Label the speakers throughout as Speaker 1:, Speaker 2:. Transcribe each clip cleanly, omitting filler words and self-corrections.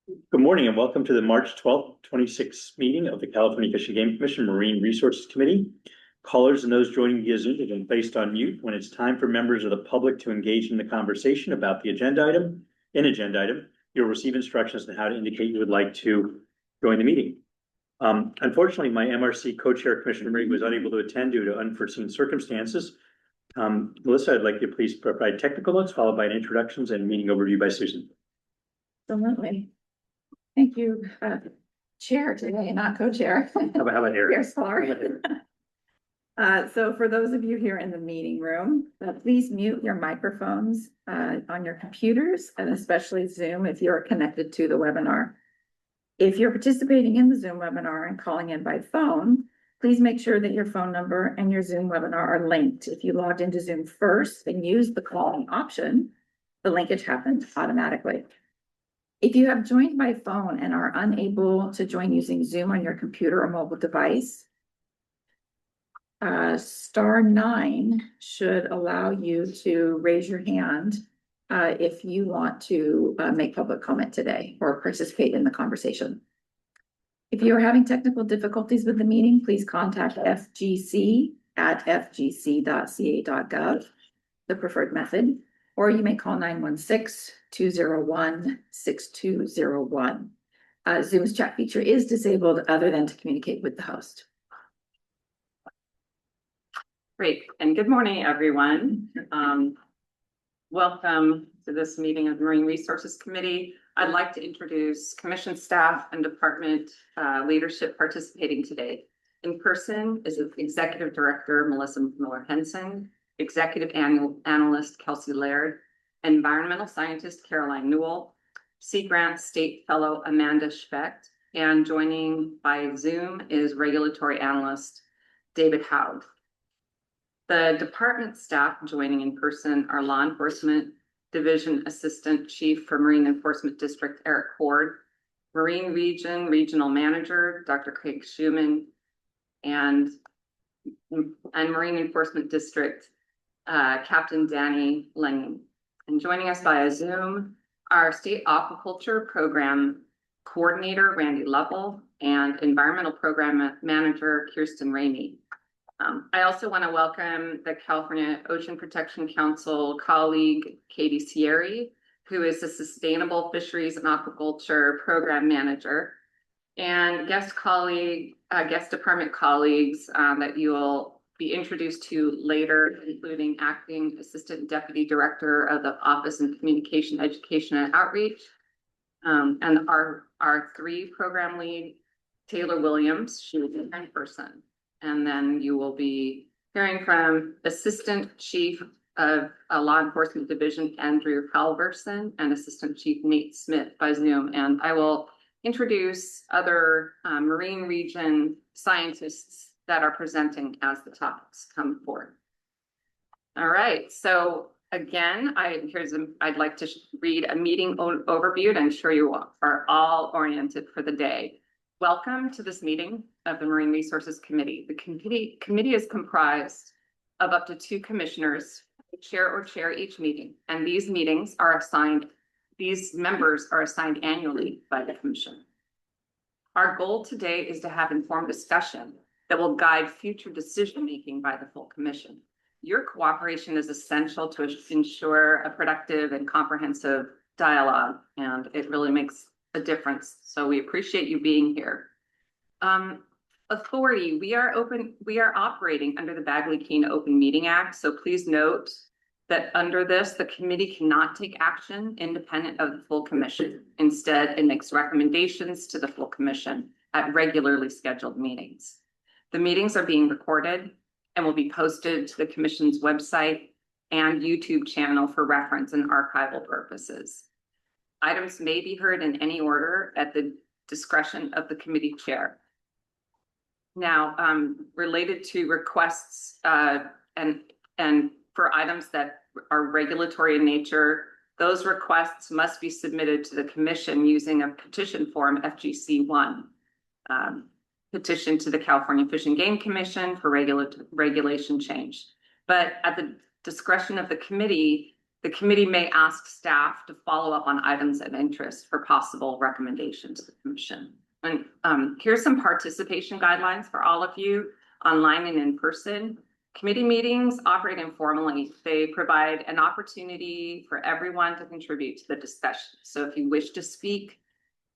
Speaker 1: Good morning and welcome to the March 12th, 26th meeting of the California Fish and Game Commission Marine Resources Committee. Callers and those joining via Zoom have been placed on mute. When it's time for members of the public to engage in the conversation about the agenda item, you'll receive instructions on how to indicate you would like to join the meeting. Unfortunately, my MRC co-chair, Commissioner Murray, was unable to attend due to unforeseen circumstances. Melissa, I'd like you to please provide technical notes followed by introductions and meeting overview by Susan.
Speaker 2: Absolutely. Thank you, chair today, not co-chair.
Speaker 1: How about Eric?
Speaker 2: Yes, sorry. So for those of you here in the meeting room, please mute your microphones on your computers and especially Zoom if you're connected to the webinar. If you're participating in the Zoom webinar and calling in by phone, please make sure that your phone number and your Zoom webinar are linked. If you logged into Zoom first and used the calling option, the linkage happens automatically. If you have joined by phone and are unable to join using Zoom on your computer or mobile device, *9 should allow you to raise your hand if you want to make public comment today or participate in the conversation. If you are having technical difficulties with the meeting, please contact FGC at fgc.ca.gov, the preferred method, or you may call 916-201-6201. Zoom's chat feature is disabled other than to communicate with the host.
Speaker 3: Great, and good morning, everyone. Welcome to this meeting of the Marine Resources Committee. I'd like to introduce Commission staff and department leadership participating today. In person is Executive Director Melissa Miller-Henson, Executive Analyst Kelsey Laird, Environmental Scientist Caroline Newell, Sea Grant State Fellow Amanda Specht, and joining by Zoom is Regulatory Analyst David Howd. The department staff joining in person are Law Enforcement Division Assistant Chief for Marine Enforcement District Eric Ford, Marine Region Regional Manager Dr. Craig Schumann, and Marine Enforcement District Captain Danny Lennon. And joining us via Zoom are State Aquaculture Program Coordinator Randy Lovell and Environmental Program Manager Kirsten Ramey. I also want to welcome the California Ocean Protection Council colleague Katie Sierri, who is the Sustainable Fisheries and Aquaculture Program Manager, and guest department colleagues that you will be introduced to later, including Acting Assistant Deputy Director of the Office of Communication, Education, and Outreach, and our three program lead, Taylor Williams. She was in person. And then you will be hearing from Assistant Chief of Law Enforcement Division, Andrew Halverson, and Assistant Chief Nate Smith by Zoom. And I will introduce other Marine Region scientists that are presenting as the topics come forward. All right, so again, I'd like to read a meeting overview, and I'm sure you are all oriented for the day. Welcome to this meeting of the Marine Resources Committee. The committee is comprised of up to 2 commissioners who chair each meeting, and these members are assigned annually by the commission. Our goal today is to have informed discussion that will guide future decision-making by the full commission. Your cooperation is essential to ensure a productive and comprehensive dialogue, and it really makes a difference. So we appreciate you being here. Authority, we are operating under the Bagley-Keene Open Meeting Act. So please note that under this, the committee cannot take action independent of the full commission. Instead, it makes recommendations to the full commission at regularly scheduled meetings. The meetings are being recorded and will be posted to the commission's website and YouTube channel for reference and archival purposes. Items may be heard in any order at the discretion of the committee chair. Now, related to requests and for items that are regulatory in nature, those requests must be submitted to the commission using a petition form FGC1, petition to the California Fish and Game Commission for regulation change. But at the discretion of the committee, The committee may ask staff to follow up on items of interest for possible recommendation to the commission. And here's some participation guidelines for all of you online and in person. Committee meetings operate informally. They provide an opportunity for everyone to contribute to the discussion. So if you wish to speak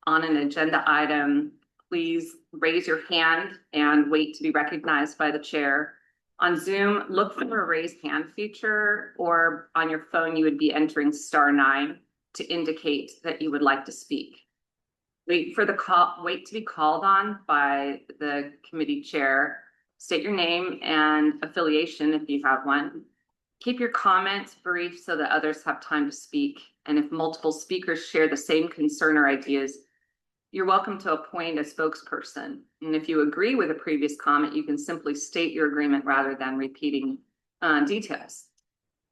Speaker 3: on an agenda item, please raise your hand and wait to be recognized by the chair. On Zoom, look for a raise hand feature, or on your phone, you would be entering *9 to indicate that you would like to speak. Wait to be called on by the committee chair. State your name and affiliation if you have one. Keep your comments brief so that others have time to speak. And if multiple speakers share the same concern or ideas, you're welcome to appoint a spokesperson. And if you agree with a previous comment, you can simply state your agreement rather than repeating details.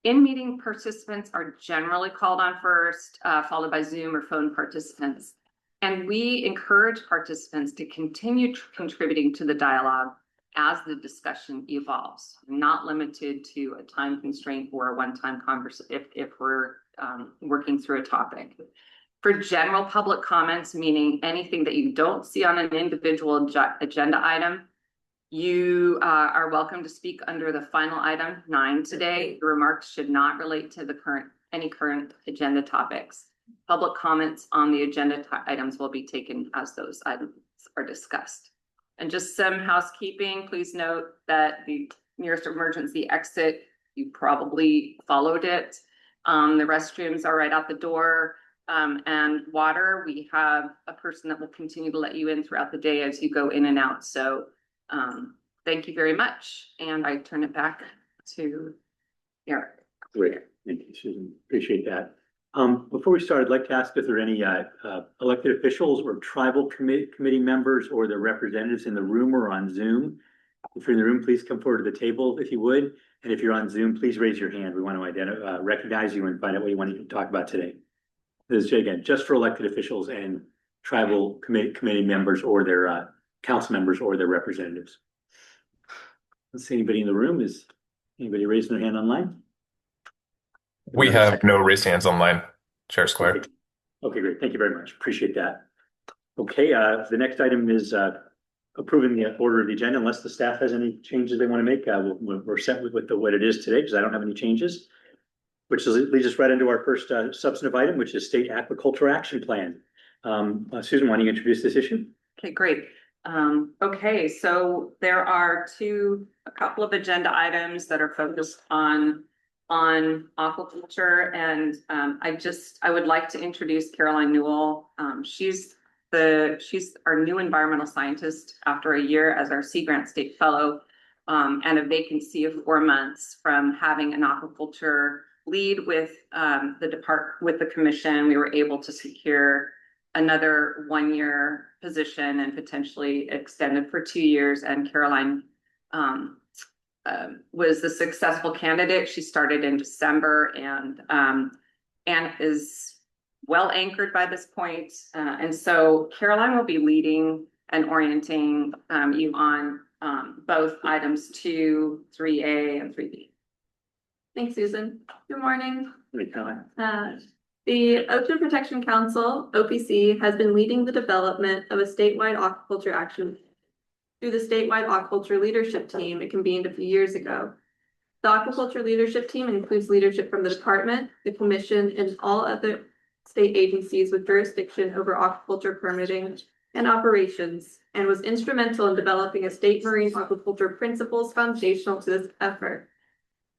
Speaker 3: In-meeting participants are generally called on first, followed by Zoom or phone participants. And we encourage participants to continue contributing to the dialogue as the discussion evolves, not limited to a time constraint or a one-time conversation if we're working through a topic. For general public comments, meaning anything that you don't see on an individual agenda item, you are welcome to speak under the final item 9 today. The remarks should not relate to any current agenda topics. Public comments on the agenda items will be taken as those items are discussed. And just some housekeeping, please note that the nearest emergency exit, you probably followed it. The restrooms are right out the door. And water, we have a person that will continue to let you in throughout the day as you go in and out. So thank you very much. And I turn it back to Eric.
Speaker 1: Great, thank you, Susan. Appreciate that. Before we start, I'd like to ask if there are any elected officials or tribal committee members or their representatives in the room or on Zoom. If you're in the room, please come forward to the table if you would. And if you're on Zoom, please raise your hand. We want to recognize you and find out what you want to talk about today. This is, again, just for elected officials and tribal committee members or their council members or their representatives. Let's see anybody in the room. Is anybody raising their hand online?
Speaker 4: We have no raised hands online, Chair Square.
Speaker 1: Okay, great. Thank you very much. Appreciate that. Okay, the next item is approving the order of the agenda. Unless the staff has any changes they want to make, we're set with what it is today because I don't have any changes, which leads us right into our first substantive item, which is State Aquaculture Action Plan. Susan, why don't you introduce this issue?
Speaker 3: Okay, great. Okay, so there are a couple of agenda items that are focused on aquaculture, and I would like to introduce Caroline Newell. She's our new environmental scientist after a year as our Sea Grant State Fellow, and a vacancy of 4 months from having an aquaculture lead with the commission. We were able to secure another 1-year position and potentially extended for 2 years. And Caroline was the successful candidate. She started in December and is well anchored by this point. And so Caroline will be leading and orienting you on both items 2, 3A, and 3B.
Speaker 5: Thanks, Susan. Good morning.
Speaker 1: Great, Caroline.
Speaker 5: The Ocean Protection Council, OPC, has been leading the development of a statewide aquaculture action through the statewide aquaculture leadership team it convened a few years ago. The aquaculture leadership team includes leadership from the department, the commission, and all other state agencies with jurisdiction over aquaculture permitting and operations, and was instrumental in developing a state marine aquaculture principles foundational to this effort.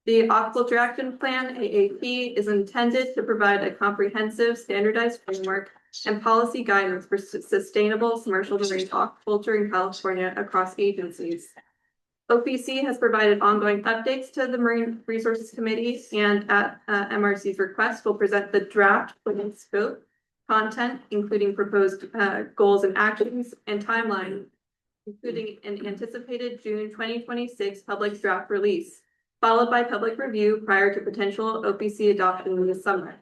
Speaker 5: The Aquaculture Action Plan, AAP, is intended to provide a comprehensive, standardized framework and policy guidance for sustainable commercial marine aquaculture in California across agencies. OPC has provided ongoing updates to the Marine Resources Committee, and at MRC's request will present the draft plan scope, content, including proposed goals and actions, and timeline, including an anticipated June 2026 public draft release, followed by public review prior to potential OPC adoption in the summer.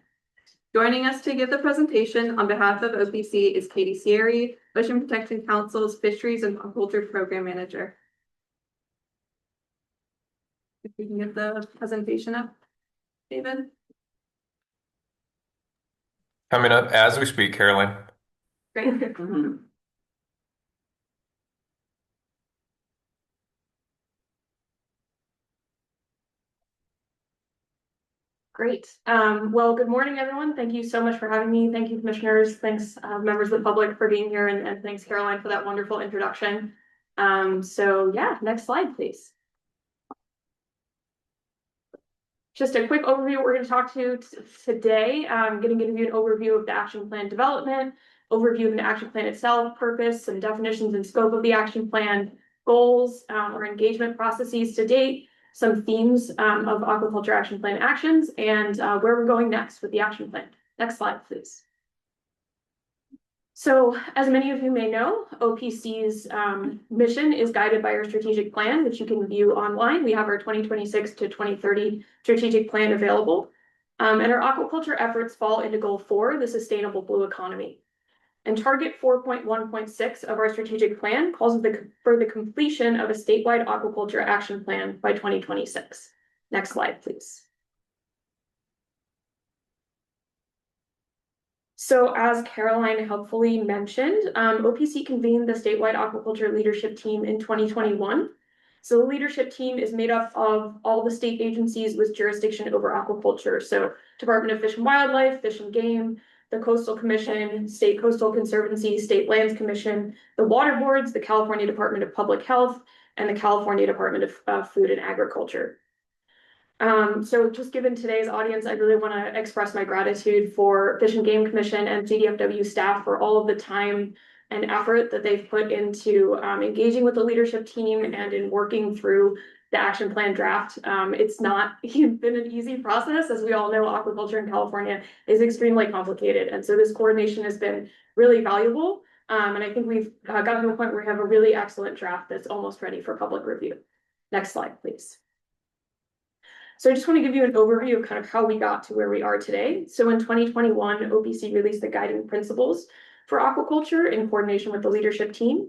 Speaker 5: Joining us to give the presentation on behalf of OPC is Katie Sierri, Ocean Protection Council's Fisheries and Aquaculture Program Manager. If we can get the presentation up, David.
Speaker 4: Coming up as we speak, Caroline.
Speaker 5: Great.
Speaker 3: Mhm.
Speaker 5: Great. Well, good morning, everyone. Thank you so much for having me. Thank you, commissioners. Thanks, members of the public for being here, and thanks, Caroline, for that wonderful introduction. So yeah, next slide, please. Just a quick overview what we're going to talk to today. I'm going to give you an overview of the action plan development, overview of the action plan itself, purpose, some definitions and scope of the action plan, goals, or engagement processes to date, some themes of aquaculture action plan actions, and where we're going next with the action plan. Next slide, please. So, as many of you may know, OPC's mission is guided by our strategic plan, which you can view online. We have our 2026 to 2030 strategic plan available. And our aquaculture efforts fall into goal 4, the sustainable blue economy. And target 4.1.6 of our strategic plan calls for the completion of a statewide aquaculture action plan by 2026. Next slide, please. So as Caroline helpfully mentioned, OPC convened the statewide aquaculture leadership team in 2021. So the leadership team is made up of all the state agencies with jurisdiction over aquaculture. So Department of Fish and Wildlife, Fish and Game, the Coastal Commission, State Coastal Conservancy, State Lands Commission, the water boards, the California Department of Public Health, and the California Department of Food and Agriculture. So just given today's audience, I really want to express my gratitude for Fish and Game Commission and CDFW staff for all of the time and effort that they've put into engaging with the leadership team and in working through the action plan draft. It's not been an easy process. As we all know, aquaculture in California is extremely complicated. And so this coordination has been really valuable. And I think we've gotten to a point where we have a really excellent draft that's almost ready for public review. Next slide, please. So I just want to give you an overview of kind of how we got to where we are today. So in 2021, OPC released the guiding principles for aquaculture in coordination with the leadership team.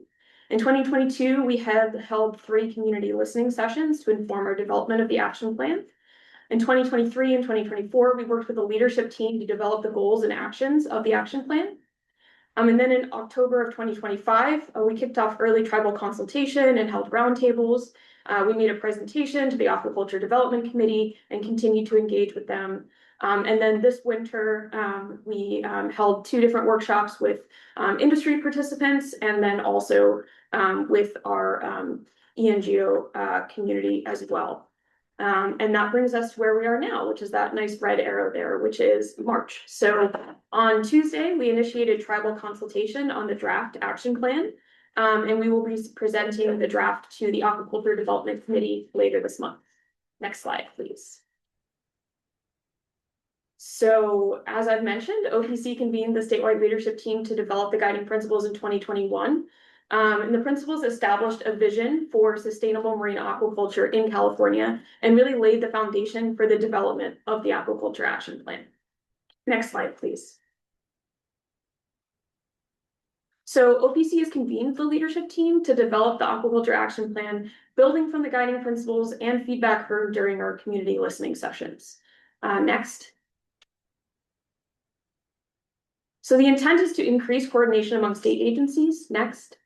Speaker 5: In 2022, we had held 3 community listening sessions to inform our development of the action plan. In 2023 and 2024, we worked with the leadership team to develop the goals and actions of the action plan. And then in October of 2025, we kicked off early tribal consultation and held roundtables. We made a presentation to the Aquaculture Development Committee and continued to engage with them. And then this winter, we held 2 different workshops with industry participants and then also with our ENGO community as well. And that brings us to where we are now, which is that nice red arrow there, which is March. So on Tuesday, we initiated tribal consultation on the draft action plan. And we will be presenting the draft to the Aquaculture Development Committee later this month. Next slide, please. So as I've mentioned, OPC convened the statewide leadership team to develop the guiding principles in 2021. And the principles established a vision for sustainable marine aquaculture in California and really laid the foundation for the development of the Aquaculture Action Plan. Next slide, please. So OPC has convened the leadership team to develop the Aquaculture Action Plan, building from the guiding principles and feedback heard during our community listening sessions. Next. So the intent is to increase coordination among state agencies. Next.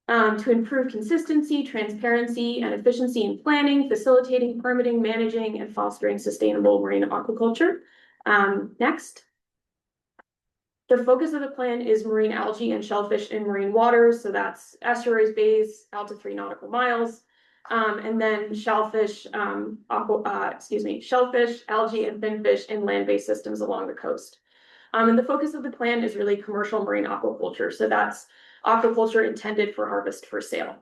Speaker 5: To improve consistency, transparency, and efficiency in planning, facilitating, permitting, managing, and fostering sustainable marine aquaculture. Next. The focus of the plan is marine algae and shellfish in marine waters. So that's estuaries, bays, out to 3 nautical miles. And then shellfish, shellfish, algae, and finfish in land-based systems along the coast. And the focus of the plan is really commercial marine aquaculture. So that's aquaculture intended for harvest for sale.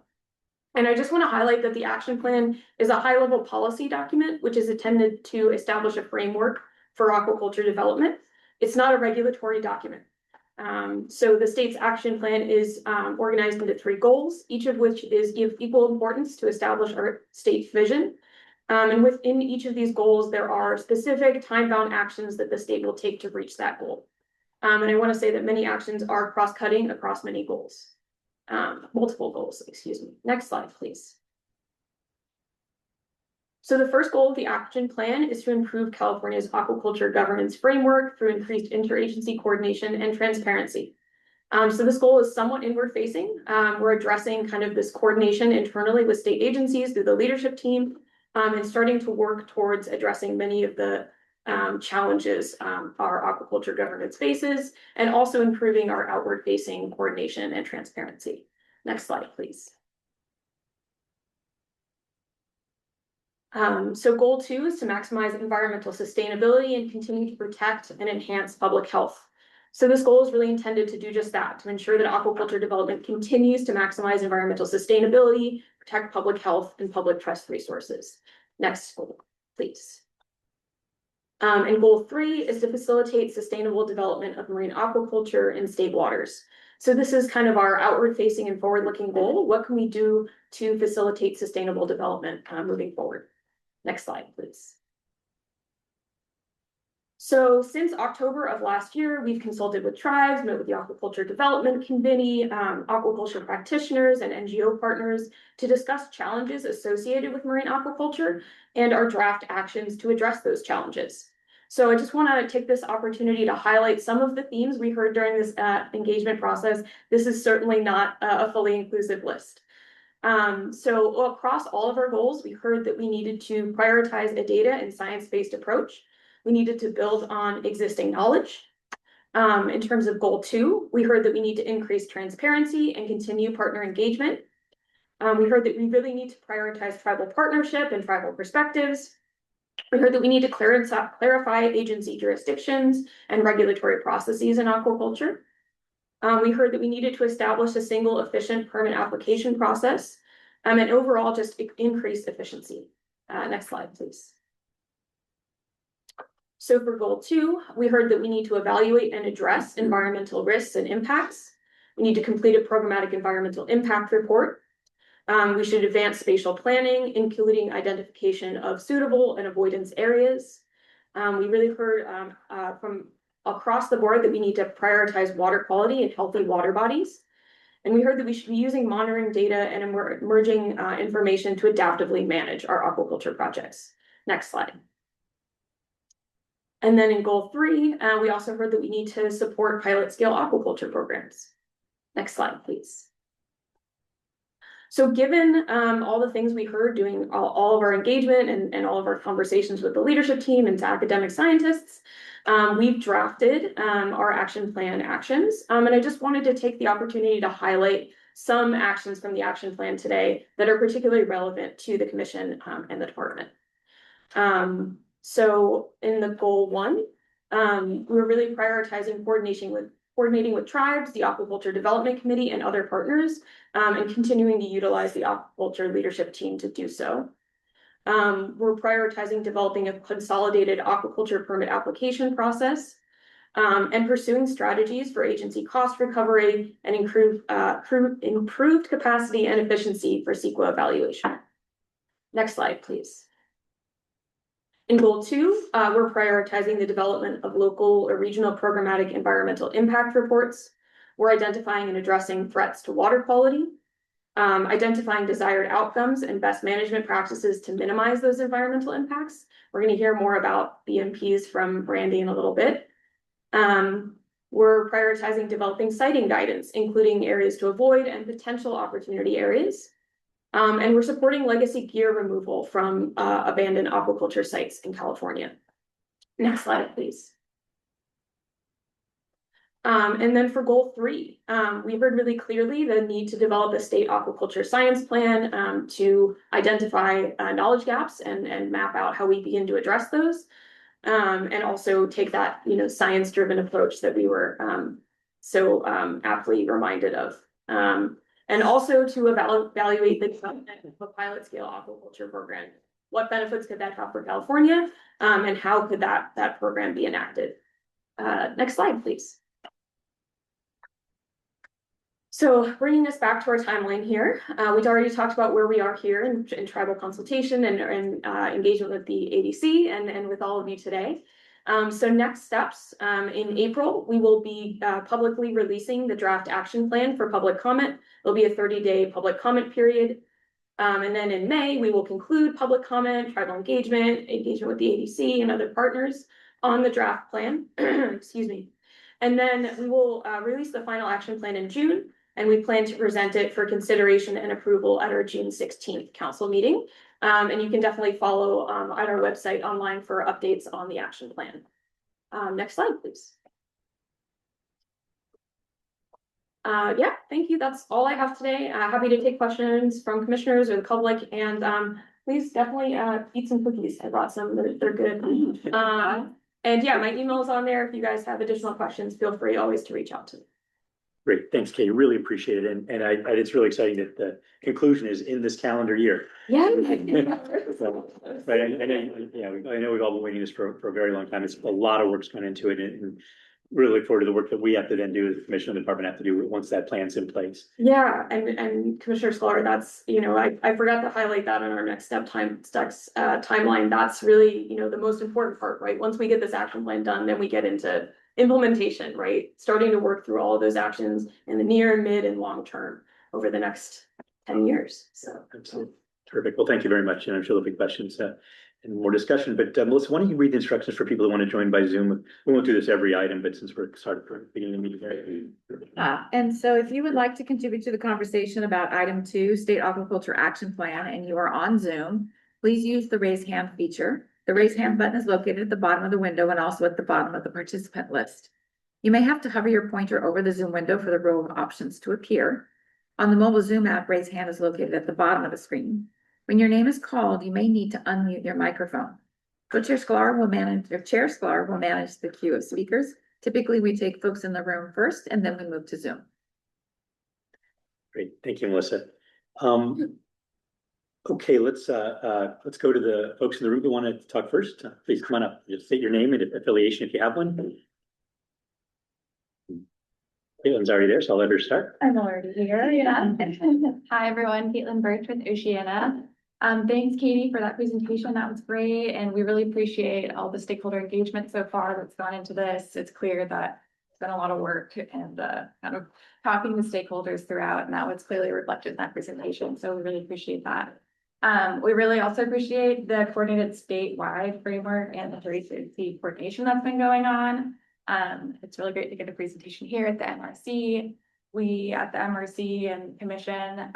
Speaker 5: And I just want to highlight that the action plan is a high-level policy document, which is intended to establish a framework for aquaculture development. It's not a regulatory document. So the state's action plan is organized into 3 goals, each of which is of equal importance to establish our state's vision. And within each of these goals, there are specific time-bound actions that the state will take to reach that goal. And I want to say that many actions are cross-cutting across many goals, multiple goals, excuse me. Next slide, please. So the first goal of the action plan is to improve California's aquaculture governance framework through increased interagency coordination and transparency. So this goal is somewhat inward facing. We're addressing kind of this coordination internally with state agencies through the leadership team, and starting to work towards addressing many of the challenges our aquaculture governance faces, and also improving our outward facing coordination and transparency. Next slide, please. So goal 2 is to maximize environmental sustainability and continue to protect and enhance public health. So this goal is really intended to do just that, to ensure that aquaculture development continues to maximize environmental sustainability, protect public health, and public trust resources. Next goal, please. And goal 3 is to facilitate sustainable development of marine aquaculture in state waters. So this is kind of our outward facing and forward looking goal. What can we do to facilitate sustainable development moving forward? Next slide, please. So since October of last year, we've consulted with tribes, met with the Aquaculture Development Committee, aquaculture practitioners and NGO partners to discuss challenges associated with marine aquaculture and our draft actions to address those challenges. So I just want to take this opportunity to highlight some of the themes we heard during this engagement process. This is certainly not a fully inclusive list. So across all of our goals, we heard that we needed to prioritize a data and science-based approach. We needed to build on existing knowledge. In terms of goal 2, we heard that we need to increase transparency and continue partner engagement. We heard that we really need to prioritize tribal partnership and tribal perspectives. We heard that we need to clarify agency jurisdictions and regulatory processes in aquaculture. We heard that we needed to establish a single efficient permit application process, and overall just increase efficiency. Next slide, please. So for goal 2, we heard that we need to evaluate and address environmental risks and impacts. We need to complete a programmatic environmental impact report. We should advance spatial planning, including identification of suitable and avoidance areas. We really heard from across the board that we need to prioritize water quality and healthy water bodies. And we heard that we should be using monitoring data and emerging information to adaptively manage our aquaculture projects. Next slide. And then in goal 3, we also heard that we need to support pilot scale aquaculture programs. Next slide, please. So given all the things we heard doing all of our engagement and all of our conversations with the leadership team and academic scientists, we've drafted our action plan actions. And I just wanted to take the opportunity to highlight some actions from the action plan today that are particularly relevant to the commission and the department. So in the goal 1, we're really prioritizing coordinating with tribes, the Aquaculture Development Committee, and other partners, and continuing to utilize the aquaculture leadership team to do so. We're prioritizing developing a consolidated aquaculture permit application process, and pursuing strategies for agency cost recovery and improved capacity and efficiency for CEQA evaluation. Next slide, please. In goal 2, we're prioritizing the development of local or regional programmatic environmental impact reports. We're identifying and addressing threats to water quality, identifying desired outcomes and best management practices to minimize those environmental impacts. We're going to hear more about BMPs from Brandy in a little bit. We're prioritizing developing siting guidance, including areas to avoid and potential opportunity areas. And we're supporting legacy gear removal from abandoned aquaculture sites in California. Next slide, please. And then for goal 3, we heard really clearly the need to develop a state aquaculture science plan to identify knowledge gaps and map out how we begin to address those. And also take that, science-driven approach that we were so aptly reminded of. And also to evaluate the development of a pilot scale aquaculture program. What benefits could that have for California? And how could that program be enacted? Next slide, please. So bringing us back to our timeline here, we've already talked about where we are here in tribal consultation and engagement with the ADC and with all of you today. So next steps, in April, we will be publicly releasing the draft action plan for public comment. There'll be a 30-day public comment period. And then in May, we will conclude public comment, tribal engagement with the ADC and other partners on the draft plan. Excuse me. And then we will release the final action plan in June, and we plan to present it for consideration and approval at our June 16th council meeting. And you can definitely follow at our website online for updates on the action plan. Next slide, please. Yeah, thank you. That's all I have today. Happy to take questions from commissioners or the public, and please definitely eat some cookies. I brought some, they're good. And yeah, my email is on there. If you guys have additional questions, feel free always to reach out to me.
Speaker 1: Great, thanks, Katie. Really appreciate it. And it's really exciting that the conclusion is in this calendar year.
Speaker 5: Yeah.
Speaker 1: So, right, I know, yeah, I know we've all been waiting this for a very long time. It's a lot of work's gone into it, and really look forward to the work that we have to then do as the commission and the department have to do once that plan's in place.
Speaker 5: Yeah, and Commissioner Scholar, that's, I forgot to highlight that on our next step timeline. That's really, the most important part, right? Once we get this action plan done, then we get into implementation, right? Starting to work through all of those actions in the near, mid, and long term over the next 10 years. So
Speaker 1: Absolutely. Terrific. Well, thank you very much. And I'm sure there'll be questions and more discussion. But Melissa, why don't you read the instructions for people who want to join by Zoom? We won't do this every item, but since we're starting from the beginning of the meeting.
Speaker 2: And so if you would like to contribute to the conversation about item 2, State Aquaculture Action Plan, and you are on Zoom, please use the raise hand feature. The raise hand button is located at the bottom of the window and also at the bottom of the participant list. You may have to hover your pointer over the Zoom window for the row of options to appear. On the mobile Zoom app, raise hand is located at the bottom of the screen. When your name is called, you may need to unmute your microphone. Co-chair Sklar will manage, or Chair Sklar will manage the queue of speakers. Typically, we take folks in the room first, and then we move to Zoom.
Speaker 1: Great, thank you, Melissa. Okay, let's go to the folks in the room who want to talk first. Please come on up. Just state your name and affiliation if you have one. Caitlin's already there, so I'll let her start.
Speaker 6: I'm already here, yeah. Hi, everyone. Caitlin Birch with Oceana. Thanks, Katie, for that presentation. That was great. And we really appreciate all the stakeholder engagement so far that's gone into this. It's clear that it's been a lot of work and kind of talking to stakeholders throughout, and that was clearly reflected in that presentation. So we really appreciate that. We really also appreciate the coordinated statewide framework and the interagency coordination that's been going on. It's really great to get a presentation here at the MRC. We at the MRC and Commission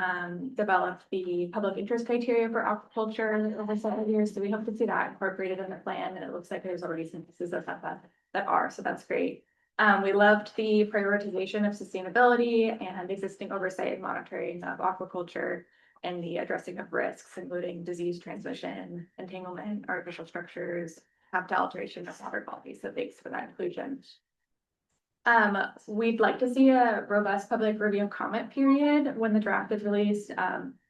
Speaker 6: developed the public interest criteria for aquaculture over several years. So we hope to see that incorporated in the plan. And it looks like there's already some pieces of that are, so that's great. We loved the prioritization of sustainability and existing oversight and monitoring of aquaculture and the addressing of risks, including disease transmission, entanglement, artificial structures, habitat alteration, and water quality. So thanks for that inclusion. We'd like to see a robust public review and comment period when the draft is released.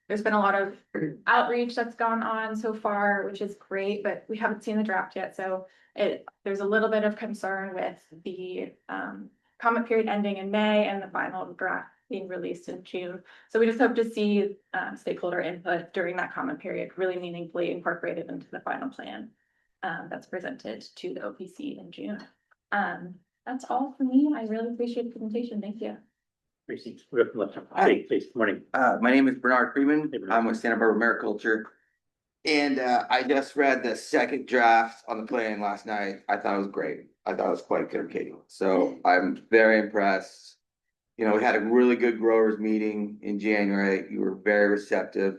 Speaker 6: There's been a lot of outreach that's gone on so far, which is great, but we haven't seen the draft yet. So there's a little bit of concern with the comment period ending in May and the final draft being released in June. So we just hope to see stakeholder input during that comment period really meaningfully incorporated into the final plan that's presented to the OPC in June. That's all for me. I really appreciate the presentation. Thank you.
Speaker 1: We're up left. Hey, please, good morning.
Speaker 7: My name is Bernard Freeman.
Speaker 1: Hey, Bernard.
Speaker 7: I'm with Santa Barbara Mariculture. And I just read the second draft on the plan last night. I thought it was great. I thought it was quite good, Katie. So I'm very impressed. We had a really good growers meeting in January. You were very receptive.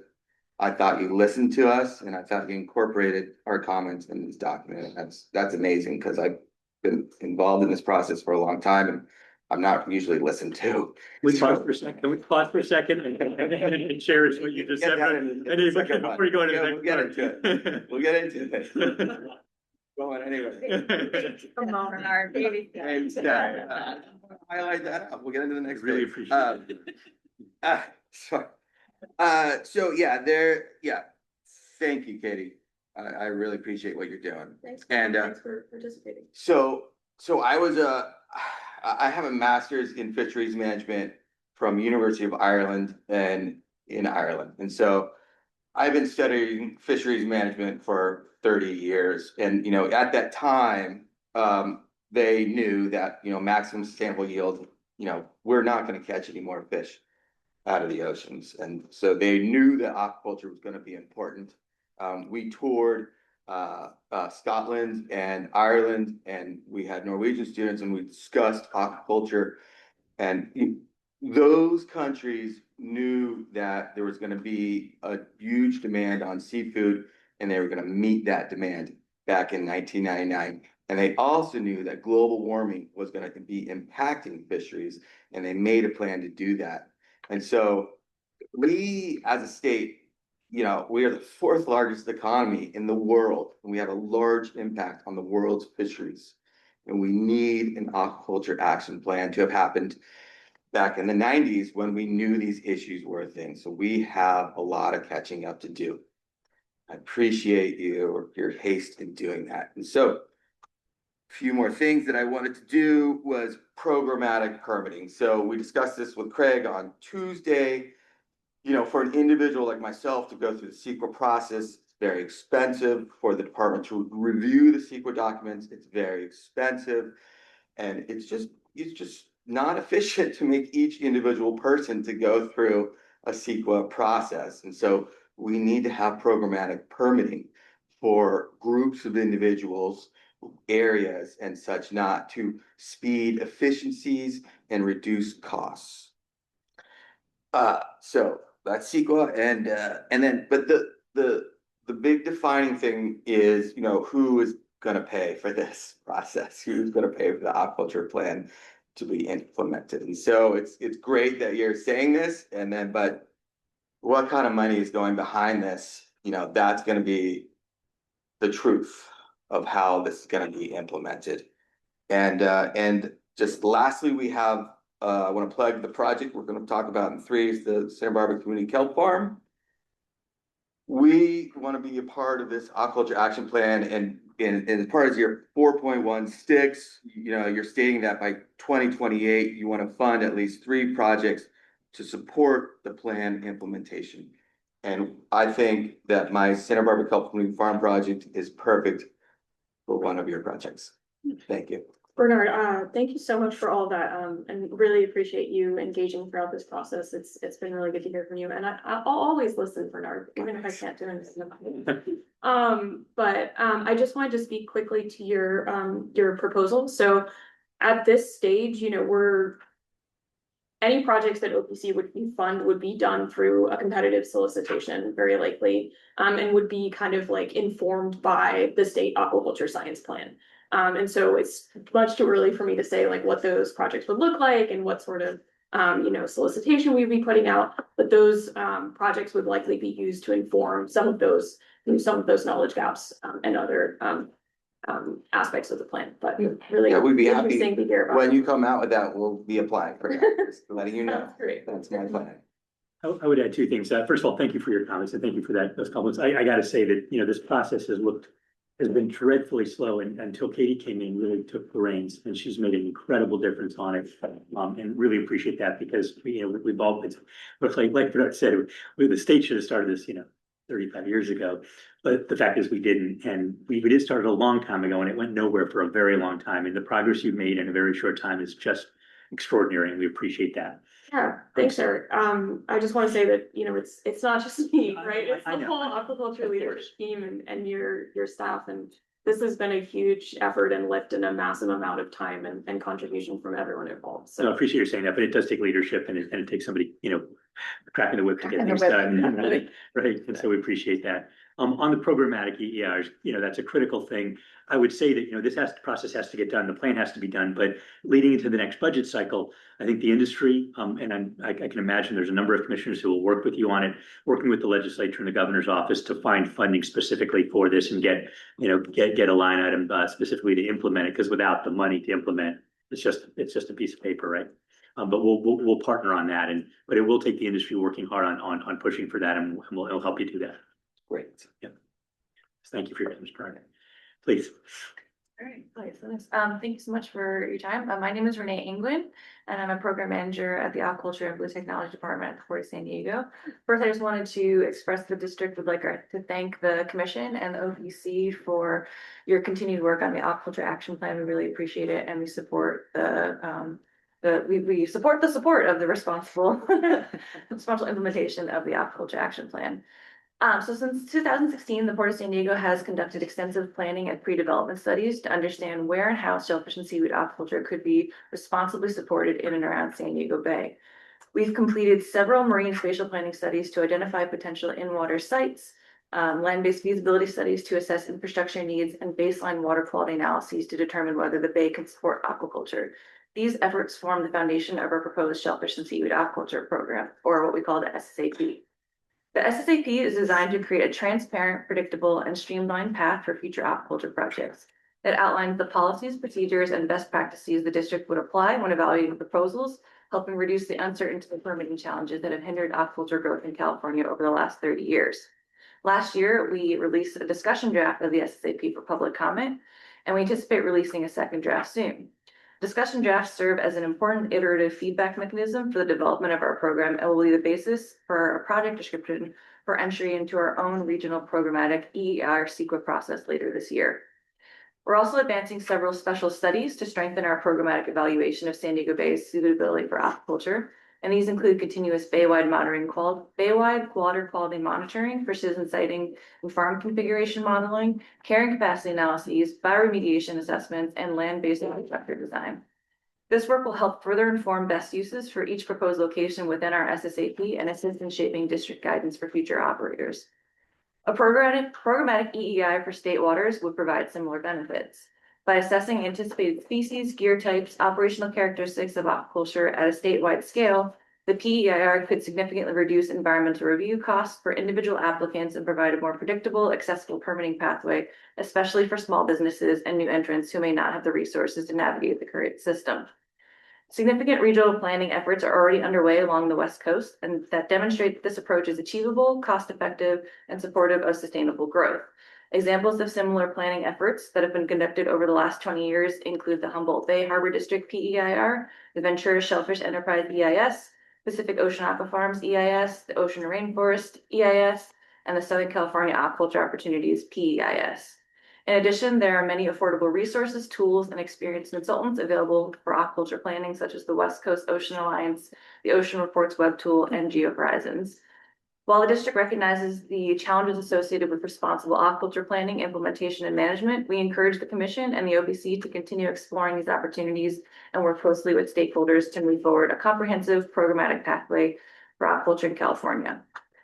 Speaker 7: I thought you listened to us, and I thought you incorporated our comments in this document. That's amazing, because I've been involved in this process for a long time, and I'm not usually listened to.
Speaker 1: We pause for a second. Can we pause for a second and share what you just said? Before you go into the next
Speaker 7: We'll get into it. We'll get into it. Going anyway.
Speaker 2: Come on, our baby.
Speaker 7: Highlight that up. We'll get into the next.
Speaker 1: Really
Speaker 7: page.
Speaker 1: appreciate it.
Speaker 7: Sorry. Thank you, Katie. I really appreciate what you're doing.
Speaker 5: Thanks.
Speaker 7: And
Speaker 5: Thanks for participating.
Speaker 7: So I have a master's in fisheries management from University of Ireland and in Ireland. And so I've been studying fisheries management for 30 years. And, at that time, they knew that, maximum sustainable yield, we're not going to catch any more fish. out of the oceans. And so they knew that aquaculture was going to be important. We toured Scotland and Ireland, and we had Norwegian students, and we discussed aquaculture. And those countries knew that there was going to be a huge demand on seafood, and they were going to meet that demand back in 1999. And they also knew that global warming was going to be impacting fisheries, and they made a plan to do that. And so we, as a state, we are the fourth largest economy in the world, and we have a large impact on the world's fisheries. And we need an aquaculture action plan to have happened back in the 90s when we knew these issues were a thing. So we have a lot of catching up to do. I appreciate your haste in doing that. And so a few more things that I wanted to do was programmatic permitting. So we discussed this with Craig on Tuesday. For an individual like myself to go through the CEQA process, it's very expensive. For the department to review the CEQA documents, it's very expensive. And it's just not efficient to make each individual person to go through a CEQA process. And so we need to have programmatic permitting for groups of individuals, areas and such, not to speed efficiencies and reduce costs. So that's CEQA, and then, but the big defining thing is, who is going to pay for this process? Who's going to pay for the aquaculture plan to be implemented? And so it's great that you're saying this, but what kind of money is going behind this? That's going to be the truth of how this is going to be implemented. And just lastly, we have I want to plug the project we're going to talk about in 3 is the Santa Barbara Community Kelp Farm. We want to be a part of this aquaculture action plan, and as part of your 4.1 sticks, you're stating that by 2028, you want to fund at least 3 projects to support the plan implementation. And I think that my Santa Barbara Kelp Community Farm project is perfect for one of your projects. Thank you.
Speaker 5: Bernard, thank you so much for all of that, and really appreciate you engaging throughout this process. It's been really good to hear from you, and I'll always listen, Bernard, even if I can't do anything. But I just wanted to speak quickly to your proposal. So at this stage, any projects that OPC would fund would be done through a competitive solicitation, very likely, and would be kind of like informed by the state aquaculture science plan. And so it's much too early for me to say like what those projects would look like and what sort of solicitation we'd be putting out, but those projects would likely be used to inform some of those knowledge gaps and other aspects of the plan. But really,
Speaker 7: we'd be happy
Speaker 5: interesting to hear about.
Speaker 7: When you come out with that, we'll be applying for that. Just letting you know.
Speaker 5: That's great.
Speaker 7: That's my plan.
Speaker 1: I would add 2 things. First of all, thank you for your comments and thank you for those comments. I got to say that, this process has been dreadfully slow until Katie came in and really took the reins, and she's made an incredible difference on it. And really appreciate that, because we've all, it's like Bernard said, the state should have started this, 35 years ago. But the fact is we didn't, and we did start a long time ago, and it went nowhere for a very long time. And the progress you've made in a very short time is just extraordinary, and we appreciate that.
Speaker 5: Yeah, thanks, Eric. I just want to say that, it's not just me, right? It's the whole aquaculture leadership team and your staff. And this has been a huge effort and lift and a massive amount of time and contribution from everyone involved. So
Speaker 1: I appreciate you saying that, but it does take leadership, and it takes somebody, cracking the whip to get things done. Right. And so we appreciate that. On the programmatic EERs, that's a critical thing. I would say that, this process has to get done, the plan has to be done, but leading into the next budget cycle, I think the industry, and I can imagine there's a number of commissioners who will work with you on it, working with the legislature and the governor's office to find funding specifically for this and get a line item specifically to implement it, because without the money to implement, it's just a piece of paper, right? But we'll partner on that, but it will take the industry working hard on pushing for that, and we'll help you do that.
Speaker 7: Great.
Speaker 1: Yeah. Thank you for your time, Mr. Pryor. Please.
Speaker 6: All right, thank you so much for your time. My name is Renee England, and I'm a program manager at the Aquaculture and Blue Technology Department at Port San Diego. First, I just wanted to express the district would like to thank the commission and the OPC for your continued work on the Aquaculture Action Plan. We really appreciate it, and we support the
Speaker 5: we support the support of the responsible implementation of the Aquaculture Action Plan. So since 2016, the Port of San Diego has conducted extensive planning and pre-development studies to understand where and how shellfish and seaweed aquaculture could be responsibly supported in and around San Diego Bay. We've completed several marine spatial planning studies to identify potential in-water sites, land-based feasibility studies to assess infrastructure needs, and baseline water quality analyses to determine whether the bay can support aquaculture. These efforts form the foundation of our proposed shellfish and seaweed aquaculture program, or what we call the SSAP. The SSAP is designed to create a transparent, predictable, and streamlined path for future aquaculture projects. It outlines the policies, procedures, and best practices the district would apply when evaluating proposals, helping reduce the uncertainty and permitting challenges that have hindered aquaculture growth in California over the last 30 years. Last year, we released a discussion draft of the SSAP for public comment, and we anticipate releasing a second draft soon. Discussion drafts serve as an important iterative feedback mechanism for the development of our program and will be the basis for a project description for entry into our own regional programmatic EER CEQA process later this year. We're also advancing several special studies to strengthen our programmatic evaluation of San Diego Bay's suitability for aquaculture, and these include continuous bay-wide bay-wide water quality monitoring for citizen siting and farm configuration modeling, carrying capacity analyses, bioremediation assessments, and land-based infrastructure design. This work will help further inform best uses for each proposed location within our SSAP and assist in shaping district guidance for future operators. A programmatic EEI for state waters would provide similar benefits. By assessing anticipated species, gear types, operational characteristics of aquaculture at a statewide scale, the PEIR could significantly reduce environmental review costs for individual applicants and provide a more predictable, accessible permitting pathway, especially for small businesses and new entrants who may not have the resources to navigate the current system. Significant regional planning efforts are already underway along the West Coast, and that demonstrate that this approach is achievable, cost-effective, and supportive of sustainable growth. Examples of similar planning efforts that have been conducted over the last 20 years include the Humboldt Bay Harbor District PEIR, the Ventura Shellfish Enterprise EIS, Pacific Ocean Aquafarms EIS, the Ocean Rainforest EIS, and the Southern California Aquaculture Opportunities PEIS. In addition, there are many affordable resources, tools, and experienced consultants available for aquaculture planning, such as the West Coast Ocean Alliance, the Ocean Reports Web Tool, and GeoHorizons. While the district recognizes the challenges associated with responsible aquaculture planning, implementation, and management, we encourage the Commission and the OPC to continue exploring these opportunities and work closely with stakeholders to move forward a comprehensive programmatic pathway for aquaculture in California.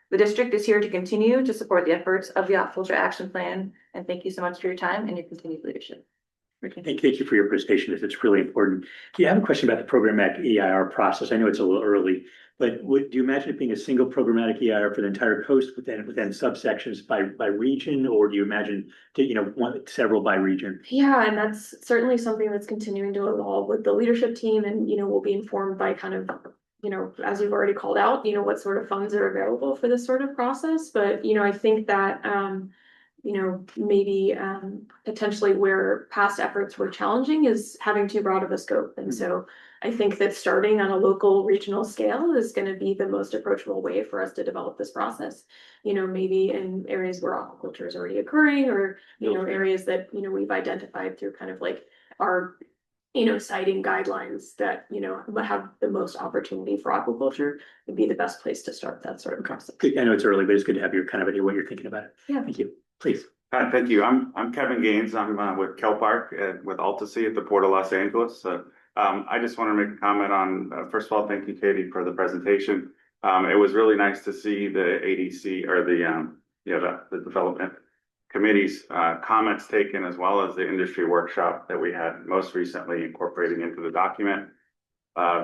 Speaker 5: The district is here to continue to support the efforts of the Aquaculture Action Plan, and thank you so much for your time and your continued leadership.
Speaker 1: Thank you for your presentation. It's really important. Yeah, I have a question about the programmatic EIR process. I know it's a little early, but do you imagine it being a single programmatic EIR for the entire coast within subsections by region, or do you imagine several by region?
Speaker 5: Yeah, and that's certainly something that's continuing to evolve with the leadership team, and we'll be informed by kind of as we've already called out, what sort of funds are available for this sort of process. But I think that maybe potentially where past efforts were challenging is having too broad of a scope. And so I think that starting on a local regional scale is going to be the most approachable way for us to develop this process. Maybe in areas where aquaculture is already occurring, or areas that we've identified through kind of like our citing guidelines that have the most opportunity for aquaculture would be the best place to start that sort of process.
Speaker 1: I know it's early, but it's good to have your kind of idea what you're thinking about it.
Speaker 5: Yeah.
Speaker 1: Thank you. Please.
Speaker 8: Hi, thank you. I'm Kevin Gaines. I'm with Kelp Arc with Altasea at the Port of Los Angeles. I just want to make a comment on, first of all, thank you, Katie, for the presentation. It was really nice to see the ADC or the development committee's comments taken, as well as the industry workshop that we had most recently incorporating into the document.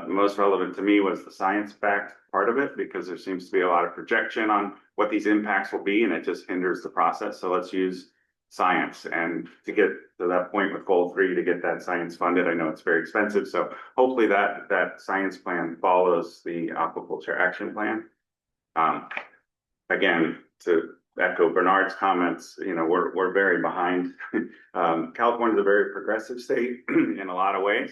Speaker 8: Most relevant to me was the science-backed part of it, because there seems to be a lot of projection on what these impacts will be, and it just hinders the process. So let's use science. And to get to that point with goal 3, to get that science funded, I know it's very expensive. So hopefully that science plan follows the Aquaculture Action Plan. Again, to echo Bernard's comments, we're very behind. California is a very progressive state in a lot of ways.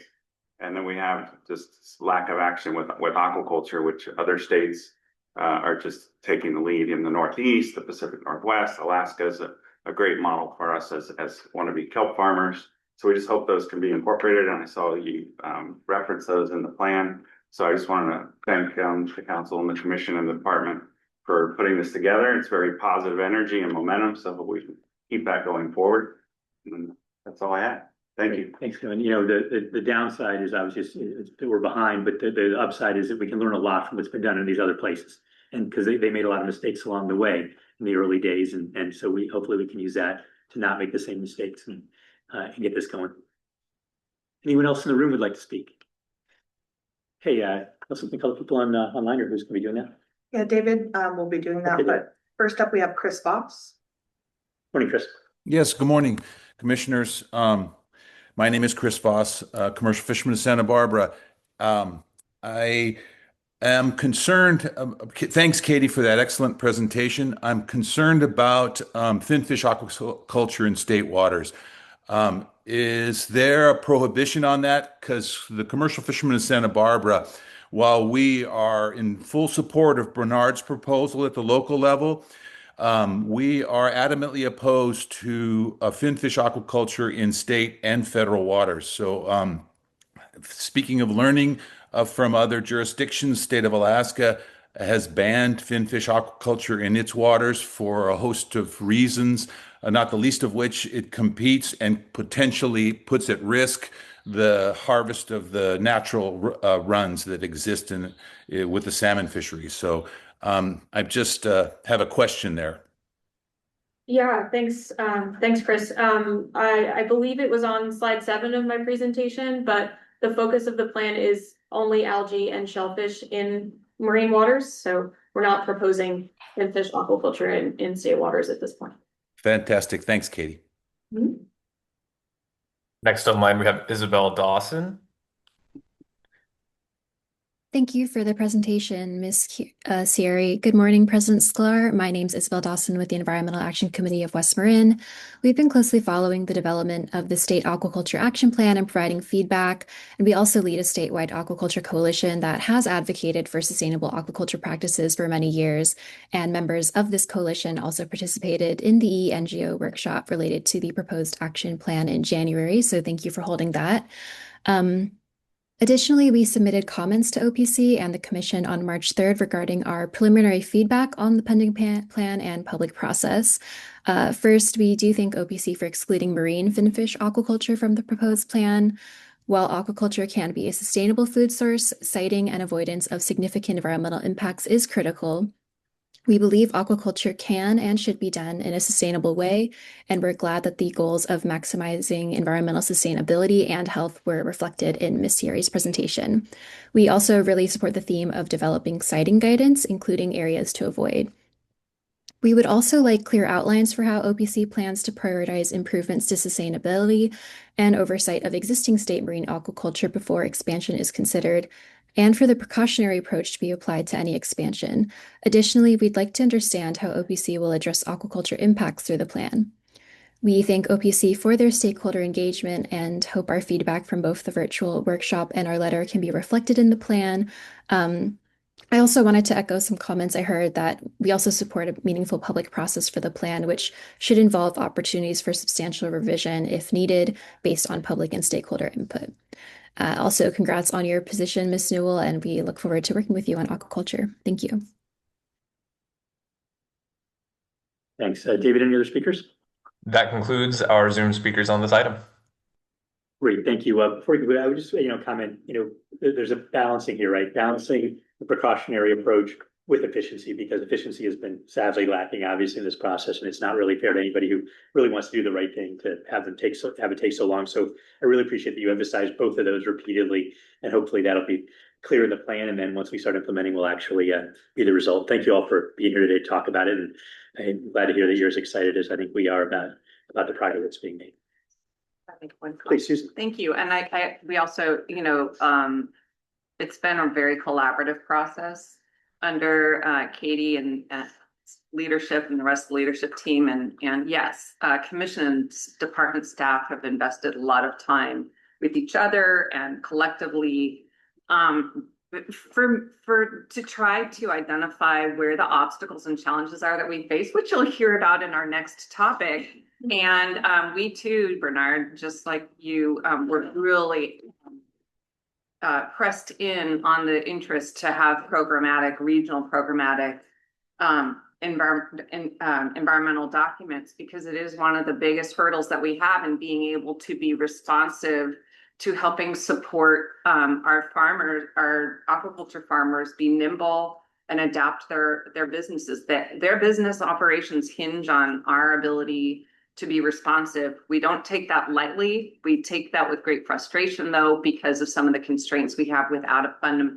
Speaker 8: And then we have just lack of action with aquaculture, which other states are just taking the lead in the Northeast, the Pacific Northwest. Alaska is a great model for us as wannabe kelp farmers. So we just hope those can be incorporated, and I saw you reference those in the plan. So I just wanted to thank the council and the commission and the department for putting this together. It's very positive energy and momentum, so hope we can keep that going forward. And that's all I had. Thank you.
Speaker 1: Thanks, Kevin. You know, the downside is obviously that we're behind, but the upside is that we can learn a lot from what's been done in these other places. And because they made a lot of mistakes along the way in the early days. And so hopefully we can use that to not make the same mistakes and get this going. Anyone else in the room would like to speak? Hey, something called people on online, or who's gonna be doing that?
Speaker 9: Yeah, David, will be doing that,
Speaker 1: Okay,
Speaker 9: but first up, we have Chris Fox.
Speaker 1: Morning, Chris.
Speaker 10: Yes, good morning, commissioners. My name is Chris Voss, commercial fisherman in Santa Barbara. I am concerned, thanks Katie for that excellent presentation. I'm concerned about finfish aquaculture in state waters. Is there a prohibition on that? Because the commercial fishermen in Santa Barbara, while we are in full support of Bernard's proposal at the local level, we are adamantly opposed to finfish aquaculture in state and federal waters. So, speaking of learning from other jurisdictions, state of Alaska has banned finfish aquaculture in its waters for a host of reasons, not the least of which it competes and potentially puts at risk the harvest of the natural runs that exist with the salmon fishery. So I just have a question there.
Speaker 5: Yeah, thanks. Thanks, Chris. I believe it was on slide 7 of my presentation, but the focus of the plan is only algae and shellfish in marine waters. So we're not proposing finfish aquaculture in state waters at this point.
Speaker 10: Fantastic. Thanks, Katie.
Speaker 5: Mhm.
Speaker 4: Next online, we have Isabel Dawson.
Speaker 11: Thank you for the presentation, Ms. Sierra. Good morning, President Sklar. My name is Isabel Dawson with the Environmental Action Committee of West Marin. We've been closely following the development of the State Aquaculture Action Plan and providing feedback. And we also lead a statewide aquaculture coalition that has advocated for sustainable aquaculture practices for many years. And members of this coalition also participated in the NGO workshop related to the proposed action plan in January. So thank you for holding that. Additionally, we submitted comments to OPC and the Commission on March 3rd regarding our preliminary feedback on the pending plan and public process. First, we do thank OPC for excluding marine finfish aquaculture from the proposed plan. While aquaculture can be a sustainable food source, citing and avoidance of significant environmental impacts is critical. We believe aquaculture can and should be done in a sustainable way, and we're glad that the goals of maximizing environmental sustainability and health were reflected in Ms. Sierra's presentation. We also really support the theme of developing siting guidance, including areas to avoid. We would also like clear outlines for how OPC plans to prioritize improvements to sustainability and oversight of existing state marine aquaculture before expansion is considered, and for the precautionary approach to be applied to any expansion. Additionally, we'd like to understand how OPC will address aquaculture impacts through the plan. We thank OPC for their stakeholder engagement and hope our feedback from both the virtual workshop and our letter can be reflected in the plan. I also wanted to echo some comments I heard that we also support a meaningful public process for the plan, which should involve opportunities for substantial revision if needed based on public and stakeholder input. Also, congrats on your position, Ms. Newell, and we look forward to working with you on aquaculture. Thank you.
Speaker 1: Thanks. David, any other speakers?
Speaker 4: That concludes our Zoom speakers on this item.
Speaker 1: Great, thank you. Before we go, I would just, comment, there's a balancing here, right? Balancing the precautionary approach with efficiency, because efficiency has been sadly lacking, obviously, in this process, and it's not really fair to anybody who really wants to do the right thing to have it take so long. So I really appreciate that you emphasized both of those repeatedly, and hopefully that'll be clear in the plan. And then once we start implementing, will actually be the result. Thank you all for being here today to talk about it, and I'm glad to hear that you're as excited as I think we are about the progress that's being made. Please, Susan.
Speaker 3: Thank you. And we also, it's been a very collaborative process under Katie and leadership and the rest of the leadership team. And yes, commission and department staff have invested a lot of time with each other and collectively to try to identify where the obstacles and challenges are that we face, which you'll hear about in our next topic. And we too, Bernard, just like you, were really pressed in on the interest to have regional programmatic environmental documents, because it is one of the biggest hurdles that we have in being able to be responsive to helping support our farmers, our aquaculture farmers, be nimble and adapt their businesses. That their business operations hinge on our ability to be responsive. We don't take that lightly. We take that with great frustration, though, because of some of the constraints we have without a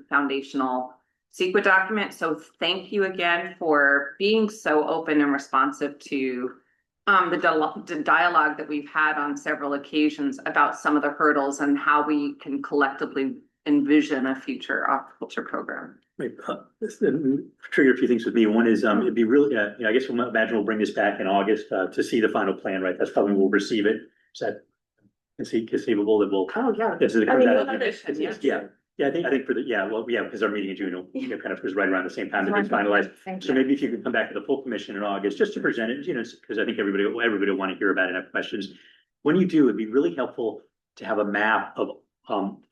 Speaker 3: foundational CEQA document. So thank you again for being so open and responsive to the dialogue that we've had on several occasions about some of the hurdles and how we can collectively envision a future aquaculture program.
Speaker 1: Wait, this trigger a few things with me. One is, it'd be really, I guess we'll imagine we'll bring this back in August, to see the final plan, right? That's probably when we'll receive it. Is that conceivable that we'll?
Speaker 3: Oh, yeah.
Speaker 1: This is
Speaker 5: I mean,
Speaker 1: yeah, I think for the, because our meeting in June, kind of was right around the same time that it's finalized. So maybe if you could come back to the full commission in August, just to present it, because I think everybody will want to hear about it and have questions. When you do, it'd be really helpful to have a map of,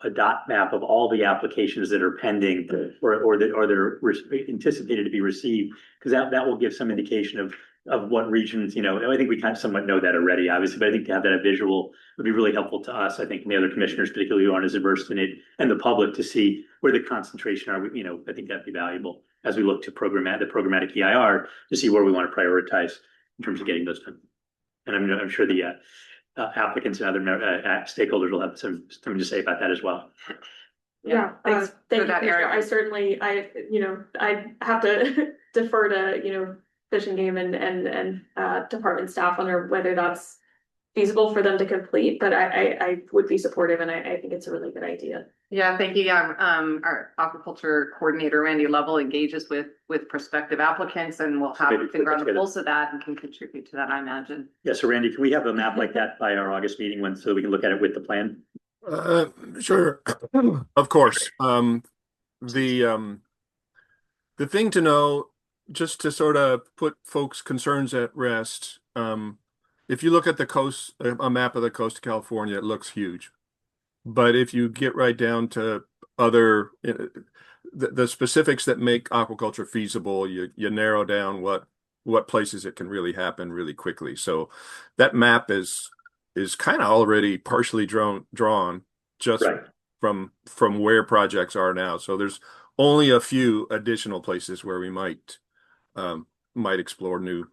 Speaker 1: a dot map of all the applications that are pending or that are anticipated to be received, because that will give some indication of what regions, I think we kind of somewhat know that already, obviously, but I think to have that a visual would be really helpful to us, I think, and the other commissioners, particularly who aren't as versed in it, and the public, to see where the concentration are. I think that'd be valuable as we look to the programmatic EIR, to see where we want to prioritize in terms of getting those done. And I'm sure the applicants and other stakeholders will have something to say about that as well.
Speaker 5: Yeah,
Speaker 3: thanks
Speaker 5: thank
Speaker 3: for that,
Speaker 5: you, Commissioner.
Speaker 3: Eric.
Speaker 5: I have to defer to, Fish and Game and department staff on whether that's feasible for them to complete, but I would be supportive, and I think it's a really good idea.
Speaker 3: Yeah, thank you. Yeah, our aquaculture coordinator, Randy Lovell, engages with prospective applicants, and we'll have a finger on the pulse of that and can contribute to that, I imagine.
Speaker 1: Yeah, so Randy, can we have a map like that by our August meeting so we can look at it with the plan?
Speaker 12: Sure, of course. The thing to know, just to sort of put folks' concerns at rest, if you look at the coast, a map of the coast of California, it looks huge. But if you get right down to other, the specifics that make aquaculture feasible, you narrow down what places it can really happen really quickly. So that map is kind of already partially drawn just from where projects are now. So there's only a few additional places where we might explore new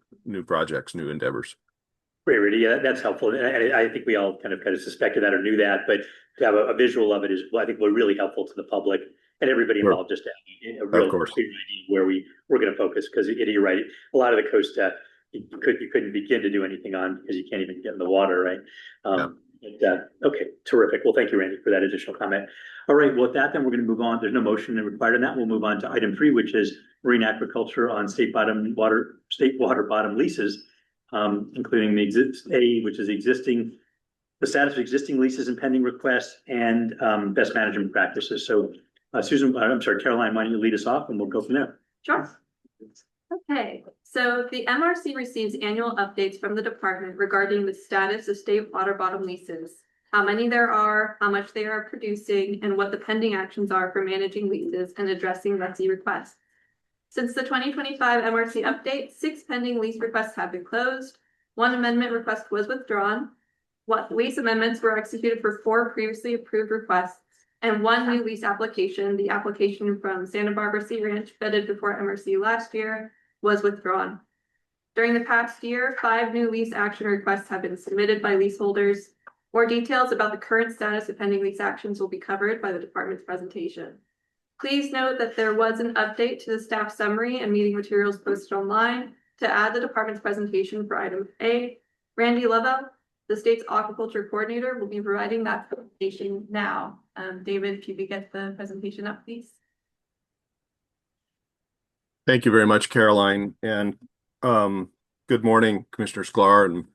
Speaker 12: projects, new endeavors.
Speaker 1: Great, Rudy. Yeah, that's helpful. And I think we all kind of suspected that or knew that, but to have a visual of it is, I think, really helpful to the public and everybody involved, just to have a real clear idea where we're going to focus. Because you're right, a lot of the coast you couldn't begin to do anything on because you can't even get in the water, right? Okay, terrific. Well, thank you, Randy, for that additional comment. All right, well, with that, then we're going to move on. There's no motion required on that. We'll move on to item 3, which is marine aquaculture on state water bottom leases, including which is the status of existing leases and pending requests, and best management practices. So, Caroline, why don't you lead us off, and we'll go from there.
Speaker 5: Sure. Okay, so the MRC receives annual updates from the department regarding the status of state water bottom leases, how many there are, how much they are producing, and what the pending actions are for managing leases and addressing lessee requests. Since the 2025 MRC update, 6 pending lease requests have been closed, 1 amendment request was withdrawn, lease amendments were executed for 4 previously approved requests, and 1 new lease application, the application from Santa Barbara Sea Ranch vetted before MRC last year, was withdrawn. During the past year, 5 new lease action requests have been submitted by leaseholders. More details about the current status of pending lease actions will be covered by the department's presentation. Please note that there was an update to the staff summary and meeting materials posted online to add the department's presentation for item A. Randy Lovell, the state's aquaculture coordinator, will be providing that presentation now. David, if you could get the presentation up, please.
Speaker 12: Thank you very much, Caroline, and good morning, Commissioner Sklar and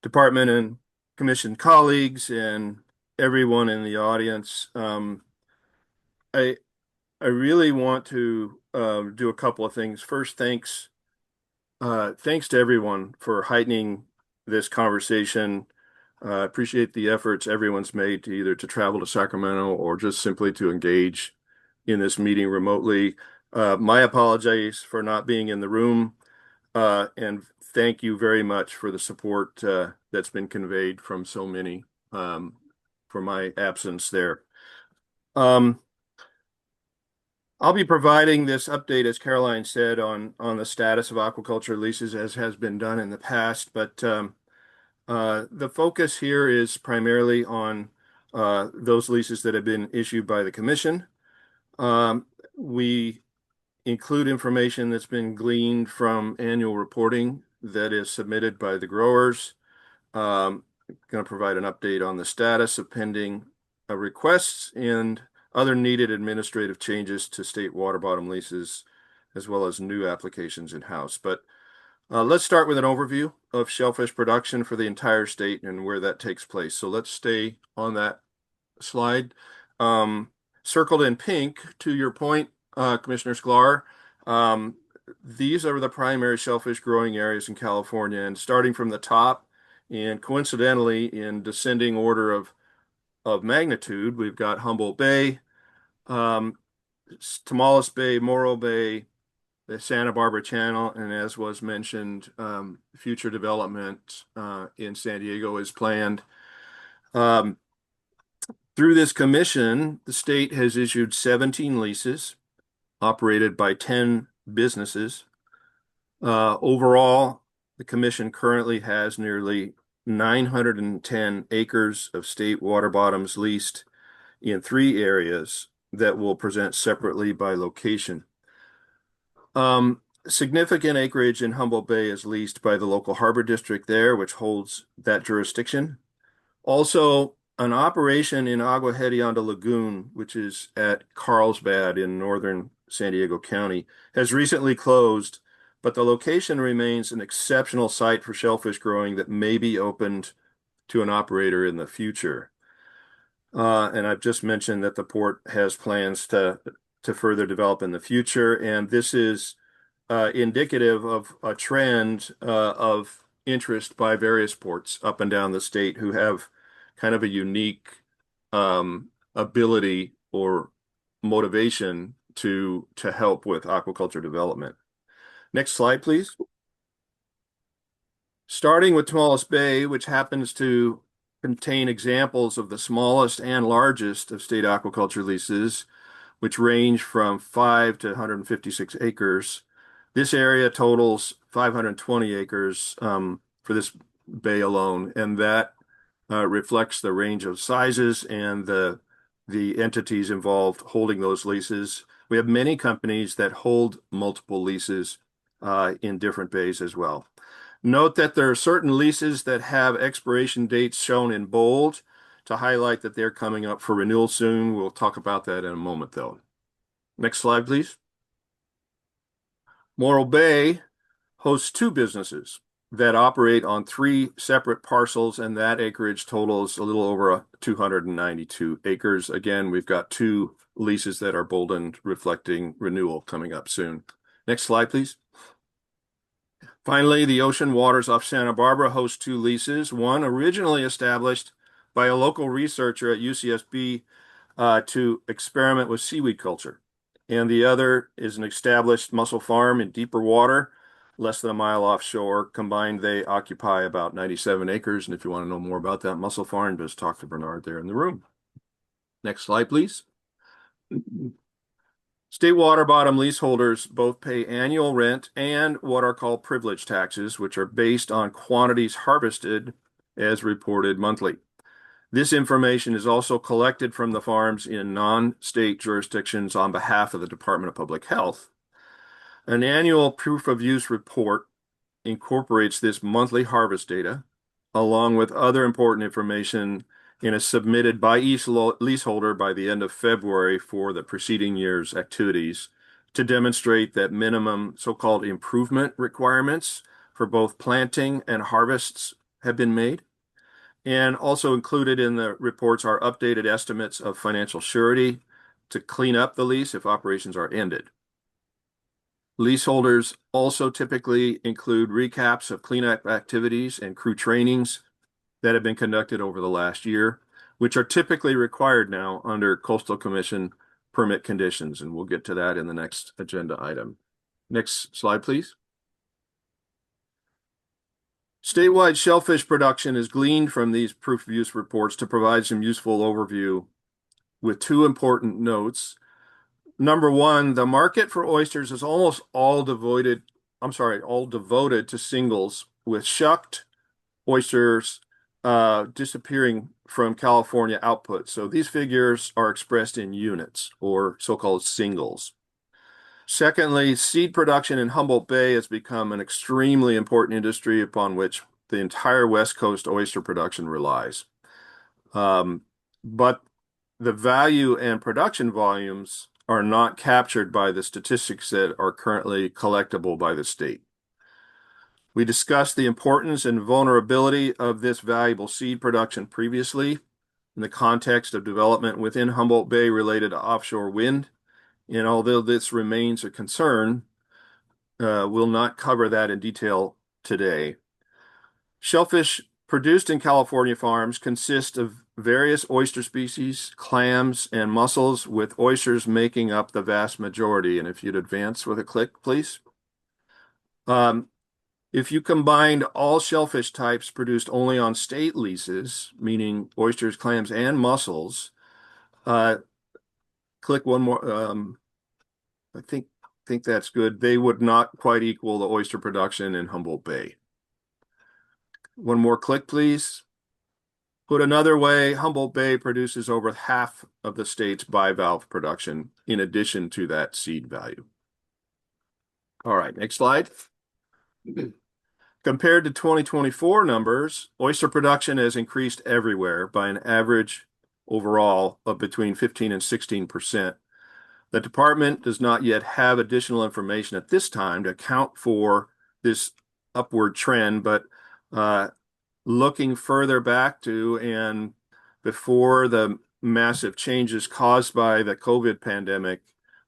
Speaker 12: department and commission colleagues and everyone in the audience. I really want to do a couple of things. First, thanks to everyone for heightening this conversation. Appreciate the efforts everyone's made to either to travel to Sacramento or just simply to engage in this meeting remotely. My apologies for not being in the room, and thank you very much for the support that's been conveyed from so many for my absence there. I'll be providing this update, as Caroline said, on the status of aquaculture leases, as has been done in the past, but the focus here is primarily on those leases that have been issued by the commission. We include information that's been gleaned from annual reporting that is submitted by the growers. Going to provide an update on the status of pending requests and other needed administrative changes to state water bottom leases, as well as new applications in-house. But let's start with an overview of shellfish production for the entire state and where that takes place. So let's stay on that slide. Circled in pink, to your point, Commissioner Sklar, these are the primary shellfish growing areas in California, and starting from the top, and coincidentally in descending order of magnitude, we've got Humboldt Bay, Tamaulipas Bay, Morro Bay, the Santa Barbara Channel, and as was mentioned, future development in San Diego is planned. Through this commission, the state has issued 17 leases operated by 10 businesses. Overall, the commission currently has nearly 910 acres of state water bottoms leased in 3 areas that will present separately by location. Significant acreage in Humboldt Bay is leased by the local harbor district there, which holds that jurisdiction. Also, an operation in Agua Hedionda Lagoon, which is at Carlsbad in northern San Diego County, has recently closed, but the location remains an exceptional site for shellfish growing that may be opened to an operator in the future. And I've just mentioned that the port has plans to further develop in the future, and this is indicative of a trend of interest by various ports up and down the state who have kind of a unique ability or motivation to help with aquaculture development. Next slide, please. Starting with Tamaulipas Bay, which happens to contain examples of the smallest and largest of state aquaculture leases, which range from 5 to 156 acres. This area totals 520 acres for this bay alone, and that reflects the range of sizes and the entities involved holding those leases. We have many companies that hold multiple leases in different bays as well. Note that there are certain leases that have expiration dates shown in bold to highlight that they're coming up for renewal soon. We'll talk about that in a moment, though. Next slide, please. Morro Bay hosts 2 businesses that operate on 3 separate parcels, and that acreage totals a little over 292 acres. Again, we've got 2 leases that are boldened, reflecting renewal coming up soon. Next slide, please. Finally, the ocean waters off Santa Barbara host 2 leases, one originally established by a local researcher at UCSB to experiment with seaweed culture, and the other is an established mussel farm in deeper water, less than a mile offshore. Combined, they occupy about 97 acres, and if you want to know more about that mussel farm, just talk to Bernard there in the room. Next slide, please. State water bottom leaseholders both pay annual rent and what are called privilege taxes, which are based on quantities harvested as reported monthly. This information is also collected from the farms in non-state jurisdictions on behalf of the Department of Public Health. An annual proof of use report incorporates this monthly harvest data, along with other important information, and is submitted by each leaseholder by the end of February for the preceding year's activities to demonstrate that minimum so-called improvement requirements for both planting and harvests have been made. And also included in the reports are updated estimates of financial surety to clean up the lease if operations are ended. Leaseholders also typically include recaps of cleanup activities and crew trainings that have been conducted over the last year, which are typically required now under Coastal Commission permit conditions, and we'll get to that in the next agenda item. Next slide, please. Statewide shellfish production is gleaned from these proof of use reports to provide some useful overview with two important notes. Number one, the market for oysters is almost all devoted to singles, with shucked oysters disappearing from California output. So these figures are expressed in units, or so-called singles. Secondly, seed production in Humboldt Bay has become an extremely important industry upon which the entire West Coast oyster production relies. But the value and production volumes are not captured by the statistics that are currently collectible by the state. We discussed the importance and vulnerability of this valuable seed production previously in the context of development within Humboldt Bay related to offshore wind. And although this remains a concern, we'll not cover that in detail today. Shellfish produced in California farms consist of various oyster species, clams, and mussels, with oysters making up the vast majority. And if you'd advance with a click, please. If you combined all shellfish types produced only on state leases, meaning oysters, clams, and mussels, click one more. I think that's good. They would not quite equal the oyster production in Humboldt Bay. One more click, please. Put another way, Humboldt Bay produces over half of the state's bivalve production in addition to that seed value. All right, next slide. Compared to 2024 numbers, oyster production has increased everywhere by an average overall of between 15 and 16%. The department does not yet have additional information at this time to account for this upward trend, but looking further back to and before the massive changes caused by the COVID pandemic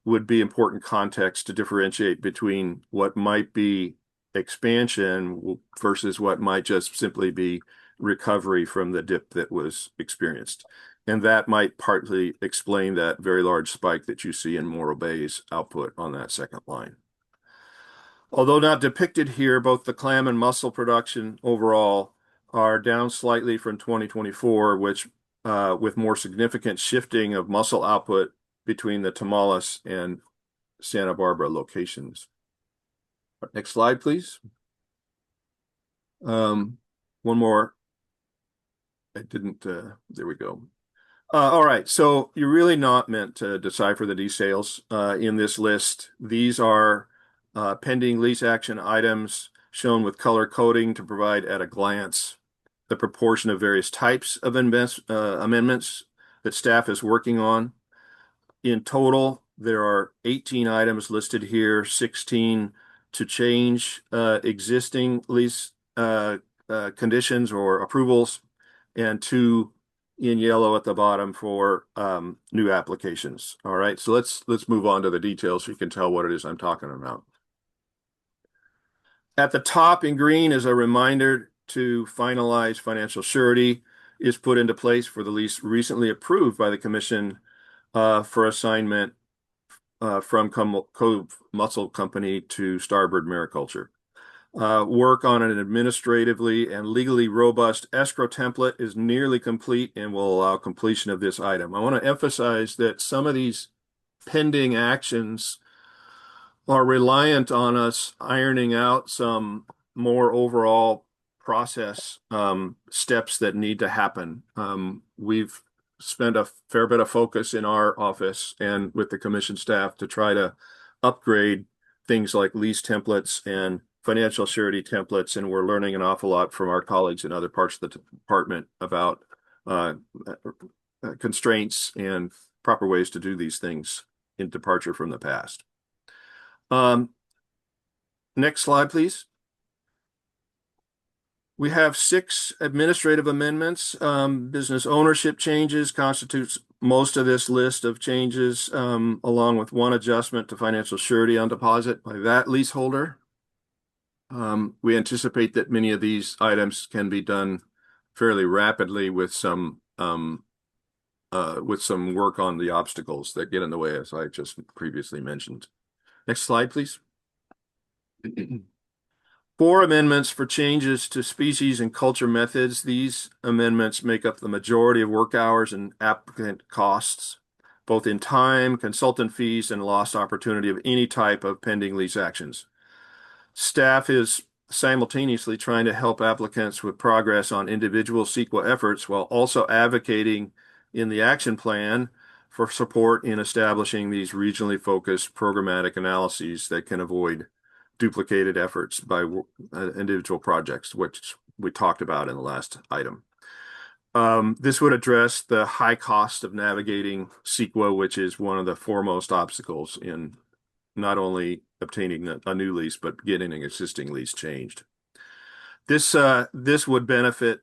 Speaker 12: would be important context to differentiate between what might be expansion versus what might just simply be recovery from the dip that was experienced. And that might partly explain that very large spike that you see in Morro Bay's output on that second line. Although not depicted here, both the clam and mussel production overall are down slightly from 2024, which with more significant shifting of mussel output between the Tamales and Santa Barbara locations. Next slide, please. One more. There we go. All right, so you're really not meant to decipher the details in this list. These are pending lease action items shown with color coding to provide at a glance the proportion of various types of amendments that staff is working on. In total, there are 18 items listed here, 16 to change existing lease conditions or approvals, and 2 in yellow at the bottom for new applications. All right, so let's move on to the details so you can tell what it is I'm talking about. At the top in green is a reminder to finalize financial surety is put into place for the lease recently approved by the Commission for assignment from Cove Mussel Company to Starboard Mariculture. Work on an administratively and legally robust escrow template is nearly complete and will allow completion of this item. I want to emphasize that some of these pending actions are reliant on us ironing out some more overall process steps that need to happen. We've spent a fair bit of focus in our office and with the Commission staff to try to upgrade things like lease templates and financial surety templates, and we're learning an awful lot from our colleagues in other parts of the department about constraints and proper ways to do these things in departure from the past. Next slide, please. We have 6 administrative amendments. Business ownership changes constitutes most of this list of changes, along with one adjustment to financial surety on deposit by that leaseholder. We anticipate that many of these items can be done fairly rapidly with some work on the obstacles that get in the way, as I just previously mentioned. Next slide, please. 4 amendments for changes to species and culture methods. These amendments make up the majority of work hours and applicant costs, both in time, consultant fees, and lost opportunity of any type of pending lease actions. Staff is simultaneously trying to help applicants with progress on individual CEQA efforts while also advocating in the action plan for support in establishing these regionally focused programmatic analyses that can avoid duplicated efforts by individual projects, which we talked about in the last item. This would address the high cost of navigating CEQA, which is one of the foremost obstacles in not only obtaining a new lease, but getting an existing lease changed. This would benefit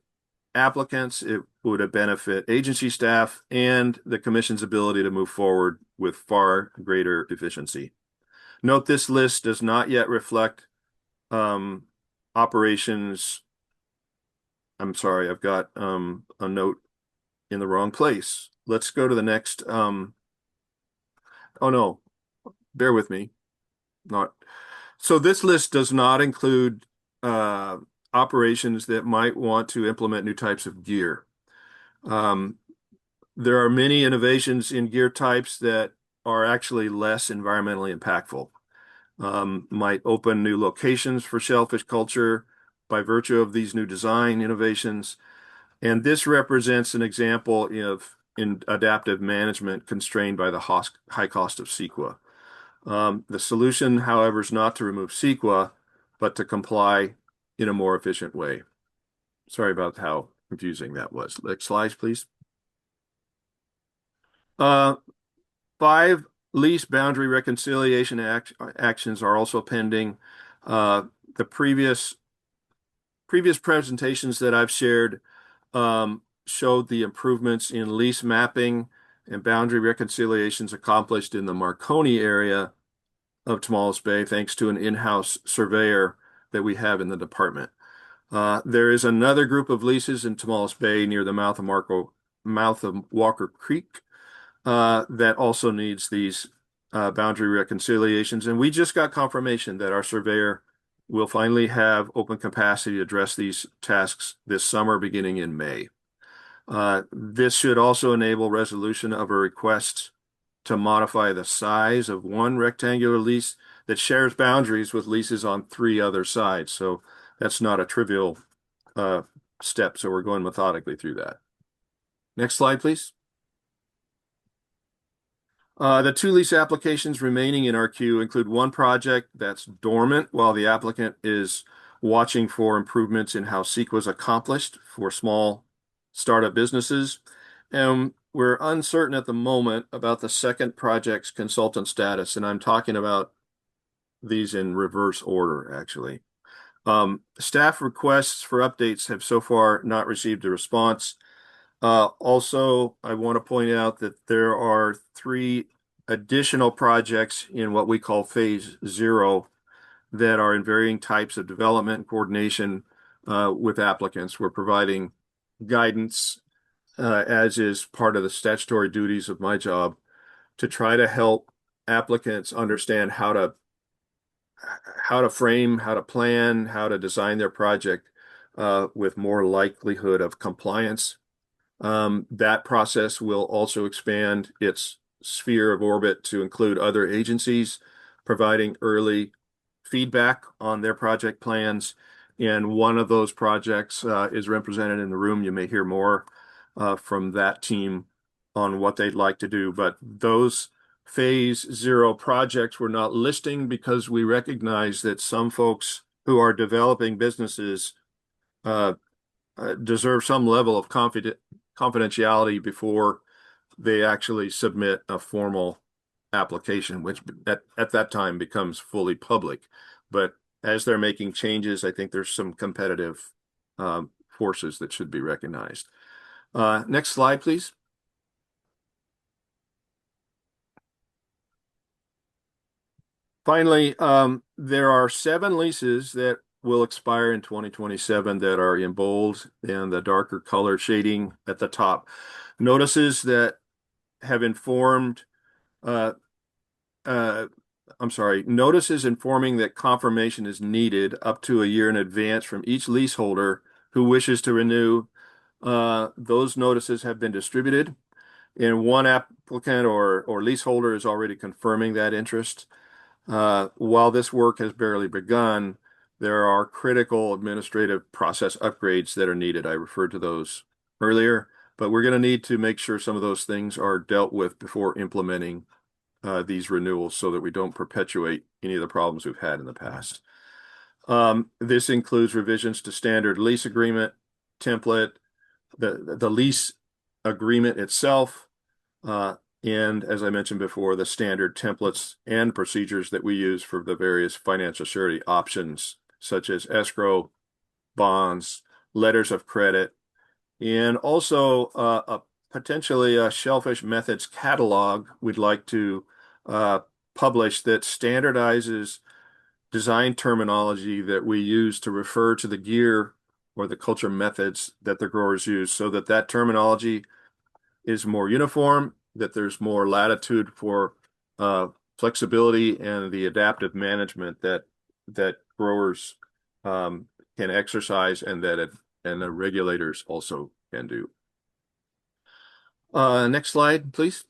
Speaker 12: applicants, it would benefit agency staff, and the commission's ability to move forward with far greater efficiency. Note this list does not yet reflect operations. I'm sorry, I've got a note in the wrong place. Let's go to the next. Oh no, bear with me. So this list does not include operations that might want to implement new types of gear. There are many innovations in gear types that are actually less environmentally impactful. Might open new locations for shellfish culture by virtue of these new design innovations. And this represents an example of adaptive management constrained by the high cost of CEQA. The solution, however, is not to remove CEQA, but to comply in a more efficient way. Sorry about how confusing that was. Next slide, please. 5 lease boundary reconciliation actions are also pending. The previous presentations that I've shared showed the improvements in lease mapping and boundary reconciliations accomplished in the Marconi area of Tomales Bay, thanks to an in-house surveyor that we have in the department. There is another group of leases in Tomales Bay near the mouth of Walker Creek that also needs these boundary reconciliations. And we just got confirmation that our surveyor will finally have open capacity to address these tasks this summer, beginning in May. This should also enable resolution of a request to modify the size of one rectangular lease that shares boundaries with leases on 3 other sides. So that's not a trivial step. So we're going methodically through that. Next slide, please. The 2 lease applications remaining in our queue include one project that's dormant while the applicant is watching for improvements in how CEQA is accomplished for small startup businesses. And we're uncertain at the moment about the second project's consultant status, and I'm talking about these in reverse order, actually. Staff requests for updates have so far not received a response. Also, I want to point out that there are 3 additional projects in what we call phase 0 that are in varying types of development and coordination with applicants. We're providing guidance, as is part of the statutory duties of my job, to try to help applicants understand how to frame, how to plan, how to design their project with more likelihood of compliance. That process will also expand its sphere of orbit to include other agencies, providing early feedback on their project plans. And one of those projects is represented in the room. You may hear more from that team on what they'd like to do. But those phase 0 projects we're not listing because we recognize that some folks who are developing businesses deserve some level of confidentiality before they actually submit a formal application, which at that time becomes fully public. But as they're making changes, I think there's some competitive forces that should be recognized. Next slide, please. Finally, there are 7 leases that will expire in 2027 that are in bold and the darker color shading at the top. Notices that have informed, notices informing that confirmation is needed up to a year in advance from each leaseholder who wishes to renew. Those notices have been distributed, and one applicant or leaseholder is already confirming that interest. While this work has barely begun, there are critical administrative process upgrades that are needed. I referred to those earlier, but we're going to need to make sure some of those things are dealt with before implementing these renewals so that we don't perpetuate any of the problems we've had in the past. This includes revisions to standard lease agreement template, the lease agreement itself, and as I mentioned before, the standard templates and procedures that we use for the various financial surety options, such as escrow, bonds, letters of credit, and also potentially a shellfish methods catalog we'd like to publish that standardizes design terminology that we use to refer to the gear or the culture methods that the growers use, so that that terminology is more uniform, that there's more latitude for flexibility and the adaptive management that growers can exercise, and that the regulators also can do. Next slide, please.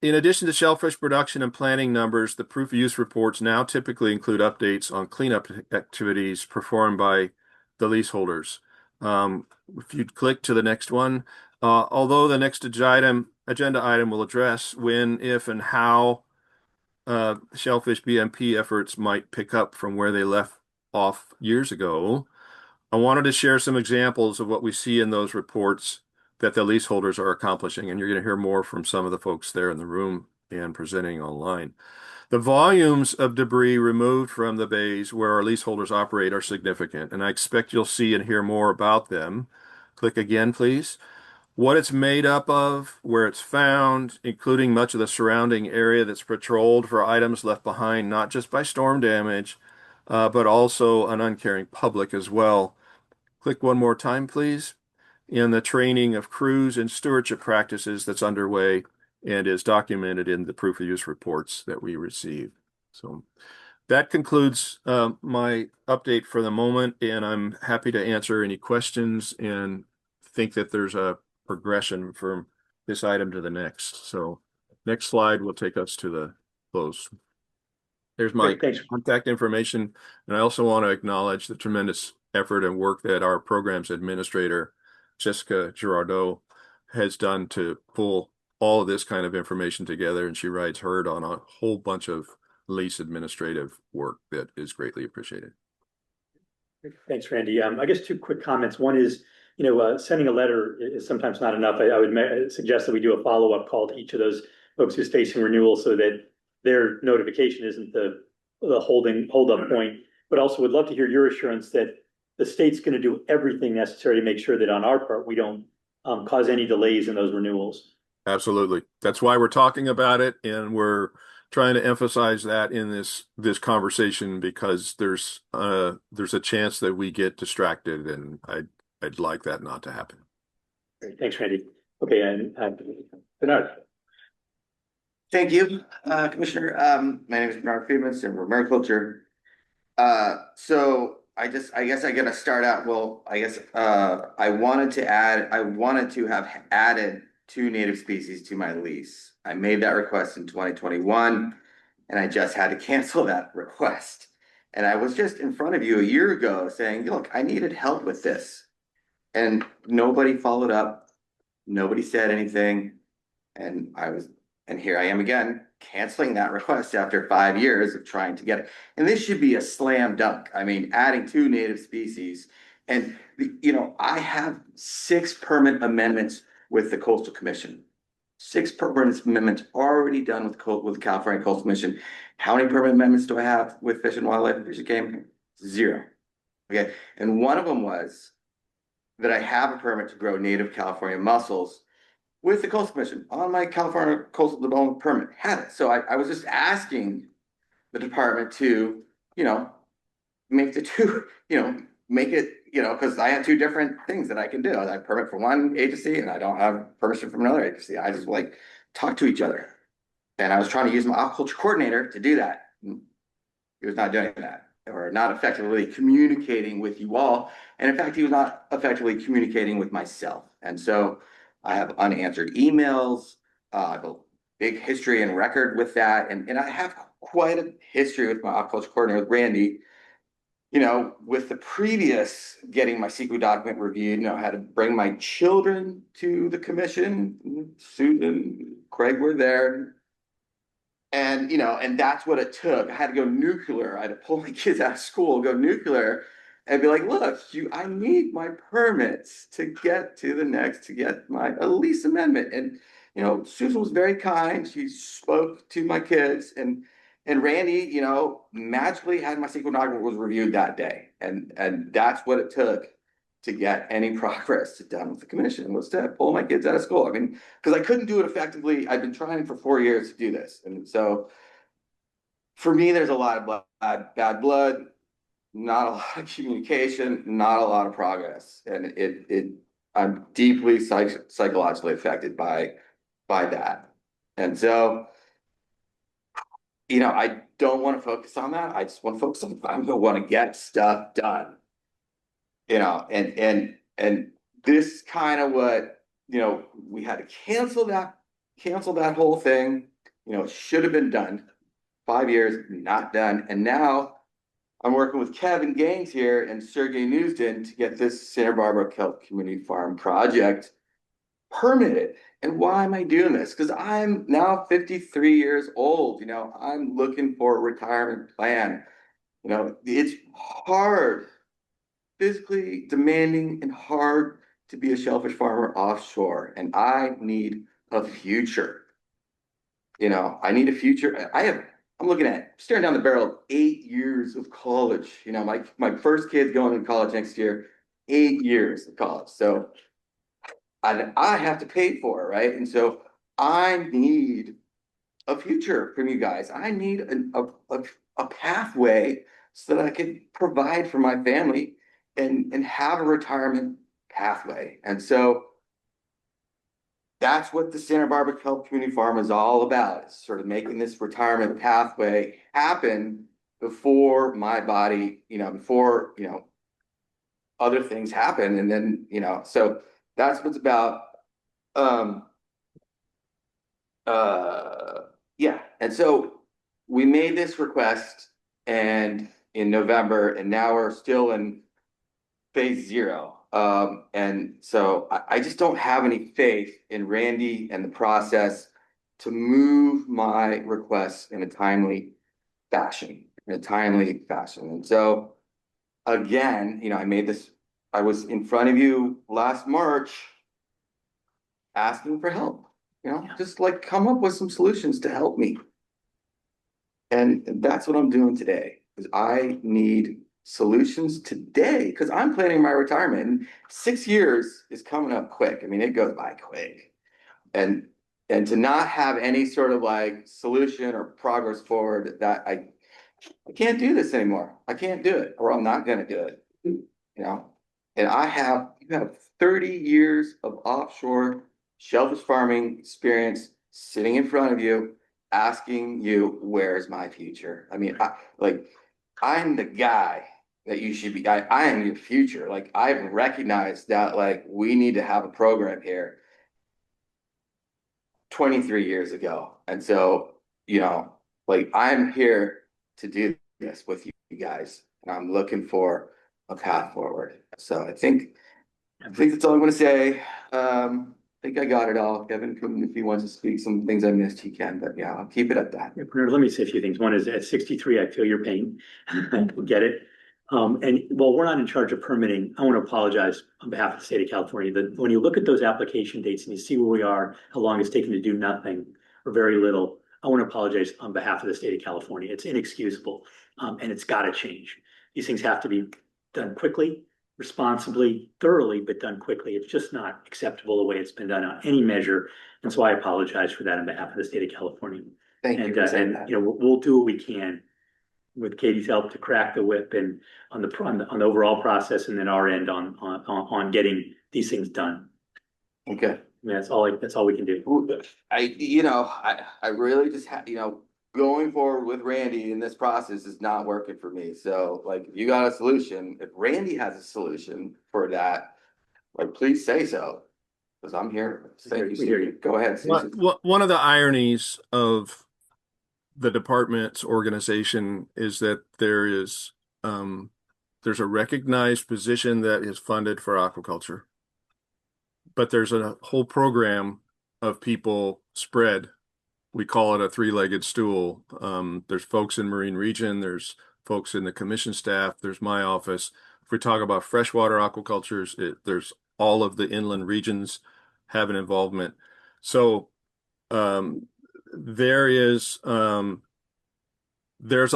Speaker 12: In addition to shellfish production and planting numbers, the proof of use reports now typically include updates on cleanup activities performed by the leaseholders. If you'd click to the next one, although the next agenda item will address when, if, and how shellfish BMP efforts might pick up from where they left off years ago, I wanted to share some examples of what we see in those reports that the leaseholders are accomplishing, and you're going to hear more from some of the folks there in the room and presenting online. The volumes of debris removed from the bays where our leaseholders operate are significant, and I expect you'll see and hear more about them. Click again, please. What it's made up of, where it's found, including much of the surrounding area that's patrolled for items left behind, not just by storm damage, but also an uncaring public as well. Click one more time, please. In the training of crews and stewardship practices that's underway and is documented in the proof of use reports that we receive. So that concludes my update for the moment, and I'm happy to answer any questions and think that there's a progression from this item to the next. So next slide will take us to the close. There's my contact information, and I also want to acknowledge the tremendous effort and work that our programs administrator, Jessica Girardeau, has done to pull all of this kind of information together, and she rides herd on a whole bunch of lease administrative work that is greatly appreciated.
Speaker 1: Thanks, Randy. I guess 2 quick comments. One is, sending a letter is sometimes not enough. I would suggest that we do a follow-up call to each of those folks who's facing renewal, so that their notification isn't the hold-up point, but also would love to hear your assurance that the state's going to do everything necessary to make sure that on our part, we don't cause any delays in those renewals.
Speaker 12: Absolutely. That's why we're talking about it, and we're trying to emphasize that in this conversation, because there's a chance that we get distracted, and I'd like that not to happen.
Speaker 1: Great. Thanks, Randy. Okay, and Bernard.
Speaker 7: Thank you, Commissioner. My name is Bernard Friedman, from Aquaculture. So I guess I gotta start out. Well, I guess I wanted to have added 2 native species to my lease. I made that request in 2021, and I just had to cancel that request. And I was just in front of you a year ago saying, look, I needed help with this. And nobody followed up. Nobody said anything. And here I am again, canceling that request after 5 years of trying to get it. And this should be a slam dunk. I mean, adding 2 native species. And, I have 6 permit amendments with the Coastal Commission. 6 permit amendments already done with the California Coastal Commission. How many permit amendments do I have with Fish and Wildlife and Fish and Game? 0. Okay. And one of them was that I have a permit to grow native California mussels with the Coastal Commission on my California Coastal Development Permit, had it. So I was just asking the department to, you know, make the two, you know, make it, you know, because I have two different things that I can do. I have permit for one agency and I don't have permission from another agency. I just like talk to each other. And I was trying to use my aquaculture coordinator to do that. He was not doing that, or not effectively communicating with you all. And in fact, he was not effectively communicating with myself. And so I have unanswered emails, I have a big history and record with that. And I have quite a history with my aquaculture coordinator, with Randy. You know, with the previous getting my CEQA document reviewed, you know, I had to bring my children to the commission. Susan, Craig were there. And, you know, and that's what it took. I had to go nuclear. I had to pull my kids out of school, go nuclear, and be like, look, I need my permits to get to the next, to get my lease amendment. And, you know, Susan was very kind. She spoke to my kids, and Randy, you know, magically had my CEQA document was reviewed that day. And that's what it took to get any progress done with the commission, was to pull my kids out of school. I mean, because I couldn't do it effectively. I've been trying for 4 years to do this. And so for me, there's a lot of bad blood, not a lot of communication, not a lot of progress. And I'm deeply psychologically affected by that. And so, you know, I don't want to focus on that. I just want to focus on, I'm gonna want to get stuff done. You know, and this kind of what, you know, we had to cancel that whole thing. You know, it should have been done. 5 years, not done. And now I'm working with Kevin Gaines here and Sergey Newsden to get this Santa Barbara Kelp Community Farm project permitted. And why am I doing this? Because I'm now 53 years old. You know, I'm looking for a retirement plan. You know, it's hard, physically demanding and hard to be a shellfish farmer offshore. And I need a future. You know, I need a future. I'm looking at staring down the barrel of 8 years of college. You know, my first kid's going to college next year, 8 years of college. So I have to pay for it, right? And so I need a future from you guys. I need a pathway so that I can provide for my family and have a retirement pathway. And so that's what the Santa Barbara Kelp Community Farm is all about. It's sort of making this retirement pathway happen before my body, you know, before, you know, other things happen. And then, you know, so that's what it's about. Yeah. And so we made this request and in November, and now we're still in phase 0. And so I just don't have any faith in Randy and the process to move my requests in a timely fashion, And so again, you know, I was in front of you last March asking for help, you know, just like come up with some solutions to help me. And that's what I'm doing today, because I need solutions today, because I'm planning my retirement, and 6 years is coming up quick. I mean, it goes by quick. And to not have any sort of like solution or progress forward, that I can't do this anymore. I can't do it, or I'm not gonna do it. You know, and you have 30 years of offshore shellfish farming experience sitting in front of you, asking you, where's my future? I mean, I'm the guy that you should be. I am your future. Like, I've recognized that, like, we need to have a program here 23 years ago. And so, you know, like, I'm here to do this with you guys, and I'm looking for a path forward. So I think that's all I'm going to say. I think I got it all. Kevin, if he wants to speak some things I missed, he can, but yeah, I'll keep it at that.
Speaker 1: Yeah, Bernard, let me say a few things. One is, at 63, I feel your pain. I get it. And while we're not in charge of permitting, I want to apologize on behalf of the state of California that when you look at those application dates and you see where we are, how long it's taken to do nothing or very little, I want to apologize on behalf of the state of California. It's inexcusable, and it's got to change. These things have to be done quickly, responsibly, thoroughly, but done quickly. It's just not acceptable the way it's been done on any measure. And so I apologize for that on behalf of the state of California.
Speaker 7: Thank you
Speaker 1: And,
Speaker 7: for saying that.
Speaker 1: you know, we'll do what we can with Katie's help to crack the whip and on the overall process, and then our end on getting these things done.
Speaker 7: Okay.
Speaker 1: Yeah, that's all we can do.
Speaker 7: I really just going forward with Randy in this process is not working for me. So like, if you got a solution, if Randy has a solution for that, like, please say so. Because I'm here. Thank you, Susan. Go ahead, Susan.
Speaker 12: One of the ironies of the department's organization is that there's a recognized position that is funded for aquaculture, but there's a whole program of people spread. We call it a three-legged stool. There's folks in Marine Region, there's folks in the commission staff, there's my office. If we talk about freshwater aquacultures, there's all of the inland regions have an involvement. So there's a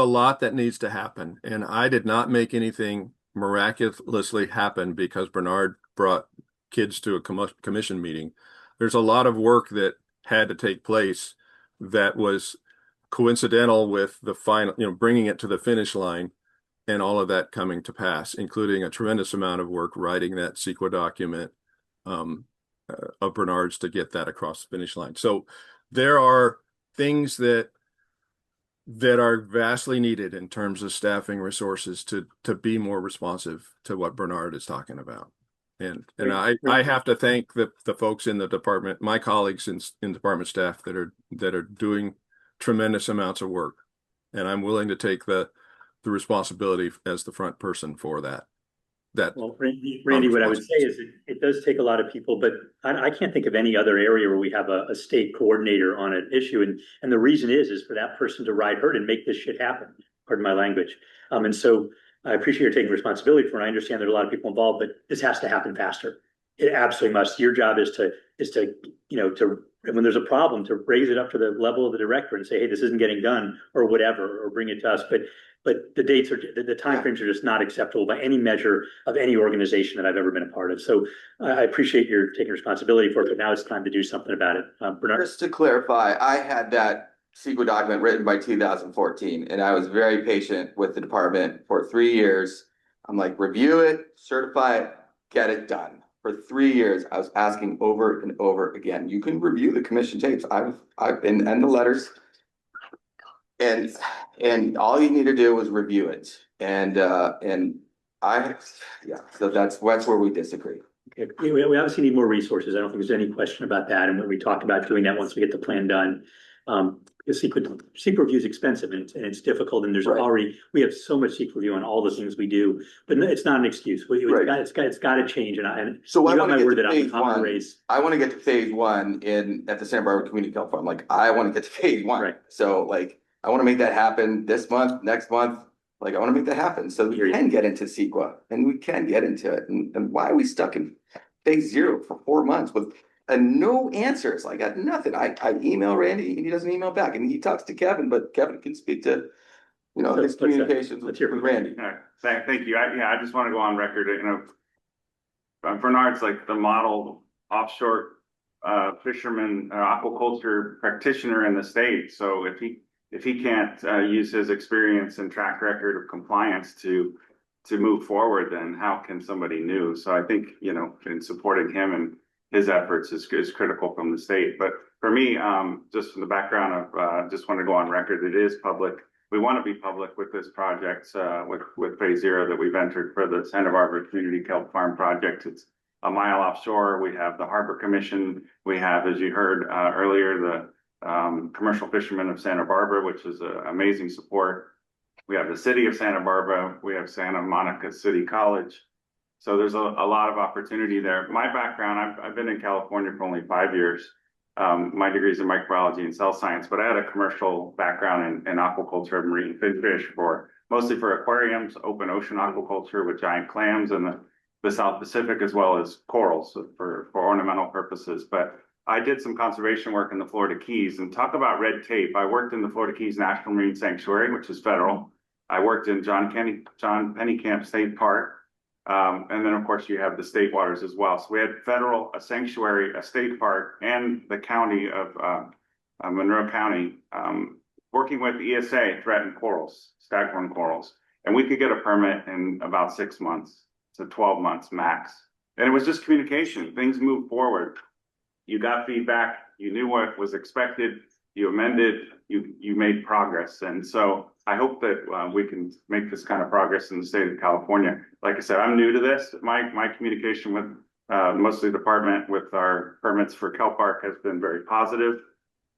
Speaker 12: lot that needs to happen. And I did not make anything miraculously happen because Bernard brought kids to a commission meeting. There's a lot of work that had to take place that was coincidental with the final, bringing it to the finish line and all of that coming to pass, including a tremendous amount of work writing that CEQA document of Bernard's to get that across the finish line. So there are things that are vastly needed in terms of staffing resources to be more responsive to what Bernard is talking about. And I have to thank the folks in the department, my colleagues in department staff that are doing tremendous amounts of work. And I'm willing to take the responsibility as the front person for that.
Speaker 1: Well, Randy, what I would say is it does take a lot of people, but I can't think of any other area where we have a state coordinator on an issue. And the reason is for that person to ride herd and make this shit happen, pardon my language. And so I appreciate you taking responsibility for it. I understand there's a lot of people involved, but this has to happen faster. It absolutely must. Your job is to when there's a problem, to raise it up to the level of the director and say, hey, this isn't getting done or whatever, or bring it to us. But the dates are, the timeframes are just not acceptable by any measure of any organization that I've ever been a part of. So I appreciate your taking responsibility for it, but now it's time to do something about it. Bernard?
Speaker 7: Just to clarify, I had that CEQA document written by 2014, and I was very patient with the department for 3 years. I'm like, review it, certify it, get it done. For 3 years, I was asking over and over again. You can review the commission tapes. I've been and the letters. And all you need to do is review it. So that's where we disagree.
Speaker 1: Okay. We obviously need more resources. I don't think there's any question about that. And when we talk about doing that once we get the plan done, the SEQA review is expensive and it's difficult. And there's we have so much SEQA review on all the things we do, but it's not an excuse. It's got to change.
Speaker 7: So I want to
Speaker 1: word
Speaker 7: get
Speaker 1: that
Speaker 7: to phase
Speaker 1: I'm
Speaker 7: one.
Speaker 1: raise.
Speaker 7: I want to get to phase one at the Santa Barbara Community Health Farm. Like, I want to get to phase one.
Speaker 1: Right.
Speaker 7: So like, I want to make that happen this month, next month. Like, I want to make that happen so we can get into CEQA and we can get into it. And why are we stuck in phase 0 for 4 months with no answers? I got nothing. I email Randy and he doesn't email back, and he talks to Kevin, but Kevin can speak to, his communications with Randy.
Speaker 8: All right. Thank you. I just want to go on record. Bernard's like the model offshore fisherman, aquaculture practitioner in the state. So if he can't use his experience and track record of compliance to move forward, then how can somebody new? So I think, in supporting him and his efforts is critical from the state. But for me, just from the background of, just want to go on record, it is public. We want to be public with this project, with phase 0 that we've entered for the Santa Barbara Community Kelp Farm project. It's a mile offshore. We have the Harbor Commission. We have, as you heard earlier, the Commercial Fishermen of Santa Barbara, which is amazing support. We have the City of Santa Barbara. We have Santa Monica City College. So there's a lot of opportunity there. My background, I've been in California for only 5 years. My degree is in microbiology and cell science, but I had a commercial background in aquaculture and marine fish mostly for aquariums, open ocean aquaculture with giant clams in the South Pacific, as well as corals for ornamental purposes. But I did some conservation work in the Florida Keys, and talk about red tape. I worked in the Florida Keys National Marine Sanctuary, which is federal. I worked in John Pennekamp State Park. And then, of course, you have the state waters as well. So we had federal, a sanctuary, a state park, and the county of Monroe County working with ESA, threatened corals, staghorn corals. And we could get a permit in about 6 months to 12 months max. And it was just communication. Things moved forward. You got feedback. You knew what was expected. You amended. You made progress. And so I hope that we can make this kind of progress in the state of California. Like I said, I'm new to this. My communication with mostly the department with our permits for Kelp Park has been very positive.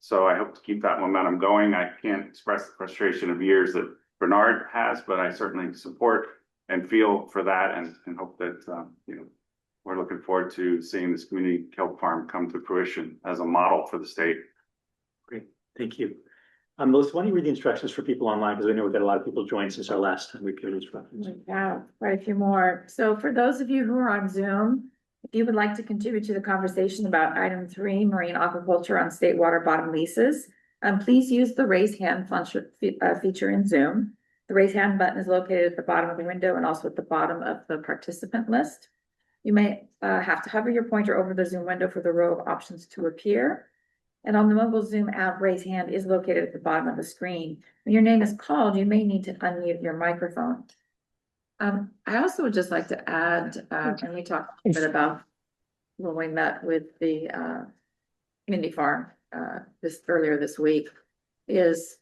Speaker 8: So I hope to keep that momentum going. I can't express the frustration of years that Bernard has, but I certainly support and feel for that, and hope that we're looking forward to seeing this community kelp farm come to fruition as a model for the state.
Speaker 1: Great, thank you. Melissa, why don't you read the instructions for people online, because I know we've got a lot of people joined since our last time we gave instructions.
Speaker 2: Yeah, quite a few more. So for those of you who are on Zoom, if you would like to contribute to the conversation about item 3, marine aquaculture on state water bottom leases, please use the raise hand feature in Zoom. The raise hand button is located at the bottom of the window and also at the bottom of the participant list. You may have to hover your pointer over the Zoom window for the row of options to appear. And on the mobile Zoom app, raise hand is located at the bottom of the screen. When your name is called, you may need to unmute your microphone. I also would just like to add, and we talked a bit about when we met with the community farm earlier this week, is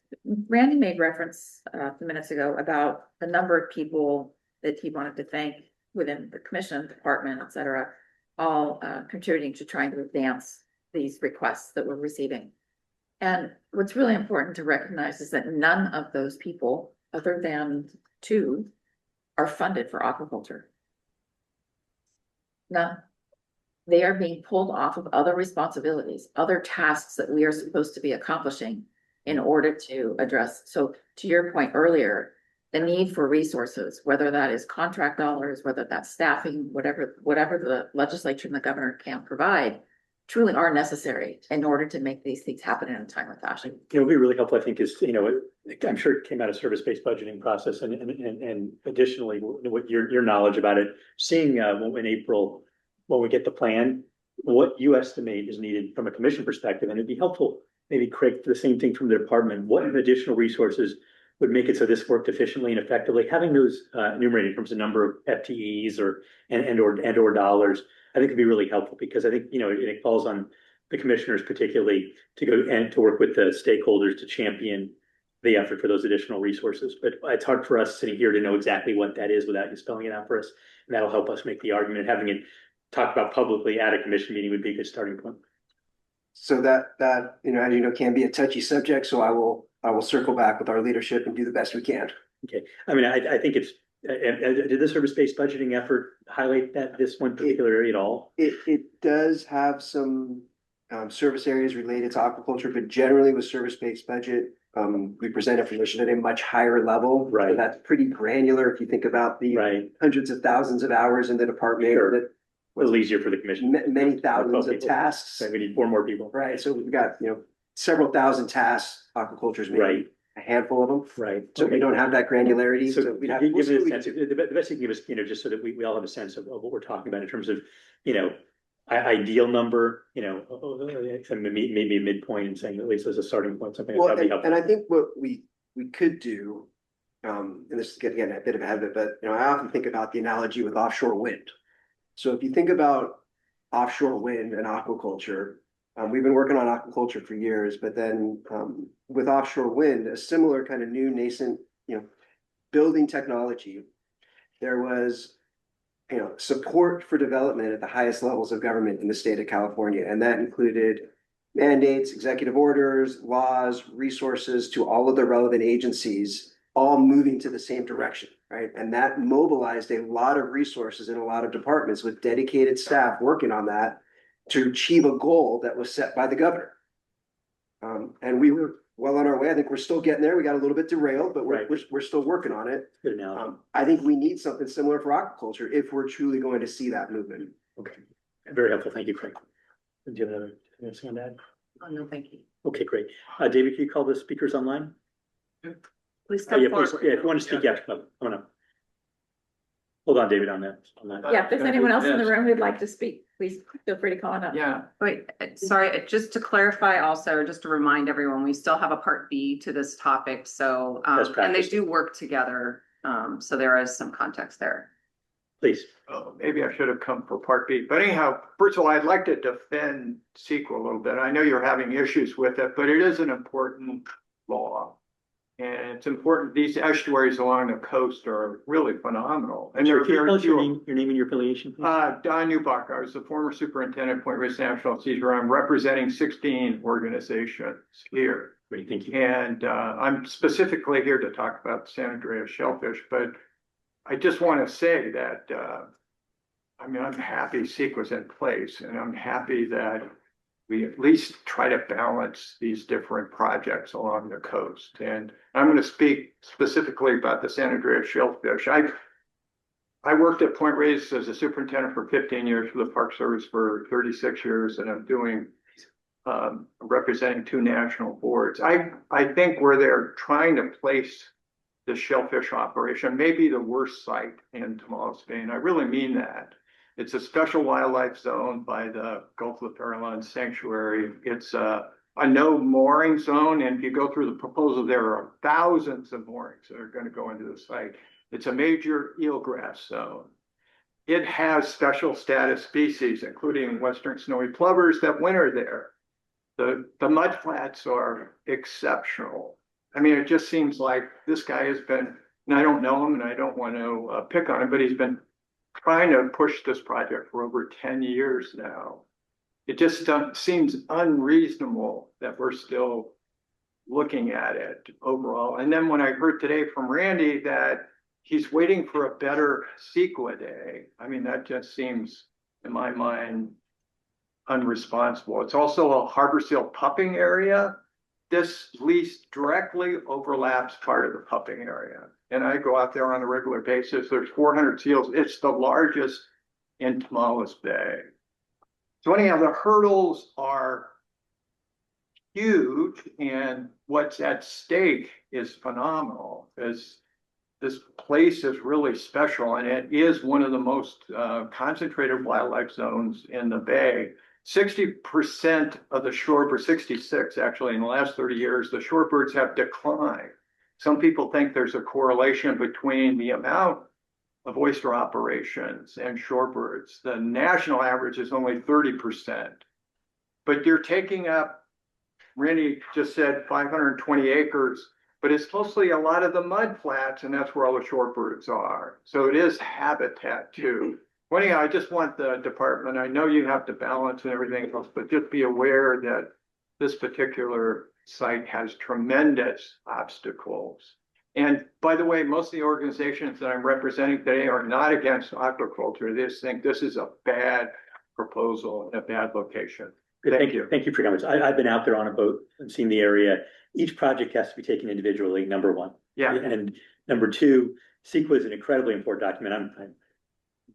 Speaker 2: Randy made reference a few minutes ago about the number of people that he wanted to thank within the commission, department, et cetera, all contributing to trying to advance these requests that we're receiving. And what's really important to recognize is that none of those people, other than 2, are funded for aquaculture. None. They are being pulled off of other responsibilities, other tasks that we are supposed to be accomplishing in order to address. So to your point earlier, the need for resources, whether that is contract dollars, whether that's staffing, whatever the legislature and the governor can provide, truly are necessary in order to make these things happen in a timely fashion.
Speaker 1: It would be really helpful, I think, is, I'm sure it came out of service-based budgeting process and additionally, what your knowledge about it, seeing in April, when we get the plan, what you estimate is needed from a commission perspective, and it'd be helpful, maybe Craig, the same thing from the department, what additional resources would make it so this worked efficiently and effectively, having those enumerated in terms of number of FTEs or dollars, I think would be really helpful, because I think, it falls on the commissioners particularly to go and to work with the stakeholders to champion the effort for those additional resources. But it's hard for us sitting here to know exactly what that is without you spelling it out for us. And that'll help us make the argument. Having it talked about publicly at a commission meeting would be a good starting point.
Speaker 13: So that as you know, can be a touchy subject. So I will circle back with our leadership and do the best we can.
Speaker 1: Okay. I mean, I think it's, did the service-based budgeting effort highlight this one particular area at all?
Speaker 13: It does have some service areas related to aquaculture, but generally with service-based budget, we present information at a much higher level.
Speaker 1: Right.
Speaker 13: So that's pretty granular if you think about the hundreds of thousands of hours in the department.
Speaker 1: Sure.
Speaker 13: That
Speaker 1: a little easier for the commission.
Speaker 13: Many thousands of tasks.
Speaker 1: So we need 4 more people.
Speaker 13: Right. So we've got, several thousand tasks. Aquaculture's maybe a handful of them.
Speaker 1: Right.
Speaker 13: So we don't have that granularity. So we'd have
Speaker 1: give it a sense. The best you can give us, just so that we all have a sense of what we're talking about in terms of, ideal number, maybe a midpoint and saying at least as a starting point, something
Speaker 13: well,
Speaker 1: that'd be helpful.
Speaker 13: And I think what we could do, and this is getting a bit of ahead of it, but I often think about the analogy with offshore wind. So if you think about offshore wind and aquaculture, we've been working on aquaculture for years, but then with offshore wind, a similar kind of new nascent, building technology, there was, support for development at the highest levels of government in the state of California. And that included mandates, executive orders, laws, resources to all of the relevant agencies, all moving to the same direction, right? And that mobilized a lot of resources in a lot of departments with dedicated staff working on that to achieve a goal that was set by the governor. And we were well on our way. I think we're still getting there. We got a little bit derailed, but we're still working on it.
Speaker 1: Good analogy.
Speaker 13: I think we need something similar for aquaculture if we're truly going to see that movement.
Speaker 1: Okay, very helpful. Thank you, Craig. Do you have anything on that?
Speaker 3: Oh, no, thank you.
Speaker 1: Okay, great. David, can you call the speakers online?
Speaker 3: Please come
Speaker 1: Yeah,
Speaker 3: forward.
Speaker 1: please, if you want to speak, yeah, come on up. Hold on, David, on that.
Speaker 2: Yeah, if there's anyone else in the room who'd like to speak, please feel free to call on up.
Speaker 12: Yeah.
Speaker 3: Wait, sorry, just to clarify also, just to remind everyone, we still have a part B to this topic, so,
Speaker 1: Best
Speaker 3: and they
Speaker 1: practice.
Speaker 3: do work together, so there is some context there.
Speaker 1: Please.
Speaker 14: Oh, maybe I should have come for part B, but anyhow, first of all, I'd like to defend CEQA a little bit. I know you're having issues with it, but it is an important law. And it's important, these estuaries along the coast are really phenomenal. And
Speaker 1: Sure,
Speaker 14: they're
Speaker 1: can you
Speaker 14: very
Speaker 1: tell us your
Speaker 14: few.
Speaker 1: name and your affiliation, please?
Speaker 14: Don Newbach, I was the former superintendent of Point Reyes National Seas, where I'm representing 16 organizations here.
Speaker 1: Great, thank you.
Speaker 14: And I'm specifically here to talk about the San Andreas shellfish, but I just want to say that, I mean, I'm happy CEQA's in place, and I'm happy that we at least try to balance these different projects along the coast. And I'm going to speak specifically about the San Andreas shellfish. I worked at Point Reyes as a superintendent for 15 years, for the Park Service for 36 years, and I'm doing representing 2 national boards. I think where they're trying to place the shellfish operation may be the worst site in Tamales Bay. I really mean that. It's a special wildlife zone by the Gulf of Farallon Sanctuary. It's a no mooring zone. And if you go through the proposal, there are thousands of moorings that are going to go into the site. It's a major eelgrass zone. It has special status species, including western snowy plovers that winter there. The mudflats are exceptional. I mean, it just seems like this guy has been, and I don't know him and I don't want to pick on him, but he's been trying to push this project for over 10 years now. It just seems unreasonable that we're still looking at it overall. And then when I heard today from Randy that he's waiting for a better CEQA day, I mean, that just seems, in my mind, unresponsible. It's also a harbor seal pupping area. This lease directly overlaps part of the pupping area. And I go out there on a regular basis. There's 400 seals. It's the largest in Tamales Bay. So anyhow, the hurdles are huge, and what's at stake is phenomenal. This place is really special, and it is one of the most concentrated wildlife zones in the bay. 60% of the shorebirds, 66 actually, in the last 30 years, the shorebirds have declined. Some people think there's a correlation between the amount of oyster operations and shorebirds. The national average is only 30%. But you're taking up, Randy just said 520 acres, but it's mostly a lot of the mud flats, and that's where all the shorebirds are. So it is habitat too. Well, anyhow, I just want the department, I know you have to balance and everything else, but just be aware that this particular site has tremendous obstacles. And by the way, most of the organizations that I'm representing today are not against aquaculture. They just think this is a bad proposal and a bad location. Thank you.
Speaker 1: Thank you for your comments. I've been out there on a boat and seen the area. Each project has to be taken individually, number one.
Speaker 14: Yeah.
Speaker 1: And number two, CEQA is an incredibly important document. I'm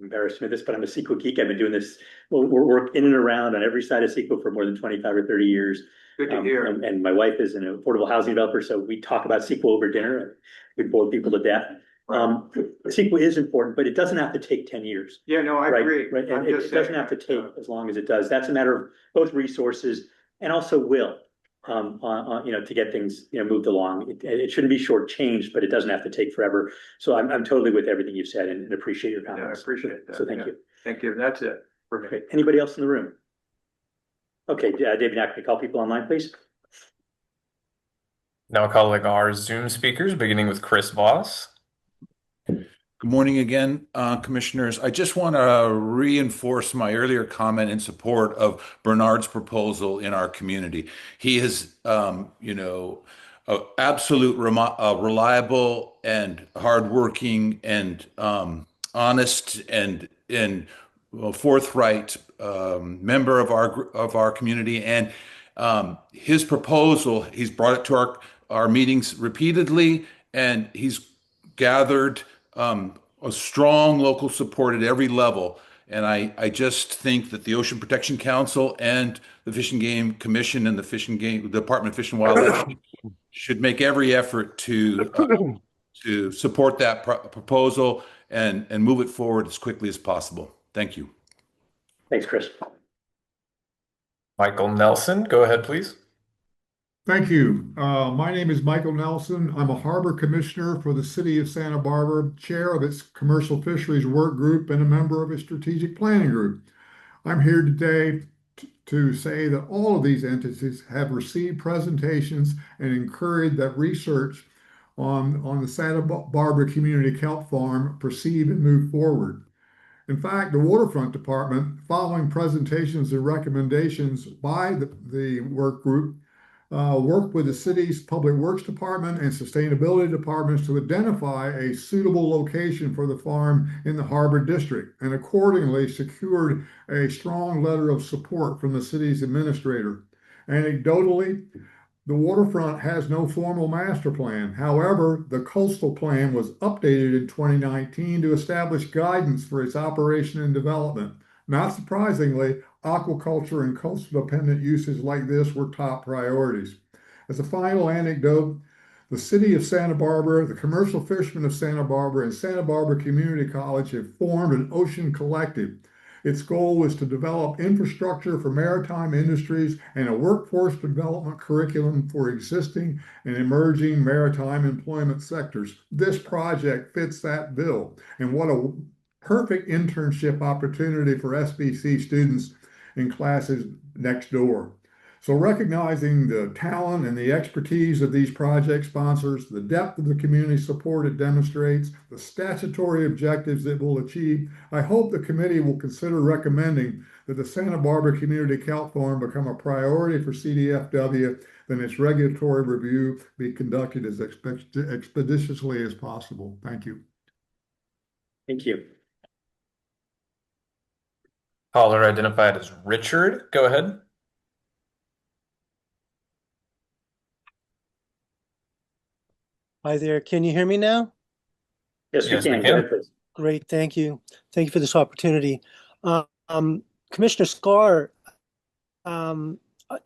Speaker 1: embarrassed to admit this, but I'm a CEQA geek. I've been doing this, we're in and around on every side of CEQA for more than 25 or 30 years.
Speaker 14: Good to hear.
Speaker 1: And my wife is an affordable housing developer, so we talk about CEQA over dinner. We bore people to death. CEQA is important, but it doesn't have to take 10 years.
Speaker 14: Yeah, no, I
Speaker 1: Right,
Speaker 14: agree.
Speaker 1: right, and it doesn't have to take as long as it does. That's a matter of both resources and also will, to get things, moved along. It shouldn't be shortchanged, but it doesn't have to take forever. So I'm totally with everything you've said and appreciate your
Speaker 14: Yeah, I
Speaker 1: comments.
Speaker 14: appreciate that.
Speaker 1: So thank
Speaker 14: Yeah.
Speaker 1: you.
Speaker 14: Thank you. That's it.
Speaker 1: Okay, anybody else in the room? Okay, David, now can you call people online, please?
Speaker 4: Now calling our Zoom speakers, beginning with Chris Voss.
Speaker 10: Good morning again, commissioners. I just want to reinforce my earlier comment in support of Bernard's proposal in our community. He is, absolute reliable and hardworking and honest and forthright member of our community. And his proposal, he's brought it to our meetings repeatedly, and he's gathered a strong local support at every level. And I just think that the Ocean Protection Council and the Fish and Game Commission and the Department of Fish and Wildlife should make every effort to support that proposal and move it forward as quickly as possible. Thank you.
Speaker 1: Thanks, Chris.
Speaker 4: Michael Nelson, go ahead, please.
Speaker 15: Thank you. My name is Michael Nelson. I'm a harbor commissioner for the city of Santa Barbara, chair of its commercial fisheries work group, and a member of its strategic planning group. I'm here today to say that all of these entities have received presentations and encouraged that research on the Santa Barbara Community Kelp Farm proceed and move forward. In fact, the Waterfront Department, following presentations and recommendations by the work group, worked with the city's Public Works Department and Sustainability Departments to identify a suitable location for the farm in the Harbor District, and accordingly secured a strong letter of support from the city's administrator. Anecdotally, the waterfront has no formal master plan. However, the coastal plan was updated in 2019 to establish guidance for its operation and development. Not surprisingly, aquaculture and coastal dependent uses like this were top priorities. As a final anecdote, the city of Santa Barbara, the commercial fishermen of Santa Barbara, and Santa Barbara Community College have formed an ocean collective. Its goal was to develop infrastructure for maritime industries and a workforce development curriculum for existing and emerging maritime employment sectors. This project fits that bill, and what a perfect internship opportunity for SBC students in classes next door. So recognizing the talent and the expertise of these project sponsors, the depth of the community support it demonstrates, the statutory objectives it will achieve, I hope the committee will consider recommending that the Santa Barbara Community Kelp Farm become a priority for CDFW, then its regulatory review be conducted as expeditiously as possible. Thank you.
Speaker 1: Thank you.
Speaker 4: Caller identified as Richard, go ahead.
Speaker 16: Hi there. Can you hear me now?
Speaker 1: Yes, we can. Go ahead, please.
Speaker 16: Great. Thank you. Thank you for this opportunity. Commissioner Scar,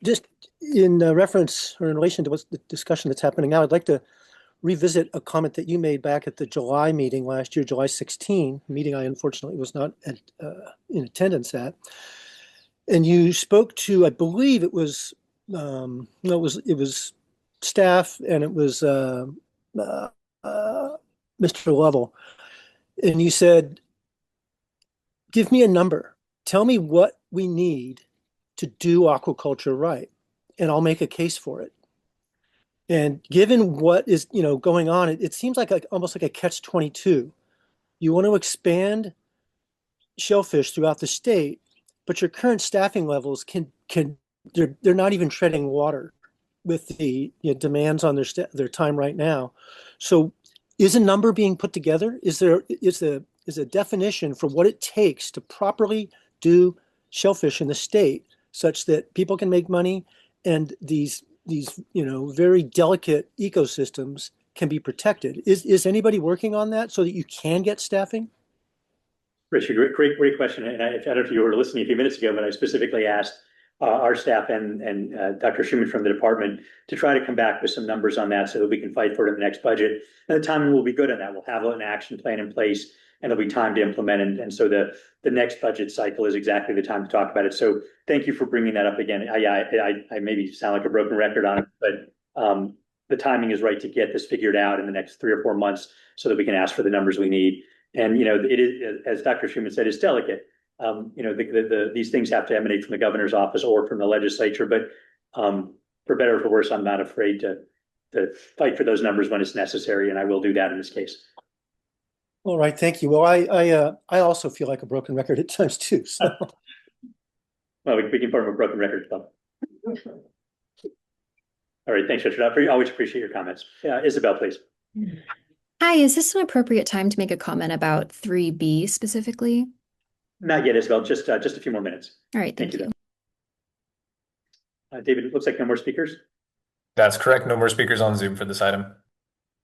Speaker 16: just in reference or in relation to what's the discussion that's happening now, I'd like to revisit a comment that you made back at the July meeting last year, July 16, meeting I unfortunately was not in attendance at. And you spoke to, I believe it was, no, it was staff and it was Mr. Lovell, and you said, give me a number. Tell me what we need to do aquaculture right, and I'll make a case for it. And given what is going on, it seems like almost like a catch-22. You want to expand shellfish throughout the state, but your current staffing levels they're not even treading water with the demands on their time right now. So is a number being put together? Is a definition for what it takes to properly do shellfish in the state such that people can make money and these very delicate ecosystems can be protected? Is anybody working on that so that you can get staffing?
Speaker 1: Richard, great question. And I don't know if you were listening a few minutes ago, but I specifically asked our staff and Dr. Schumann from the department to try to come back with some numbers on that so that we can fight for it in the next budget. And the timing will be good on that. We'll have an action plan in place and there'll be time to implement. And so the next budget cycle is exactly the time to talk about it. So thank you for bringing that up again. I maybe sound like a broken record on it, but the timing is right to get this figured out in the next 3 or 4 months so that we can ask for the numbers we need. And, it is, as Dr. Schumann said, it's delicate. These things have to emanate from the governor's office or from the legislature, but for better or for worse, I'm not afraid to fight for those numbers when it's necessary, and I will do that in this case.
Speaker 16: All right, thank you. Well, I also feel like a broken record at times too. So.
Speaker 1: Well, we can form a broken record club. All right, thanks, Richard. I always appreciate your comments. Isabel, please.
Speaker 11: Hi, is this an appropriate time to make a comment about 3B specifically?
Speaker 1: Not yet, Isabel. Just a few more minutes.
Speaker 11: All right, thank you.
Speaker 1: David, it looks like no more speakers.
Speaker 4: That's correct. No more speakers on Zoom for this item.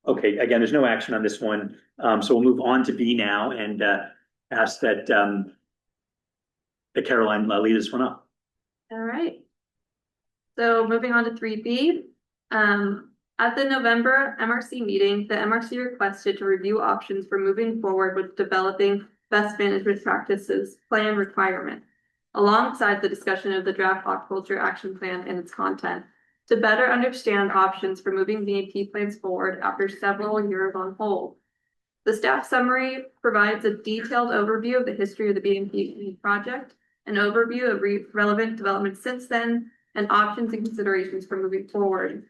Speaker 1: Okay, again, there's no action on this one. So we'll move on to B now and ask that Caroline lead this one up.
Speaker 5: All right. So moving on to 3B, At the November MRC meeting, the MRC requested to review options for moving forward with developing best management practices plan requirement, alongside the discussion of the draft aquaculture action plan and its content, to better understand options for moving BMP plans forward after several years on hold. The staff summary provides a detailed overview of the history of the BMP project, an overview of relevant developments since then, and options and considerations for moving forward.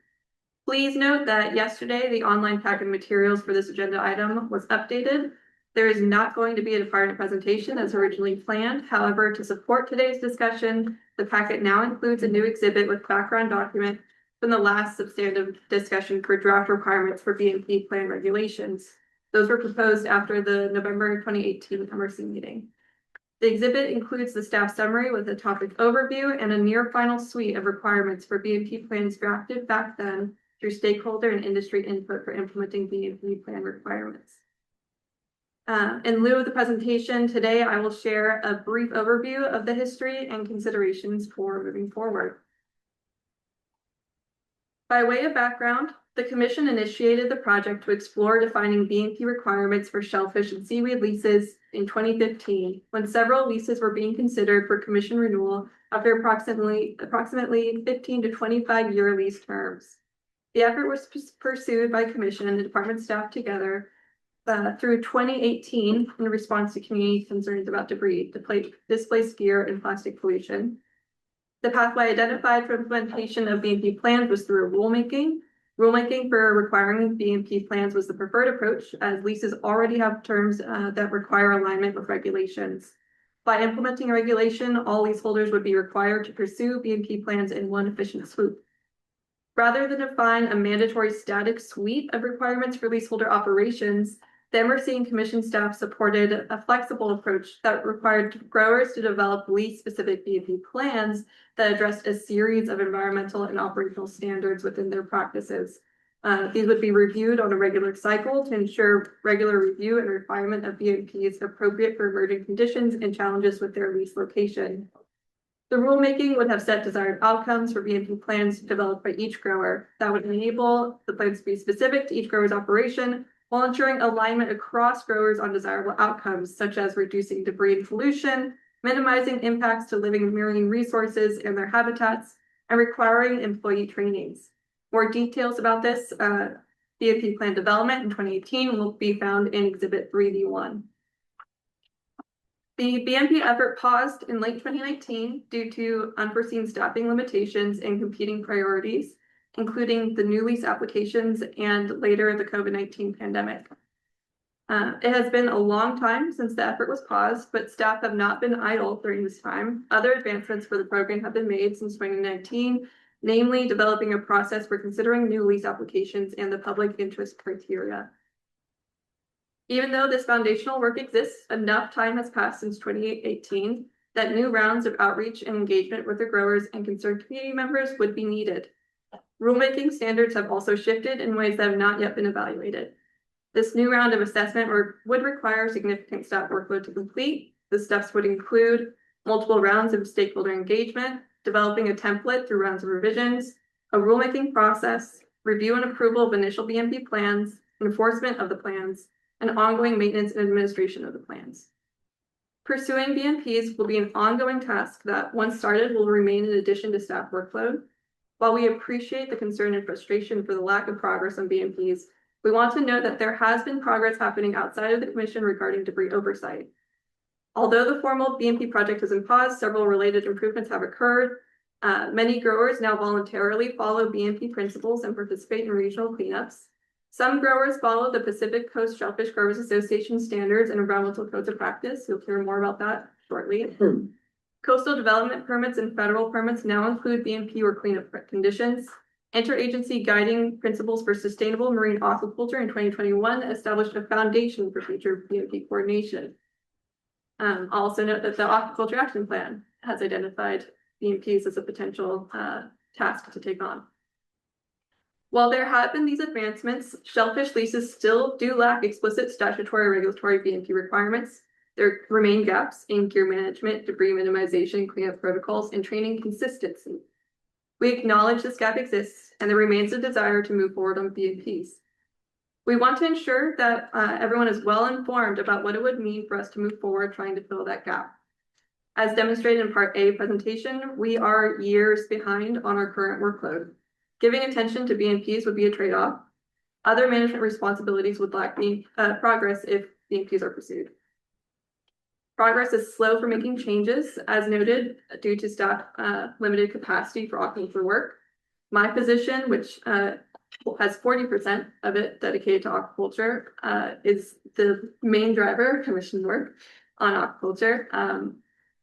Speaker 5: Please note that yesterday, the online packet of materials for this agenda item was updated. There is not going to be a department presentation as originally planned. However, to support today's discussion, the packet now includes a new exhibit with background document from the last substantive discussion for draft requirements for BMP plan regulations. Those were proposed after the November 2018 MRC meeting. The exhibit includes the staff summary with a topic overview and a near final suite of requirements for BMP plans drafted back then through stakeholder and industry input for implementing BMP plan requirements. In lieu of the presentation today, I will share a brief overview of the history and considerations for moving forward. By way of background, the Commission initiated the project to explore defining BMP requirements for shellfish and seaweed leases in 2015, when several leases were being considered for Commission renewal after approximately 15 to 25-year lease terms. The effort was pursued by Commission and the Department staff together through 2018 in response to community concerns about debris, displaced gear, and plastic pollution. The pathway identified for implementation of BMP plans was through rulemaking. Rulemaking for requiring BMP plans was the preferred approach, as leases already have terms that require alignment with regulations. By implementing a regulation, all leaseholders would be required to pursue BMP plans in one efficient swoop. Rather than define a mandatory static suite of requirements for leaseholder operations, the MRC and Commission staff supported a flexible approach that required growers to develop lease-specific BMP plans that addressed a series of environmental and operational standards within their practices. These would be reviewed on a regular cycle to ensure regular review and refinement of BMPs appropriate for emerging conditions and challenges with their lease location. The rulemaking would have set desired outcomes for BMP plans developed by each grower that would enable the plans to be specific to each grower's operation, while ensuring alignment across growers on desirable outcomes, such as reducing debris and pollution, minimizing impacts to living marine resources and their habitats, and requiring employee trainings. More details about this BMP plan development in 2018 will be found in Exhibit 3D1. The BMP effort paused in late 2019 due to unforeseen staffing limitations and competing priorities, including the new lease applications and later the COVID-19 pandemic. It has been a long time since the effort was paused, but staff have not been idle during this time. Other advancements for the program have been made since 2019, namely developing a process for considering new lease applications and the public interest criteria. Even though this foundational work exists, enough time has passed since 2018 that new rounds of outreach and engagement with the growers and concerned community members would be needed. Rulemaking standards have also shifted in ways that have not yet been evaluated. This new round of assessment would require significant staff workload to complete. The steps would include multiple rounds of stakeholder engagement, developing a template through rounds of revisions, a rulemaking process, review and approval of initial BMP plans, enforcement of the plans, and ongoing maintenance and administration of the plans. Pursuing BMPs will be an ongoing task that, once started, will remain in addition to staff workload. While we appreciate the concern and frustration for the lack of progress on BMPs, we want to note that there has been progress happening outside of the Commission regarding debris oversight. Although the formal BMP project has been paused, several related improvements have occurred. Many growers now voluntarily follow BMP principles and participate in regional cleanups. Some growers follow the Pacific Coast Shellfish Growers Association standards and environmental codes of practice. You'll hear more about that shortly. Coastal development permits and federal permits now include BMP or cleanup conditions. Interagency guiding principles for sustainable marine aquaculture in 2021 established a foundation for future BMP coordination. I'll also note that the Aquaculture Action Plan has identified BMPs as a potential task to take on. While there have been these advancements, shellfish leases still do lack explicit statutory regulatory BMP requirements. There remain gaps in gear management, debris minimization, cleanup protocols, and training consistency. We acknowledge this gap exists and there remains a desire to move forward on BMPs. We want to ensure that everyone is well informed about what it would mean for us to move forward trying to fill that gap. As demonstrated in Part A presentation, we are years behind on our current workload. Giving attention to BMPs would be a trade-off. Other management responsibilities would lack progress if BMPs are pursued. Progress is slow for making changes, as noted, due to staff limited capacity for aquaculture work. My position, which has 40% of it dedicated to aquaculture, is the main driver of commission work on aquaculture.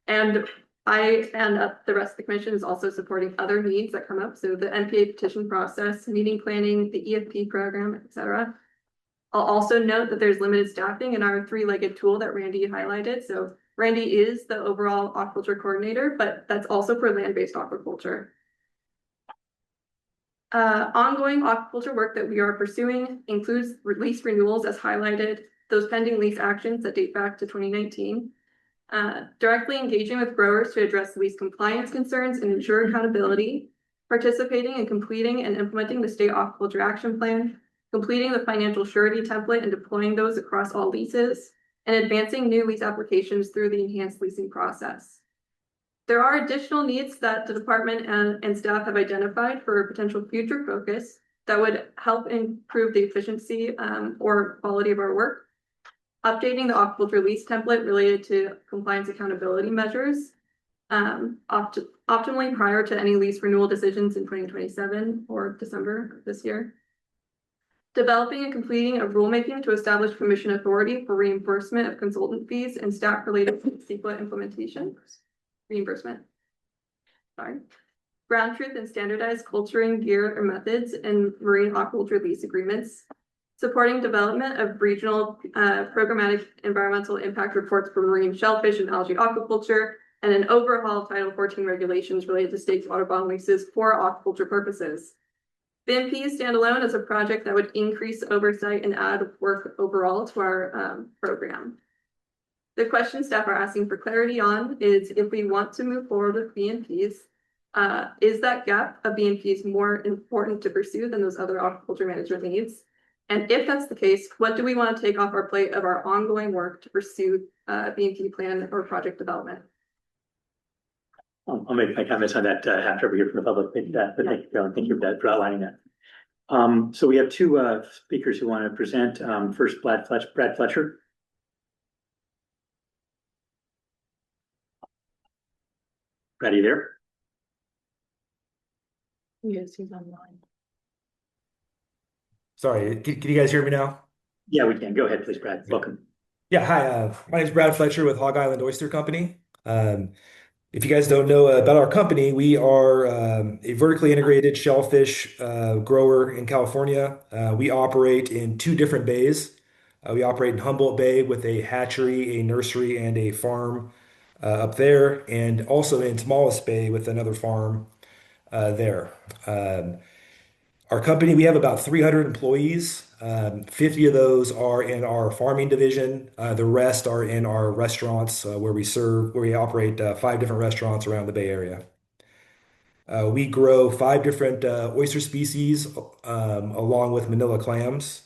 Speaker 5: And I and the rest of the commission is also supporting other needs that come up. So the NPA petition process, meeting planning, the EFP program, etc. I'll also note that there's limited staffing in our three-legged tool that Randy highlighted. So Randy is the overall aquaculture coordinator, but that's also for land-based aquaculture. Ongoing aquaculture work that we are pursuing includes lease renewals as highlighted, those pending lease actions that date back to 2019. Directly engaging with growers to address lease compliance concerns and ensure accountability, participating in completing and implementing the state aquaculture action plan, completing the financial surety template and deploying those across all leases, and advancing new lease applications through the enhanced leasing process. There are additional needs that the department and staff have identified for potential future focus that would help improve the efficiency or quality of our work. Updating the aquaculture lease template related to compliance accountability measures, optimally prior to any lease renewal decisions in 2027 or December this year. Developing and completing a rulemaking to establish commission authority for reimbursement of consultant fees and staff related to CEQA implementation. Reimbursement. Sorry. Ground truth and standardized culturing gear or methods in marine aquaculture lease agreements. Supporting development of regional programmatic environmental impact reports for marine shellfish and algae aquaculture, and an overhaul of Title 14 regulations related to states water bond leases for aquaculture purposes. BMP standalone is a project that would increase oversight and add work overall to our program. The question staff are asking for clarity on is if we want to move forward with BMPs, is that gap of BMPs more important to pursue than those other aquaculture management needs? And if that's the case, what do we want to take off our plate of our ongoing work to pursue BMP plan or project development?
Speaker 1: I'll make my comments on that after we hear from the public. Thank you, Carolyn. Thank you for outlining that. So we have two speakers who want to present. First, Brad Fletcher. Brad, are you there?
Speaker 2: Yes, he's online.
Speaker 17: Sorry, can you guys hear me now?
Speaker 1: Yeah, we can. Go ahead, please, Brad. Welcome.
Speaker 17: Yeah, hi. My name is Brad Fletcher with Hog Island Oyster Company. If you guys don't know about our company, we are a vertically integrated shellfish grower in California. We operate in two different bays. We operate in Humboldt Bay with a hatchery, a nursery, and a farm up there, and also in Tomales Bay with another farm there. Our company, we have about 300 employees. 50 of those are in our farming division. The rest are in our restaurants where we operate 5 different restaurants around the Bay Area. We grow 5 different oyster species along with Manila clams.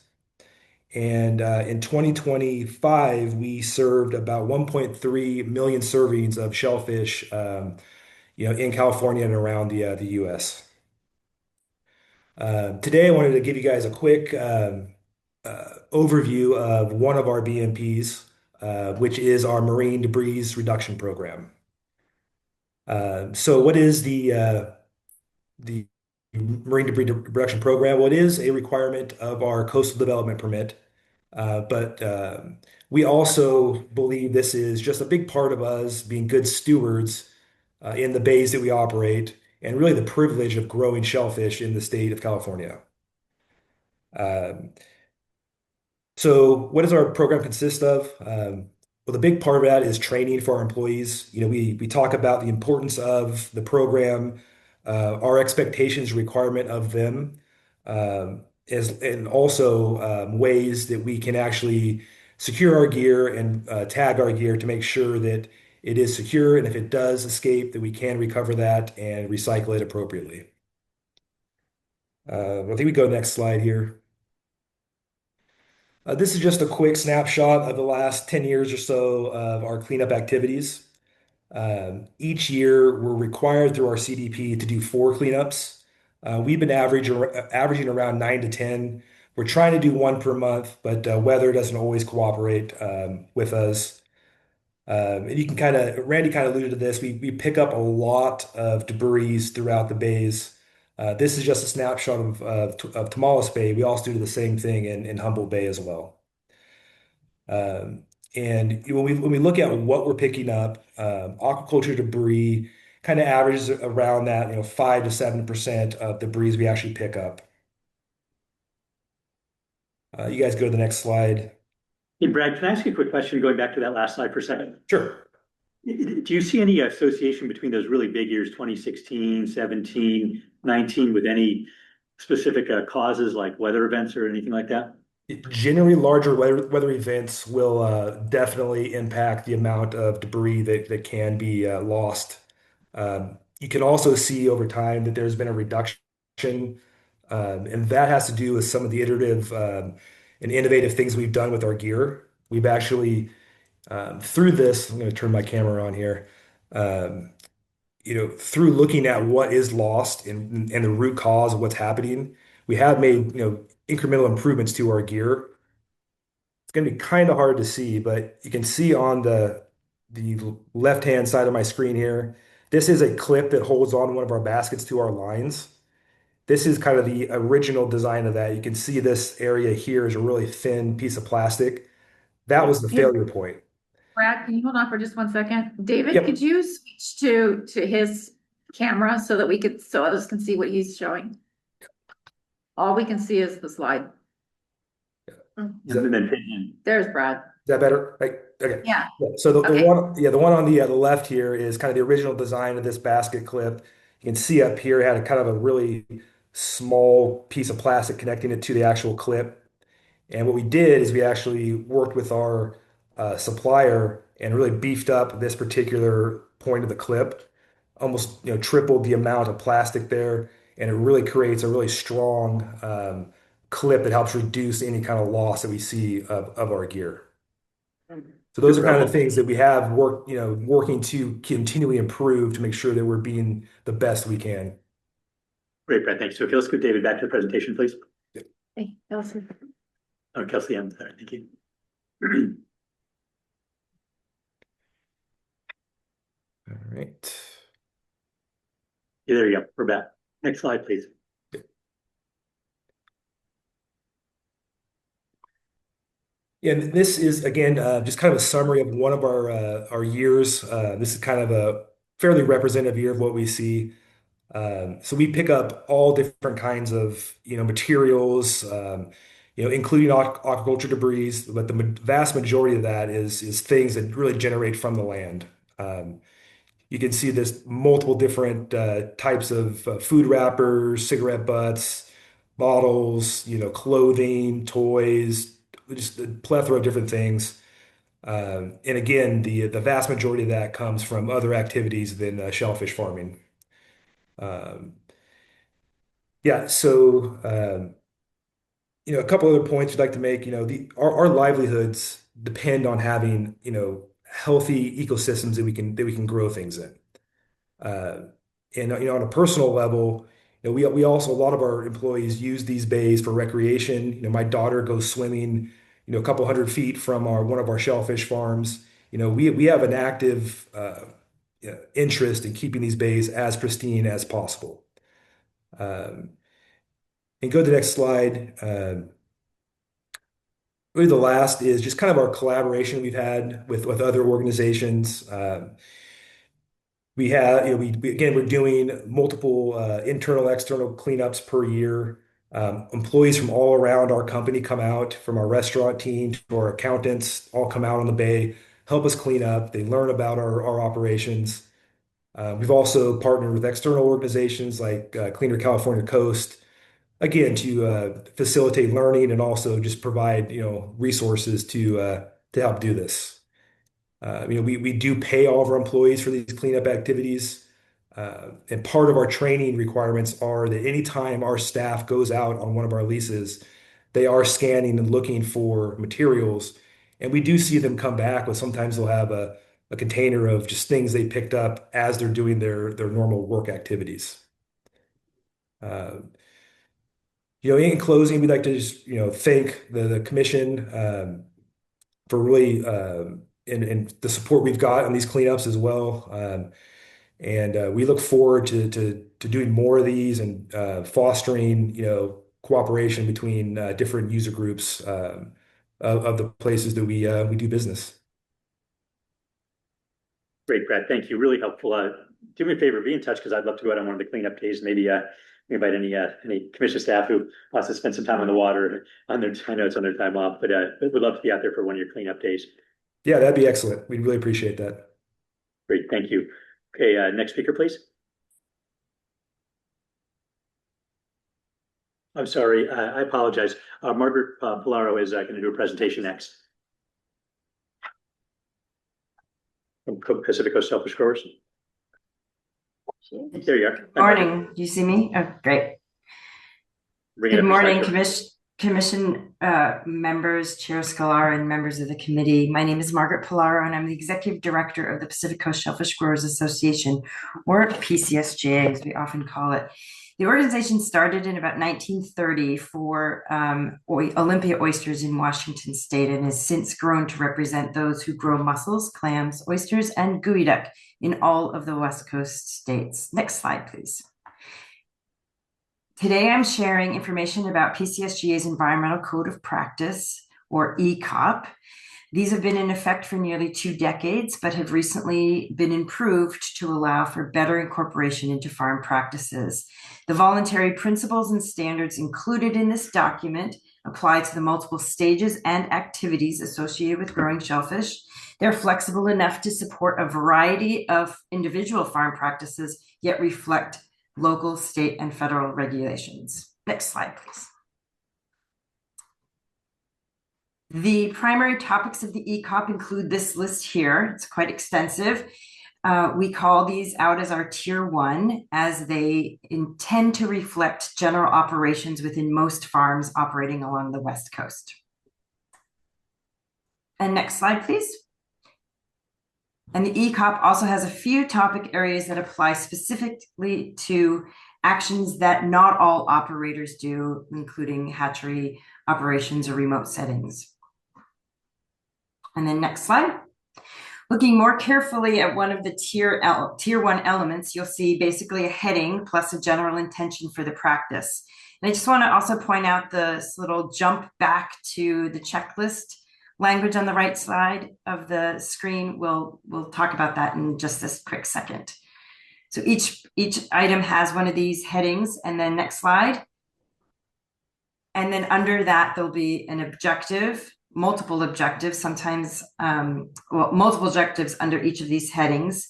Speaker 17: And in 2025, we served about 1.3 million servings of shellfish, in California and around the U.S. Today, I wanted to give you guys a quick overview of one of our BMPs, which is our Marine Debris Reduction Program. So what is the Marine Debris Reduction Program? Well, it is a requirement of our coastal development permit, but we also believe this is just a big part of us being good stewards in the bays that we operate, and really the privilege of growing shellfish in the state of California. So what does our program consist of? Well, the big part of that is training for our employees. We talk about the importance of the program, our expectations, requirement of them, and also ways that we can actually secure our gear and tag our gear to make sure that it is secure, and if it does escape, that we can recover that and recycle it appropriately. I think we go next slide here. This is just a quick snapshot of the last 10 years or so of our cleanup activities. Each year, we're required through our CDP to do 4 cleanups. We've been averaging around 9 to 10. We're trying to do 1 per month, but weather doesn't always cooperate with us. And you can Randy kind of alluded to this. We pick up a lot of debris throughout the bays. This is just a snapshot of Tomales Bay. We also do the same thing in Humboldt Bay as well. And when we look at what we're picking up, aquaculture debris kind of averages around that, 5 to 7% of debris we actually pick up. You guys go to the next slide.
Speaker 1: Hey, Brad, can I ask you a quick question going back to that last slide for a second?
Speaker 17: Sure.
Speaker 1: Do you see any association between those really big years, 2016, 17, 19, with any specific causes like weather events or anything like that?
Speaker 17: Generally, larger weather events will definitely impact the amount of debris that can be lost. You can also see over time that there's been a reduction, and that has to do with some of the iterative and innovative things we've done with our gear. We've actually, through this, I'm going to turn my camera on here. Through looking at what is lost and the root cause of what's happening, we have made, incremental improvements to our gear. It's going to be kind of hard to see, but you can see on the left-hand side of my screen here, this is a clip that holds on one of our baskets to our lines. This is kind of the original design of that. You can see this area here is a really thin piece of plastic. That was the failure point.
Speaker 2: Brad, can you hold on for just 1 second? David,
Speaker 17: Yep.
Speaker 2: could you switch to his camera so others can see what he's showing? All we can see is the slide. There's Brad.
Speaker 17: Is that better? Okay.
Speaker 2: Yeah.
Speaker 17: So the
Speaker 2: Okay.
Speaker 17: one on the left here is kind of the original design of this basket clip. You can see up here it had a kind of a really small piece of plastic connecting it to the actual clip. And what we did is we actually worked with our supplier and really beefed up this particular point of the clip, almost tripled the amount of plastic there, and it really creates a really strong clip that helps reduce any kind of loss that we see of our gear. So those are kind of things that we have working to continually improve to make sure that we're being the best we can.
Speaker 1: Great, Brad, thanks. So let's go, David, back to the presentation, please.
Speaker 2: Hey, Kelsey.
Speaker 1: Oh, Kelsey, I'm sorry, thank you.
Speaker 17: All right.
Speaker 1: Yeah, there you go, we're back. Next slide, please.
Speaker 17: Yeah, and this is again just kind of a summary of one of our years. This is kind of a fairly representative year of what we see. So we pick up all different kinds of materials, including aquaculture debris, but the vast majority of that is things that really generate from the land. You can see this multiple different types of food wrappers, cigarette butts, bottles, clothing, toys, just a plethora of different things. And again, the vast majority of that comes from other activities than shellfish farming. Yeah, so a couple other points we'd like to make. Our livelihoods depend on having healthy ecosystems that we can grow things in. And on a personal level, we also, a lot of our employees use these bays for recreation. My daughter goes swimming, a couple 100 feet from one of our shellfish farms. We have an active interest in keeping these bays as pristine as possible. And go to the next slide. Really the last is just kind of our collaboration we've had with other organizations. We're doing multiple internal, external cleanups per year. Employees from all around our company come out, from our restaurant team to our accountants, all come out on the bay, help us clean up. They learn about our operations. We've also partnered with external organizations like Cleaner California Coast, again, to facilitate learning and also just provide resources to help do this. We do pay all of our employees for these cleanup activities. And part of our training requirements are that anytime our staff goes out on one of our leases, they are scanning and looking for materials. And we do see them come back with, sometimes they'll have a container of just things they picked up as they're doing their normal work activities. In closing, we'd like to just, thank the commission for really and the support we've got on these cleanups as well. And we look forward to doing more of these and fostering, cooperation between different user groups of the places that we do business.
Speaker 1: Great, Brad. Thank you. Really helpful. Do me a favor, be in touch because I'd love to go out on one of the cleanup days. Maybe invite any commission staff who wants to spend some time on the water on their. I know it's on their time off, but we'd love to be out there for one of your cleanup days.
Speaker 17: Yeah, that'd be excellent. We'd really appreciate that.
Speaker 1: Great, thank you. Okay, next speaker, please. I'm sorry, I apologize. Margaret Polaro is going to do a presentation next. From Pacific Coast Shellfish Growers. There you are.
Speaker 18: Morning. Do you see me? Oh, great. Good morning, commission members, Chair Scalar, and members of the committee. My name is Margaret Polaro, and I'm the Executive Director of the Pacific Coast Shellfish Growers Association, or PCSGA, as we often call it. The organization started in about 1930 for Olympia oysters in Washington state and has since grown to represent those who grow mussels, clams, oysters, and geoduck in all of the West Coast states. Next slide, please. Today, I'm sharing information about PCSGA's Environmental Code of Practice, or ECOP. These have been in effect for nearly 2 decades, but have recently been improved to allow for better incorporation into farm practices. The voluntary principles and standards included in this document apply to the multiple stages and activities associated with growing shellfish. They're flexible enough to support a variety of individual farm practices, yet reflect local, state, and federal regulations. Next slide, please. The primary topics of the ECOP include this list here. It's quite extensive. We call these out as our Tier 1, as they intend to reflect general operations within most farms operating along the West Coast. And next slide, please. And the ECOP also has a few topic areas that apply specifically to actions that not all operators do, including hatchery operations or remote settings. And then next slide. Looking more carefully at one of the tier 1 elements, you'll see basically a heading plus a general intention for the practice. And I just want to also point out this little jump back to the checklist language on the right side of the screen. We'll talk about that in just this quick second. So each item has one of these headings, and then next slide. And then under that, there'll be an objective, multiple objectives, sometimes, multiple objectives under each of these headings.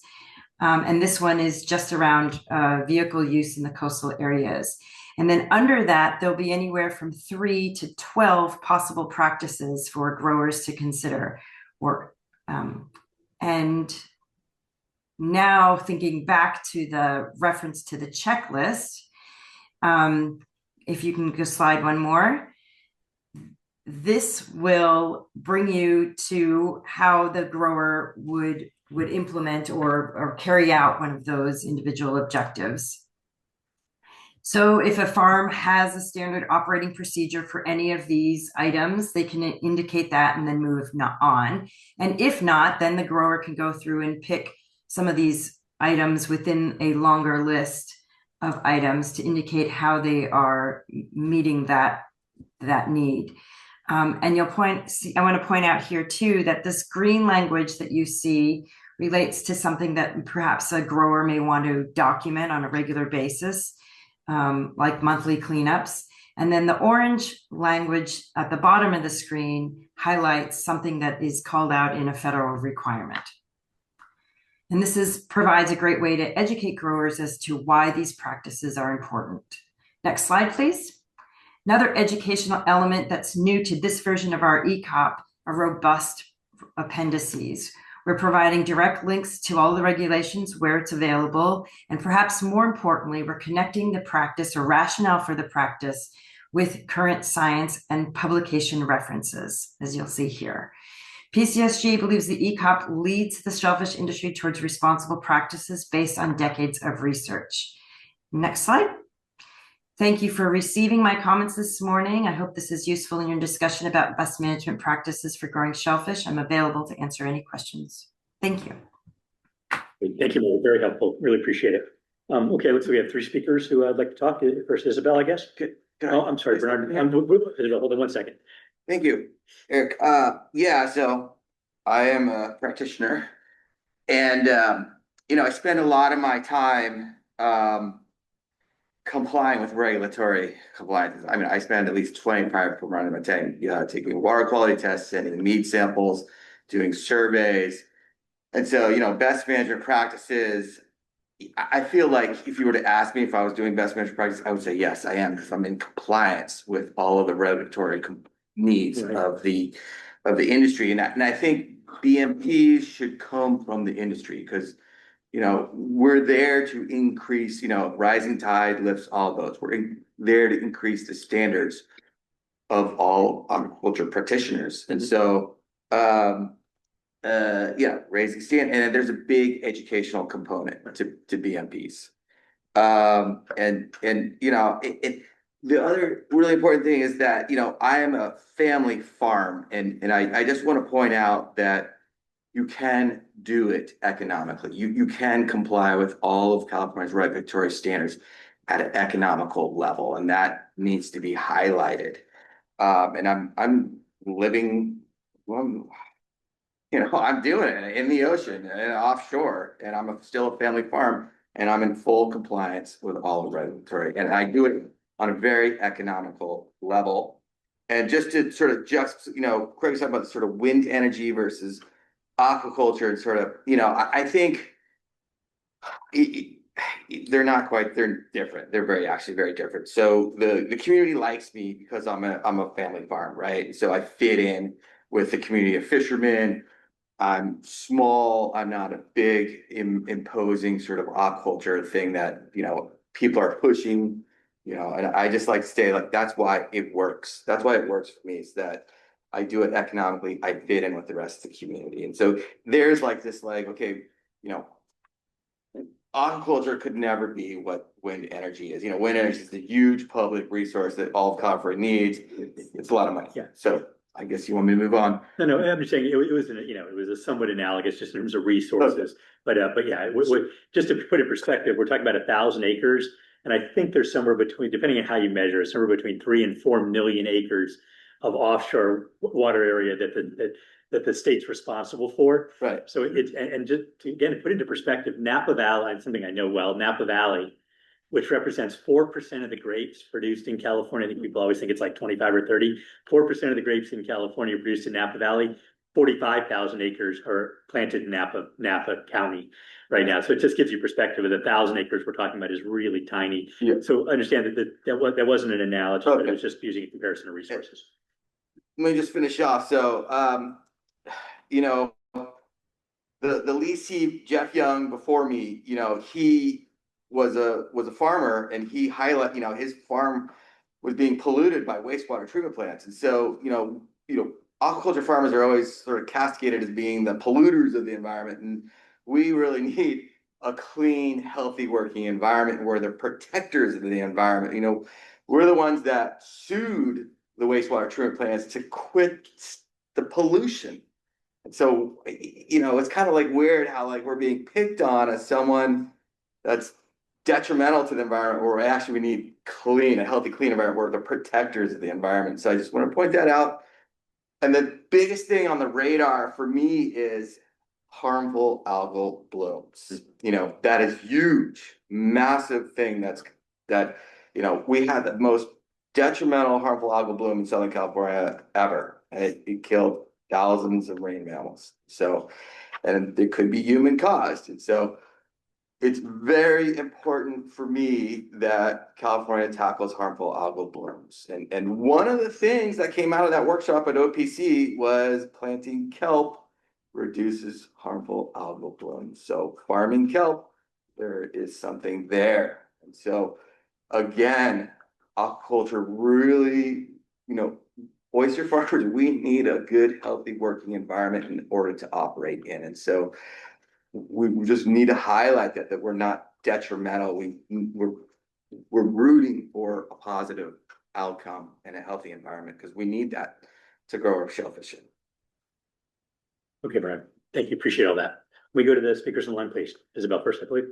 Speaker 18: And this one is just around vehicle use in the coastal areas. And then under that, there'll be anywhere from 3 to 12 possible practices for growers to consider. And now thinking back to the reference to the checklist, if you can go slide one more. This will bring you to how the grower would implement or carry out one of those individual objectives. So if a farm has a standard operating procedure for any of these items, they can indicate that and then move on. And if not, then the grower can go through and pick some of these items within a longer list of items to indicate how they are meeting that need. And I want to point out here too that this green language that you see relates to something that perhaps a grower may want to document on a regular basis, like monthly cleanups. And then the orange language at the bottom of the screen highlights something that is called out in a federal requirement. And this provides a great way to educate growers as to why these practices are important. Next slide, please. Another educational element that's new to this version of our ECOP are robust appendices, We're providing direct links to all the regulations where it's available. And perhaps more importantly, we're connecting the practice or rationale for the practice with current science and publication references, as you'll see here. PCSG believes the ECOP leads the shellfish industry towards responsible practices based on decades of research. Next slide. Thank you for receiving my comments this morning. I hope this is useful in your discussion about best management practices for growing shellfish. I'm available to answer any questions. Thank you.
Speaker 1: Thank you, Mary. Very helpful. Really appreciate it. Okay, looks like we have 3 speakers who would like to talk. First, Isabel, I guess. Oh, I'm sorry, Bernard. Hold on one second.
Speaker 7: Thank you, Eric. Yeah, so I am a practitioner, and I spend a lot of my time complying with regulatory compliance. I mean, I spend at least 25 per run of my tank, taking water quality tests, sending meat samples, doing surveys. And so, best management practices, I feel like if you were to ask me if I was doing best management practice, I would say yes, I am, because I'm in compliance with all of the regulatory needs of the industry. And I think BMPs should come from the industry, because we're there to increase, rising tide lifts all boats. We're there to increase the standards of all aquaculture practitioners. And so, raising standard, and there's a big educational component to BMPs. The other really important thing is that, I am a family farm, and I just want to point out that you can do it economically. You can comply with all of California's regulatory standards at an economical level, and that needs to be highlighted. And I'm living, well, I'm doing it in the ocean and offshore, and I'm still a family farm, and I'm in full compliance with all the regulatory, and I do it on a very economical level. And just to sort of Craig's talking about sort of wind energy versus aquaculture, and sort of, I think they're different. They're actually very different. So the community likes me because I'm a family farm, right? So I fit in with the community of fishermen. I'm small. I'm not a big, imposing sort of aquaculture thing that, people are pushing, and I just like to stay like, that's why it works. That's why it works for me, is that I do it economically. I fit in with the rest of the community. And so there's like this, okay, aquaculture could never be what wind energy is. Wind energy is the huge public resource that all of California needs. It's a lot of money.
Speaker 1: Yeah.
Speaker 7: So I guess you want me to move on?
Speaker 1: No, I'm just saying it was a somewhat analogous just in terms of resources. Okay. But yeah, just to put it in perspective, we're talking about 1,000 acres. And I think there's somewhere between, depending on how you measure, somewhere between 3 and 4 million acres of offshore water area that the state's responsible for.
Speaker 7: Right.
Speaker 1: So and just to put into perspective, Napa Valley, something I know well, Napa Valley, which represents 4% of the grapes produced in California. I think people always think it's like 25 or 30. 4% of the grapes in California are produced in Napa Valley. 45,000 acres are planted in Napa County right now. So it just gives you perspective of the 1,000 acres we're talking about is really tiny.
Speaker 7: Yeah.
Speaker 1: So understand that wasn't an analogy, but it was just using a comparison of resources.
Speaker 7: Let me just finish off. So, the leasee, Jeff Young, before me, he was a farmer, and he highlighted, his farm was being polluted by wastewater treatment plants. And so, aquaculture farmers are always sort of castigated as being the polluters of the environment. And we really need a clean, healthy working environment where they're protectors of the environment. We're the ones that sued the wastewater treatment plants to quit the pollution. And so, it's kind of like weird how we're being picked on as someone that's detrimental to the environment, or actually we need a healthy, clean environment where they're protectors of the environment. So I just want to point that out. And the biggest thing on the radar for me is harmful algal blooms. That is huge, massive thing we had the most detrimental harmful algal bloom in Southern California ever. And it killed thousands of marine mammals. So, and it could be human caused. And so it's very important for me that California tackles harmful algal blooms. And one of the things that came out of that workshop at OPC was planting kelp reduces harmful algal blooms. So farming kelp, there is something there. And so again, aquaculture really, oyster farmers, we need a good, healthy working environment in order to operate in. And so we just need to highlight that we're not detrimental. We're rooting for a positive outcome and a healthy environment because we need that to grow our shellfish in.
Speaker 1: Okay, Brian, thank you. Appreciate all that. We go to the speakers in line, please. Isabel first, I believe.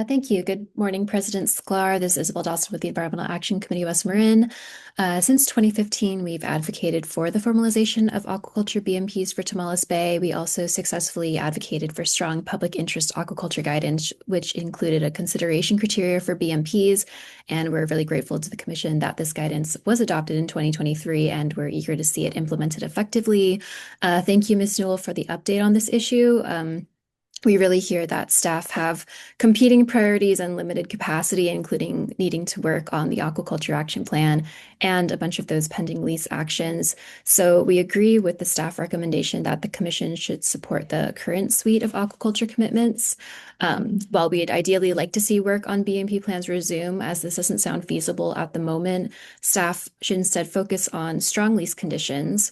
Speaker 11: Thank you. Good morning, President Sklar. This is Isabel Dawson with the Environmental Action Committee West Marin. Since 2015, we've advocated for the formalization of aquaculture BMPs for Tomales Bay. We also successfully advocated for strong public interest aquaculture guidance, which included a consideration criteria for BMPs. And we're really grateful to the Commission that this guidance was adopted in 2023, and we're eager to see it implemented effectively. Thank you, Ms. Newell, for the update on this issue. We really hear that staff have competing priorities and limited capacity, including needing to work on the Aquaculture Action Plan and a bunch of those pending lease actions. So we agree with the staff recommendation that the Commission should support the current suite of aquaculture commitments. While we'd ideally like to see work on BMP plans resume, as this doesn't sound feasible at the moment, staff should instead focus on strong lease conditions.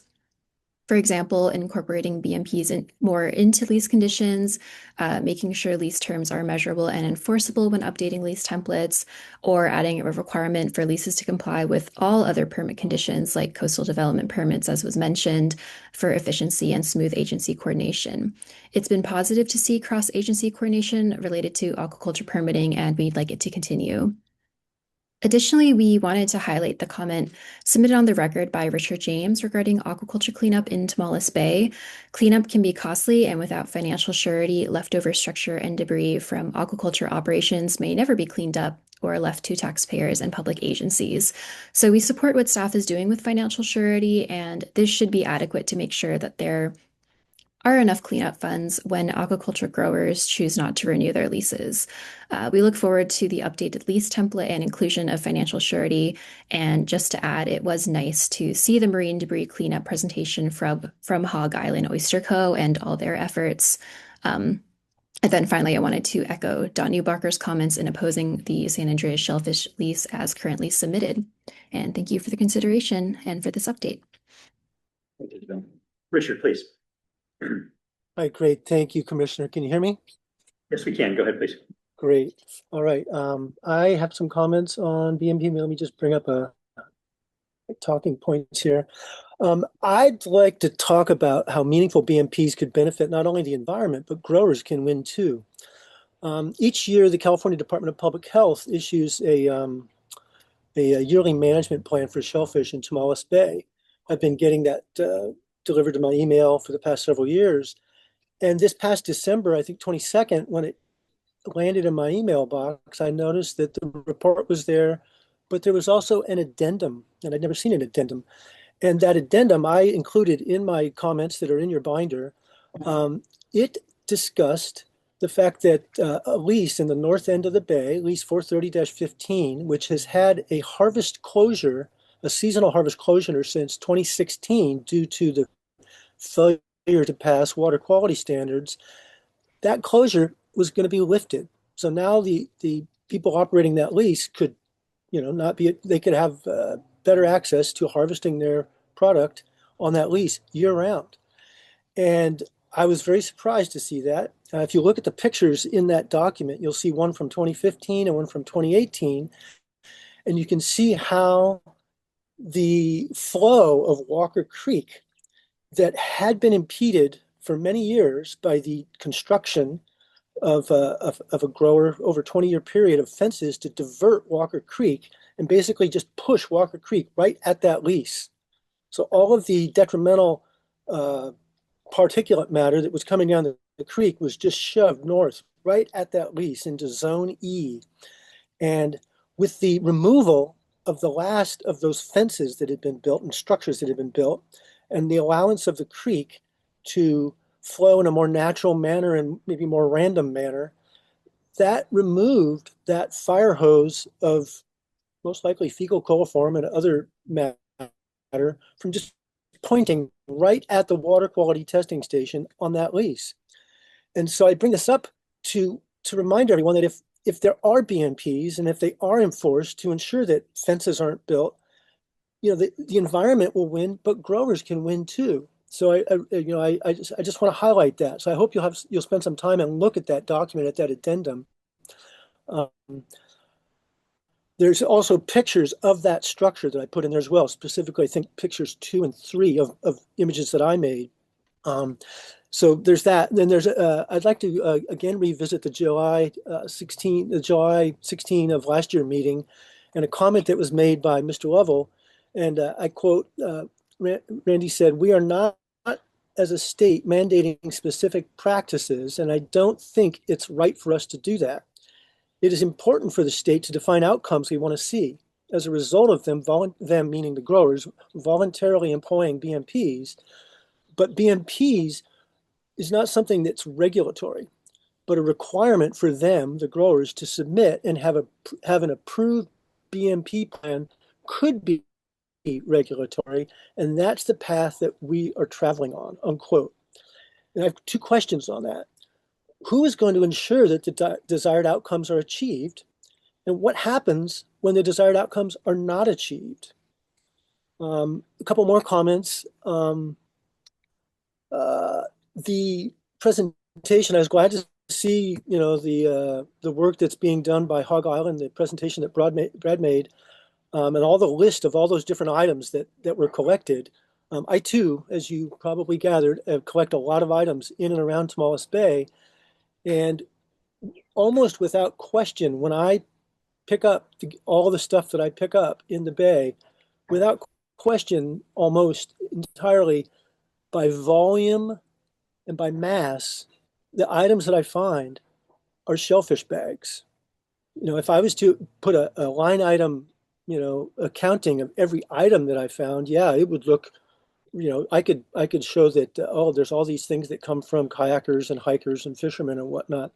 Speaker 11: For example, incorporating BMPs more into lease conditions, making sure lease terms are measurable and enforceable when updating lease templates, or adding a requirement for leases to comply with all other permit conditions like coastal development permits, as was mentioned, for efficiency and smooth agency coordination. It's been positive to see cross-agency coordination related to aquaculture permitting, and we'd like it to continue. Additionally, we wanted to highlight the comment submitted on the record by Richard James regarding aquaculture cleanup in Tomales Bay. Cleanup can be costly, and without financial surety, leftover structure and debris from aquaculture operations may never be cleaned up or left to taxpayers and public agencies. So we support what staff is doing with financial surety, and this should be adequate to make sure that there are enough cleanup funds when aquaculture growers choose not to renew their leases. We look forward to the updated lease template and inclusion of financial surety. And just to add, it was nice to see the marine debris cleanup presentation from Hog Island Oyster Co. and all their efforts. And then finally, I wanted to echo Don Newbarker's comments in opposing the San Andreas shellfish lease as currently submitted. And thank you for the consideration and for this update.
Speaker 1: Thank you, Bill. Richard, please.
Speaker 16: All right, great. Thank you, Commissioner. Can you hear me?
Speaker 1: Yes, we can. Go ahead, please.
Speaker 16: Great. All right. I have some comments on BMP. Let me just bring up a talking points here. I'd like to talk about how meaningful BMPs could benefit not only the environment, but growers can win too. Each year, the California Department of Public Health issues a yearly management plan for shellfish in Tomales Bay. I've been getting that delivered to my email for the past several years. And this past December, I think 22nd, when it landed in my email box, I noticed that the report was there, but there was also an addendum, and I'd never seen an addendum. And that addendum I included in my comments that are in your binder. It discussed the fact that a lease in the north end of the bay, lease 430-15, which has had a harvest closure, a seasonal harvest closure since 2016 due to the failure to pass water quality standards, that closure was going to be lifted. So now the people operating that lease could, not be, they could have better access to harvesting their product on that lease year round. And I was very surprised to see that. If you look at the pictures in that document, you'll see one from 2015 and one from 2018, and you can see how the flow of Walker Creek that had been impeded for many years by the construction of a grower over a 20-year period of fences to divert Walker Creek and basically just push Walker Creek right at that lease. So all of the detrimental particulate matter that was coming down the creek was just shoved north right at that lease into Zone E. And with the removal of the last of those fences that had been built and structures that had been built, and the allowance of the creek to flow in a more natural manner and maybe more random manner, that removed that fire hose of most likely fecal coliform and other matter from just pointing right at the water quality testing station on that lease. And so I bring this up to remind everyone that if there are BMPs and if they are enforced to ensure that fences aren't built, the environment will win, but growers can win too. So I just want to highlight that. So I hope you'll spend some time and look at that document, at that addendum. There's also pictures of that structure that I put in there as well. Specifically, I think pictures 2 and 3 of images that I made. So there's that. And then there's I'd like to again revisit the July 16 of last year meeting, and a comment that was made by Mr. Lovell, and I quote, Randy said, "We are not as a state mandating specific practices, and I don't think it's right for us to do that. It is important for the state to define outcomes we want to see. As a result of them meaning the growers, voluntarily employing BMPs, but BMPs is not something that's regulatory, but a requirement for them, the growers, to submit and have an approved BMP plan could be regulatory, and that's the path that we are traveling on," unquote. And I have 2 questions on that. Who is going to ensure that the desired outcomes are achieved? And what happens when the desired outcomes are not achieved? A couple more comments. The presentation, I was glad to see, the work that's being done by Hog Island, the presentation that Brad made, and all the list of all those different items that were collected. I too, as you probably gathered, collect a lot of items in and around Tomales Bay. And almost without question, when I pick up all the stuff that I pick up in the bay, without question, almost entirely by volume and by mass, the items that I find are shellfish bags. If I was to put a line item, accounting of every item that I found, yeah, it would look, I could show that, there's all these things that come from kayakers and hikers and fishermen and whatnot.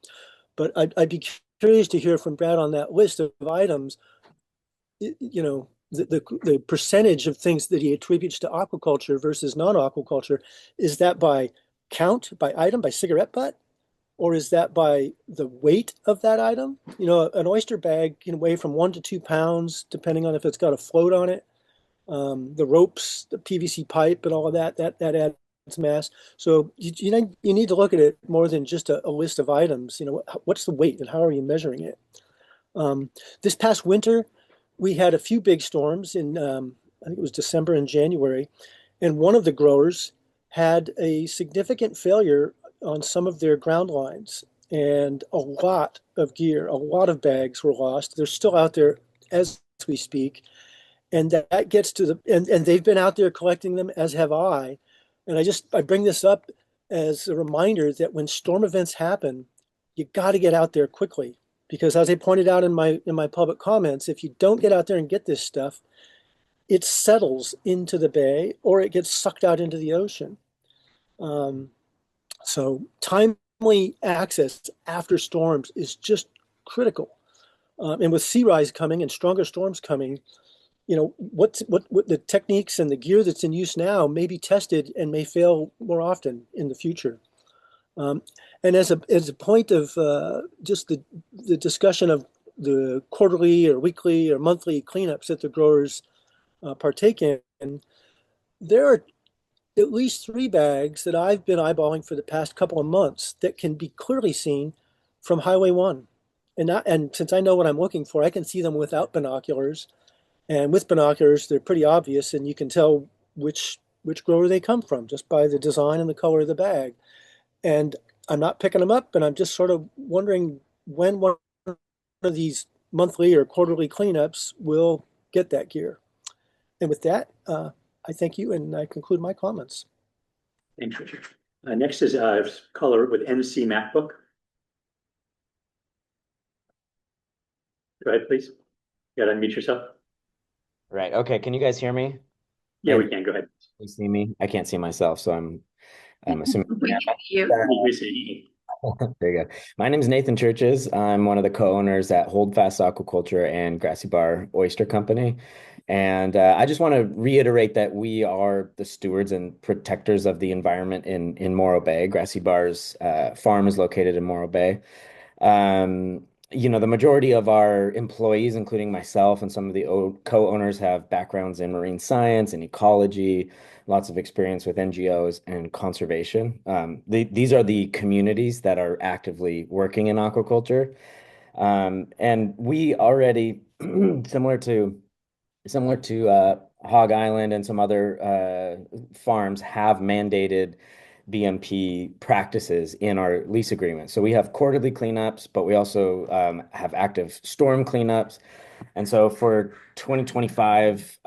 Speaker 16: But I'd be curious to hear from Brad on that list of items, the percentage of things that he attributes to aquaculture versus non-aquaculture. Is that by count, by item, by cigarette butt? Or is that by the weight of that item? An oyster bag can weigh from 1 to 2 pounds, depending on if it's got a float on it. The ropes, the PVC pipe, and all of that adds mass. So you need to look at it more than just a list of items. What's the weight and how are you measuring it? This past winter, we had a few big storms in, I think it was December and January, and one of the growers had a significant failure on some of their ground lines, and a lot of gear, a lot of bags were lost. They're still out there as we speak. And that gets to and they've been out there collecting them, as have I. And I bring this up as a reminder that when storm events happen, you got to get out there quickly, because as I pointed out in my public comments, if you don't get out there and get this stuff, it settles into the bay or it gets sucked out into the ocean. So timely access after storms is just critical. And with sea rise coming and stronger storms coming, what the techniques and the gear that's in use now may be tested and may fail more often in the future. And as a point of just the discussion of the quarterly or weekly or monthly cleanups that the growers partake in, there are at least 3 bags that I've been eyeballing for the past couple of months that can be clearly seen from Highway 1. And since I know what I'm looking for, I can see them without binoculars. And with binoculars, they're pretty obvious, and you can tell which grower they come from just by the design and the color of the bag. And I'm not picking them up, and I'm just sort of wondering when one of these monthly or quarterly cleanups will get that gear. And with that, I thank you, and I conclude my comments.
Speaker 1: Thanks, Richard. Next is color with NC MacBook. Go ahead, please. You gotta unmute yourself.
Speaker 19: Right. Okay. Can you guys hear me?
Speaker 1: Yeah, we can. Go ahead.
Speaker 19: You see me? I can't see myself, so I'm assuming.
Speaker 2: We
Speaker 1: see you.
Speaker 19: There you go. My name is Nathan Churches. I'm one of the co-owners at Holdfast Aquaculture and Grassy Bar Oyster Company. And I just want to reiterate that we are the stewards and protectors of the environment in Morro Bay. Grassy Bar's farm is located in Morro Bay. The majority of our employees, including myself and some of the co-owners, have backgrounds in marine science and ecology, lots of experience with NGOs and conservation. These are the communities that are actively working in aquaculture. And we already, similar to Hog Island and some other farms, have mandated BMP practices in our lease agreement. So we have quarterly cleanups, but we also have active storm cleanups. And so for 2025,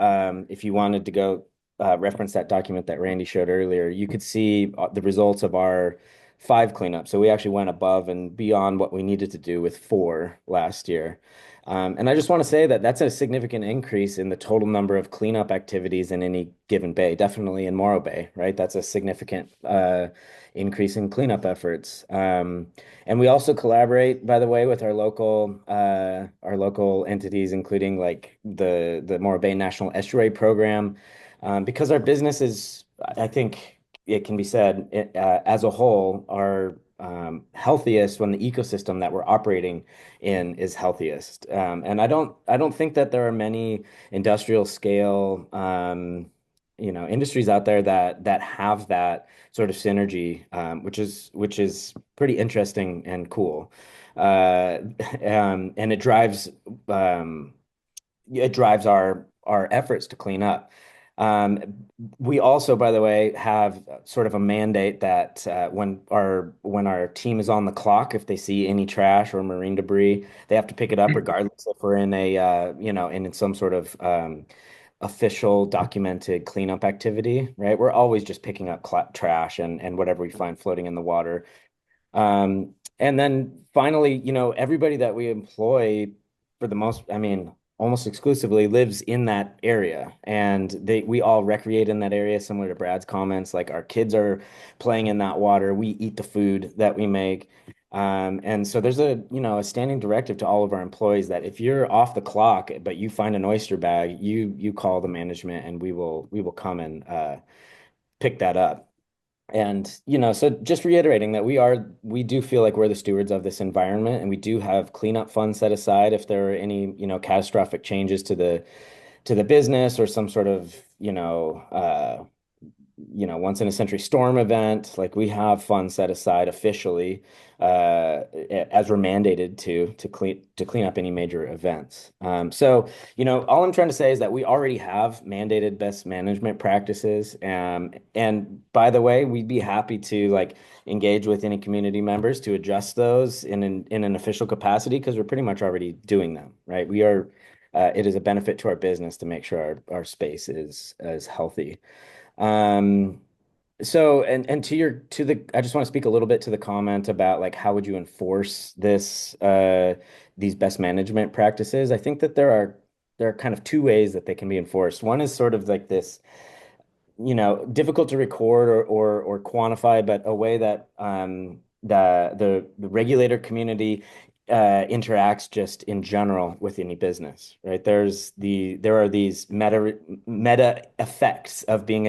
Speaker 19: if you wanted to go reference that document that Randy showed earlier, you could see the results of our 5 cleanups. So we actually went above and beyond what we needed to do with 4 last year. And I just want to say that that's a significant increase in the total number of cleanup activities in any given bay, definitely in Morro Bay, right? That's a significant increase in cleanup efforts. And we also collaborate, by the way, with our local entities, including like the Morro Bay National Estuary Program, because our business is, I think it can be said, as a whole, are healthiest when the ecosystem that we're operating in is healthiest. And I don't think that there are many industrial scale industries out there that have that sort of synergy, which is pretty interesting and cool. And it drives our efforts to clean up. We also, by the way, have sort of a mandate that when our team is on the clock, if they see any trash or marine debris, they have to pick it up regardless if we're in in some sort of official documented cleanup activity, right? We're always just picking up trash and whatever we find floating in the water. And then finally, everybody that we employ, for the most, almost exclusively, lives in that area, and we all recreate in that area, similar to Brad's comments. Like, our kids are playing in that water, we eat the food that we make. And so there's a standing directive to all of our employees that if you're off the clock but you find an oyster bag, you call the management and we will come and pick that up. And, so just reiterating that we do feel like we're the stewards of this environment, and we do have cleanup funds set aside if there are any, catastrophic changes to the business, or some sort of, once in a century storm event. Like, we have funds set aside officially, as we're mandated to clean up any major events. So, all I'm trying to say is that we already have mandated best management practices. And by the way, we'd be happy to engage with any community members to adjust those in an official capacity, because we're pretty much already doing them, right? It is a benefit to our business to make sure our space is healthy. So, I just want to speak a little bit to the comment about how would you enforce these best management practices. I think that there are kind of 2 ways that they can be enforced. One is sort of like this, difficult to record or quantify, but a way that the regulator community interacts just in general with any business, right? There are these meta effects of being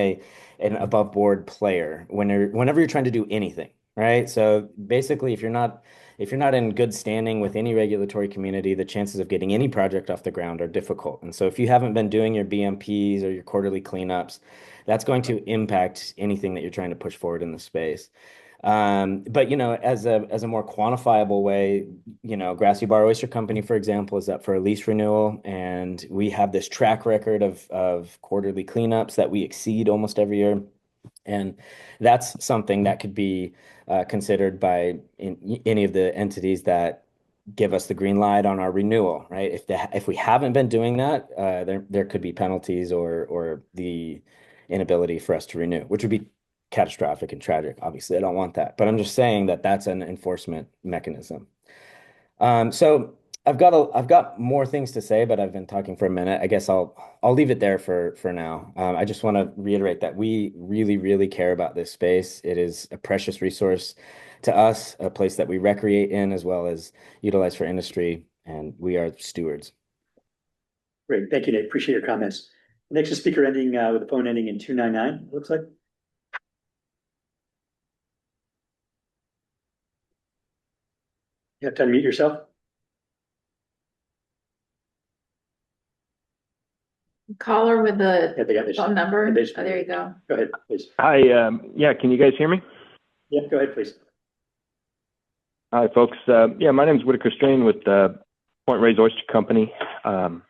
Speaker 19: an above board player whenever you're trying to do anything, right? So basically, if you're not in good standing with any regulatory community, the chances of getting any project off the ground are difficult. And so if you haven't been doing your BMPs or your quarterly cleanups, that's going to impact anything that you're trying to push forward in the space. But as a more quantifiable way, Grassy Bar Oyster Company, for example, is up for a lease renewal, and we have this track record of quarterly cleanups that we exceed almost every year. And that's something that could be considered by any of the entities that give us the green light on our renewal, right? If we haven't been doing that, there could be penalties or the inability for us to renew, which would be catastrophic and tragic. Obviously, I don't want that, but I'm just saying that that's an enforcement mechanism. So I've got more things to say, but I've been talking for a minute. I guess I'll leave it there for now. I just want to reiterate that we really, really care about this space. It is a precious resource to us, a place that we recreate in as well as utilize for industry, and we are stewards.
Speaker 1: Great. Thank you, Nate. Appreciate your comments. Next is speaker ending with a phone ending in 299, looks like. You have to unmute yourself.
Speaker 2: Caller with the
Speaker 1: Yeah, they got this.
Speaker 2: phone number.
Speaker 1: Yeah,
Speaker 2: Oh, there you go.
Speaker 1: Go ahead, please.
Speaker 20: Hi, yeah, can you guys hear me?
Speaker 1: Yeah, go ahead, please.
Speaker 20: Hi, folks. Yeah, my name is Whitaker Strain with Point Reyes Oyster Company. I'm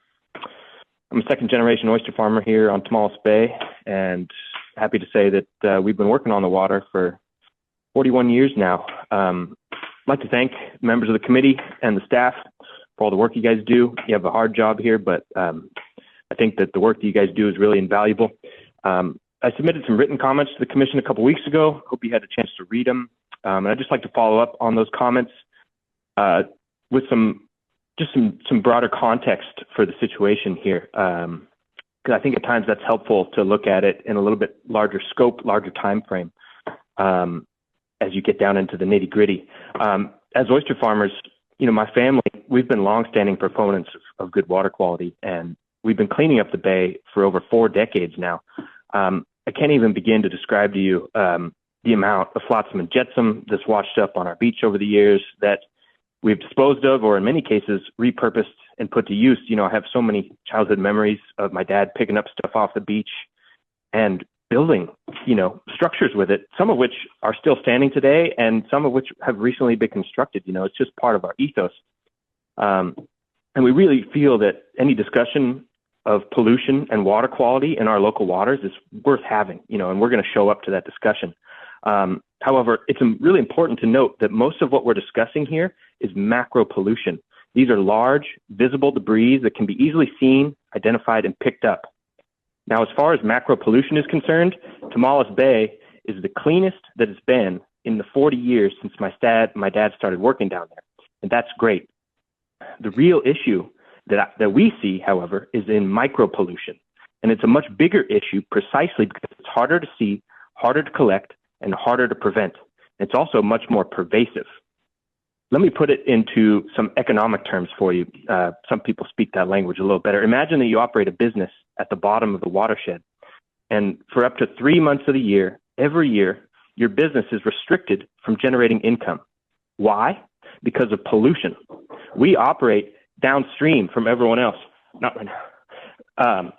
Speaker 20: a second generation oyster farmer here on Tomales Bay, and happy to say that we've been working on the water for 41 years now. I'd like to thank members of the committee and the staff for all the work you guys do. You have a hard job here, but I think that the work that you guys do is really invaluable. I submitted some written comments to the commission a couple weeks ago. Hope you had a chance to read them. And I'd just like to follow up on those comments with some broader context for the situation here. Because I think at times that's helpful to look at it in a little bit larger scope, larger time frame, as you get down into the nitty gritty. As oyster farmers, you know, my family, we've been longstanding proponents of good water quality, and we've been cleaning up the bay for over 4 decades now. I can't even begin to describe to you the amount of flotsam and jetsam that's washed up on our beach over the years that we've disposed of, or in many cases repurposed and put to use. You know, I have so many childhood memories of my dad picking up stuff off the beach and building, you know, structures with it, some of which are still standing today and some of which have recently been constructed. You know, it's just part of our ethos. And we really feel that any discussion of pollution and water quality in our local waters is worth having, you know, and we're going to show up to that discussion. However, it's really important to note that most of what we're discussing here is macro pollution. These are large, visible debris that can be easily seen, identified, and picked up. Now, as far as macro pollution is concerned, Tomales Bay is the cleanest that it's been in the 40 years since my dad started working down there, and that's great. The real issue that we see, however, is in micro pollution, and it's a much bigger issue precisely because it's harder to see, harder to collect, and harder to prevent. It's also much more pervasive. Let me put it into some economic terms for you. Some people speak that language a little better. Imagine that you operate a business at the bottom of the watershed, and for up to 3 months of the year, every year, your business is restricted from generating income. Why? Because of pollution. We operate downstream from everyone else. Not right now.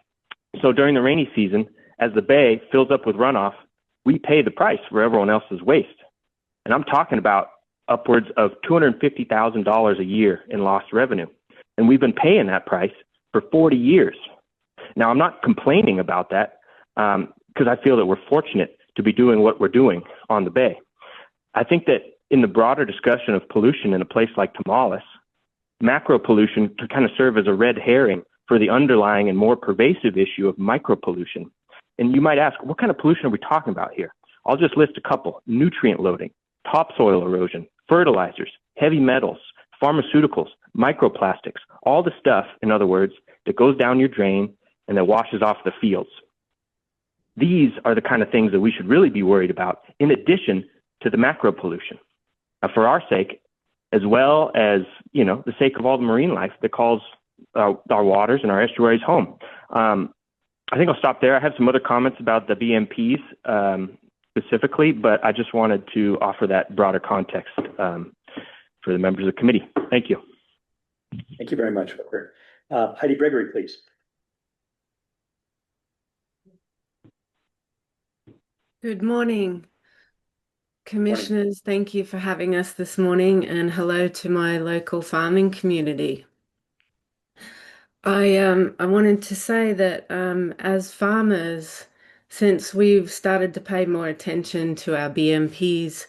Speaker 20: So during the rainy season, as the bay fills up with runoff, we pay the price for everyone else's waste. And I'm talking about upwards of $250,000 a year in lost revenue. And we've been paying that price for 40 years. Now, I'm not complaining about that because I feel that we're fortunate to be doing what we're doing on the bay. I think that in the broader discussion of pollution in a place like Tomales, macro pollution could kind of serve as a red herring for the underlying and more pervasive issue of micro pollution. And you might ask, what kind of pollution are we talking about here? I'll just list a couple: nutrient loading, topsoil erosion, fertilizers, heavy metals, pharmaceuticals, microplastics, all the stuff, in other words, that goes down your drain and that washes off the fields. These are the kind of things that we should really be worried about, in addition to the macro pollution. Now, for our sake, as well as, you know, the sake of all the marine life that calls our waters and our estuaries home. I think I'll stop there. I have some other comments about the BMPs specifically, but I just wanted to offer that broader context for the members of the committee. Thank you.
Speaker 1: Thank you very much, Walker. Heidi Gregory, please.
Speaker 21: Good morning, commissioners. Thank you for having us this morning, and hello to my local farming community. I wanted to say that as farmers, since we've started to pay more attention to our BMPs,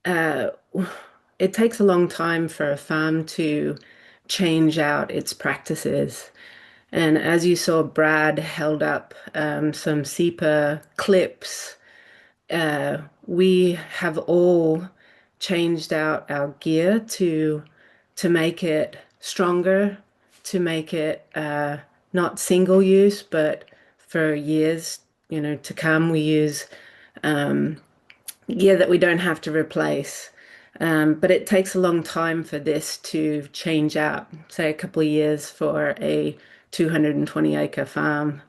Speaker 21: it takes a long time for a farm to change out its practices. And as you saw, Brad held up some SEPA clips. We have all changed out our gear to make it stronger, to make it not single use, but for years, you know, to come. We use gear that we don't have to replace. But it takes a long time for this to change out, say a couple of years for a 220-acre farm.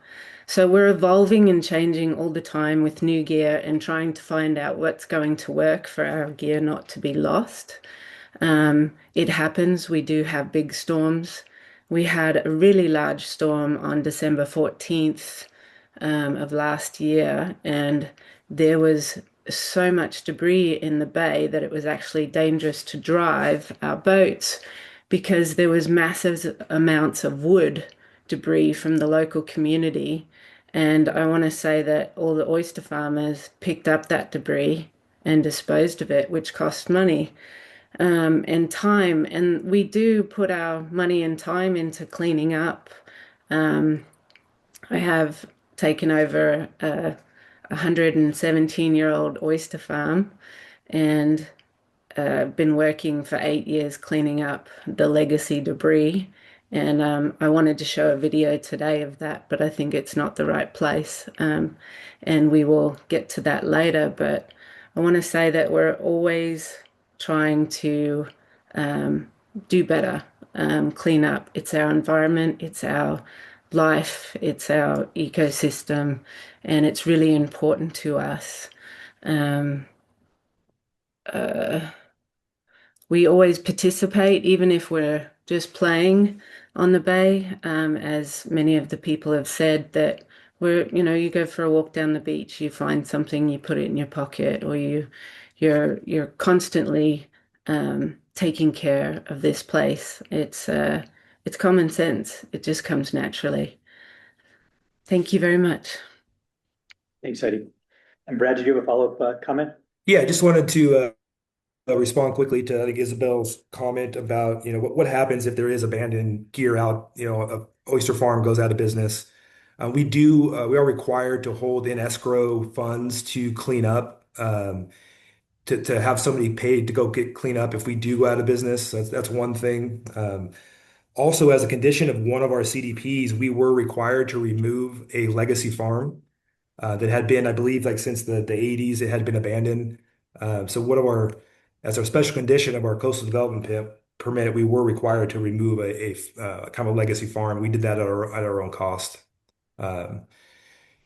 Speaker 21: So we're evolving and changing all the time with new gear and trying to find out what's going to work for our gear not to be lost. It happens, we do have big storms. We had a really large storm on December 14th of last year, and there was so much debris in the bay that it was actually dangerous to drive our boats because there was massive amounts of wood debris from the local community. And I want to say that all the oyster farmers picked up that debris and disposed of it, which cost money and time. And we do put our money and time into cleaning up. I have taken over a 117-year-old oyster farm and been working for 8 years cleaning up the legacy debris. And I wanted to show a video today of that, but I think it's not the right place. And we will get to that later. But I want to say that we're always trying to do better, clean up. It's our environment, it's our life, it's our ecosystem, and it's really important to us. We always participate, even if we're just playing on the bay, as many of the people have said that you go for a walk down the beach, you find something, you put it in your pocket, or you're constantly taking care of this place. It's common sense. It just comes naturally. Thank you very much.
Speaker 1: Thanks, Heidi. And Brad, did you have a follow-up comment?
Speaker 17: Yeah, I just wanted to respond quickly to, I think, Isabel's comment about, what happens if there is abandoned gear out, a oyster farm goes out of business. We are required to hold in escrow funds to clean up, to have somebody paid to go clean up if we do go out of business. That's one thing. Also, as a condition of one of our CDPs, we were required to remove a legacy farm that had been, I believe, like since the 80s, it had been abandoned. So as our special condition of our coastal development permit, we were required to remove a kind of a legacy farm. We did that at our own cost. Yeah,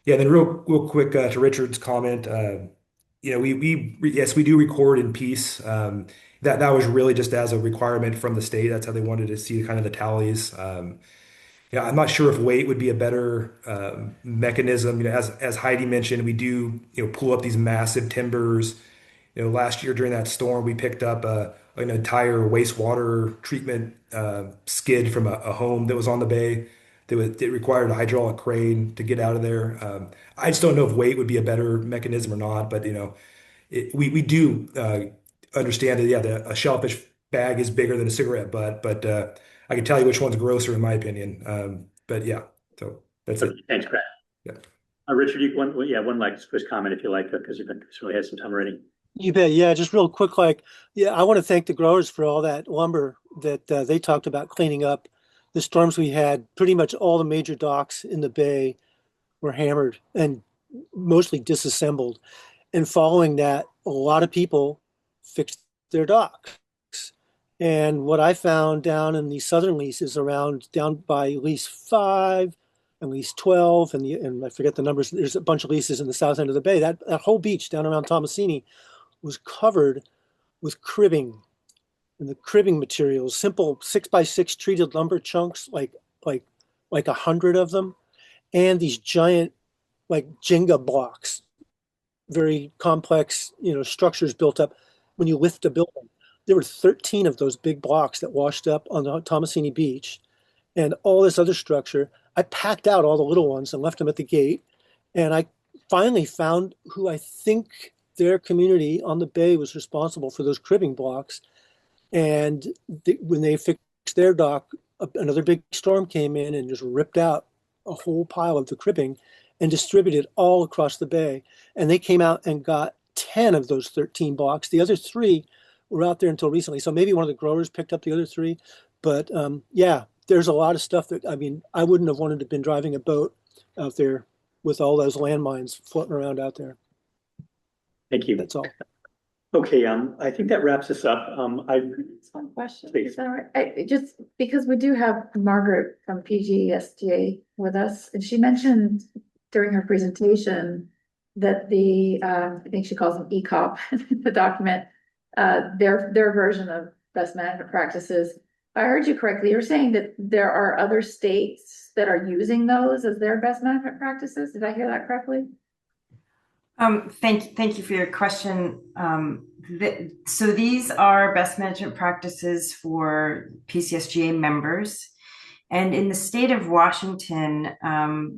Speaker 17: then real quick to Richard's comment, yes, we do record in piece. That was really just as a requirement from the state. That's how they wanted to see kind of the tallies. I'm not sure if weight would be a better mechanism. As Heidi mentioned, we do pull up these massive timbers. Last year during that storm, we picked up an entire wastewater treatment skid from a home that was on the bay. It required a hydraulic crane to get out of there. I just don't know if weight would be a better mechanism or not, but we do understand that, yeah, a shellfish bag is bigger than a cigarette butt, but I can tell you which one's grosser in my opinion. But yeah, so that's it.
Speaker 1: Thanks, Brad.
Speaker 17: Yeah.
Speaker 1: Richard, one last quick comment if you like, because you've really had some time already.
Speaker 16: You bet. Yeah, just real quick, I want to thank the growers for all that lumber that they talked about cleaning up. The storms we had, pretty much all the major docks in the bay were hammered and mostly disassembled. And following that, a lot of people fixed their docks. And what I found down in the southern leases down by lease 5 and lease 12, and I forget the numbers, there's a bunch of leases in the south end of the bay. That whole beach down around Tomasini was covered with cribbing. And the cribbing materials, simple 6x6 treated lumber chunks, like 100 of them, and these giant like Jenga blocks, very complex, structures built up when you lift a building. There were 13 of those big blocks that washed up on the Tomasini beach, and all this other structure. I packed out all the little ones and left them at the gate, and I finally found who I think their community on the bay was responsible for those cribbing blocks. And when they fixed their dock, another big storm came in and just ripped out a whole pile of the cribbing and distributed all across the bay. And they came out and got 10 of those 13 blocks. The other 3 were out there until recently. So maybe one of the growers picked up the other 3. But yeah, there's a lot of stuff that, I wouldn't have wanted to have been driving a boat out there with all those landmines floating around out there.
Speaker 1: Thank you.
Speaker 16: That's all.
Speaker 1: Okay, I think that wraps us up.
Speaker 2: Just one question.
Speaker 1: Please.
Speaker 2: Is that all right? Just because we do have Margaret from PGSTA with us, and she mentioned during her presentation that I think she calls them ECOP, the document, their version of best management practices. If I heard you correctly, you're saying that there are other states that are using those as their best management practices. Did I hear that correctly?
Speaker 18: Thank you for your question. So these are best management practices for PCSGA members. And in the state of Washington,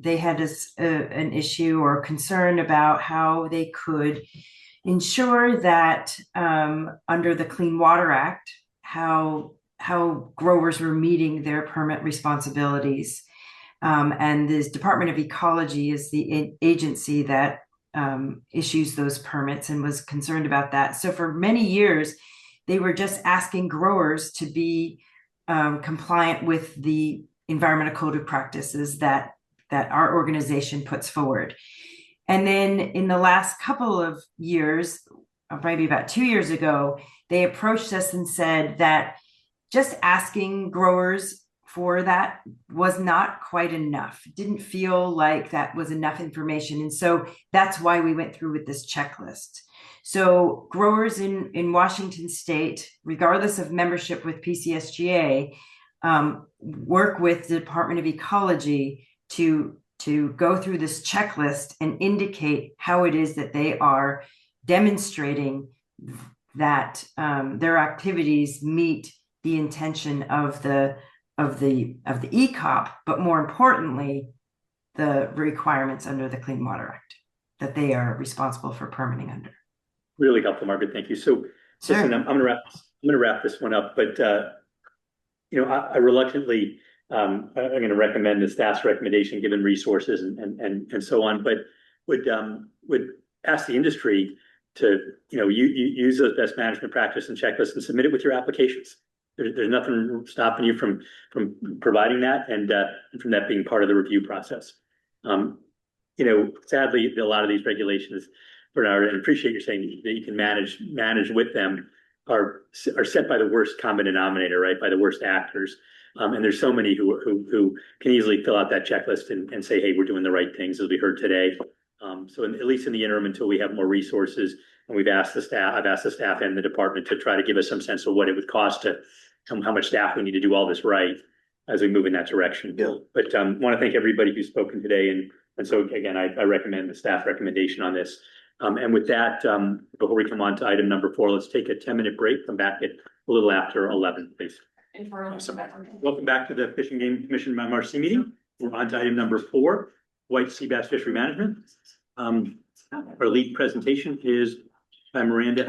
Speaker 18: they had an issue or concern about how they could ensure that under the Clean Water Act, how growers were meeting their permit responsibilities. And the Department of Ecology is the agency that issues those permits and was concerned about that. So for many years, they were just asking growers to be compliant with the environmental code of practices that our organization puts forward. And then in the last couple of years, maybe about 2 years ago, they approached us and said that just asking growers for that was not quite enough. It didn't feel like that was enough information. And so that's why we went through with this checklist. So growers in Washington state, regardless of membership with PCSGA, work with the Department of Ecology to go through this checklist and indicate how it is that they are demonstrating that their activities meet the intention of the ECOP, but more importantly, the requirements under the Clean Water Act that they are responsible for permitting under.
Speaker 1: Really helpful, Margaret. Thank you. So,
Speaker 18: Sure.
Speaker 1: listen, I'm gonna wrap this one up, but I reluctantly I'm going to recommend the staff's recommendation given resources and so on, but would ask the industry to use those best management practice and checklists and submit it with your applications. There's nothing stopping you from providing that and from that being part of the review process. Sadly, a lot of these regulations, Bernard, and appreciate you saying that you can manage with them, are set by the worst common denominator, right? By the worst actors. And there's so many who can easily fill out that checklist and say, hey, we're doing the right things, as we heard today. So at least in the interim, until we have more resources, and I've asked the staff and the department to try to give us some sense of what it would cost to how much staff we need to do all this right as we move in that direction.
Speaker 13: Yeah.
Speaker 1: But want to thank everybody who's spoken today. And so again, I recommend the staff recommendation on this. And with that, before we come on to item number 4, let's take a 10-minute break. Come back at a little after 11, please. Welcome back to the Fish and Game Commission MRC meeting. We're on to item number 4, white sea bass fishery management. Our lead presentation is by Miranda.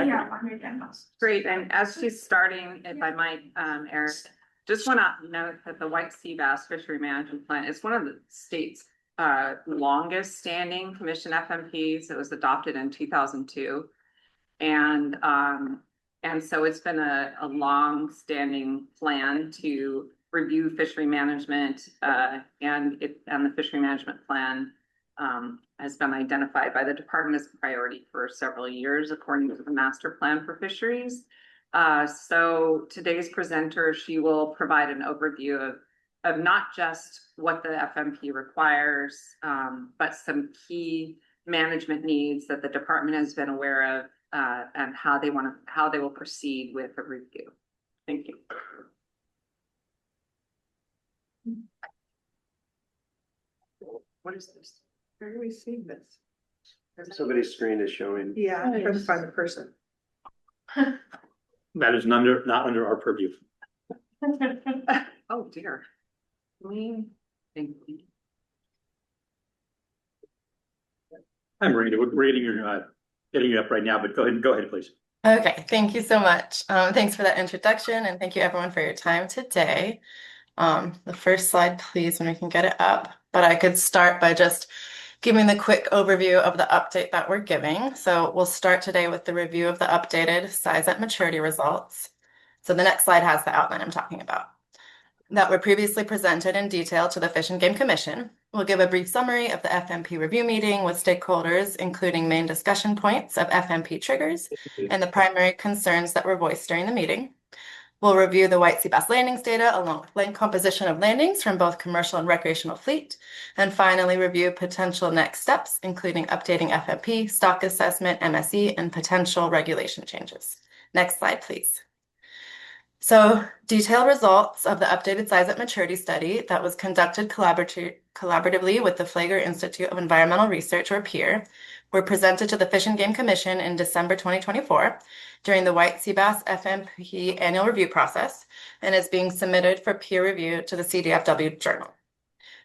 Speaker 3: Great, and as she's starting, if I might, Eric, just want to note that the white sea bass fishery management plan is one of the state's longest standing commission FMPs. It was adopted in 2002. And so it's been a long standing plan to review fishery management, and the fishery management plan has been identified by the department as a priority for several years, according to the master plan for fisheries. So today's presenter, she will provide an overview of not just what the FMP requires, but some key management needs that the department has been aware of, and how they will proceed with a review. Thank you.
Speaker 9: What is this? Where do we see this?
Speaker 13: Somebody's screen is showing.
Speaker 9: Yeah, I'm trying to find the person.
Speaker 1: That is not under our purview.
Speaker 3: Oh dear. Thank you.
Speaker 1: Hi, Miranda. We're getting you up right now, but go ahead, please.
Speaker 6: Okay, thank you so much. Thanks for that introduction, and thank you everyone for your time today. The first slide, please, when we can get it up. But I could start by just giving the quick overview of the update that we're giving. So we'll start today with the review of the updated size at maturity results. So the next slide has the outline I'm talking about. that were previously presented in detail to the Fish and Game Commission. We'll give a brief summary of the FMP review meeting with stakeholders, including main discussion points of FMP triggers and the primary concerns that were voiced during the meeting. We'll review the white sea bass landings data along with land composition of landings from both commercial and recreational fleet. And finally, review potential next steps, including updating FMP, stock assessment, MSE, and potential regulation changes. Next slide, please. So detailed results of the updated size at maturity study that was conducted collaboratively with the Flagler Institute of Environmental Research, or PEER, were presented to the Fish and Game Commission in December 2024 during the White Sea Bass FMP annual review process and is being submitted for peer review to the CDFW journal.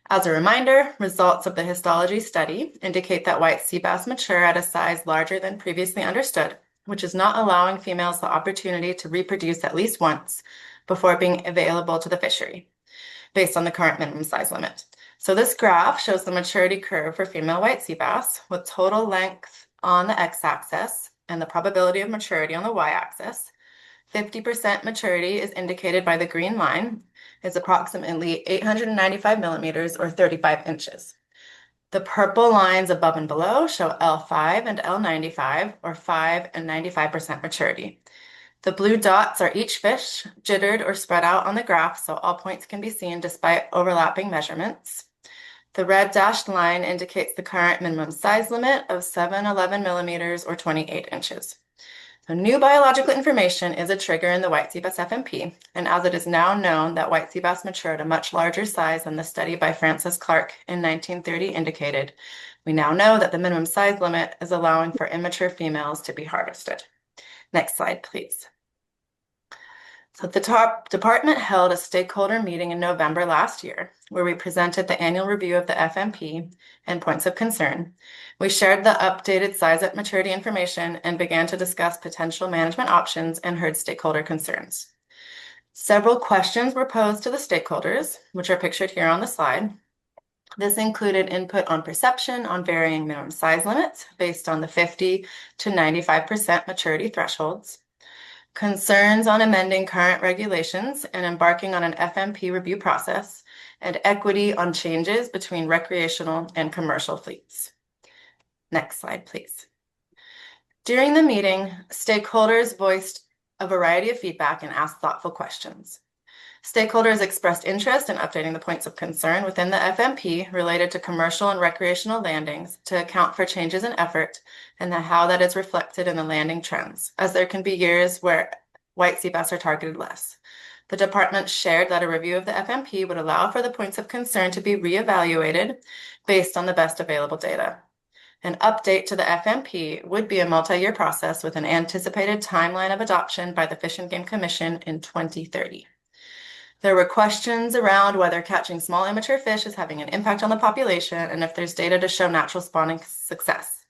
Speaker 6: As a reminder, results of the histology study indicate that white sea bass mature at a size larger than previously understood, which is not allowing females the opportunity to reproduce at least once before being available to the fishery, based on the current minimum size limit. So this graph shows the maturity curve for female white sea bass with total length on the x-axis and the probability of maturity on the y-axis. 50% maturity is indicated by the green line, is approximately 895 millimeters or 35 inches. The purple lines above and below show L5 and L95 or 5 and 95% maturity. The blue dots are each fish, jittered or spread out on the graph so all points can be seen despite overlapping measurements. The red dashed line indicates the current minimum size limit of 711 millimeters or 28 inches. So new biological information is a trigger in the white sea bass FMP, and as it is now known that white sea bass mature at a much larger size than the study by Francis Clark in 1930 indicated, we now know that the minimum size limit is allowing for immature females to be harvested. Next slide, please. So the department held a stakeholder meeting in November last year, where we presented the annual review of the FMP and points of concern. We shared the updated size at maturity information and began to discuss potential management options and heard stakeholder concerns. Several questions were posed to the stakeholders, which are pictured here on the slide. This included input on perception on varying minimum size limits based on the 50 to 95% maturity thresholds, concerns on amending current regulations and embarking on an FMP review process, and equity on changes between recreational and commercial fleets. Next slide, please. During the meeting, stakeholders voiced a variety of feedback and asked thoughtful questions. Stakeholders expressed interest in updating the points of concern within the FMP related to commercial and recreational landings to account for changes in effort and how that is reflected in the landing trends, as there can be years where white sea bass are targeted less. The department shared that a review of the FMP would allow for the points of concern to be reevaluated based on the best available data. An update to the FMP would be a multi-year process with an anticipated timeline of adoption by the Fish and Game Commission in 2030. There were questions around whether catching small immature fish is having an impact on the population and if there's data to show natural spawning success.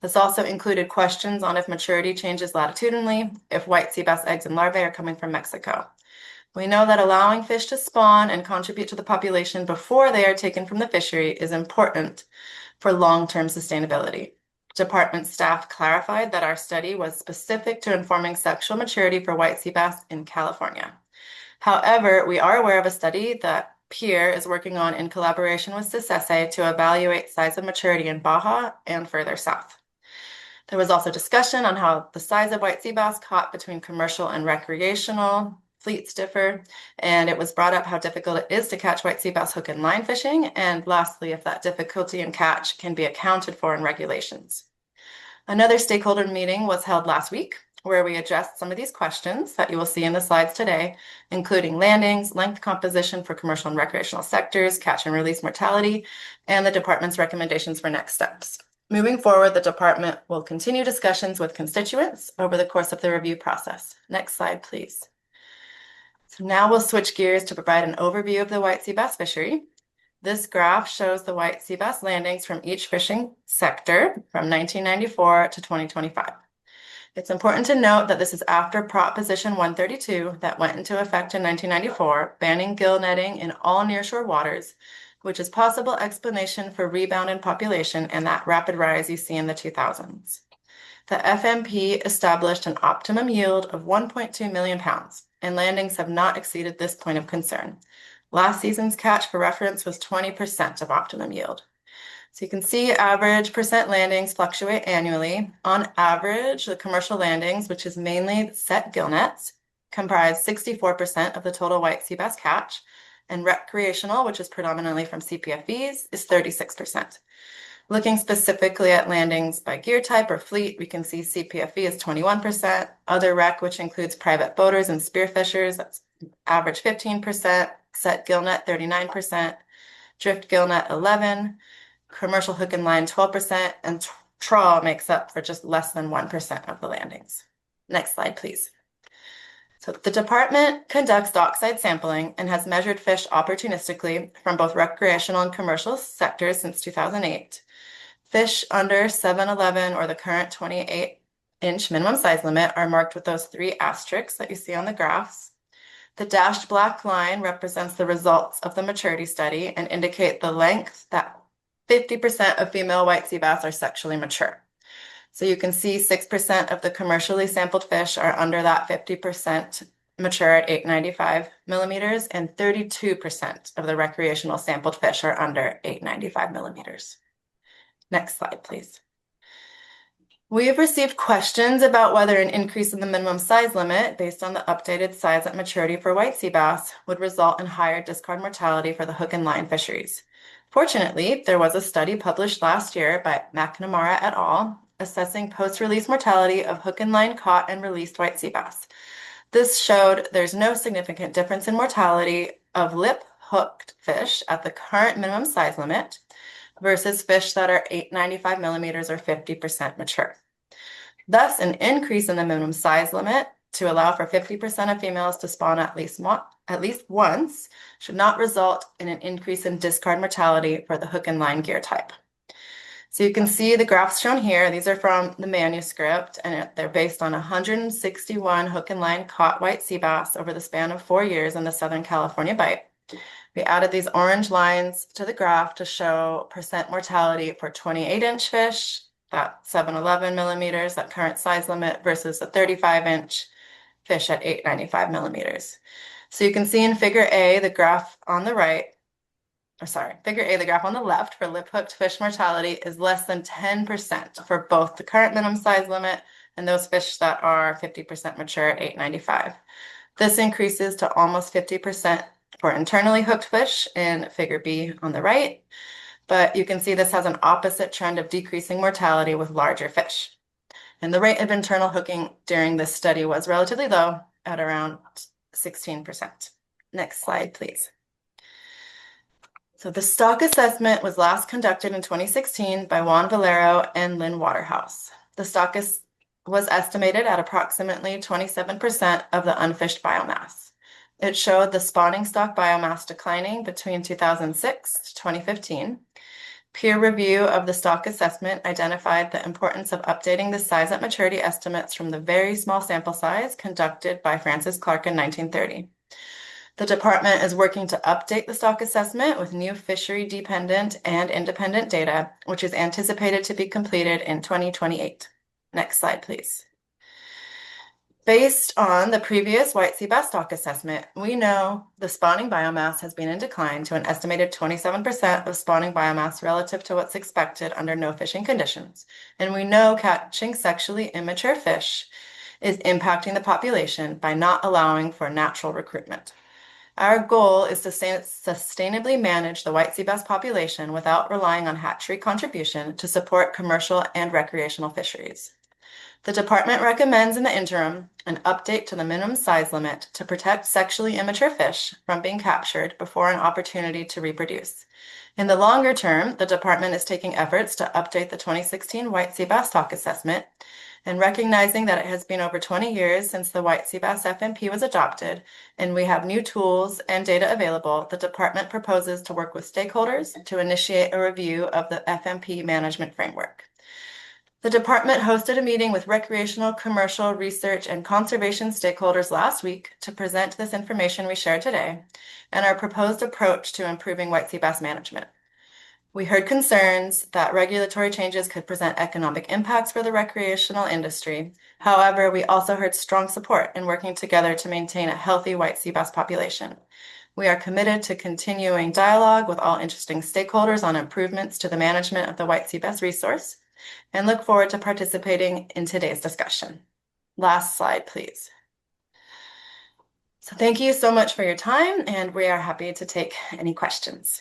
Speaker 6: This also included questions on if maturity changes latitudinally, if white sea bass eggs and larvae are coming from Mexico. We know that allowing fish to spawn and contribute to the population before they are taken from the fishery is important for long-term sustainability. Department staff clarified that our study was specific to informing sexual maturity for white sea bass in California. However, we are aware of a study that PEER is working on in collaboration with CISESE to evaluate size of maturity in Baja and further south. There was also discussion on how the size of white sea bass caught between commercial and recreational fleets differ, and it was brought up how difficult it is to catch white sea bass hook and line fishing, and lastly, if that difficulty in catch can be accounted for in regulations. Another stakeholder meeting was held last week, where we addressed some of these questions that you will see in the slides today, including landings, length composition for commercial and recreational sectors, catch and release mortality, and the department's recommendations for next steps. Moving forward, the department will continue discussions with constituents over the course of the review process. Next slide, please. So now we'll switch gears to provide an overview of the white sea bass fishery. This graph shows the white sea bass landings from each fishing sector from 1994 to 2025. It's important to note that this is after Proposition 132 that went into effect in 1994, banning gill netting in all nearshore waters, which is possible explanation for rebound in population and that rapid rise you see in the 2000s. The FMP established an optimum yield of 1.2 million pounds, and landings have not exceeded this point of concern. Last season's catch, for reference, was 20% of optimum yield. So you can see average percent landings fluctuate annually. On average, the commercial landings, which is mainly set gill nets, comprise 64% of the total white sea bass catch, and recreational, which is predominantly from CPFVs, is 36%. Looking specifically at landings by gear type or fleet, we can see CPFV is 21%, other rec, which includes private boaters and spearfishers, that's average 15%, set gill net 39%, drift gill net 11%, commercial hook and line 12%, and trawl makes up for just less than 1% of the landings. Next slide, please. So the department conducts dockside sampling and has measured fish opportunistically from both recreational and commercial sectors since 2008. Fish under 7'11" or the current 28-inch minimum size limit are marked with those 3 asterisks that you see on the graphs. The dashed black line represents the results of the maturity study and indicate the length that 50% of female white sea bass are sexually mature. So you can see 6% of the commercially sampled fish are under that 50% mature at 895 millimeters, and 32% of the recreational sampled fish are under 895 millimeters. Next slide, please. We have received questions about whether an increase in the minimum size limit based on the updated size at maturity for white sea bass would result in higher discard mortality for the hook and line fisheries. Fortunately, there was a study published last year by McNamara et al. Assessing post-release mortality of hook and line caught and released white sea bass. This showed there's no significant difference in mortality of lip-hooked fish at the current minimum size limit versus fish that are 895 millimeters or 50% mature. Thus, an increase in the minimum size limit to allow for 50% of females to spawn at least once should not result in an increase in discard mortality for the hook and line gear type. So you can see the graphs shown here. These are from the manuscript, and they're based on 161 hook and line caught white sea bass over the span of 4 years in the Southern California Bight. We added these orange lines to the graph to show percent mortality for 28-inch fish, that 711 millimeters, that current size limit, versus a 35-inch fish at 895 millimeters. So you can see in figure A, the graph on the right, figure A, the graph on the left for lip-hooked fish mortality is less than 10% for both the current minimum size limit and those fish that are 50% mature at 895. This increases to almost 50% for internally hooked fish in figure B on the right, but you can see this has an opposite trend of decreasing mortality with larger fish. And the rate of internal hooking during this study was relatively low at around 16%. Next slide, please. So the stock assessment was last conducted in 2016 by Juan Valero and Lynn Waterhouse. The stock was estimated at approximately 27% of the unfished biomass. It showed the spawning stock biomass declining between 2006 to 2015. Peer review of the stock assessment identified the importance of updating the size at maturity estimates from the very small sample size conducted by Francis Clark in 1930. The department is working to update the stock assessment with new fishery-dependent and independent data, which is anticipated to be completed in 2028. Next slide, please. Based on the previous white sea bass stock assessment, we know the spawning biomass has been in decline to an estimated 27% of spawning biomass relative to what's expected under no fishing conditions. And we know catching sexually immature fish is impacting the population by not allowing for natural recruitment. Our goal is to sustainably manage the white sea bass population without relying on hatchery contribution to support commercial and recreational fisheries. The department recommends in the interim an update to the minimum size limit to protect sexually immature fish from being captured before an opportunity to reproduce. In the longer term, the department is taking efforts to update the 2016 white sea bass stock assessment, and recognizing that it has been over 20 years since the white sea bass FMP was adopted, and we have new tools and data available, the department proposes to work with stakeholders to initiate a review of the FMP management framework. The department hosted a meeting with recreational, commercial, research, and conservation stakeholders last week to present this information we shared today and our proposed approach to improving white sea bass management. We heard concerns that regulatory changes could present economic impacts for the recreational industry. However, we also heard strong support in working together to maintain a healthy white sea bass population. We are committed to continuing dialogue with all interesting stakeholders on improvements to the management of the white sea bass resource and look forward to participating in today's discussion. Last slide, please. So thank you so much for your time, and we are happy to take any questions.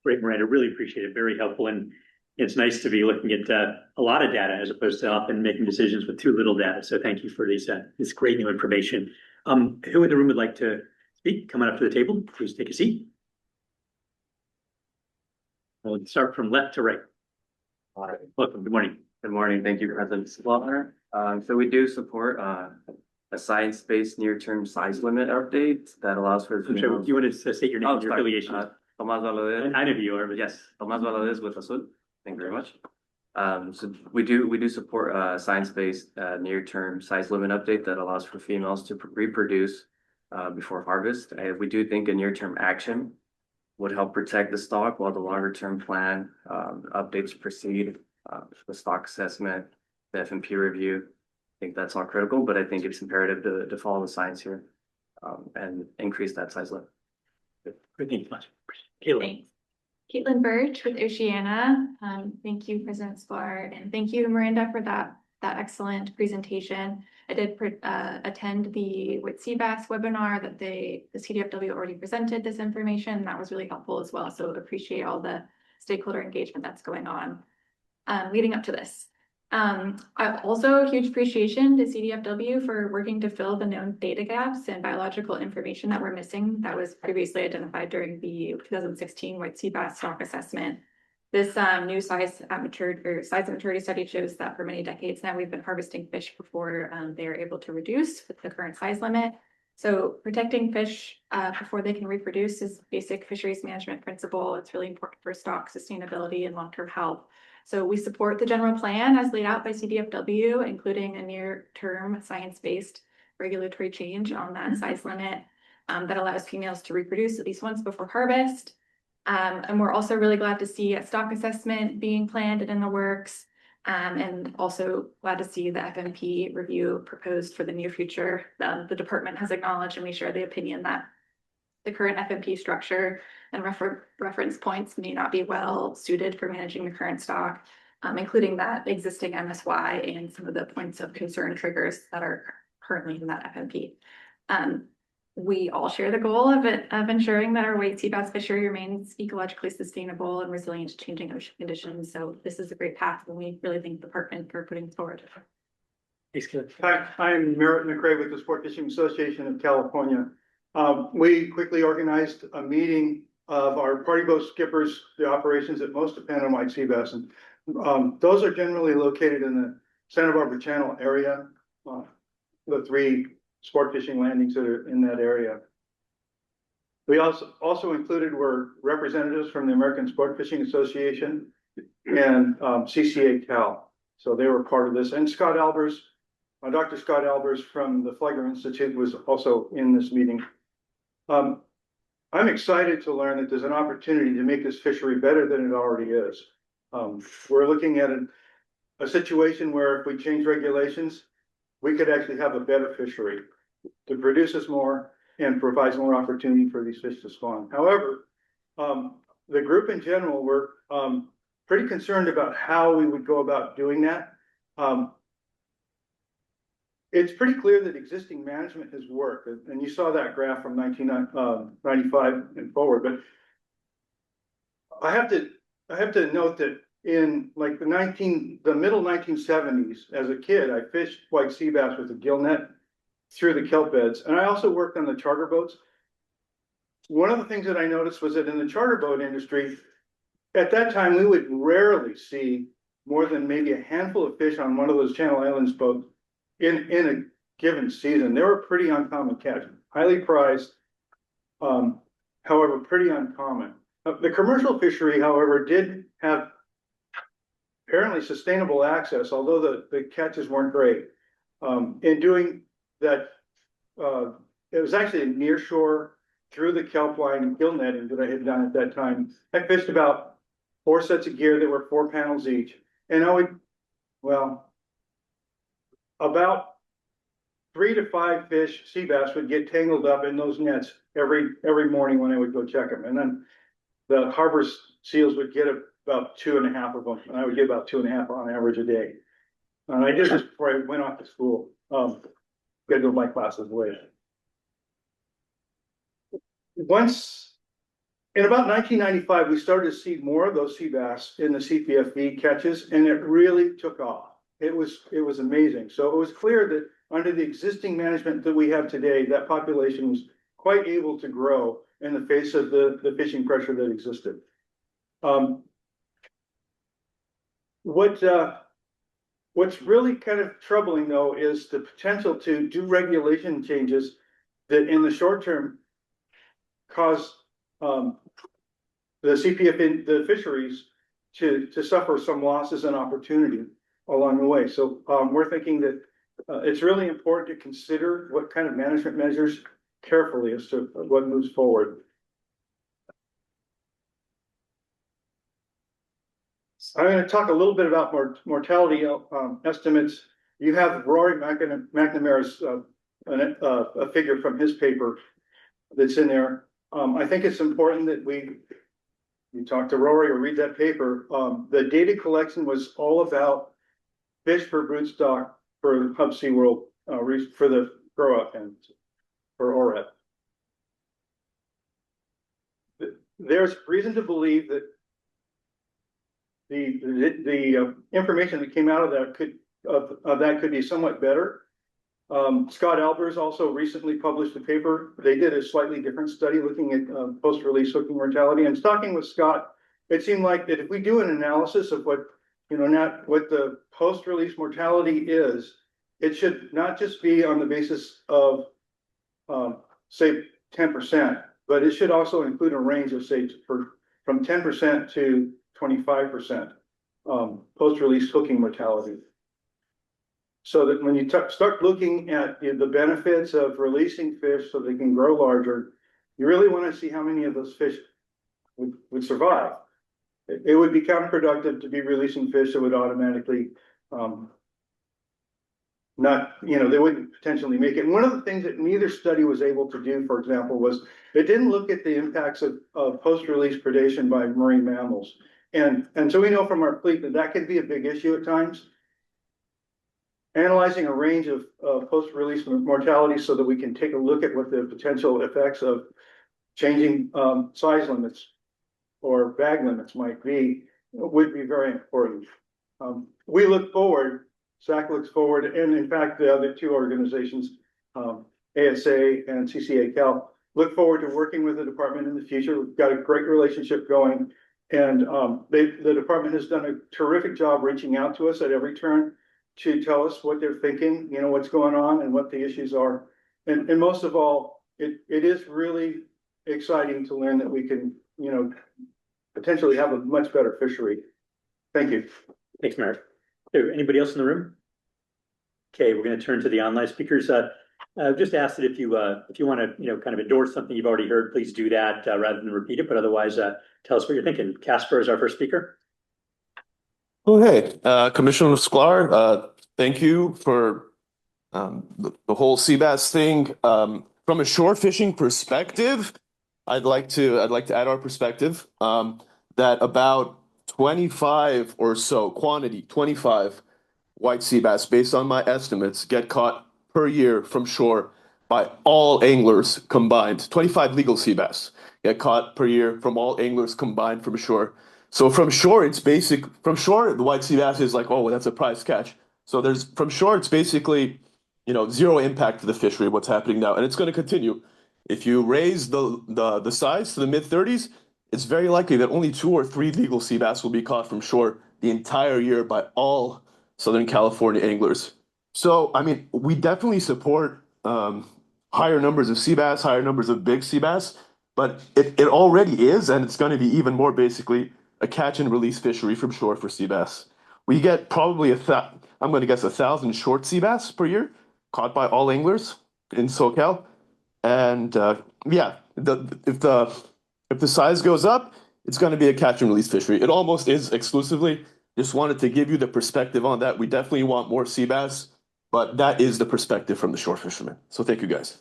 Speaker 1: Great, Miranda, really appreciate it. Very helpful. And it's nice to be looking at a lot of data as opposed to often making decisions with too little data. So thank you for this great new information. Who in the room would like to speak? Come on up to the table. Please take a seat. We'll start from left to right.
Speaker 8: All right.
Speaker 1: Welcome. Good morning.
Speaker 8: Good morning. Thank you, President Slaughter. So we do support a science-based near-term size limit update that allows for.
Speaker 1: I'm sure you wanted to state your name and your affiliation.
Speaker 8: Tomás Valadez.
Speaker 1: I know who you are, but yes.
Speaker 8: Tomás Valadez with Azul. Thank you very much. So we do support a science-based near-term size limit update that allows for females to reproduce before harvest. We do think a near-term action would help protect the stock while the longer-term plan updates proceed. The stock assessment, the F&P review. I think that's all critical, but I think it's imperative to follow the science here and increase that size limit.
Speaker 1: Good, thank you much. Caitlin.
Speaker 22: Thanks. Caitlin Birch with Oceana. Thank you, President Sklar, and thank you, Miranda, for that excellent presentation. I did attend the with Seabass webinar that the CDFW already presented this information. That was really helpful as well. So appreciate all the stakeholder engagement that's going on leading up to this. Also huge appreciation to CDFW for working to fill the known data gaps and biological information that were missing that was previously identified during the 2016 white sea bass stock assessment. This new size of maturity study shows that for many decades now we've been harvesting fish before they are able to reduce with the current size limit. So protecting fish before they can reproduce is basic fisheries management principle. It's really important for stock sustainability and long-term health. So we support the general plan as laid out by CDFW, including a near-term science-based regulatory change on that size limit that allows females to reproduce at least once before harvest. And we're also really glad to see a stock assessment being planned and in the works, and also glad to see the F&P review proposed for the near future. The department has acknowledged, and we share the opinion that the current F&P structure and reference points may not be well suited for managing the current stock, including that existing MSY and some of the points of concern triggers that are currently in that F&P. We all share the goal of ensuring that our white sea bass fishery remains ecologically sustainable and resilient to changing ocean conditions. So this is a great path, and we really thank the department for putting it forward.
Speaker 14: Hi, I'm Merritt McRae with the Sport Fishing Association of California. We quickly organized a meeting of our party boat skippers, the operations that most depend on white sea bass. And those are generally located in the Santa Barbara Channel area, the 3 sport fishing landings that are in that area. We also included were representatives from the American Sport Fishing Association and CCA Cal. So they were part of this. And Scott Albers, Dr. Scott Albers from the Flagler Institute was also in this meeting. I'm excited to learn that there's an opportunity to make this fishery better than it already is. We're looking at a situation where if we change regulations, we could actually have a better fishery that produces more and provides more opportunity for these fish to spawn. However, the group in general were pretty concerned about how we would go about doing that. It's pretty clear that existing management has worked, and you saw that graph from 1995 and forward. But I have to note that in like the middle 1970s, as a kid, I fished white sea bass with a gill net through the kelp beds, and I also worked on the charter boats. One of the things that I noticed was that in the charter boat industry, at that time, we would rarely see more than maybe a handful of fish on one of those Channel Islands boats in a given season. They were pretty uncommon catch, highly prized, however, pretty uncommon. The commercial fishery, however, did have apparently sustainable access, although the catches weren't great. In doing that, it was actually a nearshore through the kelp line and gill netting that I had done at that time. I fished about 4 sets of gear that were 4 panels each. And about 3 to 5 fish, sea bass, would get tangled up in those nets every morning when I would go check them. And then the harbor seals would get about 2.5 of them, and I would get about 2.5 on average a day. And I did this before I went off to school. Got to go my classes away. In about 1995, we started to see more of those sea bass in the CPFB catches, and it really took off. It was amazing. So it was clear that under the existing management that we have today, that population was quite able to grow in the face of the fishing pressure that existed. What's really kind of troubling, though, is the potential to do regulation changes that in the short term cause the CPF, the fisheries, to suffer some losses and opportunity along the way. So we're thinking that it's really important to consider what kind of management measures carefully as to what moves forward. I'm going to talk a little bit about mortality estimates. You have Rory McNamara's a figure from his paper that's in there. I think it's important that you talk to Rory or read that paper. The data collection was all about fish per broodstock for Hub SeaWorld, for the grow-up and for OREP. There's reason to believe that the information that came out of that could be somewhat better. Scott Albers also recently published a paper. They did a slightly different study looking at post-release hooking mortality. And talking with Scott, it seemed like that if we do an analysis of what the post-release mortality is, it should not just be on the basis of say 10%, but it should also include a range of say from 10% to 25% post-release hooking mortality. So that when you start looking at the benefits of releasing fish so they can grow larger, you really want to see how many of those fish would survive. It would be counterproductive to be releasing fish that would automatically they wouldn't potentially make it. And one of the things that neither study was able to do, for example, was it didn't look at the impacts of post-release predation by marine mammals. And so we know from our fleet that can be a big issue at times. Analyzing a range of post-release mortality so that we can take a look at what the potential effects of changing size limits or bag limits might be would be very important. We look forward, SAC looks forward, and in fact, the other two organizations, ASA and CCA Cal, look forward to working with the department in the future. We've got a great relationship going, and the department has done a terrific job reaching out to us at every turn to tell us what they're thinking, what's going on and what the issues are. And most of all, it is really exciting to learn that we can, potentially have a much better fishery. Thank you.
Speaker 1: Thanks, Merrick. Anybody else in the room? Okay, we're going to turn to the online speakers. Just ask that if you want to, kind of endorse something you've already heard, please do that rather than repeat it. But otherwise, tell us what you're thinking. Casper is our first speaker.
Speaker 10: Oh, hey, Commissioner Sklar, thank you for the whole Seabass thing. From a shore fishing perspective, I'd like to add our perspective that about 25 or so 25 white sea bass, based on my estimates, get caught per year from shore by all anglers combined. 25 legal sea bass get caught per year from all anglers combined from shore. So from shore, the white sea bass is like, oh, well, that's a prize catch. So from shore, it's basically, zero impact to the fishery, what's happening now. And it's going to continue. If you raise the size to the mid-30s, it's very likely that only 2 or 3 legal sea bass will be caught from shore the entire year by all Southern California anglers. So, we definitely support higher numbers of sea bass, higher numbers of big sea bass, but it already is, and it's going to be even more basically a catch and release fishery from shore for sea bass. We get probably I'm going to guess 1,000 short sea bass per year caught by all anglers in SoCal. And yeah, if the size goes up, it's going to be a catch and release fishery. It almost is exclusively. Just wanted to give you the perspective on that. We definitely want more sea bass, but that is the perspective from the shore fishermen. So thank you guys.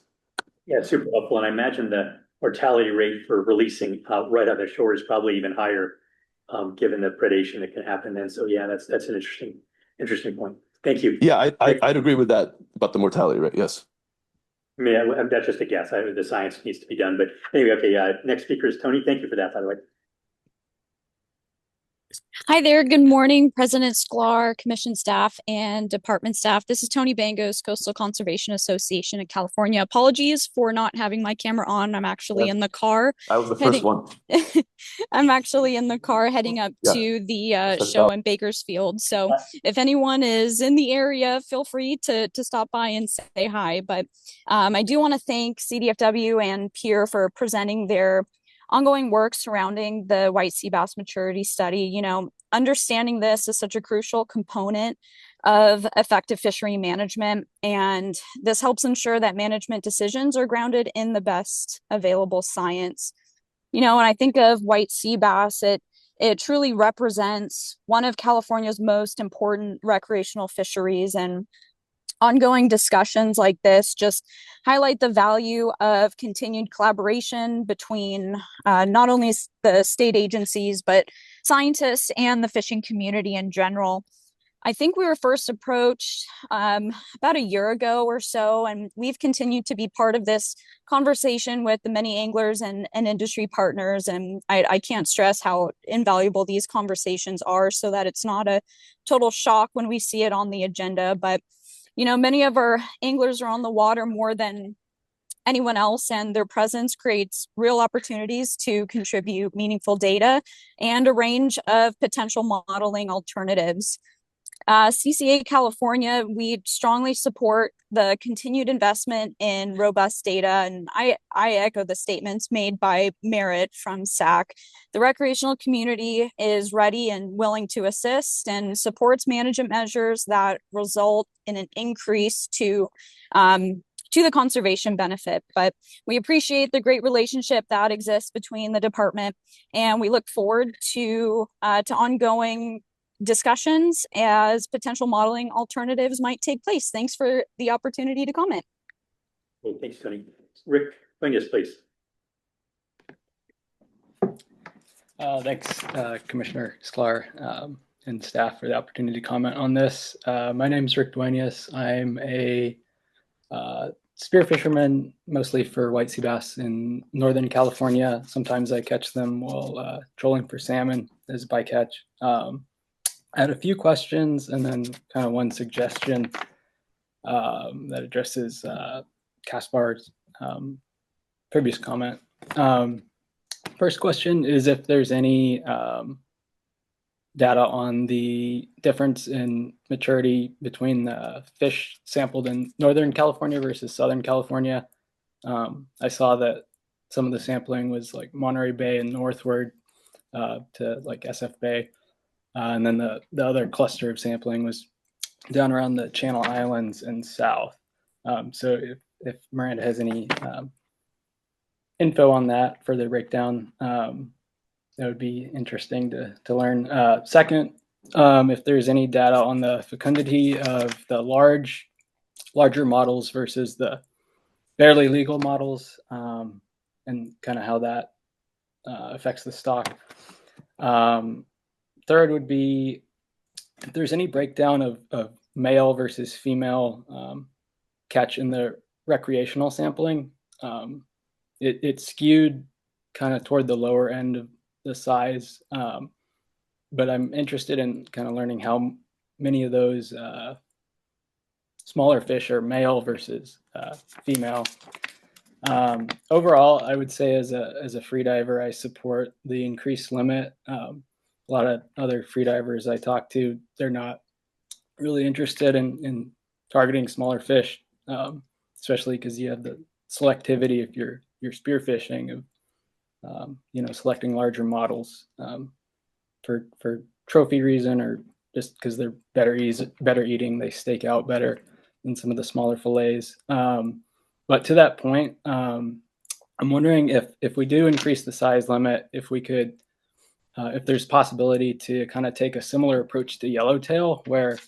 Speaker 1: Yeah, super helpful. And I imagine the mortality rate for releasing right on the shore is probably even higher, given the predation that can happen then. So yeah, that's an interesting point. Thank you.
Speaker 10: Yeah, I'd agree with that about the mortality rate. Yes.
Speaker 1: I mean, that's just a guess. The science needs to be done. But anyway, okay, next speaker is Tony. Thank you for that, by the way.
Speaker 12: Hi there. Good morning, President Sklar, Commission staff, and department staff. This is Tony Bangos, Coastal Conservation Association of California. Apologies for not having my camera on. I'm actually in the car.
Speaker 10: I was the first one.
Speaker 12: I'm actually in the car heading up to the show in Bakersfield. So if anyone is in the area, feel free to stop by and say hi. But I do want to thank CDFW and Pier for presenting their ongoing work surrounding the white sea bass maturity study. You know, understanding this is such a crucial component of effective fishery management, and this helps ensure that management decisions are grounded in the best available science. You know, when I think of white sea bass, it truly represents one of California's most important recreational fisheries, and ongoing discussions like this just highlight the value of continued collaboration between not only the state agencies, but scientists and the fishing community in general. I think we were first approached about a year ago or so, and we've continued to be part of this conversation with the many anglers and industry partners. And I can't stress how invaluable these conversations are, so that it's not a total shock when we see it on the agenda. But you know, many of our anglers are on the water more than anyone else, and their presence creates real opportunities to contribute meaningful data and a range of potential modeling alternatives. CCA California, we strongly support the continued investment in robust data, and I echo the statements made by Merritt from SAC. The recreational community is ready and willing to assist and supports management measures that result in an increase to the conservation benefit. But we appreciate the great relationship that exists between the department, and we look forward to ongoing discussions as potential modeling alternatives might take place. Thanks for the opportunity to comment.
Speaker 1: Well, thanks, Tony. Rick, Venus, please.
Speaker 15: Thanks, Commissioner Sklar and staff for the opportunity to comment on this. My name is Rick Duenas. I'm a spear fisherman, mostly for white sea bass in Northern California. Sometimes I catch them while trolling for salmon as bycatch. I had a few questions and then kind of one suggestion that addresses Kaspar's previous comment. First question is if there's any data on the difference in maturity between the fish sampled in Northern California versus Southern California. I saw that some of the sampling was like Monterey Bay and northward to like SF Bay. And then the other cluster of sampling was down around the Channel Islands and south. So if Miranda has any info on that, further breakdown, that would be interesting to learn. Second, if there's any data on the fecundity of the larger models versus the barely legal models, and kind of how that affects the stock. Third would be if there's any breakdown of male versus female catch in the recreational sampling. It skewed kind of toward the lower end of the size, but I'm interested in kind of learning how many of those smaller fish are male versus female. Overall, I would say as a freediver, I support the increased limit. A lot of other freedivers I talk to, they're not really interested in targeting smaller fish, especially because you have the selectivity if you're spearfishing of selecting larger models for trophy reason, or just because they're better eating, they stake out better than some of the smaller fillets. But to that point, I'm wondering if we do increase the size limit, if we could, if there's possibility to kind of take a similar approach to yellowtail, where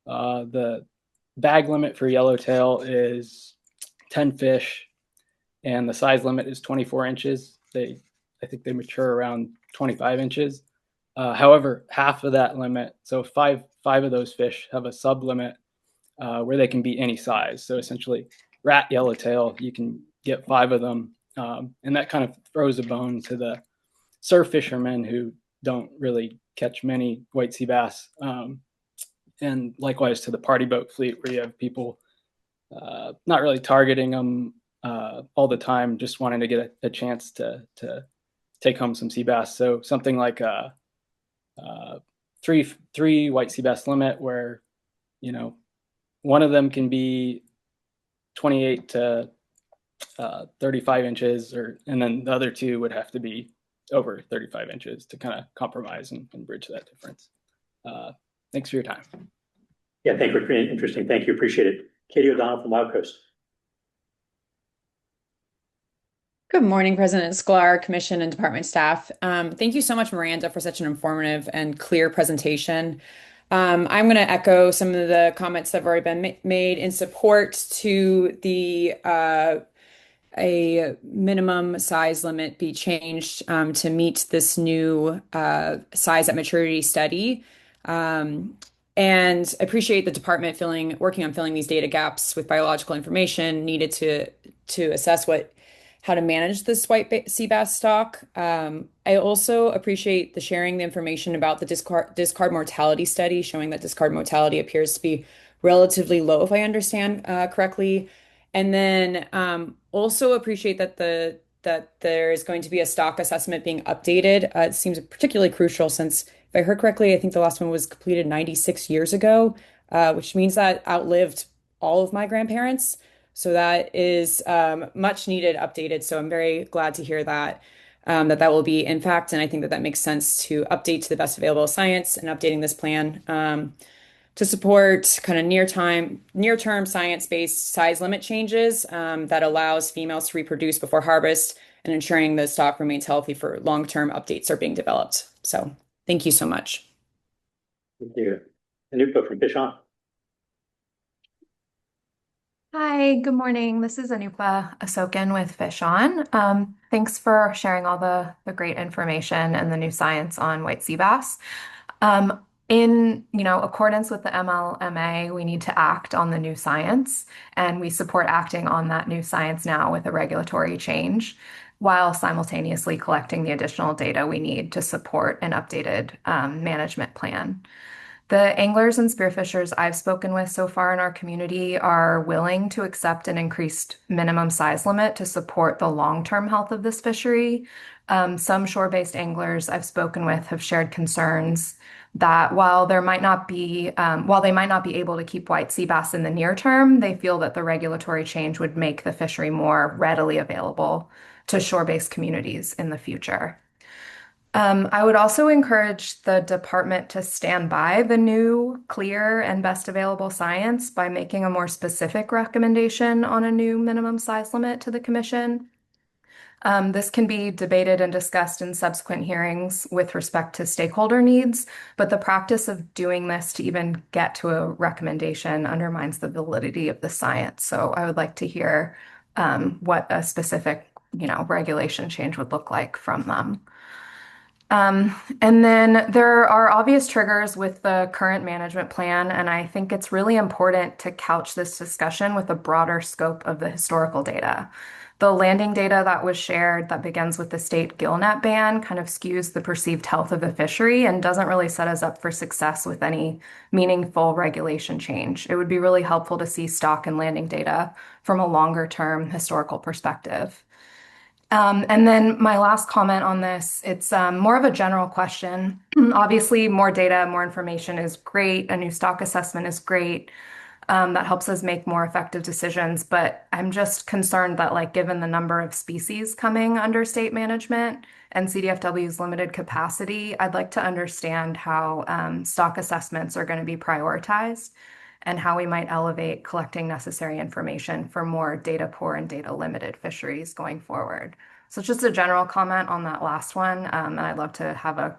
Speaker 15: the bag limit for yellowtail is 10 fish and the size limit is 24 inches. I think they mature around 25 inches. However, half of that limit, so five of those fish have a sub limit where they can be any size. So essentially, rat yellowtail, you can get 5 of them, and that kind of throws a bone to the surf fishermen who don't really catch many white sea bass, and likewise to the party boat fleet, where you have people not really targeting them all the time, just wanting to get a chance to take home some sea bass. So something like a three white sea bass limit, where one of them can be 28 to 35 inches, and then the other 2 would have to be over 35 inches to kind of compromise and bridge that difference. Thanks for your time.
Speaker 1: Yeah, thank you. Pretty interesting. Thank you. Appreciate it. Katie O'Donnell from Wild Coast.
Speaker 4: Good morning, President Sklar, Commission, and Department staff. Thank you so much, Miranda, for such an informative and clear presentation. I'm going to echo some of the comments that have already been made in support to the a minimum size limit be changed to meet this new size at maturity study. And appreciate the department working on filling these data gaps with biological information needed to assess how to manage this white sea bass stock. I also appreciate the sharing the information about the discard mortality study, showing that discard mortality appears to be relatively low, if I understand correctly. And then also appreciate that there is going to be a stock assessment being updated. It seems particularly crucial since, if I heard correctly, I think the last one was completed 96 years ago, which means that outlived all of my grandparents. So that is much needed updated. So I'm very glad to hear that that will be in fact, and I think that makes sense to update to the best available science and updating this plan to support kind of near-term science-based size limit changes that allows females to reproduce before harvest and ensuring the stock remains healthy for long-term updates are being developed. So thank you so much.
Speaker 1: Thank you. Anupa from Fish On.
Speaker 5: Hi, good morning. This is Anupa Asokan with Fish On. Thanks for sharing all the great information and the new science on white sea bass. In accordance with the MLMA, we need to act on the new science, and we support acting on that new science now with a regulatory change, while simultaneously collecting the additional data we need to support an updated management plan. The anglers and spearfishers I've spoken with so far in our community are willing to accept an increased minimum size limit to support the long-term health of this fishery. Some shore-based anglers I've spoken with have shared concerns that while they might not be able to keep white sea bass in the near term, they feel that the regulatory change would make the fishery more readily available to shore-based communities in the future. I would also encourage the department to stand by the new, clear, and best available science by making a more specific recommendation on a new minimum size limit to the commission. This can be debated and discussed in subsequent hearings with respect to stakeholder needs, but the practice of doing this to even get to a recommendation undermines the validity of the science. So I would like to hear what a specific, regulation change would look like from them. And then there are obvious triggers with the current management plan, and I think it's really important to couch this discussion with a broader scope of the historical data. The landing data that was shared that begins with the state gillnet ban kind of skews the perceived health of the fishery and doesn't really set us up for success with any meaningful regulation change. It would be really helpful to see stock and landing data from a longer term historical perspective. And then my last comment on this, it's more of a general question. Obviously, more data, more information is great. A new stock assessment is great. That helps us make more effective decisions. But I'm just concerned that, given the number of species coming under state management and CDFW's limited capacity, I'd like to understand how stock assessments are going to be prioritized. and how we might elevate collecting necessary information for more data poor and data limited fisheries going forward. So just a general comment on that last one, and I'd love to have a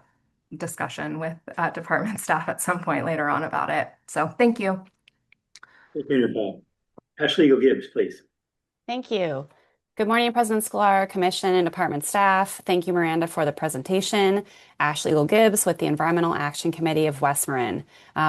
Speaker 5: discussion with department staff at some point later on about it. So thank you.
Speaker 1: Thank you, Paul. Ashley Gibbs, please.
Speaker 7: Thank you. Good morning, President Sklar, Commission, and Department staff. Thank you, Miranda, for the presentation. Ashley Gibbs with the Environmental Action Committee of West Marin.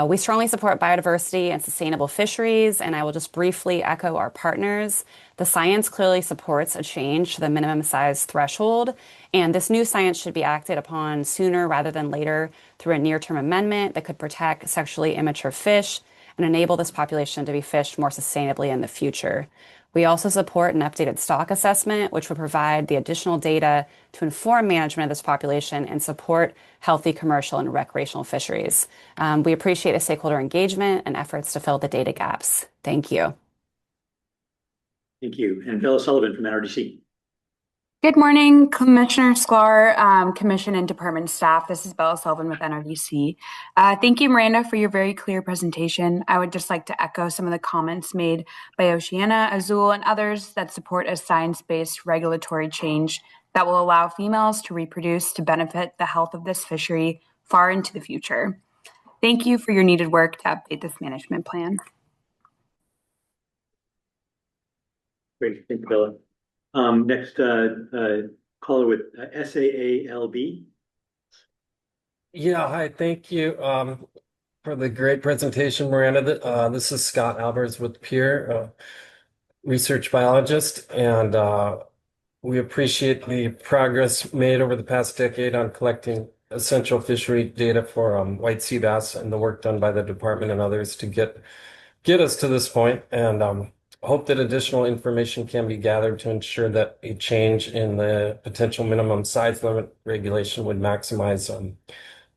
Speaker 7: We strongly support biodiversity and sustainable fisheries, and I will just briefly echo our partners. The science clearly supports a change to the minimum size threshold, and this new science should be acted upon sooner rather than later through a near-term amendment that could protect sexually immature fish and enable this population to be fished more sustainably in the future. We also support an updated stock assessment, which would provide the additional data to inform management of this population and support healthy commercial and recreational fisheries. We appreciate the stakeholder engagement and efforts to fill the data gaps. Thank you.
Speaker 1: Thank you. And Bella Sullivan from NRDC.
Speaker 11: Good morning, Commissioner Sklar, Commission and Department staff. This is Bella Sullivan with NRDC. Thank you, Miranda, for your very clear presentation. I would just like to echo some of the comments made by Oceana, Azul, and others that support a science-based regulatory change that will allow females to reproduce to benefit the health of this fishery far into the future. Thank you for your needed work to update this management plan.
Speaker 1: Great, thank you, Bella. Next caller with SAALB.
Speaker 23: Yeah, hi, thank you for the great presentation, Miranda. This is Scott Albers with Peer, research biologist, and we appreciate the progress made over the past decade on collecting essential fishery data for white sea bass and the work done by the department and others to get us to this point, and hope that additional information can be gathered to ensure that a change in the potential minimum size limit regulation would maximize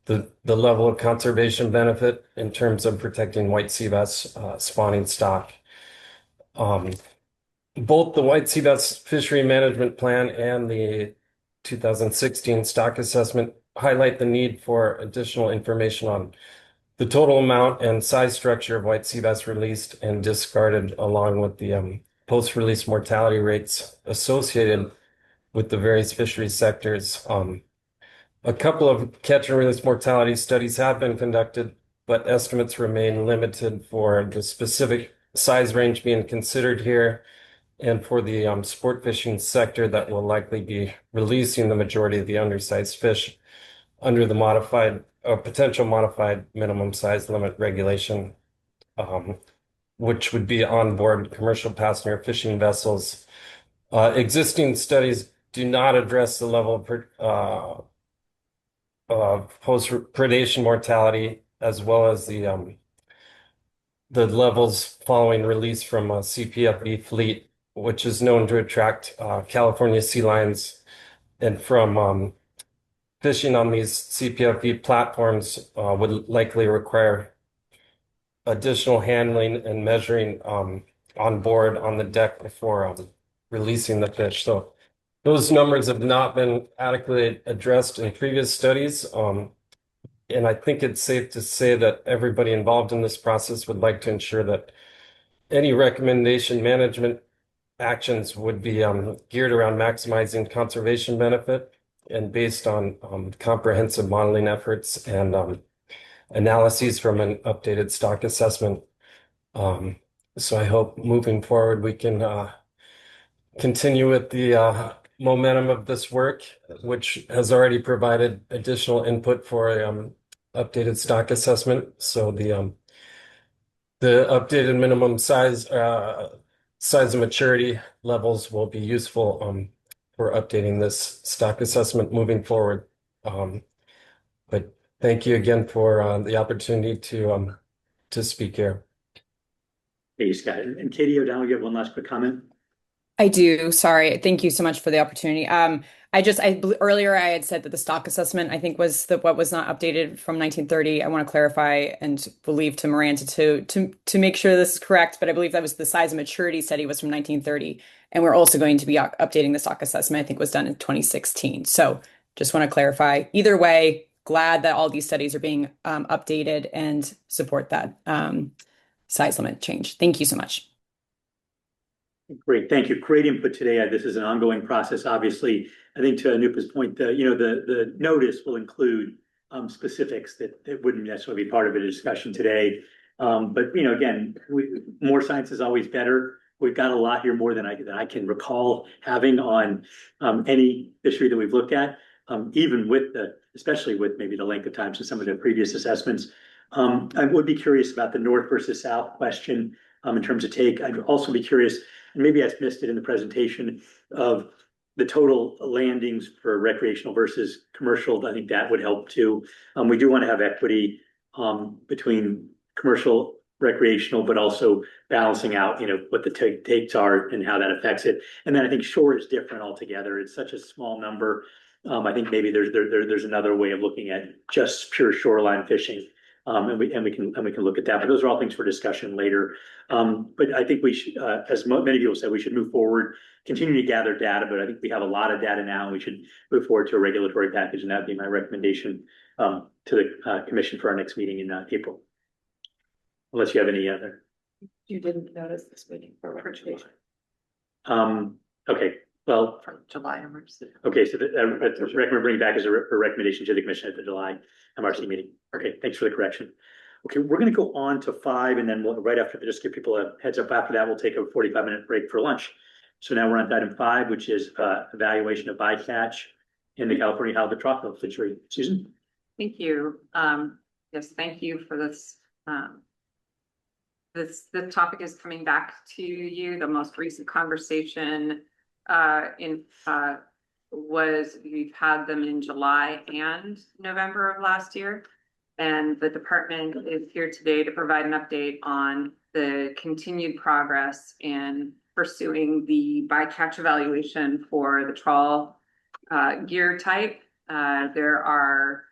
Speaker 23: the level of conservation benefit in terms of protecting white sea bass spawning stock. Both the white sea bass fishery management plan and the 2016 stock assessment highlight the need for additional information on the total amount and size structure of white sea bass released and discarded, along with the post-release mortality rates associated with the various fishery sectors. A couple of catch and release mortality studies have been conducted, but estimates remain limited for the specific size range being considered here and for the sport fishing sector that will likely be releasing the majority of the undersized fish under the potential modified minimum size limit regulation, which would be on board commercial passenger fishing vessels. Existing studies do not address the level of post-predation mortality, as well as the levels following release from a CPFV fleet, which is known to attract California sea lions, and from fishing on these CPFV platforms would likely require additional handling and measuring on board on the deck before releasing the fish. So those numbers have not been adequately addressed in previous studies. And I think it's safe to say that everybody involved in this process would like to ensure that any recommendation management actions would be geared around maximizing conservation benefit and based on comprehensive modeling efforts and analyses from an updated stock assessment. So I hope moving forward we can continue with the momentum of this work, which has already provided additional input for a updated stock assessment. So the updated minimum size and maturity levels will be useful for updating this stock assessment moving forward. But thank you again for the opportunity to speak here.
Speaker 1: Hey, Scott. And Katie O'Donnell, you have one last quick comment?
Speaker 4: I do. Sorry. Thank you so much for the opportunity. Earlier I had said that the stock assessment, I think, was what was not updated from 1930. I want to clarify and believe to Miranda to make sure this is correct, but I believe that was the size and maturity study was from 1930. And we're also going to be updating the stock assessment, I think was done in 2016. So just want to clarify. Either way, glad that all these studies are being updated and support that. size limit change. Thank you so much.
Speaker 1: Great, thank you. Great input today. This is an ongoing process, obviously. I think to Anupa's point, the notice will include specifics that wouldn't necessarily be part of a discussion today. But again, more science is always better. We've got a lot here, more than I can recall having on any fishery that we've looked at, even especially with maybe the length of time since some of the previous assessments. I would be curious about the north versus south question in terms of take. I'd also be curious, and maybe I missed it in the presentation, of the total landings for recreational versus commercial. I think that would help too. We do want to have equity between commercial, recreational, but also balancing out, what the takes are and how that affects it. And then I think shore is different altogether. It's such a small number. I think maybe there's another way of looking at just pure shoreline fishing. And we can look at that, but those are all things for discussion later. But I think we should, as many people said, we should move forward, continue to gather data. But I think we have a lot of data now, and we should move forward to a regulatory package, and that'd be my recommendation to the commission for our next meeting in April. Unless you have any other.
Speaker 9: You didn't notice this meeting for recommendation.
Speaker 1: Okay. Well,
Speaker 9: From July emergency.
Speaker 1: Okay, so recommend bring back as a recommendation to the commission at the July MRC meeting. Okay, thanks for the correction. Okay, we're going to go on to 5, and then right after, just give people a heads up. After that, we'll take a 45-minute break for lunch. So now we're on to item 5, which is evaluation of bycatch in the California halibut trough fishery. Susan?
Speaker 3: Thank you. Yes, thank you for this. The topic is coming back to you. The most recent conversation we've had them in July and November of last year. And the department is here today to provide an update on the continued progress in pursuing the bycatch evaluation for the trawl gear type. There are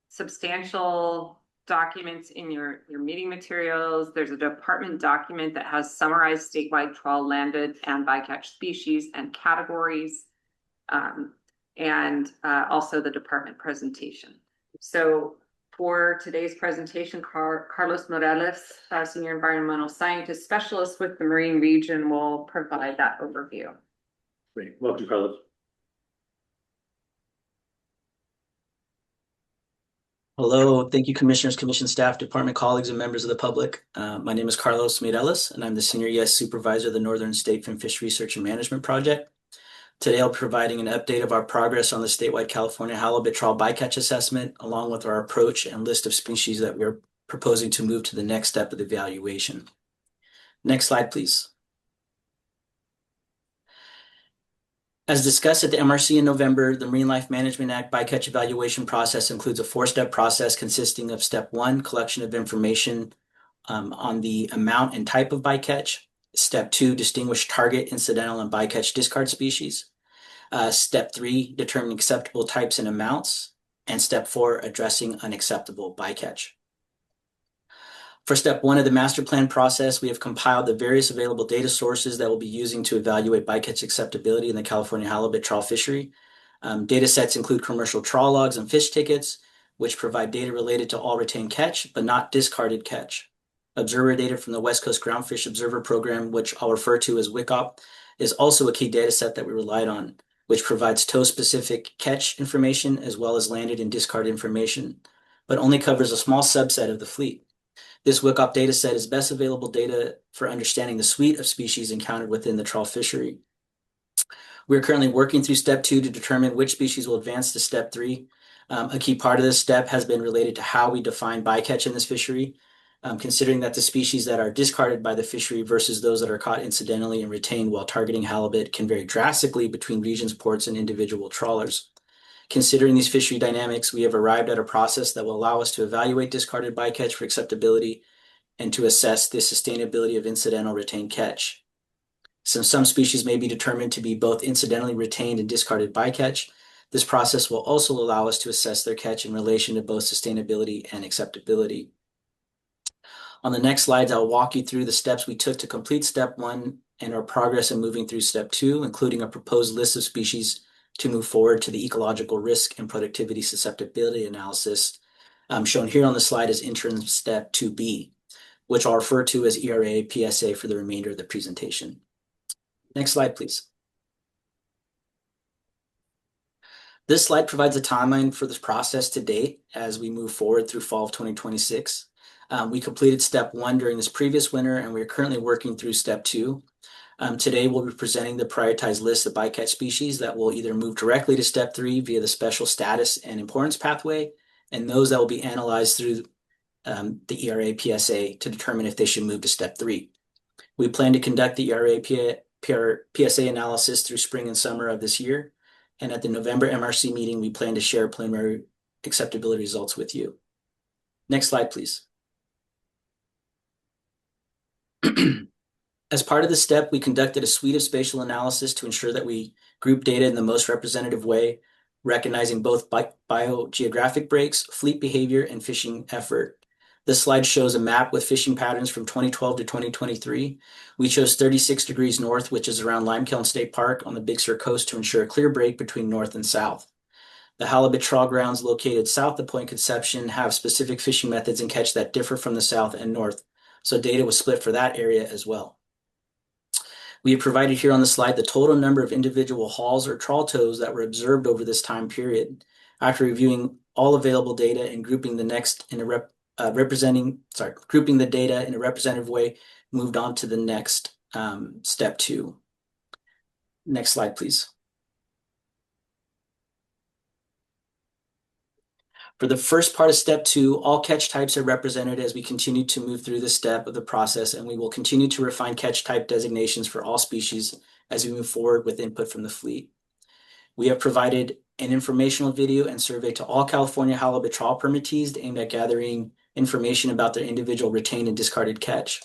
Speaker 3: substantial documents in your meeting materials. There's a department document that has summarized statewide trawl landed and bycatch species and categories, and also the department presentation. So for today's presentation, Carlos Morales, Senior Environmental Scientist Specialist with the Marine Region, will provide that overview.
Speaker 1: Great. Welcome, Carlos.
Speaker 19: Hello, thank you, commissioners, commission staff, department colleagues, and members of the public. My name is Carlos Mireles, and I'm the Senior ES Supervisor of the Northern State Fin Fish Research and Management Project. Today, I'll be providing an update of our progress on the statewide California halibut trawl bycatch assessment, along with our approach and list of species that we're proposing to move to the next step of the evaluation. Next slide, please. As discussed at the MRC in November, the Marine Life Management Act bycatch evaluation process includes a 4-step process consisting of step 1, collection of information on the amount and type of bycatch. Step 2, distinguish target, incidental, and bycatch discard species. Step 3, determine acceptable types and amounts. And step 4, addressing unacceptable bycatch. For step 1 of the master plan process, we have compiled the various available data sources that we'll be using to evaluate bycatch acceptability in the California halibut trawl fishery. Data sets include commercial trawl logs and fish tickets, which provide data related to all retained catch, but not discarded catch. Observer data from the West Coast Groundfish Observer Program, which I'll refer to as WCOP, is also a key data set that we relied on, which provides tow-specific catch information as well as landed and discarded information, but only covers a small subset of the fleet. This WCOP data set is best available data for understanding the suite of species encountered within the trawl fishery. We're currently working through step 2 to determine which species will advance to step 3. A key part of this step has been related to how we define bycatch in this fishery, considering that the species that are discarded by the fishery versus those that are caught incidentally and retained while targeting halibut can vary drastically between regions, ports, and individual trawlers. Considering these fishery dynamics, we have arrived at a process that will allow us to evaluate discarded bycatch for acceptability and to assess the sustainability of incidental retained catch. Since some species may be determined to be both incidentally retained and discarded bycatch, this process will also allow us to assess their catch in relation to both sustainability and acceptability. On the next slides, I'll walk you through the steps we took to complete step 1 and our progress in moving through step 2, including a proposed list of species to move forward to the ecological risk and productivity susceptibility analysis shown here on the slide as interim step 2B. which I'll refer to as ERA PSA for the remainder of the presentation. Next slide, please. This slide provides a timeline for this process to date as we move forward through fall of 2026. We completed step 1 during this previous winter, and we are currently working through step 2. Today, we'll be presenting the prioritized list of bycatch species that will either move directly to step 3 via the special status and importance pathway, and those that will be analyzed through the ERA PSA to determine if they should move to step 3. We plan to conduct the ERA PSA analysis through spring and summer of this year, and at the November MRC meeting, we plan to share preliminary acceptability results with you. Next slide, please. As part of this step, we conducted a suite of spatial analysis to ensure that we group data in the most representative way, recognizing both biogeographic breaks, fleet behavior, and fishing effort. This slide shows a map with fishing patterns from 2012 to 2023. We chose 36 degrees north, which is around Limekiln State Park on the Big Sur coast, to ensure a clear break between north and south. The halibut trawl grounds located south of Point Conception have specific fishing methods and catch that differ from the south and north, so data was split for that area as well. We have provided here on the slide the total number of individual hauls or trawl tows that were observed over this time period. After reviewing all available data and grouping the grouping the data in a representative way, moved on to the next step 2. Next slide, please. For the first part of step 2, all catch types are represented as we continue to move through this step of the process, and we will continue to refine catch type designations for all species as we move forward with input from the fleet. We have provided an informational video and survey to all California halibut trawl permittees aimed at gathering information about their individual retained and discarded catch.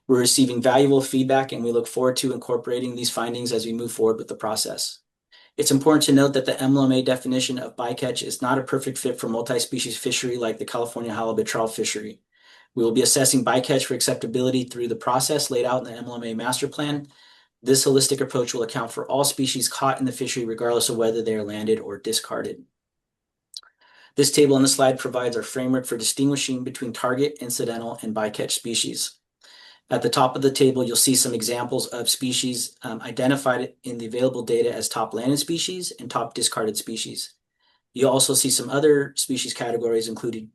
Speaker 19: We're receiving valuable feedback, and we look forward to incorporating these findings as we move forward with the process. It's important to note that the MLMA definition of bycatch is not a perfect fit for multi-species fishery like the California halibut trawl fishery. We will be assessing bycatch for acceptability through the process laid out in the MLMA master plan. This holistic approach will account for all species caught in the fishery regardless of whether they are landed or discarded. This table on the slide provides our framework for distinguishing between target, incidental, and bycatch species. At the top of the table, you'll see some examples of species identified in the available data as top landed species and top discarded species. You'll also see some other species categories, including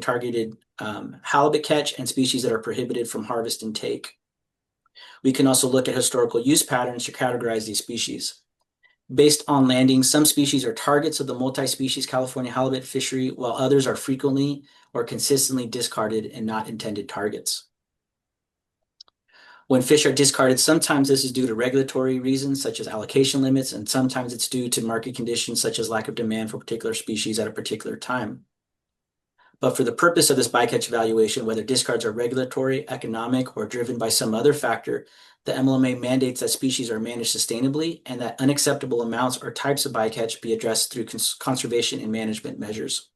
Speaker 19: targeted halibut catch and species that are prohibited from harvest and take. We can also look at historical use patterns to categorize these species. Based on landing, some species are targets of the multi-species California halibut fishery, while others are frequently or consistently discarded and not intended targets. When fish are discarded, sometimes this is due to regulatory reasons such as allocation limits, and sometimes it's due to market conditions such as lack of demand for particular species at a particular time. But for the purpose of this bycatch evaluation, whether discards are regulatory, economic, or driven by some other factor, the MLMA mandates that species are managed sustainably and that unacceptable amounts or types of bycatch be addressed through conservation and management measures.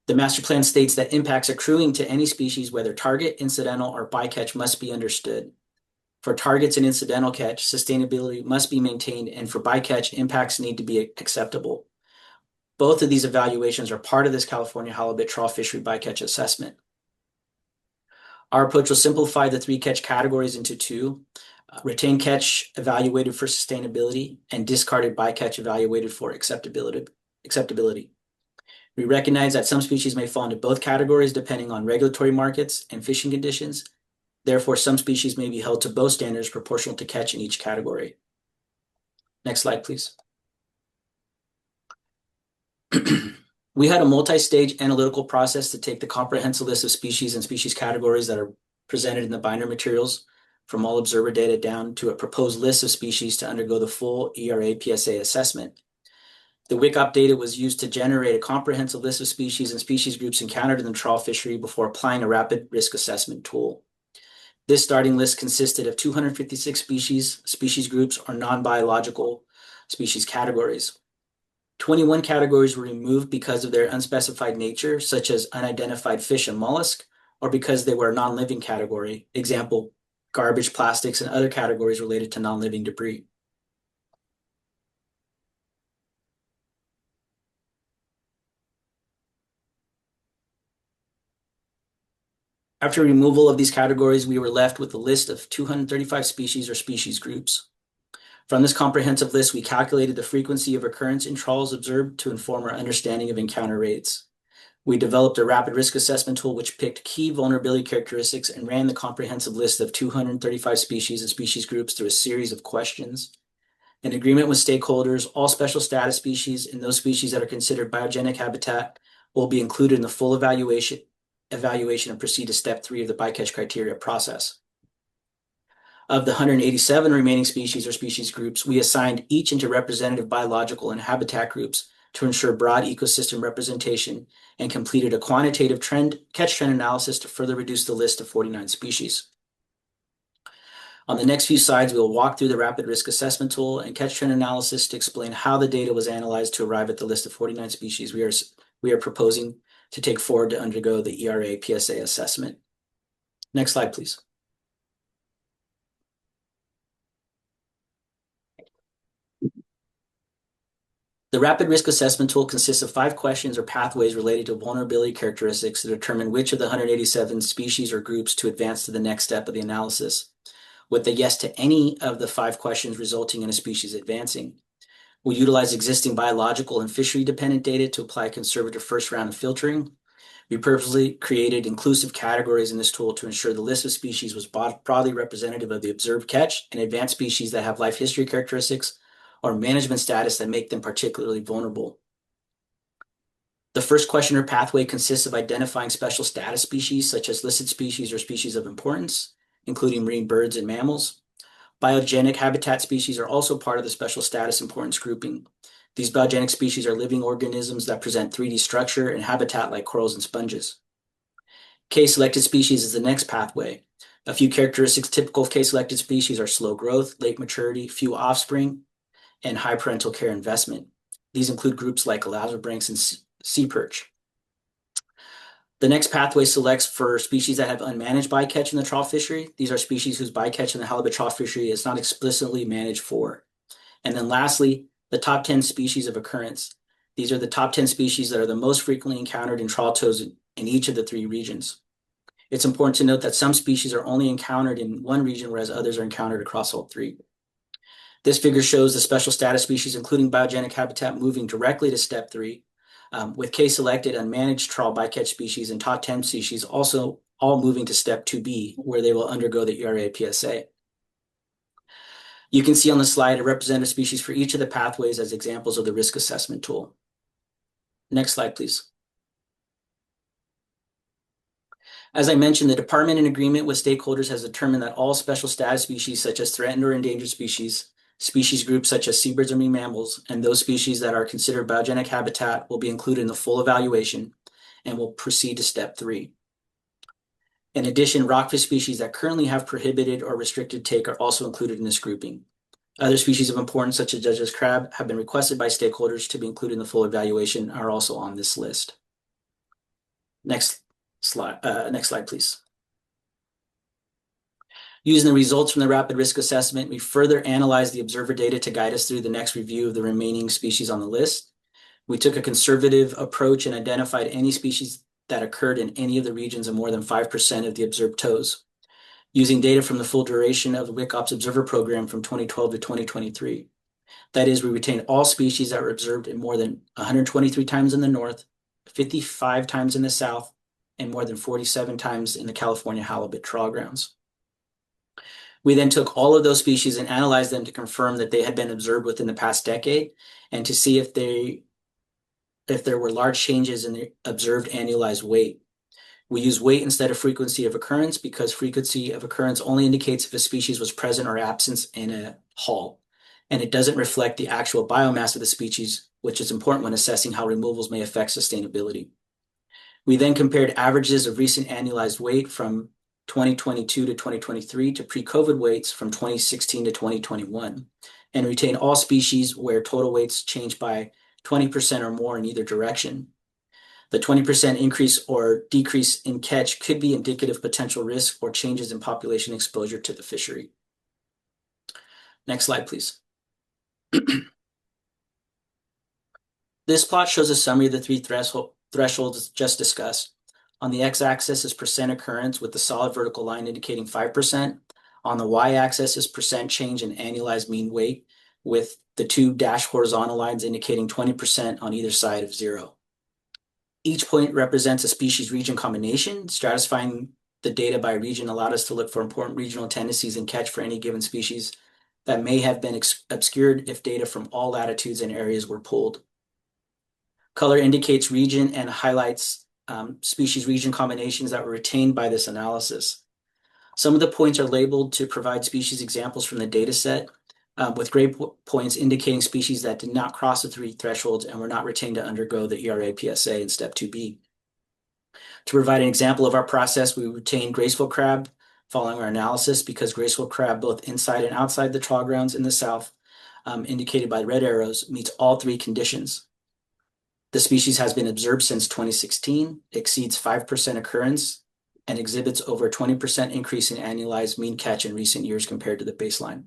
Speaker 19: The master plan states that impacts accruing to any species, whether target, incidental, or bycatch, must be understood. For targets and incidental catch, sustainability must be maintained, and for bycatch, impacts need to be acceptable. Both of these evaluations are part of this California halibut trawl fishery bycatch assessment. Our approach will simplify the 3 catch categories into 2: retained catch evaluated for sustainability and discarded bycatch evaluated for acceptability. We recognize that some species may fall into both categories depending on regulatory markets and fishing conditions. Therefore, some species may be held to both standards proportional to catch in each category. Next slide, please. We had a multi-stage analytical process to take the comprehensive list of species and species categories that are presented in the binder materials from all observer data down to a proposed list of species to undergo the full ERA PSA assessment. The WICOP data was used to generate a comprehensive list of species and species groups encountered in the trawl fishery before applying a rapid risk assessment tool. This starting list consisted of 256 species groups, or non-biological species categories. 21 categories were removed because of their unspecified nature, such as unidentified fish and mollusk, or because they were a non-living category, example, garbage, plastics, and other categories related to non-living debris. After removal of these categories, we were left with a list of 235 species or species groups. From this comprehensive list, we calculated the frequency of occurrence in trawls observed to inform our understanding of encounter rates. We developed a rapid risk assessment tool which picked key vulnerability characteristics and ran the comprehensive list of 235 species and species groups through a series of questions. In agreement with stakeholders, all special status species and those species that are considered biogenic habitat will be included in the full evaluation and proceed to step 3 of the bycatch criteria process. Of the 187 remaining species or species groups, we assigned each into representative biological and habitat groups to ensure broad ecosystem representation and completed a quantitative catch trend analysis to further reduce the list to 49 species. On the next few slides, we will walk through the rapid risk assessment tool and catch trend analysis to explain how the data was analyzed to arrive at the list of 49 species we are proposing to take forward to undergo the ERA PSA assessment. Next slide, please. The rapid risk assessment tool consists of 5 questions or pathways related to vulnerability characteristics to determine which of the 187 species or groups to advance to the next step of the analysis, with a yes to any of the 5 questions resulting in a species advancing. We utilize existing biological and fishery dependent data to apply a conservative first round of filtering. We purposely created inclusive categories in this tool to ensure the list of species was broadly representative of the observed catch and advanced species that have life history characteristics or management status that make them particularly vulnerable. The first question or pathway consists of identifying special status species such as listed species or species of importance, including marine birds and mammals. Biogenic habitat species are also part of the special status importance grouping. These biogenic species are living organisms that present 3D structure and habitat like corals and sponges. K-selected species is the next pathway. A few characteristics typical of K-selected species are slow growth, late maturity, few offspring, and high parental care investment. These include groups like elasmobranchs and sea perch. The next pathway selects for species that have unmanaged bycatch in the trawl fishery. These are species whose bycatch in the halibut trawl fishery is not explicitly managed for. And then lastly, the top 10 species of occurrence. These are the top 10 species that are the most frequently encountered in trawl tows in each of the 3 regions. It's important to note that some species are only encountered in one region, whereas others are encountered across all 3. This figure shows the special status species, including biogenic habitat, moving directly to step 3, with K-selected unmanaged trawl bycatch species and top 10 species also all moving to step 2B, where they will undergo the ERA PSA. You can see on the slide a representative species for each of the pathways as examples of the risk assessment tool. Next slide, please. As I mentioned, the department in agreement with stakeholders has determined that all special status species such as threatened or endangered species groups such as seabirds and marine mammals, and those species that are considered biogenic habitat will be included in the full evaluation and will proceed to step 3. In addition, rockfish species that currently have prohibited or restricted take are also included in this grouping. Other species of importance, such as Douglas crab, have been requested by stakeholders to be included in the full evaluation and are also on this list. Next slide, please. Using the results from the rapid risk assessment, we further analyzed the observer data to guide us through the next review of the remaining species on the list. We took a conservative approach and identified any species that occurred in any of the regions of more than 5% of the observed tows, using data from the full duration of the WICOPS Observer Program from 2012 to 2023. That is, we retained all species that were observed in more than 123 times in the north, 55 times in the south, and more than 47 times in the California halibut trawl grounds. We then took all of those species and analyzed them to confirm that they had been observed within the past decade and to see if there were large changes in the observed annualized weight. We use weight instead of frequency of occurrence because frequency of occurrence only indicates if a species was present or absent in a haul, and it doesn't reflect the actual biomass of the species, which is important when assessing how removals may affect sustainability. We then compared averages of recent annualized weight from 2022 to 2023 to pre-COVID weights from 2016 to 2021, and retain all species where total weights changed by 20% or more in either direction. The 20% increase or decrease in catch could be indicative of potential risk or changes in population exposure to the fishery. Next slide, please. This plot shows a summary of the 3 thresholds just discussed. On the x-axis is percent occurrence with the solid vertical line indicating 5%. On the y-axis is percent change in annualized mean weight with the two dashed horizontal lines indicating 20% on either side of 0. Each point represents a species region combination. Stratifying the data by region allowed us to look for important regional tendencies and catch for any given species that may have been obscured if data from all latitudes and areas were pulled. Color indicates region and highlights species region combinations that were retained by this analysis. Some of the points are labeled to provide species examples from the data set, with gray points indicating species that did not cross the 3 thresholds and were not retained to undergo the ERA PSA in step 2B. To provide an example of our process, we retained graceful crab following our analysis because graceful crab both inside and outside the trawl grounds in the south, indicated by red arrows, meets all 3 conditions. The species has been observed since 2016, exceeds 5% occurrence, and exhibits over a 20% increase in annualized mean catch in recent years compared to the baseline.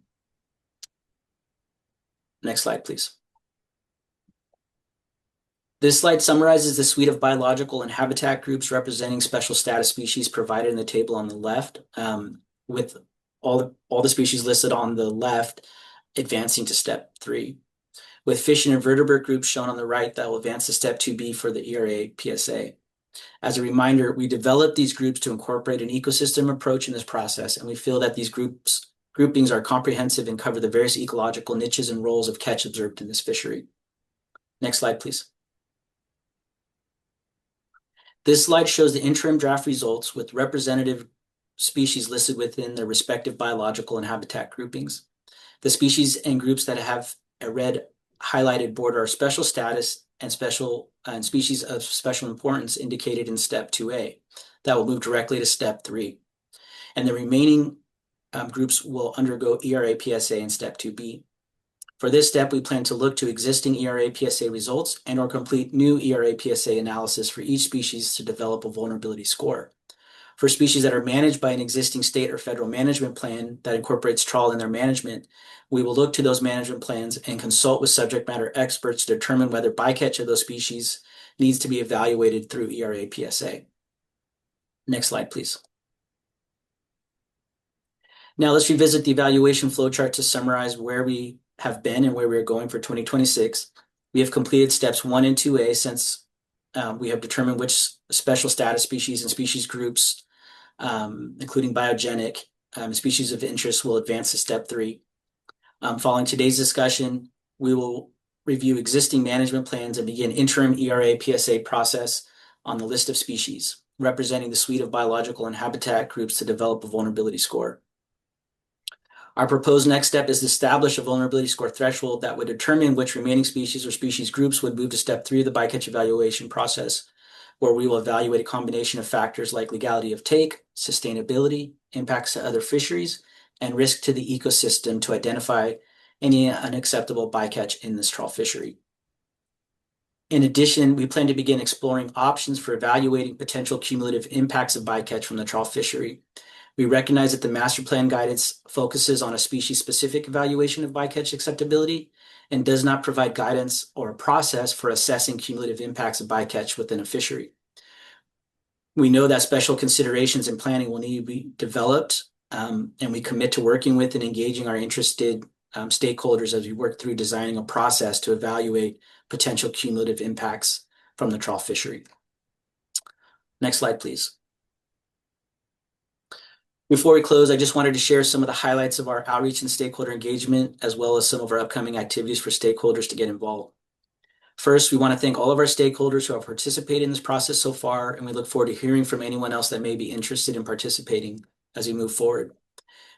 Speaker 19: Next slide, please. This slide summarizes the suite of biological and habitat groups representing special status species provided in the table on the left, with all the species listed on the left advancing to step 3, with fish and invertebrate groups shown on the right that will advance to step 2B for the ERA PSA. As a reminder, we developed these groups to incorporate an ecosystem approach in this process, and we feel that these groupings are comprehensive and cover the various ecological niches and roles of catch observed in this fishery. Next slide, please. This slide shows the interim draft results with representative species listed within their respective biological and habitat groupings. The species and groups that have a red highlighted border are special status and species of special importance indicated in step 2A. That will move directly to step 3. And the remaining groups will undergo ERA PSA in step 2B. For this step, we plan to look to existing ERA PSA results and or complete new ERA PSA analysis for each species to develop a vulnerability score. For species that are managed by an existing state or federal management plan that incorporates trawl in their management, we will look to those management plans and consult with subject matter experts to determine whether bycatch of those species needs to be evaluated through ERA PSA. Next slide, please. Now let's revisit the evaluation flowchart to summarize where we have been and where we are going for 2026. We have completed steps 1 and 2A since we have determined which special status species and species groups, including biogenic species of interest, will advance to step 3. Following today's discussion, we will review existing management plans and begin interim ERA PSA process on the list of species, representing the suite of biological and habitat groups to develop a vulnerability score. Our proposed next step is to establish a vulnerability score threshold that would determine which remaining species or species groups would move to step 3 of the bycatch evaluation process, where we will evaluate a combination of factors like legality of take, sustainability, impacts to other fisheries, and risk to the ecosystem to identify any unacceptable bycatch in this trawl fishery. In addition, we plan to begin exploring options for evaluating potential cumulative impacts of bycatch from the trawl fishery. We recognize that the master plan guidance focuses on a species-specific evaluation of bycatch acceptability and does not provide guidance or a process for assessing cumulative impacts of bycatch within a fishery. We know that special considerations and planning will need to be developed, and we commit to working with and engaging our interested stakeholders as we work through designing a process to evaluate potential cumulative impacts from the trawl fishery. Next slide, please. Before we close, I just wanted to share some of the highlights of our outreach and stakeholder engagement, as well as some of our upcoming activities for stakeholders to get involved. First, we want to thank all of our stakeholders who have participated in this process so far, and we look forward to hearing from anyone else that may be interested in participating as we move forward.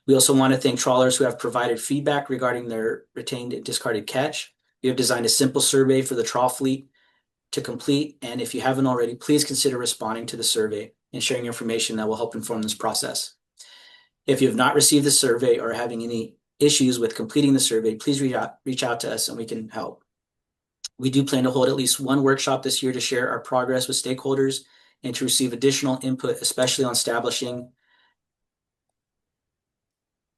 Speaker 19: We also want to thank trawlers who have provided feedback regarding their retained and discarded catch. We have designed a simple survey for the trawl fleet to complete, and if you haven't already, please consider responding to the survey and sharing information that will help inform this process. If you have not received the survey or are having any issues with completing the survey, please reach out to us and we can help. We do plan to hold at least one workshop this year to share our progress with stakeholders and to receive additional input, especially on establishing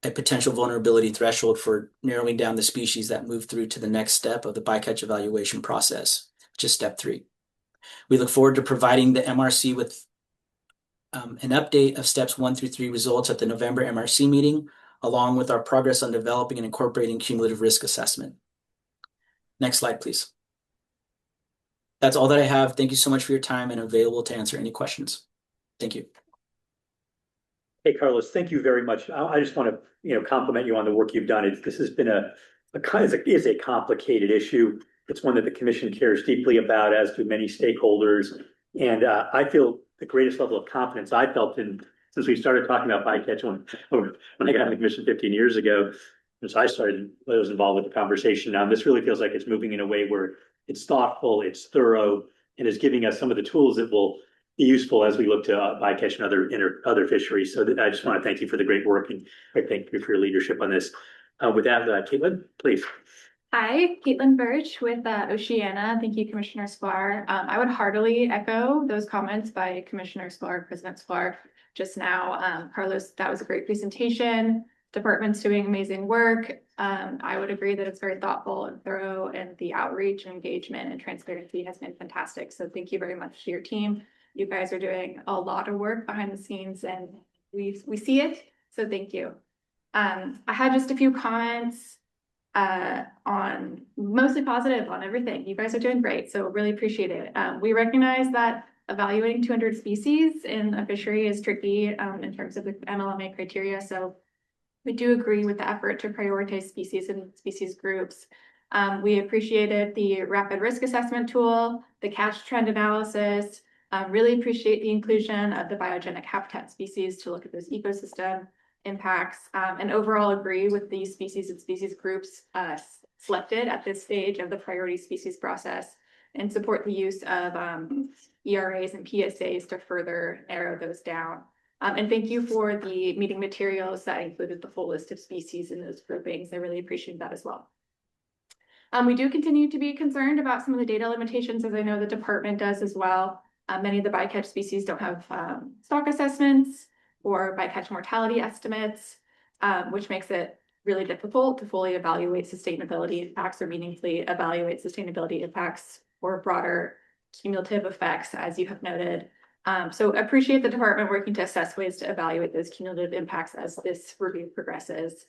Speaker 19: a potential vulnerability threshold for narrowing down the species that move through to the next step of the bycatch evaluation process, which is step 3. We look forward to providing the MRC with an update of steps 1 through 3 results at the November MRC meeting, along with our progress on developing and incorporating cumulative risk assessment. Next slide, please. That's all that I have. Thank you so much for your time and available to answer any questions. Thank you.
Speaker 1: Hey, Carlos, thank you very much. I just want to, compliment you on the work you've done. This has been a complicated issue. It's one that the commission cares deeply about, as do many stakeholders. And I feel the greatest level of confidence I felt since we started talking about bycatch when I got on the commission 15 years ago. Since I was involved with the conversation. Now, this really feels like it's moving in a way where it's thoughtful, it's thorough, and is giving us some of the tools that will be useful as we look to bycatch and other fisheries. So I just want to thank you for the great work, and I thank you for your leadership on this. With that, Caitlin, please.
Speaker 22: Hi, Caitlin Birch with Oceana. Thank you, Commissioner Sklar. I would heartily echo those comments by Commissioner Sklar, President Sklar just now. Carlos, that was a great presentation. Department's doing amazing work. I would agree that it's very thoughtful and thorough, and the outreach and engagement and transparency has been fantastic. So thank you very much to your team. You guys are doing a lot of work behind the scenes, and we see it. So thank you. I had just a few comments on mostly positive on everything. You guys are doing great, so really appreciate it. We recognize that evaluating 200 species in a fishery is tricky in terms of the MLMA criteria. So we do agree with the effort to prioritize species and species groups. We appreciated the rapid risk assessment tool, the catch trend analysis, really appreciate the inclusion of the biogenic habitat species to look at those ecosystem impacts, and overall agree with the species and species groups selected at this stage of the priority species process, and support the use of ERAs and PSAs to further narrow those down. And thank you for the meeting materials that included the full list of species in those groupings. I really appreciate that as well. We do continue to be concerned about some of the data limitations, as I know the department does as well. Many of the bycatch species don't have stock assessments or bycatch mortality estimates, which makes it really difficult to fully evaluate sustainability impacts or meaningfully evaluate sustainability impacts or broader cumulative effects, as you have noted. So appreciate the department working to assess ways to evaluate those cumulative impacts as this review progresses.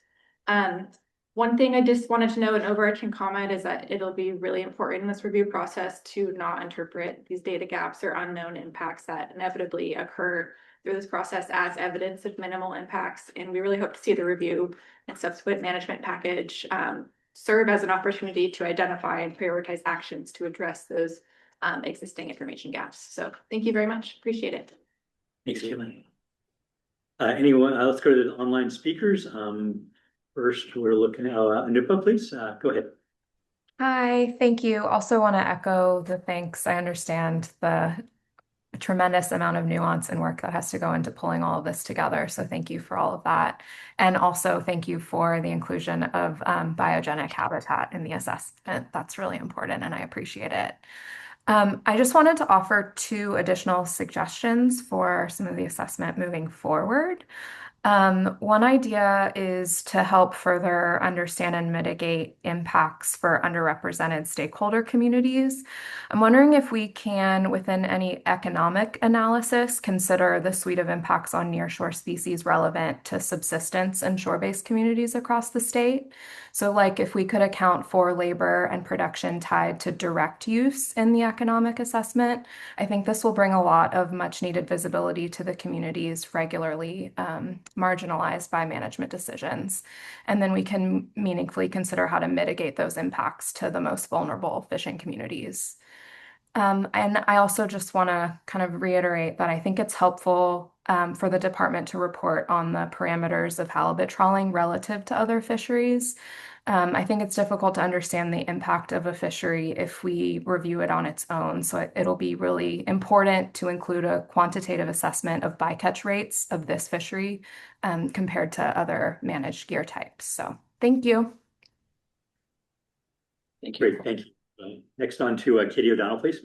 Speaker 22: One thing I just wanted to know, an overarching comment, is that it'll be really important in this review process to not interpret these data gaps or unknown impacts that inevitably occur through this process as evidence of minimal impacts. And we really hope to see the review and subsequent management package serve as an opportunity to identify and prioritize actions to address those existing information gaps. So thank you very much. Appreciate it.
Speaker 1: Thanks, Caitlin. Anyone, let's go to the online speakers. First, we're looking at Anupa, please. Go ahead.
Speaker 5: Hi, thank you. Also want to echo the thanks. I understand the tremendous amount of nuance and work that has to go into pulling all of this together. So thank you for all of that. And also thank you for the inclusion of biogenic habitat in the assessment. That's really important and I appreciate it. I just wanted to offer 2 additional suggestions for some of the assessment moving forward. One idea is to help further understand and mitigate impacts for underrepresented stakeholder communities. I'm wondering if we can, within any economic analysis, consider the suite of impacts on nearshore species relevant to subsistence and shore-based communities across the state. So like if we could account for labor and production tied to direct use in the economic assessment, I think this will bring a lot of much needed visibility to the communities regularly marginalized by management decisions. And then we can meaningfully consider how to mitigate those impacts to the most vulnerable fishing communities. And I also just want to kind of reiterate that I think it's helpful for the department to report on the parameters of halibut trawling relative to other fisheries. I think it's difficult to understand the impact of a fishery if we review it on its own. So it'll be really important to include a quantitative assessment of bycatch rates of this fishery compared to other managed gear types. So thank you.
Speaker 1: Thank you. Great, thank you. Next on to Katie O'Donnell, please.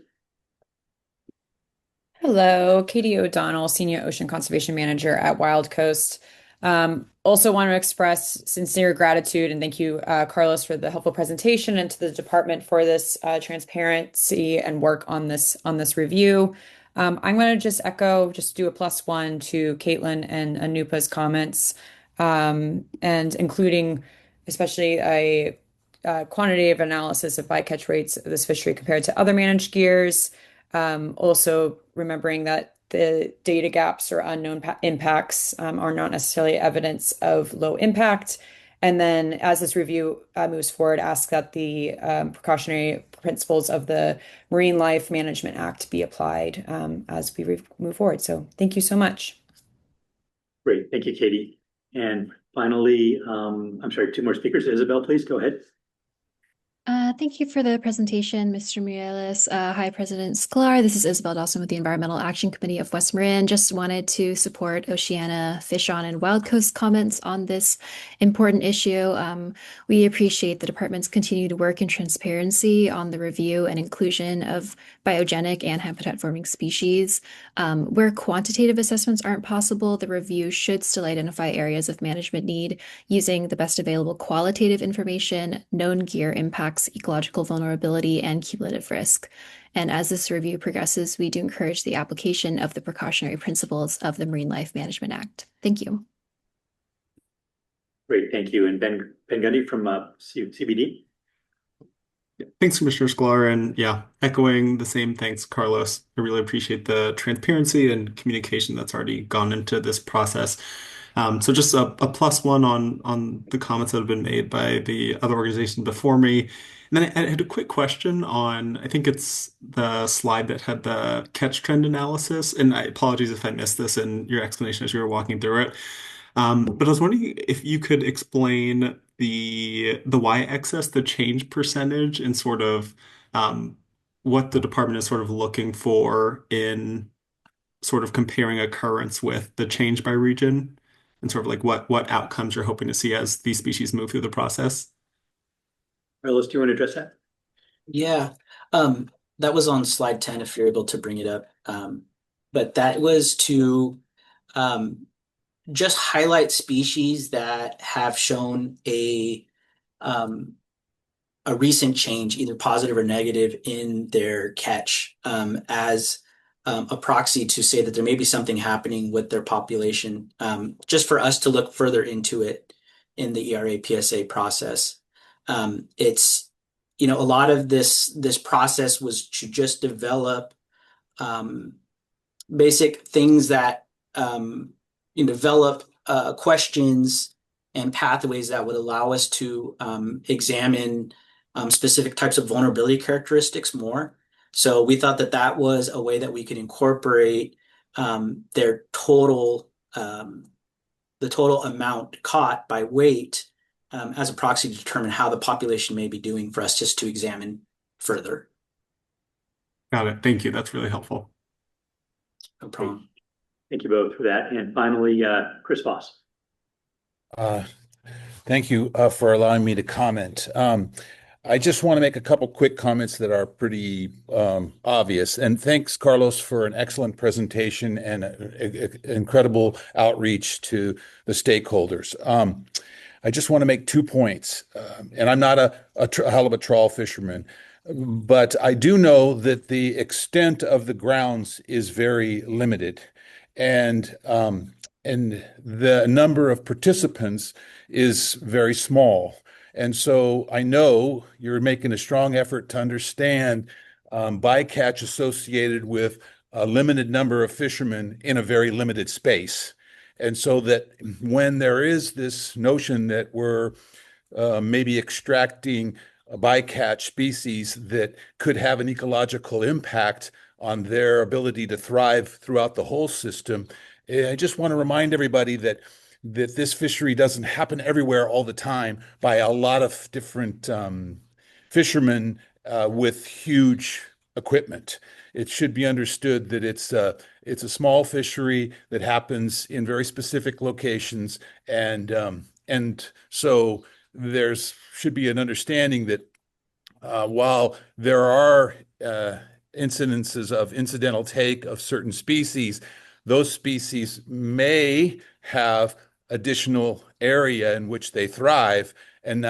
Speaker 4: Hello, Katie O'Donnell, Senior Ocean Conservation Manager at Wild Coast. Also want to express sincere gratitude and thank you, Carlos, for the helpful presentation, and to the department for this transparency and work on this review. I'm going to just echo, just do a +1 to Caitlin and Anupa's comments, and including especially a quantitative analysis of bycatch rates of this fishery compared to other managed gears. Also remembering that the data gaps or unknown impacts are not necessarily evidence of low impact. And then as this review moves forward, ask that the precautionary principles of the Marine Life Management Act be applied as we move forward. So thank you so much.
Speaker 1: Great. Thank you, Katie. And finally, I'm sorry, 2 more speakers. Isabel, please go ahead.
Speaker 17: Thank you for the presentation, Mr. Mireles. Hi, President Sklar. This is Isabel Dawson with the Environmental Action Committee of West Marin. Just wanted to support Oceana, Fish On, and Wild Coast comments on this important issue. We appreciate the department's continued work and transparency on the review and inclusion of biogenic and habitat-forming species. Where quantitative assessments aren't possible, the review should still identify areas of management need using the best available qualitative information, known gear impacts, ecological vulnerability, and cumulative risk. And as this review progresses, we do encourage the application of the precautionary principles of the Marine Life Management Act. Thank you.
Speaker 1: Great, thank you. And Ben Gundy from CBD.
Speaker 20: Thanks, Commissioner Sklar, and yeah, echoing the same thanks, Carlos. I really appreciate the transparency and communication that's already gone into this process. So just a +1 on the comments that have been made by the other organization before me. And then I had a quick question on, I think it's the slide that had the catch trend analysis, and I apologize if I missed this in your explanation as you were walking through it. But I was wondering if you could explain the y-axis, the change percentage, and sort of what the department is sort of looking for in sort of comparing occurrence with the change by region, and sort of like what outcomes you're hoping to see as these species move through the process.
Speaker 1: Carlos, do you want to address that?
Speaker 19: Yeah, that was on slide 10 if you're able to bring it up. But that was to just highlight species that have shown a recent change, either positive or negative, in their catch as a proxy to say that there may be something happening with their population, just for us to look further into it in the ERA PSA process. It's, a lot of this process was to just develop basic things that develop questions and pathways that would allow us to examine specific types of vulnerability characteristics more. So we thought that was a way that we could incorporate their total, the total amount caught by weight as a proxy to determine how the population may be doing for us just to examine further.
Speaker 20: Got it. Thank you. That's really helpful.
Speaker 19: No problem.
Speaker 1: Thank you both for that. And finally, Chris Voss.
Speaker 21: Thank you for allowing me to comment. I just want to make a couple quick comments that are pretty obvious. And thanks, Carlos, for an excellent presentation and incredible outreach to the stakeholders. I just want to make 2 points. And I'm not a halibut trawl fisherman, but I do know that the extent of the grounds is very limited. And the number of participants is very small. And so I know you're making a strong effort to understand bycatch associated with a limited number of fishermen in a very limited space. And so that when there is this notion that we're maybe extracting a bycatch species that could have an ecological impact on their ability to thrive throughout the whole system, I just want to remind everybody that this fishery doesn't happen everywhere all the time by a lot of different fishermen with huge equipment. It should be understood that it's a small fishery that happens in very specific locations, and so should be an understanding that while there are incidences of incidental take of certain species, those species may have additional area in which they thrive and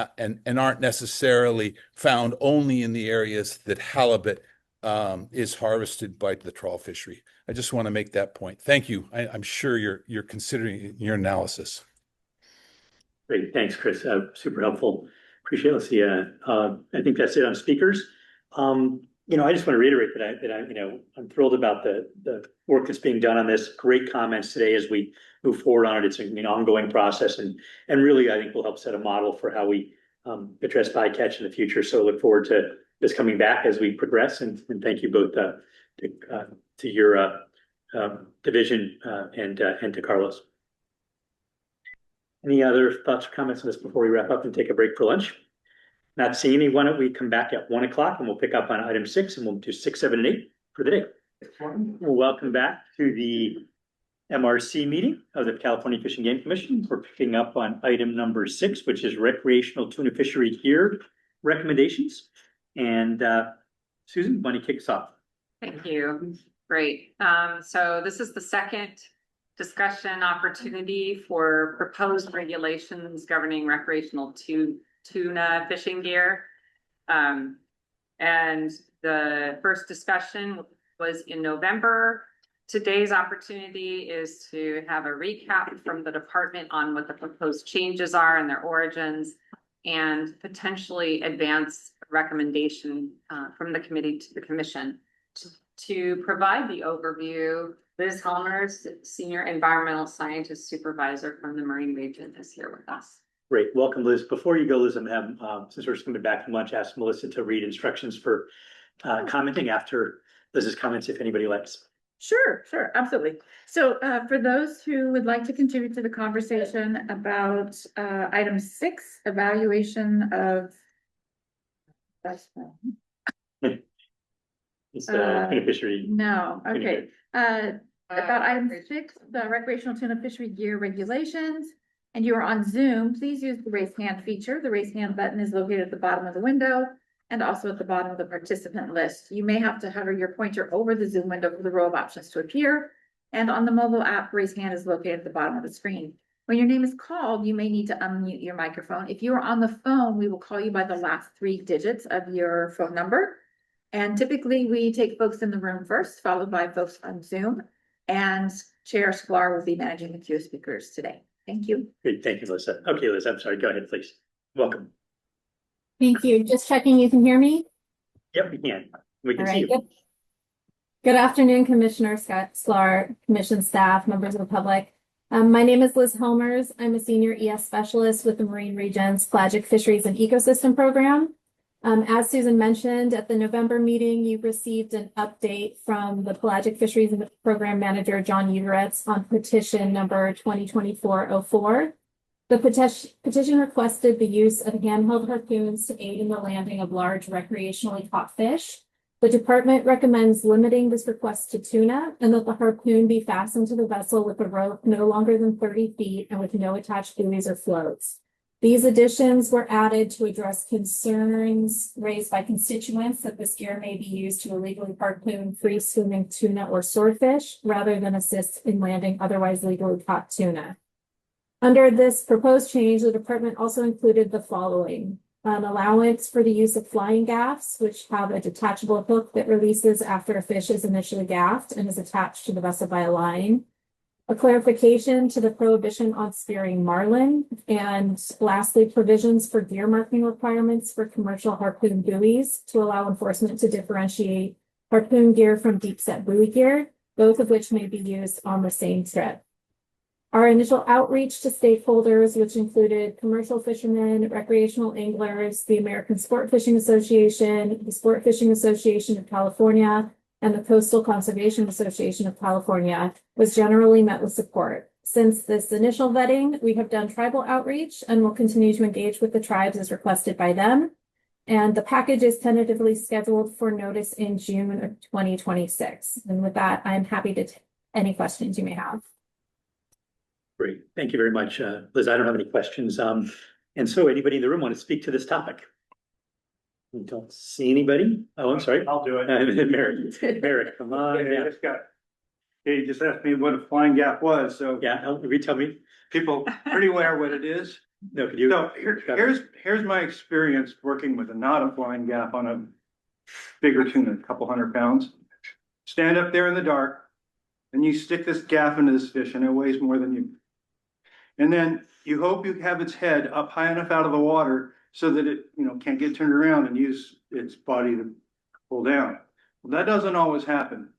Speaker 21: aren't necessarily found only in the areas that halibut is harvested by the trawl fishery. I just want to make that point. Thank you. I'm sure you're considering your analysis.
Speaker 1: Great, thanks, Chris. Super helpful. Appreciate it. Let's see. I think that's it on speakers. I just want to reiterate that I'm thrilled about the work that's being done on this. Great comments today as we move forward on it. It's an ongoing process, and really I think will help set a model for how we address bycatch in the future. So look forward to this coming back as we progress. And thank you both to your division and to Carlos. Any other thoughts or comments on this before we wrap up and take a break for lunch? Not seeing any. Why don't we come back at 1 o'clock and we'll pick up on item 6 and we'll do 6, 7, and 8 for the day. Well, welcome back to the MRC meeting of the California Fish and Game Commission. We're picking up on item number 6, which is recreational tuna fishery gear recommendations. And Susan, why don't you kick us off?
Speaker 3: Thank you. Great. So this is the second discussion opportunity for proposed regulations governing recreational tuna fishing gear. And the first discussion was in November. Today's opportunity is to have a recap from the department on what the proposed changes are and their origins, and potentially advance a recommendation from the committee to the commission. To provide the overview, Liz Helmers, Senior Environmental Scientist Supervisor from the Marine Region, is here with us.
Speaker 1: Great. Welcome, Liz. Before you go, Liz, I'm going to have, since we're just coming back from lunch, ask Melissa to read instructions for commenting after Liz's comments, if anybody likes.
Speaker 2: Sure, absolutely. So for those who would like to contribute to the conversation about item 6, evaluation of
Speaker 1: It's tuna fishery.
Speaker 2: No, okay. About item 6, the recreational tuna fishery gear regulations, and you are on Zoom, please use the raise hand feature. The raise hand button is located at the bottom of the window and also at the bottom of the participant list. You may have to hover your pointer over the Zoom window for the row of options to appear. And on the mobile app, raise hand is located at the bottom of the screen. When your name is called, you may need to unmute your microphone. If you are on the phone, we will call you by the last 3 digits of your phone number. And typically we take folks in the room first, followed by folks on Zoom. And Chair Sklar will be managing the queue of speakers today. Thank you.
Speaker 1: Great, thank you, Melissa. Okay, Liz, I'm sorry. Go ahead, please. Welcome.
Speaker 16: Thank you. Just checking you can hear me?
Speaker 1: Yep, we can. We can
Speaker 16: All
Speaker 1: see
Speaker 16: right,
Speaker 1: you.
Speaker 16: Good afternoon, Commissioner Sklar, Commission staff, members of the public. My name is Liz Helmers. I'm a senior ES specialist with the Marine Region's Pelagic Fisheries and Ecosystem Program. As Susan mentioned, at the November meeting, you received an update from the Pelagic Fisheries Program Manager, John Uteretz, on petition number 2024-04. The petition requested the use of handheld harpoons to aid in the landing of large recreationally caught fish. The department recommends limiting this request to tuna and that the harpoon be fastened to the vessel with a rope no longer than 30 feet and with no attached buoys or floats. These additions were added to address concerns raised by constituents that this gear may be used to illegally harpoon free-swimming tuna or swordfish rather than assist in landing otherwise legally caught tuna. Under this proposed change, the department also included the following: an allowance for the use of flying gaffs, which have a detachable hook that releases after a fish is initially gaffed and is attached to the vessel by a line, a clarification to the prohibition on spearing marlin, and lastly, provisions for gear marking requirements for commercial harpoon buoys to allow enforcement to differentiate harpoon gear from deep set buoy gear, both of which may be used on the same trip. Our initial outreach to stakeholders, which included commercial fishermen, recreational anglers, the American Sport Fishing Association, the Sport Fishing Association of California, and the Coastal Conservation Association of California, was generally met with support. Since this initial vetting, we have done tribal outreach and will continue to engage with the tribes as requested by them. And the package is tentatively scheduled for notice in June of 2026. And with that, I'm happy to take any questions you may have.
Speaker 1: Great. Thank you very much, Liz. I don't have any questions. And so anybody in the room want to speak to this topic? We don't see anybody. Oh, I'm sorry.
Speaker 18: I'll do it.
Speaker 1: Merrick, come on.
Speaker 18: Yeah, he just asked me what a flying gaff was, so.
Speaker 1: Yeah, tell me.
Speaker 18: People pretty aware what it is.
Speaker 1: No, could you?
Speaker 18: So here's my experience working with not a flying gaff on a bigger tuna, a couple 100 pounds. Stand up there in the dark, and you stick this gaff into this fish and it weighs more than you. And then you hope you have its head up high enough out of the water so that it, can't get turned around and use its body to pull down. Well, that doesn't always happen.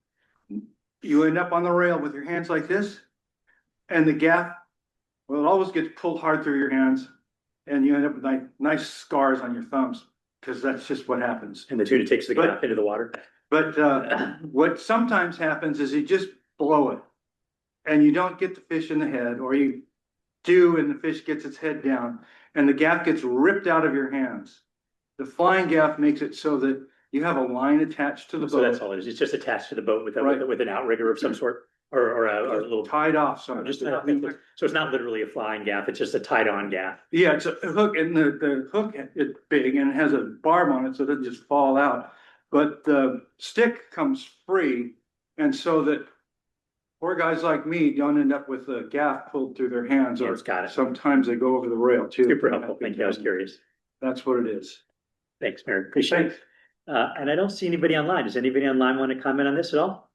Speaker 18: You end up on the rail with your hands like this, and the gaff, well, it always gets pulled hard through your hands, and you end up with nice scars on your thumbs, because that's just what happens.
Speaker 1: And the tuna takes the gaff into the water.
Speaker 18: But what sometimes happens is you just blow it, and you don't get the fish in the head, or you do, and the fish gets its head down, and the gaff gets ripped out of your hands. The flying gaff makes it so that you have a line attached to the
Speaker 1: So
Speaker 18: boat.
Speaker 1: that's all it is. It's just attached to the boat with
Speaker 18: Right.
Speaker 1: with an outrigger of some sort, or a little.
Speaker 18: Tied off, so
Speaker 1: So it's not literally a flying gaff. It's just a tied-on gaff.
Speaker 18: yeah, it's a hook, and the hook is big and it has a barb on it so it doesn't just fall out. But the stick comes free, and so that poor guys like me don't end up with a gaff pulled through their hands, or
Speaker 1: got it.
Speaker 18: sometimes they go over the rail too.
Speaker 1: Super helpful. Thank you. I was curious.
Speaker 18: That's what it is.
Speaker 1: Thanks, Mary. Appreciate it. And I don't see anybody online. Does anybody online want to comment on this at all?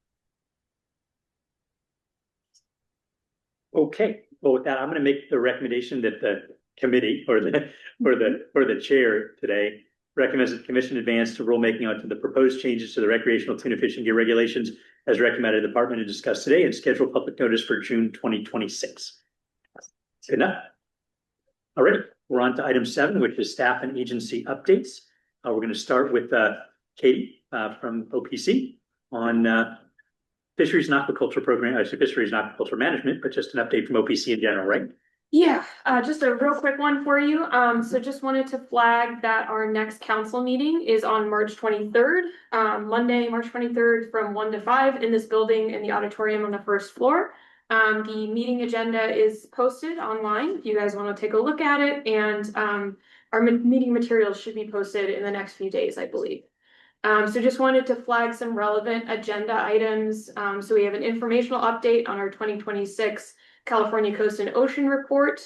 Speaker 1: Okay, well, with that, I'm going to make the recommendation that the committee or the chair today recommends that the commission advance to rulemaking onto the proposed changes to the recreational tuna fishing gear regulations as recommended by the department to discuss today and schedule public notice for June 2026. Good enough. All right, we're on to item 7, which is staff and agency updates. We're going to start with Katie from OPC on fisheries and aquaculture program. I say fisheries and aquaculture management, but just an update from OPC in general, right?
Speaker 6: Yeah, just a real quick one for you. So just wanted to flag that our next council meeting is on March 23rd, Monday, March 23rd from 1 to 5 in this building in the auditorium on the first floor. The meeting agenda is posted online if you guys want to take a look at it, and our meeting materials should be posted in the next few days, I believe. So just wanted to flag some relevant agenda items. So we have an informational update on our 2026 California Coast and Ocean Report.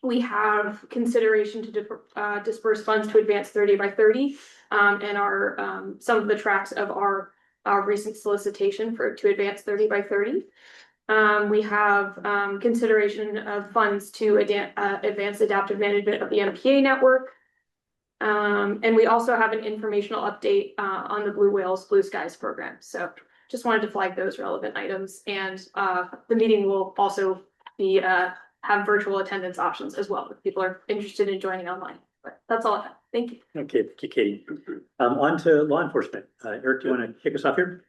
Speaker 6: We have consideration to disperse funds to advance 30 by 30 and our some of the tracks of our recent solicitation to advance 30 by 30. We have consideration of funds to advance adaptive management of the MPA network. And we also have an informational update on the Blue Whales Blue Skies program. So just wanted to flag those relevant items, and the meeting will also be have virtual attendance options as well if people are interested in joining online. But that's all I have. Thank you.
Speaker 1: Okay, thank you, Katie. On to law enforcement. Eric, do you want to kick us off here?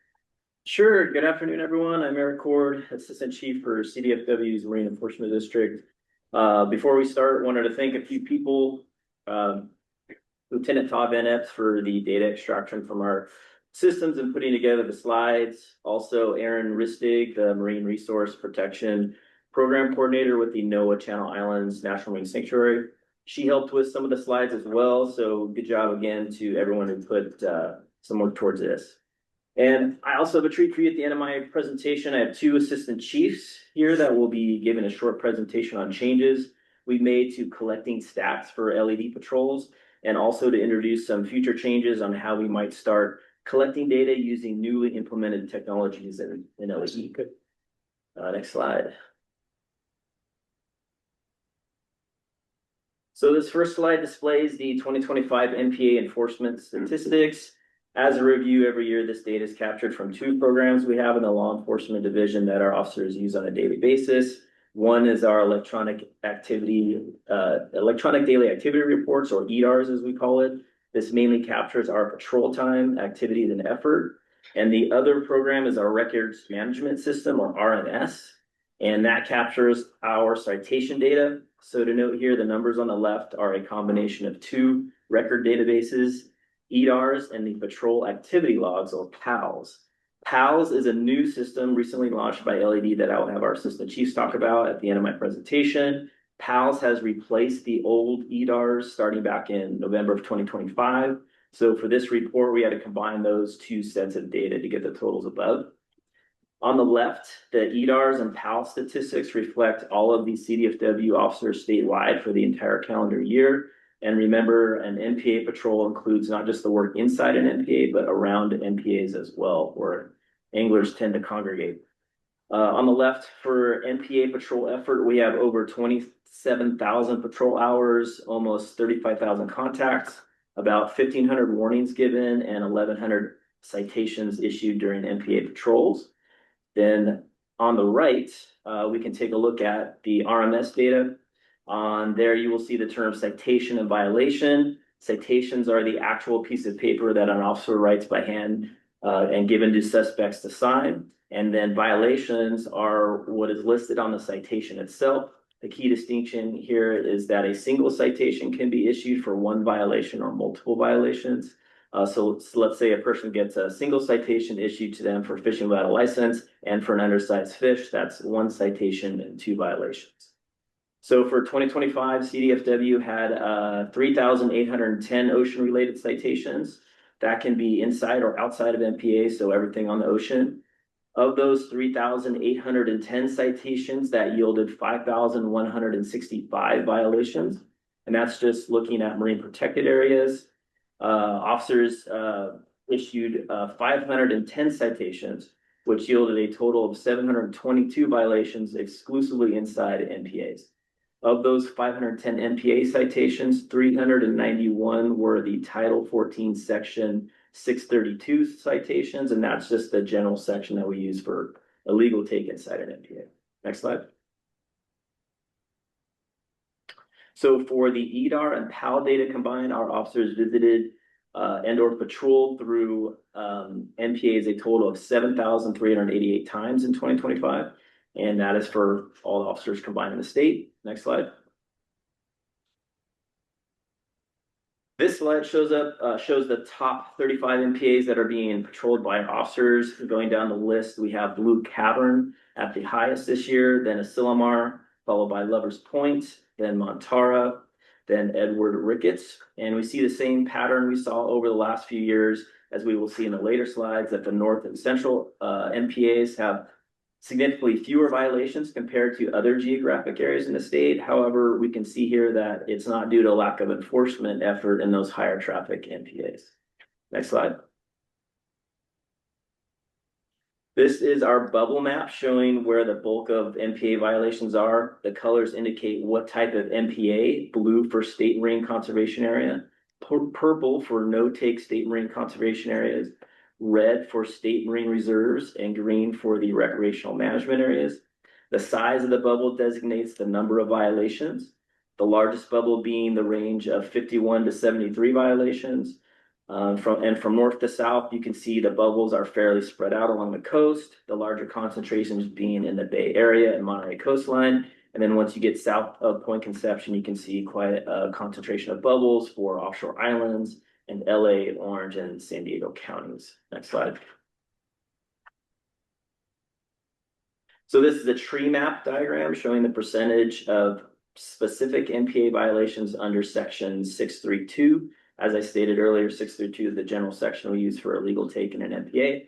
Speaker 8: Sure. Good afternoon, everyone. I'm Eric Cord, Assistant Chief for CDFW's Marine Enforcement District. Before we start, wanted to thank a few people. Lieutenant Todd Van Epps for the data extraction from our systems and putting together the slides. Also, Aaron Ristig, the Marine Resource Protection Program Coordinator with the NOAA Channel Islands National Marine Sanctuary. She helped with some of the slides as well. So good job again to everyone who put some work towards this. And I also have a treat for you at the end of my presentation. I have 2 assistant chiefs here that will be giving a short presentation on changes we've made to collecting stats for LED patrols, and also to introduce some future changes on how we might start collecting data using newly implemented technologies in LED. Good. Next slide. So this first slide displays the 2025 MPA enforcement statistics. As a review, every year this data is captured from 2 programs we have in the law enforcement division that our officers use on a daily basis. One is our electronic daily activity reports, or EDARs as we call it. This mainly captures our patrol time, activities, and effort. And the other program is our records management system, or RMS, and that captures our citation data. So to note here, the numbers on the left are a combination of 2 record databases, EDARs and the patrol activity logs, or PALs. PALs is a new system recently launched by LED that I will have our assistant chiefs talk about at the end of my presentation. PALs has replaced the old EDARs starting back in November of 2025. So for this report, we had to combine those 2 sets of data to get the totals above. On the left, the EDARs and PAL statistics reflect all of the CDFW officers statewide for the entire calendar year. And remember, an MPA patrol includes not just the work inside an MPA, but around MPAs as well, or anglers tend to congregate. On the left, for NPA patrol effort, we have over 27,000 patrol hours, almost 35,000 contacts, about 1,500 warnings given, and 1,100 citations issued during NPA patrols. Then on the right, we can take a look at the RMS data. On there, you will see the term citation and violation. Citations are the actual piece of paper that an officer writes by hand and given to suspects to sign. And then violations are what is listed on the citation itself. The key distinction here is that a single citation can be issued for one violation or multiple violations. So let's say a person gets a single citation issued to them for fishing without a license, and for an undersized fish, that's one citation and 2 violations. So for 2025, CDFW had 3,810 ocean-related citations. That can be inside or outside of MPA, so everything on the ocean. Of those 3,810 citations, that yielded 5,165 violations. And that's just looking at marine protected areas. Officers issued 510 citations, which yielded a total of 722 violations exclusively inside MPAs. Of those 510 MPA citations, 391 were the Title 14 Section 632 citations, and that's just the general section that we use for illegal take inside an MPA. Next slide. So for the EDAR and PAL data combined, our officers visited and or patrolled through MPAs a total of 7,388 times in 2025. And that is for all the officers combined in the state. Next slide. This slide shows the top 35 MPAs that are being patrolled by officers. Going down the list, we have Blue Cavern at the highest this year, then Asilomar, followed by Lover's Point, then Montara, then Edward Ricketts. And we see the same pattern we saw over the last few years, as we will see in the later slides, that the North and Central MPAs have significantly fewer violations compared to other geographic areas in the state. However, we can see here that it's not due to lack of enforcement effort in those higher traffic MPAs. Next slide. This is our bubble map showing where the bulk of MPA violations are. The colors indicate what type of MPA: blue for state marine conservation area, purple for no-take state marine conservation areas, red for state marine reserves, and green for the recreational management areas. The size of the bubble designates the number of violations, the largest bubble being the range of 51 to 73 violations. From north to south, you can see the bubbles are fairly spread out along the coast, the larger concentrations being in the Bay Area and Monterey coastline. And then once you get south of Point Conception, you can see quite a concentration of bubbles for offshore islands and LA, Orange, and San Diego counties. Next slide. So this is a tree map diagram showing the percentage of specific MPA violations under section 632. As I stated earlier, 632 is the general section we use for illegal take in an MPA.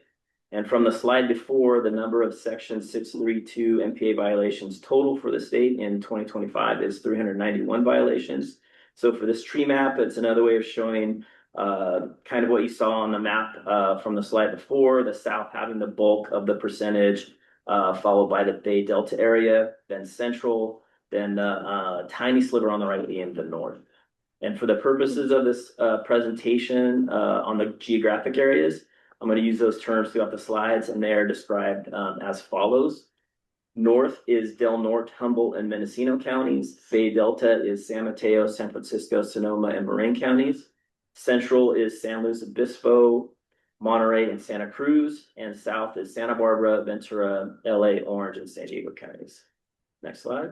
Speaker 8: And from the slide before, the number of section 632 MPA violations total for the state in 2025 is 391 violations. So for this tree map, it's another way of showing kind of what you saw on the map from the slide before, the south having the bulk of the percentage, followed by the Bay Delta area, then central, then the tiny sliver on the right being the north. And for the purposes of this presentation on the geographic areas, I'm going to use those terms throughout the slides, and they are described as follows. North is Del Norte, Humboldt, and Mendocino counties. Bay Delta is San Mateo, San Francisco, Sonoma, and Marin counties. Central is San Luis Obispo, Monterey, and Santa Cruz. And south is Santa Barbara, Ventura, LA, Orange, and San Diego counties. Next slide.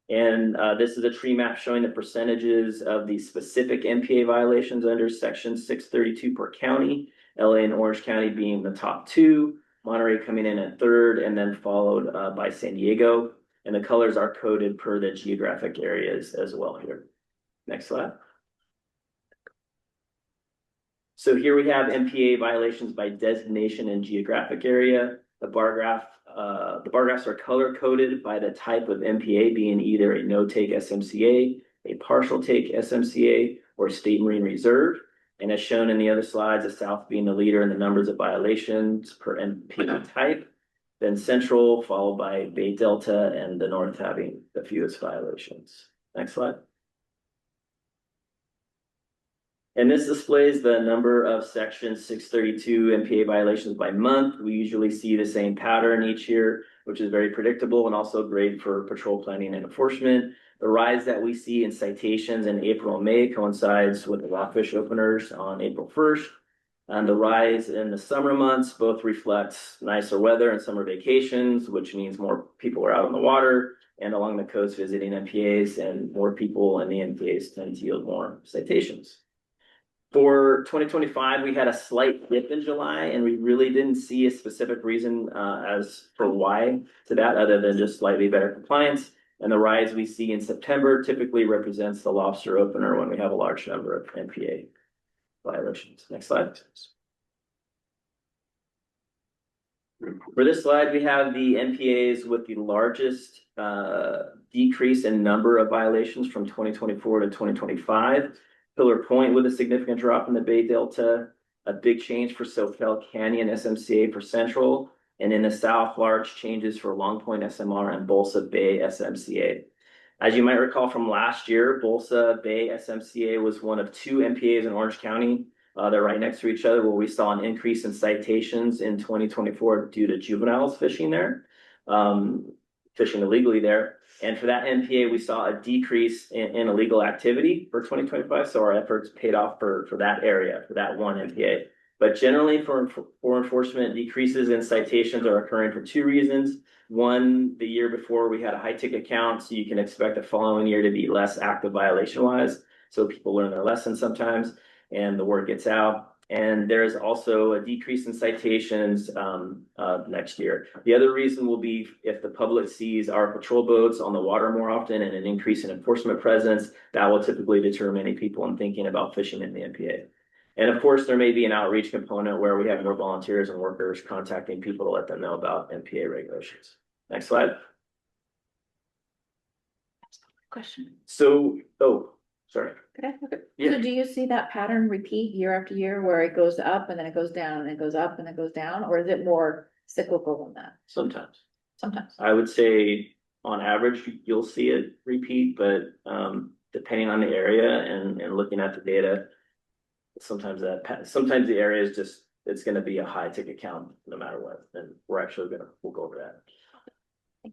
Speaker 8: And this is a tree map showing the percentages of the specific MPA violations under section 632 per county, LA and Orange County being the top two, Monterey coming in at third, and then followed by San Diego. And the colors are coded per the geographic areas as well here. Next slide. So here we have MPA violations by designation and geographic area. The bar graphs are color coded by the type of MPA, being either a no-take SMCA, a partial take SMCA, or state marine reserve. And as shown in the other slides, the South being the leader in the numbers of violations per MPA type, then Central followed by Bay Delta, and the North having the fewest violations. Next slide. And this displays the number of section 632 MPA violations by month. We usually see the same pattern each year, which is very predictable and also great for patrol planning and enforcement. The rise that we see in citations in April and May coincides with the rockfish openers on April 1st. And the rise in the summer months both reflects nicer weather and summer vacations, which means more people are out on the water and along the coast visiting MPAs, and more people in the MPAs tend to yield more citations. For 2025, we had a slight dip in July, and we really didn't see a specific reason as for why to that, other than just slightly better compliance. And the rise we see in September typically represents the lobster opener when we have a large number of MPA violations. Next slide. For this slide, we have the MPAs with the largest decrease in number of violations from 2024 to 2025. Pillar Point with a significant drop in the Bay Delta, a big change for Soquel Canyon SMCA for Central, and in the South, large changes for Long Point SMR and Bolsa Bay SMCA. As you might recall from last year, Bolsa Bay SMCA was one of 2 MPAs in Orange County. They're right next to each other, where we saw an increase in citations in 2024 due to juveniles fishing there, fishing illegally there. And for that MPA, we saw a decrease in illegal activity for 2025. So our efforts paid off for that area, for that one MPA. But generally for enforcement, decreases in citations are occurring for 2 reasons. One, the year before we had a high ticket count, so you can expect the following year to be less active violation wise. So people learn their lesson sometimes and the word gets out. And there's also a decrease in citations next year. The other reason will be if the public sees our patrol boats on the water more often and an increase in enforcement presence, that will typically deter many people in thinking about fishing in the MPA. And of course, there may be an outreach component where we have more volunteers and workers contacting people to let them know about MPA regulations. Next slide.
Speaker 2: Question.
Speaker 8: So, sorry. Yeah.
Speaker 2: So do you see that pattern repeat year after year where it goes up and then it goes down and it goes up and it goes down? Or is it more cyclical than that?
Speaker 8: Sometimes.
Speaker 2: Sometimes.
Speaker 8: I would say on average, you'll see it repeat, but depending on the area and looking at the data, sometimes the area is just, it's going to be a high ticket count no matter what. And we'll go over that.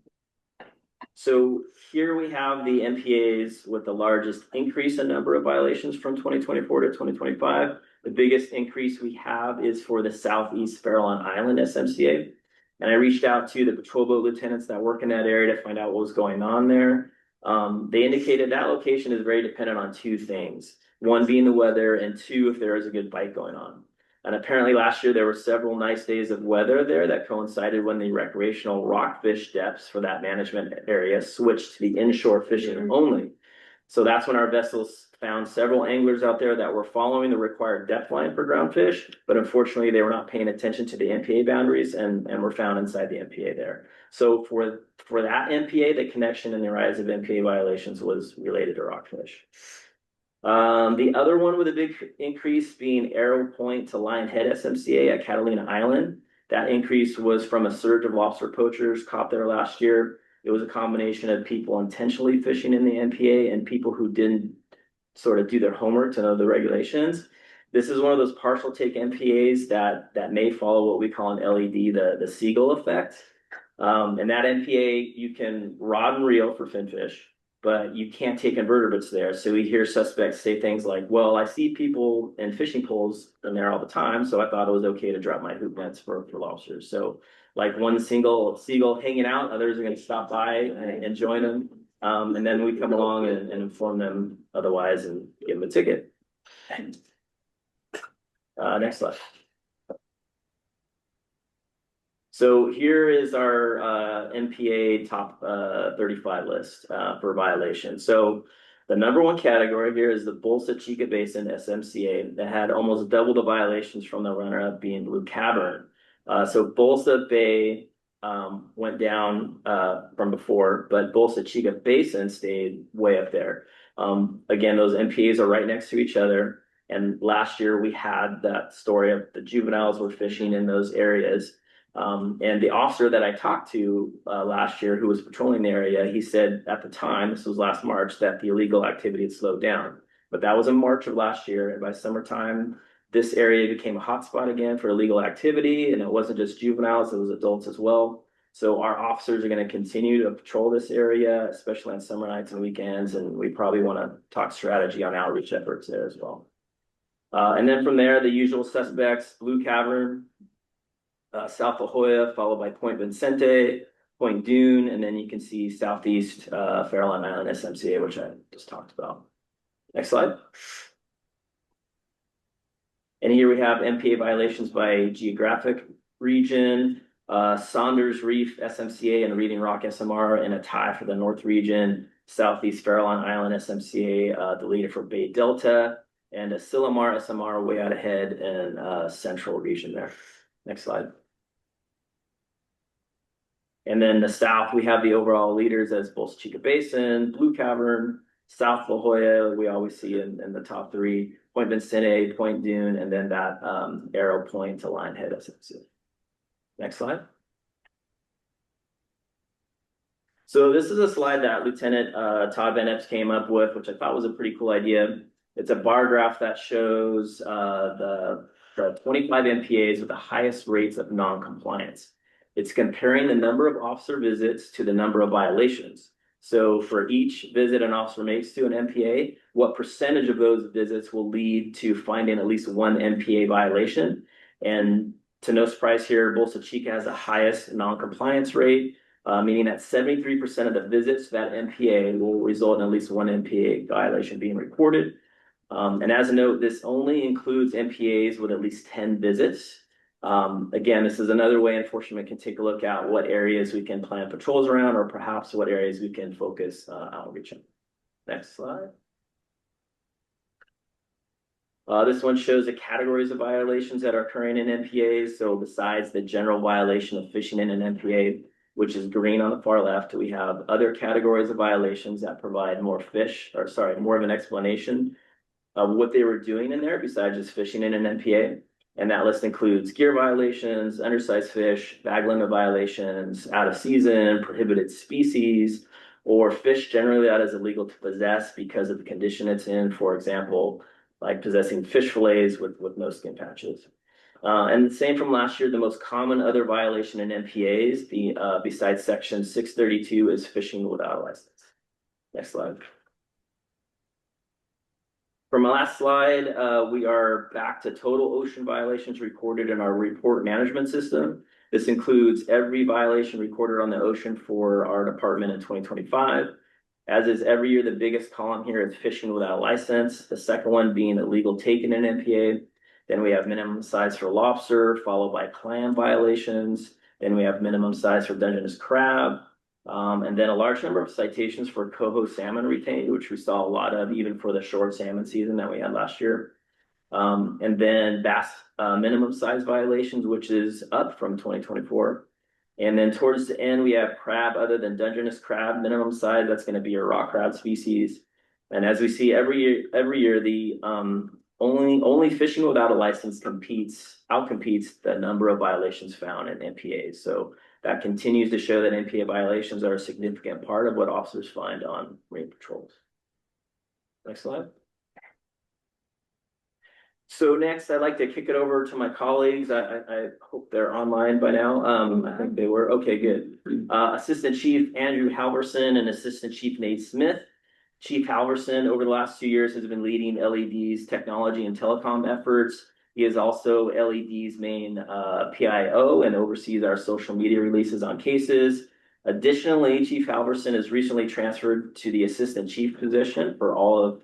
Speaker 8: So here we have the MPAs with the largest increase in number of violations from 2024 to 2025. The biggest increase we have is for the Southeast Farallon Island SMCA. And I reached out to the patrol boat lieutenants that work in that area to find out what was going on there. They indicated that location is very dependent on 2 things. 1 being the weather, and 2, if there is a good bite going on. And apparently last year there were several nice days of weather there that coincided when the recreational rockfish depths for that management area switched to the inshore fishing only. So that's when our vessels found several anglers out there that were following the required depth line for groundfish, but unfortunately they were not paying attention to the MPA boundaries and were found inside the MPA there. So for that MPA, the connection and the rise of MPA violations was related to rockfish. The other one with a big increase being Arrow Point to Lionhead SMCA at Catalina Island. That increase was from a surge of lobster poachers caught there last year. It was a combination of people intentionally fishing in the MPA and people who didn't sort of do their homework to know the regulations. This is one of those partial take MPAs that may follow what we call an LED, the seagull effect. And that MPA, you can rod and reel for finfish, but you can't take invertebrates there. So we hear suspects say things like, well, I see people in fishing poles in there all the time, so I thought it was okay to drop my hoop nets for lobsters. So like one single seagull hanging out, others are going to stop by and join them. And then we come along and inform them otherwise and give them a ticket. Next slide. So here is our MPA top 35 list for violations. So the number 1 category here is the Bolsa Chica Basin SMCA that had almost double the violations from the runner-up being Blue Cavern. So Bolsa Bay went down from before, but Bolsa Chica Basin stayed way up there. Again, those MPAs are right next to each other. And last year we had that story of the juveniles were fishing in those areas. And the officer that I talked to last year who was patrolling the area, he said at the time, this was last March, that the illegal activity had slowed down. But that was in March of last year. And by summertime, this area became a hotspot again for illegal activity. And it wasn't just juveniles, it was adults as well. So our officers are going to continue to patrol this area, especially on summer nights and weekends. And we probably want to talk strategy on outreach efforts there as well. And then from there, the usual suspects, Blue Cavern, South La Jolla, followed by Point Vicente, Point Dune, and then you can see Southeast Farallon Island SMCA, which I just talked about. Next slide. And here we have MPA violations by geographic region, Saunders Reef SMCA and Reading Rock SMR, and a tie for the North region, Southeast Farallon Island SMCA, deleted for Bay Delta, and a Sillamar SMR way out ahead in central region there. Next slide. And then the south, we have the overall leaders as Bolsa Chica Basin, Blue Cavern, South La Jolla, we always see in the top three, Point Vicente, Point Dune, and then that arrow point to Lionhead SMC. Next slide. So this is a slide that Lieutenant Todd Van Epps came up with, which I thought was a pretty cool idea. It's a bar graph that shows the 25 MPAs with the highest rates of non-compliance. It's comparing the number of officer visits to the number of violations. So for each visit an officer makes to an MPA, what percentage of those visits will lead to finding at least one MPA violation? And to no surprise here, Bolsa Chica has the highest non-compliance rate, meaning that 73% of the visits to that MPA will result in at least one MPA violation being reported. And as a note, this only includes MPAs with at least 10 visits. Again, this is another way enforcement can take a look at what areas we can plan patrols around, or perhaps what areas we can focus outreach on. Next slide. This one shows the categories of violations that are occurring in MPAs. So besides the general violation of fishing in an MPA, which is green on the far left, we have other categories of violations that provide more of an explanation of what they were doing in there besides just fishing in an MPA. And that list includes gear violations, undersized fish, bag limit violations, out of season, prohibited species, or fish generally that is illegal to possess because of the condition it's in. For example, like possessing fish fillets with no skin patches. And the same from last year, the most common other violation in MPAs, besides section 632, is fishing without a license. Next slide. For my last slide, we are back to total ocean violations recorded in our report management system. This includes every violation recorded on the ocean for our department in 2025. As is every year, the biggest column here is fishing without a license. The second one being illegal taking in an MPA. Then we have minimum size for lobster, followed by clam violations. Then we have minimum size for Dungeness crab. And then a large number of citations for coho salmon retained, which we saw a lot of even for the short salmon season that we had last year. And then bass minimum size violations, which is up from 2024. And then towards the end, we have crab other than Dungeness crab minimum size. That's going to be a rock crab species. And as we see every year, the only fishing without a license outcompetes the number of violations found in MPAs. So that continues to show that MPA violations are a significant part of what officers find on marine patrols. Next slide. So next, I'd like to kick it over to my colleagues. I hope they're online by now. I think they were. Okay, good. Assistant Chief Andrew Halverson and Assistant Chief Nate Smith. Chief Halverson, over the last 2 years, has been leading LED's technology and telecom efforts. He is also LED's main PIO and oversees our social media releases on cases. Additionally, Chief Halverson has recently transferred to the Assistant Chief position for all of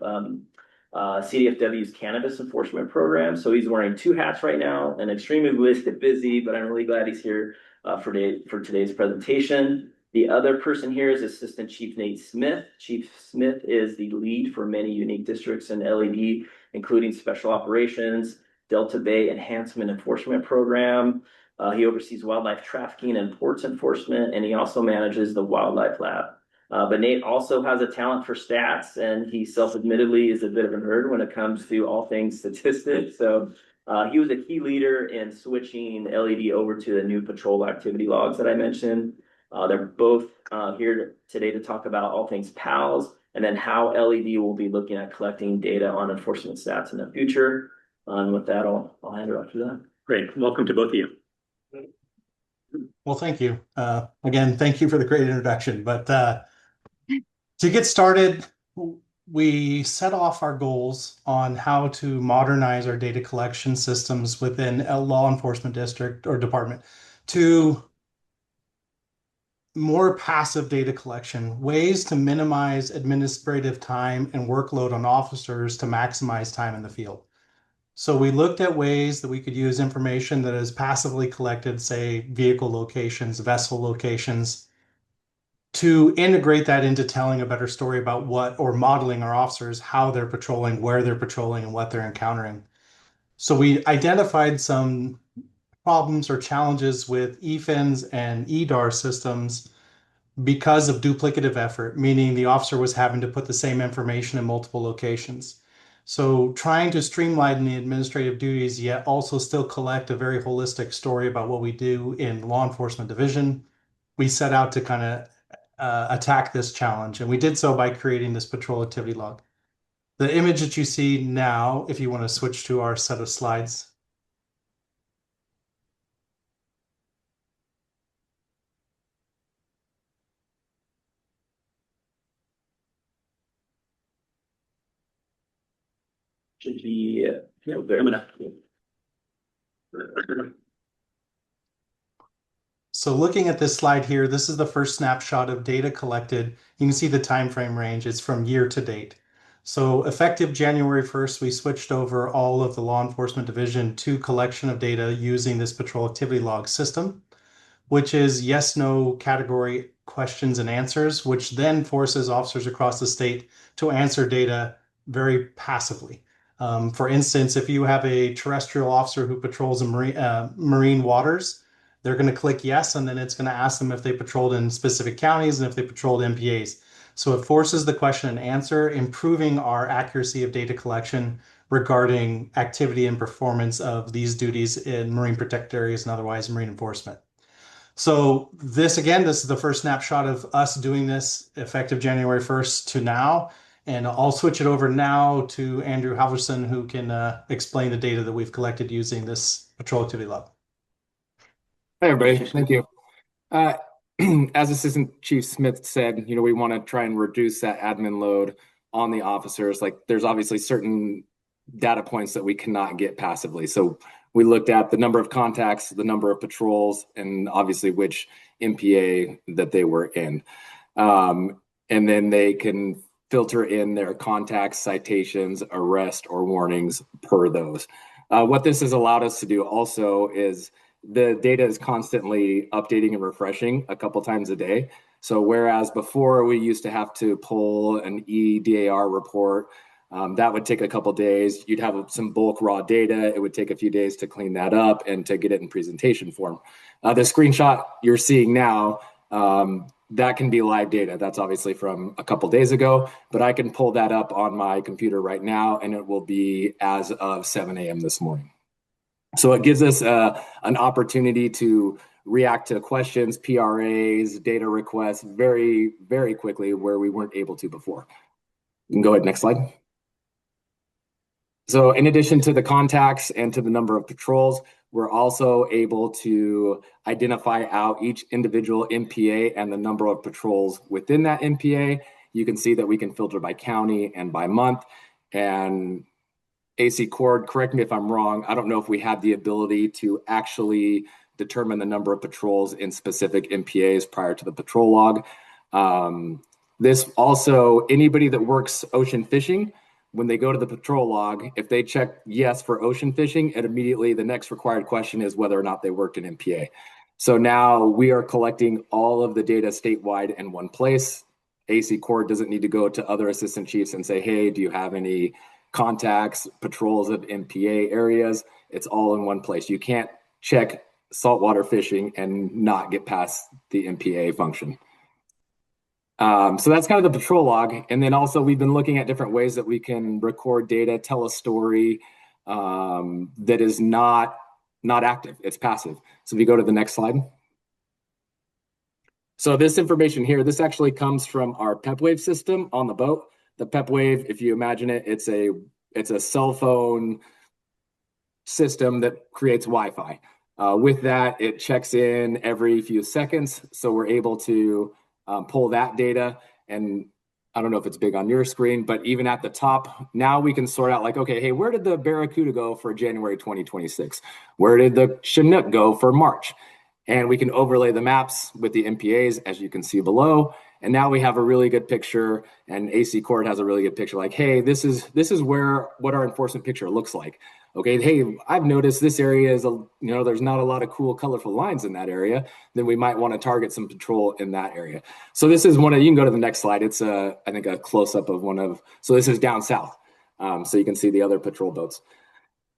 Speaker 8: CDFW's cannabis enforcement program. So he's wearing two hats right now and extremely busy, but I'm really glad he's here for today's presentation. The other person here is Assistant Chief Nate Smith. Chief Smith is the lead for many unique districts in LED, including Special Operations, Delta Bay Enhancement Enforcement Program. He oversees wildlife trafficking and ports enforcement, and he also manages the Wildlife Lab. But Nate also has a talent for stats, and he self-admittedly is a bit of a nerd when it comes to all things statistics. So he was a key leader in switching LED over to the new patrol activity logs that I mentioned. They're both here today to talk about all things PALs and then how LED will be looking at collecting data on enforcement stats in the future. And with that, I'll hand it off to them.
Speaker 1: Great. Welcome to both of you.
Speaker 10: Well, thank you. Again, thank you for the great introduction. But to get started, we set off our goals on how to modernize our data collection systems within a law enforcement district or department to more passive data collection, ways to minimize administrative time and workload on officers to maximize time in the field. So we looked at ways that we could use information that is passively collected, say vehicle locations, vessel locations, to integrate that into telling a better story about what, or modeling our officers, how they're patrolling, where they're patrolling, and what they're encountering. So we identified some problems or challenges with EFINs and EDAR systems because of duplicative effort, meaning the officer was having to put the same information in multiple locations. So trying to streamline the administrative duties, yet also still collect a very holistic story about what we do in law enforcement division, we set out to kind of attack this challenge. And we did so by creating this patrol activity log. The image that you see now, if you want to switch to our set of slides.
Speaker 8: Should be
Speaker 10: So looking at this slide here, this is the first snapshot of data collected. You can see the time frame range. It's from year to date. So effective January 1st, we switched over all of the law enforcement division to collection of data using this patrol activity log system, which is yes, no category questions and answers, which then forces officers across the state to answer data very passively. For instance, if you have a terrestrial officer who patrols marine waters, they're going to click yes, and then it's going to ask them if they patrolled in specific counties and if they patrolled MPAs. So it forces the question and answer, improving our accuracy of data collection regarding activity and performance of these duties in marine protected areas and otherwise marine enforcement. So this is the first snapshot of us doing this effective January 1st to now. And I'll switch it over now to Andrew Halverson, who can explain the data that we've collected using this patrol activity log.
Speaker 13: Hi, everybody. Thank you. As Assistant Chief Smith said, we want to try and reduce that admin load on the officers. Like, there's obviously certain data points that we cannot get passively. So we looked at the number of contacts, the number of patrols, and obviously which MPA that they were in. And then they can filter in their contacts, citations, arrest, or warnings per those. What this has allowed us to do also is the data is constantly updating and refreshing a couple times a day. So whereas before we used to have to pull an EDAR report, that would take a couple days. You'd have some bulk raw data. It would take a few days to clean that up and to get it in presentation form. The screenshot you're seeing now, that can be live data. That's obviously from a couple days ago, but I can pull that up on my computer right now, and it will be as of 7 a.m. this morning. So it gives us an opportunity to react to questions, PRAs, data requests very, very quickly where we weren't able to before. You can go ahead, next slide. So in addition to the contacts and to the number of patrols, we're also able to identify out each individual MPA and the number of patrols within that MPA. You can see that we can filter by county and by month. And AC Cord, correct me if I'm wrong, I don't know if we have the ability to actually determine the number of patrols in specific MPAs prior to the patrol log. This also, anybody that works ocean fishing, when they go to the patrol log, if they check yes for ocean fishing, and immediately the next required question is whether or not they worked in MPA. So now we are collecting all of the data statewide in one place. AC Cord doesn't need to go to other assistant chiefs and say, hey, do you have any contacts, patrols of MPA areas? It's all in one place. You can't check saltwater fishing and not get past the MPA function. So that's kind of the patrol log. And then also we've been looking at different ways that we can record data, tell a story that is not active, it's passive. So if you go to the next slide. So this information here, this actually comes from our PepWave system on the boat. The PepWave, if you imagine it, it's a cell phone system that creates Wi-Fi. With that, it checks in every few seconds. So we're able to pull that data. And I don't know if it's big on your screen, but even at the top, now we can sort out like, okay, hey, where did the Barracuda go for January 2026? Where did the Chinook go for March? And we can overlay the maps with the MPAs, as you can see below. And now we have a really good picture, and AC Court has a really good picture like, hey, this is what our enforcement picture looks like. Okay, hey, I've noticed this area is, there's not a lot of cool, colorful lines in that area. Then we might want to target some patrol in that area. So this is you can go to the next slide. It's I think a close-up of so this is down south. So you can see the other patrol boats.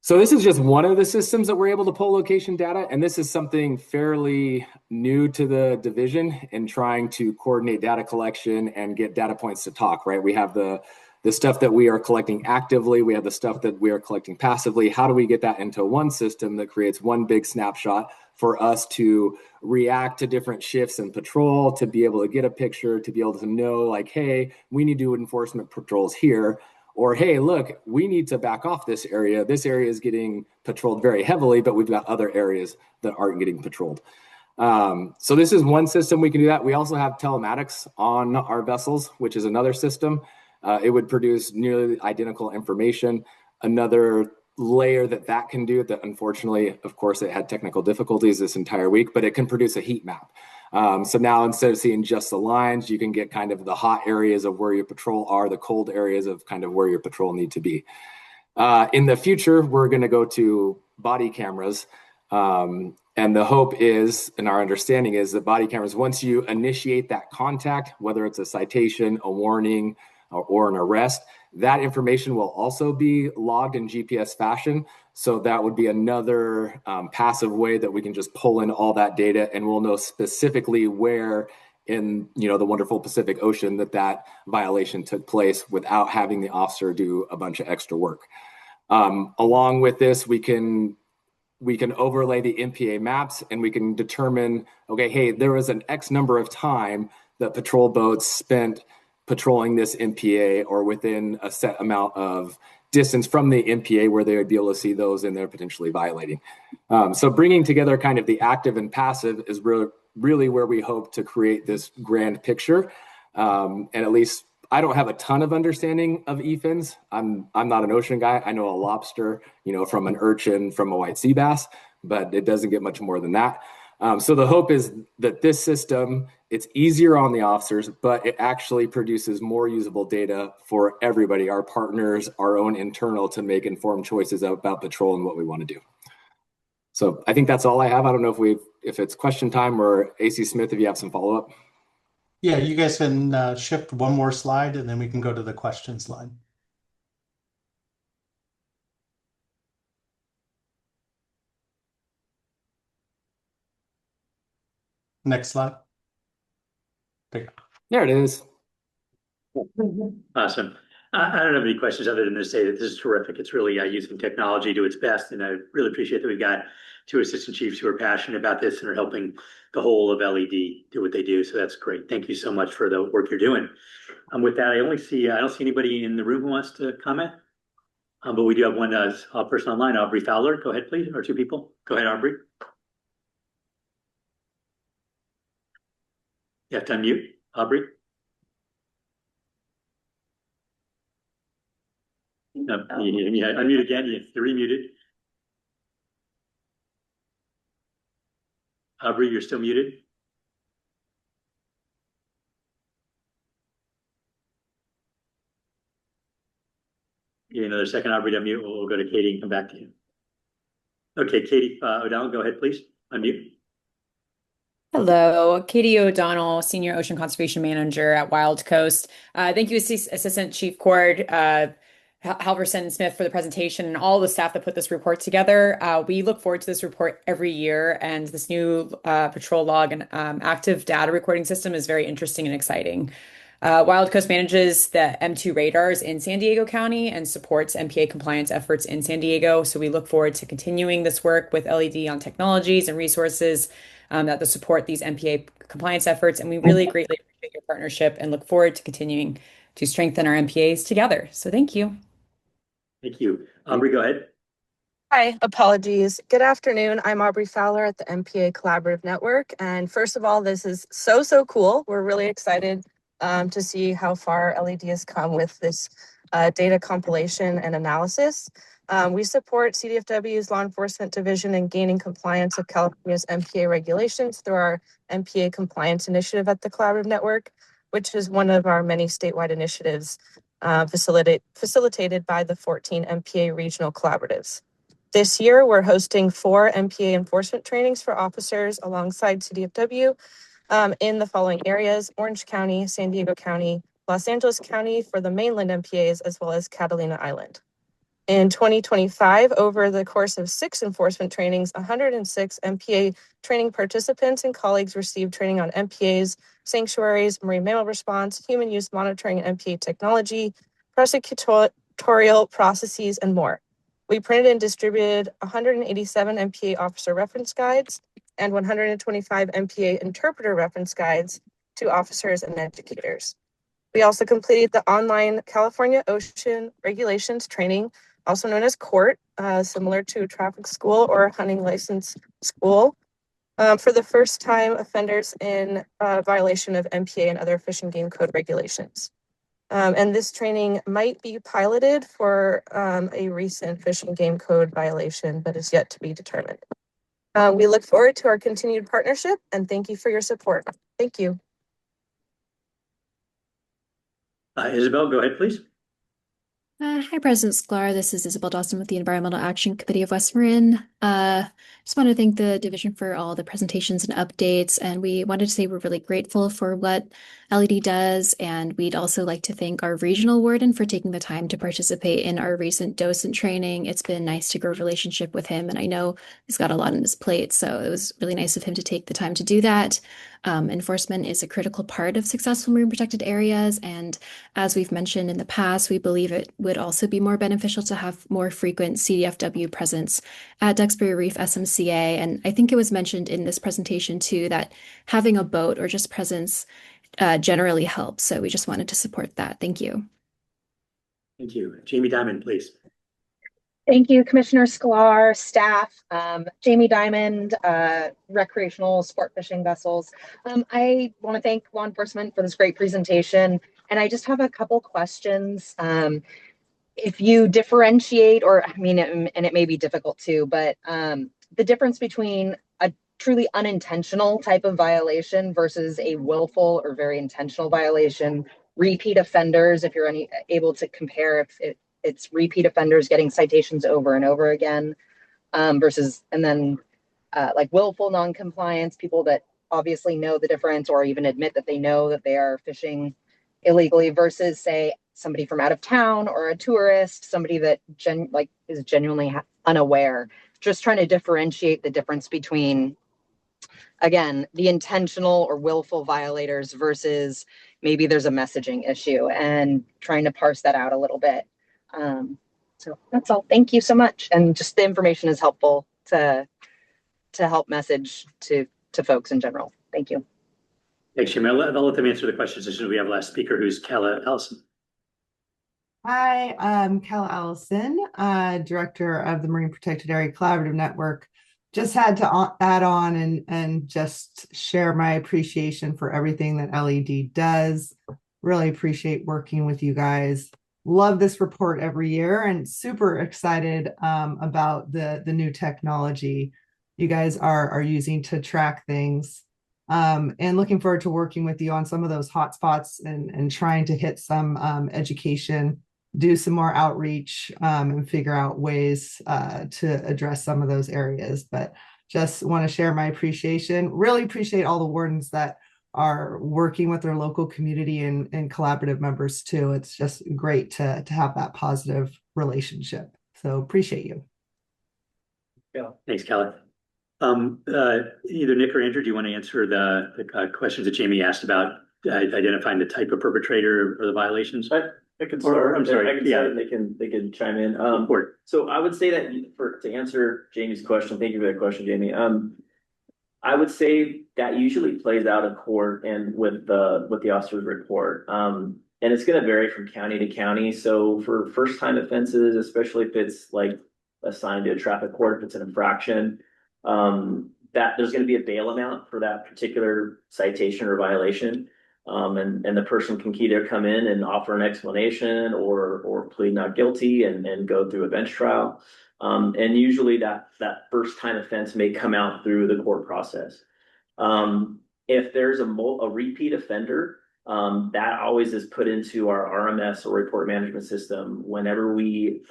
Speaker 13: So this is just one of the systems that we're able to pull location data, and this is something fairly new to the division in trying to coordinate data collection and get data points to talk, right? We have the stuff that we are collecting actively, we have the stuff that we are collecting passively. How do we get that into one system that creates one big snapshot for us to react to different shifts in patrol, to be able to get a picture, to be able to know like, hey, we need to do enforcement patrols here. Or, hey, look, we need to back off this area. This area is getting patrolled very heavily, but we've got other areas that aren't getting patrolled. So this is one system we can do that. We also have telematics on our vessels, which is another system. It would produce nearly identical information. Another layer that can do that, unfortunately, of course, it had technical difficulties this entire week, but it can produce a heat map. So now instead of seeing just the lines, you can get kind of the hot areas of where your patrol are, the cold areas of kind of where your patrol need to be. In the future, we're going to go to body cameras. And the hope is, and our understanding is that body cameras, once you initiate that contact, whether it's a citation, a warning, or an arrest, that information will also be logged in GPS fashion. So that would be another passive way that we can just pull in all that data, and we'll know specifically where in the wonderful Pacific Ocean that violation took place without having the officer do a bunch of extra work. Along with this, we can overlay the MPA maps, and we can determine, okay, hey, there was an X number of time that patrol boats spent patrolling this MPA or within a set amount of distance from the MPA where they would be able to see those and they're potentially violating. So bringing together kind of the active and passive is really where we hope to create this grand picture. And at least I don't have a ton of understanding of EFINs. I'm not an ocean guy. I know a lobster, from an urchin, from a white sea bass, but it doesn't get much more than that. So the hope is that this system, it's easier on the officers, but it actually produces more usable data for everybody, our partners, our own internal, to make informed choices about patrol and what we want to do. So I think that's all I have. I don't know if it's question time, or AC Smith, if you have some follow-up.
Speaker 10: Yeah, you guys can shift one more slide and then we can go to the question slide. Next slide.
Speaker 13: There it is.
Speaker 1: Awesome. I don't have any questions other than to say that this is terrific. It's really using technology to its best, and I really appreciate that we've got two assistant chiefs who are passionate about this and are helping the whole of LED do what they do. So that's great. Thank you so much for the work you're doing. With that, I don't see anybody in the room who wants to comment, but we do have one person online, Aubrey Fowler. Go ahead, please, or two people. Go ahead, Aubrey. You have to unmute, Aubrey. No, yeah, unmute again. You're remuted. Aubrey, you're still muted. Give me another second, Aubrey, to unmute. We'll go to Katie and come back to you. Okay, Katie O'Donnell, go ahead, please. Unmute.
Speaker 4: Hello, Katie O'Donnell, Senior Ocean Conservation Manager at Wild Coast. Thank you, Assistant Chief Cord. Halverson Smith for the presentation and all the staff that put this report together. We look forward to this report every year, and this new patrol log and active data recording system is very interesting and exciting. Wild Coast manages the M2 radars in San Diego County and supports MPA compliance efforts in San Diego. So we look forward to continuing this work with LED on technologies and resources that will support these MPA compliance efforts. And we really greatly appreciate your partnership and look forward to continuing to strengthen our MPAs together. So thank you.
Speaker 1: Thank you. Aubrey, go ahead.
Speaker 12: Hi, apologies. Good afternoon. I'm Aubrey Fowler at the MPA Collaborative Network. And first of all, this is so cool. We're really excited to see how far LED has come with this data compilation and analysis. We support CDFW's law enforcement division in gaining compliance with California's MPA regulations through our MPA compliance initiative at the Collaborative Network, which is one of our many statewide initiatives facilitated by the 14 MPA regional collaboratives. This year, we're hosting 4 MPA enforcement trainings for officers alongside CDFW in the following areas: Orange County, San Diego County, Los Angeles County for the mainland MPAs, as well as Catalina Island. In 2025, over the course of 6 enforcement trainings, 106 MPA training participants and colleagues received training on MPAs, sanctuaries, marine mammal response, human use monitoring and MPA technology, prosecutorial processes, and more. We printed and distributed 187 MPA officer reference guides and 125 MPA interpreter reference guides to officers and educators. We also completed the online California Ocean Regulations training, also known as COURT, similar to traffic school or hunting license school, for the first time offenders in violation of MPA and other Fish and Game Code regulations. And this training might be piloted for a recent Fish and Game Code violation, but is yet to be determined. We look forward to our continued partnership and thank you for your support. Thank you.
Speaker 1: Isabel, go ahead, please.
Speaker 17: Hi, President Sklar. This is Isabel Dawson with the Environmental Action Committee of West Marin. Just want to thank the division for all the presentations and updates. And we wanted to say we're really grateful for what LED does. And we'd also like to thank our regional warden for taking the time to participate in our recent docent training. It's been nice to grow a relationship with him. And I know he's got a lot on his plate. So it was really nice of him to take the time to do that. Enforcement is a critical part of successful marine protected areas. And as we've mentioned in the past, we believe it would also be more beneficial to have more frequent CDFW presence at Duxbury Reef SMCA. And I think it was mentioned in this presentation too, that having a boat or just presence generally helps. So we just wanted to support that. Thank you.
Speaker 1: Thank you. Jamie Diamond, please.
Speaker 14: Thank you, Commissioner Sklar, staff, Jamie Diamond, recreational sport fishing vessels. I want to thank law enforcement for this great presentation. And I just have a couple questions. If you differentiate, or I mean, and it may be difficult too, but the difference between a truly unintentional type of violation versus a willful or very intentional violation, repeat offenders, if you're able to compare if it's repeat offenders getting citations over and over again, versus, and then like willful non-compliance, people that obviously know the difference or even admit that they know that they are fishing illegally, versus say somebody from out of town or a tourist, somebody that is genuinely unaware. Just trying to differentiate the difference between, again, the intentional or willful violators versus maybe there's a messaging issue, and trying to parse that out a little bit. So that's all. Thank you so much. And just the information is helpful to help message to folks in general. Thank you.
Speaker 1: Thanks, Jim. I'll let them answer the questions as soon as we have last speaker, who's Kella Allison.
Speaker 15: Hi, I'm Kella Allison, Director of the Marine Protected Area Collaborative Network. Just had to add on and just share my appreciation for everything that LED does. Really appreciate working with you guys. Love this report every year and super excited about the new technology you guys are using to track things. And looking forward to working with you on some of those hotspots and trying to hit some education, do some more outreach, and figure out ways to address some of those areas. But just want to share my appreciation. Really appreciate all the wardens that are working with their local community and collaborative members too. It's just great to have that positive relationship. So appreciate you.
Speaker 1: Yeah. Thanks, Kelly. Either Nick or Andrew, do you want to answer the questions that Jamie asked about identifying the type of perpetrator or the violations?
Speaker 8: I can start.
Speaker 1: I'm sorry.
Speaker 8: I can start, they can chime in. So I would say that to answer Jamie's question, thank you for that question, Jamie. I would say that usually plays out in court and with the officer's report. And it's going to vary from county to county. So for first time offenses, especially if it's like assigned to a traffic court, if it's an infraction, that there's going to be a bail amount for that particular citation or violation. And the person can either come in and offer an explanation or plead not guilty and go through a bench trial. And usually that first time offense may come out through the court process. If there's a repeat offender, that always is put into our RMS or report management system. Whenever we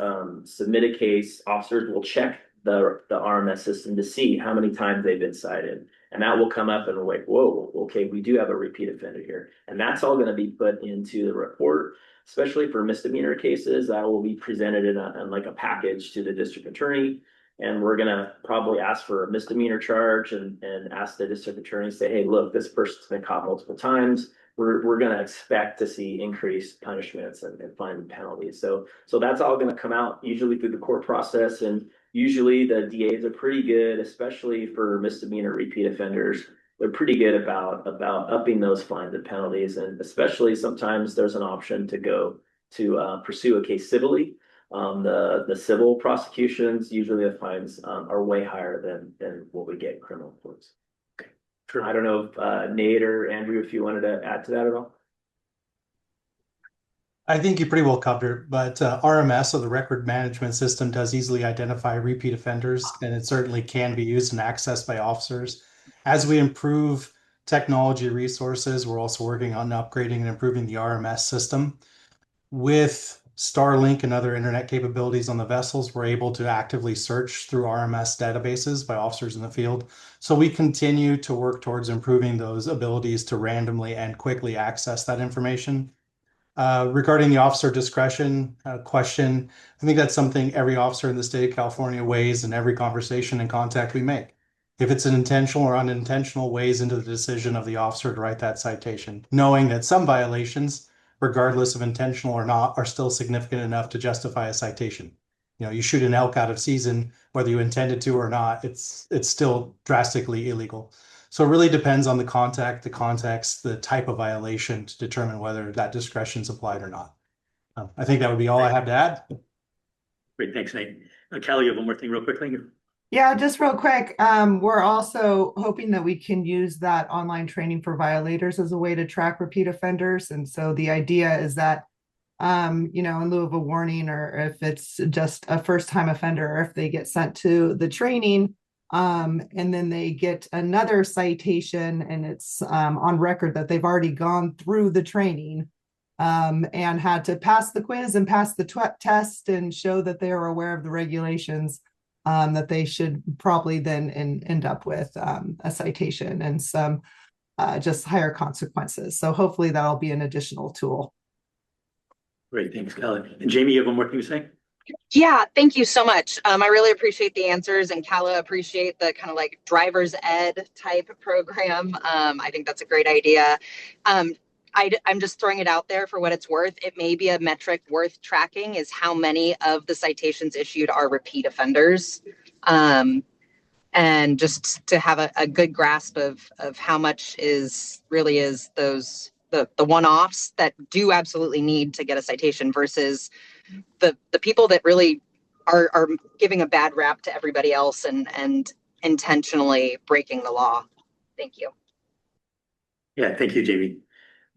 Speaker 8: submit a case, officers will check the RMS system to see how many times they've been cited. And that will come up and we're like, whoa, okay, we do have a repeat offender here. And that's all going to be put into the report, especially for misdemeanor cases. That will be presented in like a package to the district attorney. And we're going to probably ask for a misdemeanor charge and ask the district attorney, say, hey, look, this person's been caught multiple times. We're going to expect to see increased punishments and fine penalties. So that's all going to come out usually through the court process. And usually the DAs are pretty good, especially for misdemeanor repeat offenders. They're pretty good about upping those fines and penalties. And especially sometimes there's an option to go to pursue a case civilly. The civil prosecutions, usually the fines are way higher than what we get in criminal courts. Okay. Sure. I don't know if Nate or Andrew, if you wanted to add to that at all.
Speaker 10: I think you pretty well covered it, but RMS, or the record management system, does easily identify repeat offenders, and it certainly can be used and accessed by officers. As we improve technology resources, we're also working on upgrading and improving the RMS system. With Starlink and other internet capabilities on the vessels, we're able to actively search through RMS databases by officers in the field. So we continue to work towards improving those abilities to randomly and quickly access that information. Regarding the officer discretion question, I think that's something every officer in the state of California weighs in every conversation and contact we make. If it's an intentional or unintentional, weighs into the decision of the officer to write that citation, knowing that some violations, regardless of intentional or not, are still significant enough to justify a citation. You know, you shoot an elk out of season, whether you intended to or not, it's still drastically illegal. So it really depends on the context, the type of violation to determine whether that discretion is applied or not. I think that would be all I have to add.
Speaker 1: Great, thanks, Nate. Kelly, you have one more thing real quickly?
Speaker 15: Yeah, just real quick. We're also hoping that we can use that online training for violators as a way to track repeat offenders. And so the idea is that, you know, in lieu of a warning, or if it's just a first-time offender, or if they get sent to the training, and then they get another citation and it's on record that they've already gone through the training and had to pass the quiz and pass the test and show that they are aware of the regulations, that they should probably then end up with a citation and some just higher consequences. So hopefully that'll be an additional tool.
Speaker 1: Great, thanks, Kelly. And Jamie, you have one more thing to say?
Speaker 14: Yeah, thank you so much. I really appreciate the answers, and Kala, appreciate the kind of like driver's ed type program. I think that's a great idea. I'm just throwing it out there for what it's worth. It may be a metric worth tracking, is how many of the citations issued are repeat offenders. And just to have a good grasp of how much really is those the one-offs that do absolutely need to get a citation versus the people that really are giving a bad rap to everybody else and intentionally breaking the law. Thank you.
Speaker 1: Yeah, thank you, Jamie.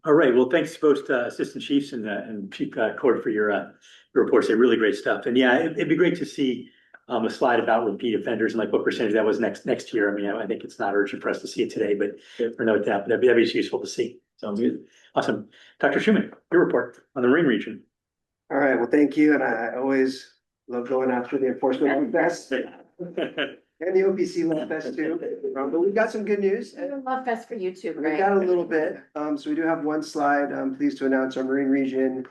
Speaker 1: All right, well, thanks both Assistant Chiefs and Chief Court for your reports. They're really great stuff. And yeah, it'd be great to see a slide about repeat offenders and like what percentage that was next year. I mean, I think it's not urgent for us to see it today, but for note that, that'd be useful to see. Sounds good. Awesome. Dr. Schumann, your report on the Marine region.
Speaker 9: All right, well, thank you. And I always love going after the enforcement of best.
Speaker 7: And the OPC Love Fest too. But we've got some good news.
Speaker 2: Love fest for you too,
Speaker 7: We've
Speaker 2: right?
Speaker 7: got a little bit. So we do have one slide. I'm pleased to announce our Marine Region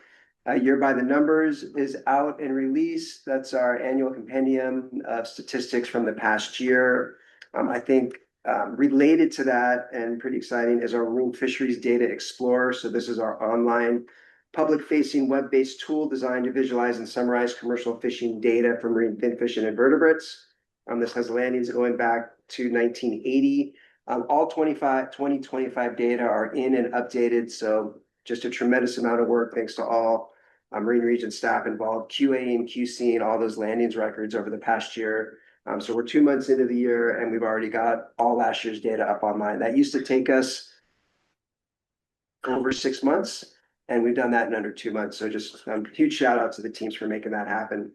Speaker 7: Year by the Numbers is out and released. That's our annual compendium of statistics from the past year. I think related to that and pretty exciting is our Marine Fisheries Data Explorer. So this is our online public-facing web-based tool designed to visualize and summarize commercial fishing data for marine finfish and invertebrates. This has landings going back to 1980. All 2025 data are in and updated. So just a tremendous amount of work. Thanks to all Marine Region staff involved, QA and QC, all those landings records over the past year. So we're 2 months into the year and we've already got all last year's data up online. That used to take us over 6 months, and we've done that in under 2 months. So just huge shout out to the teams for making that happen.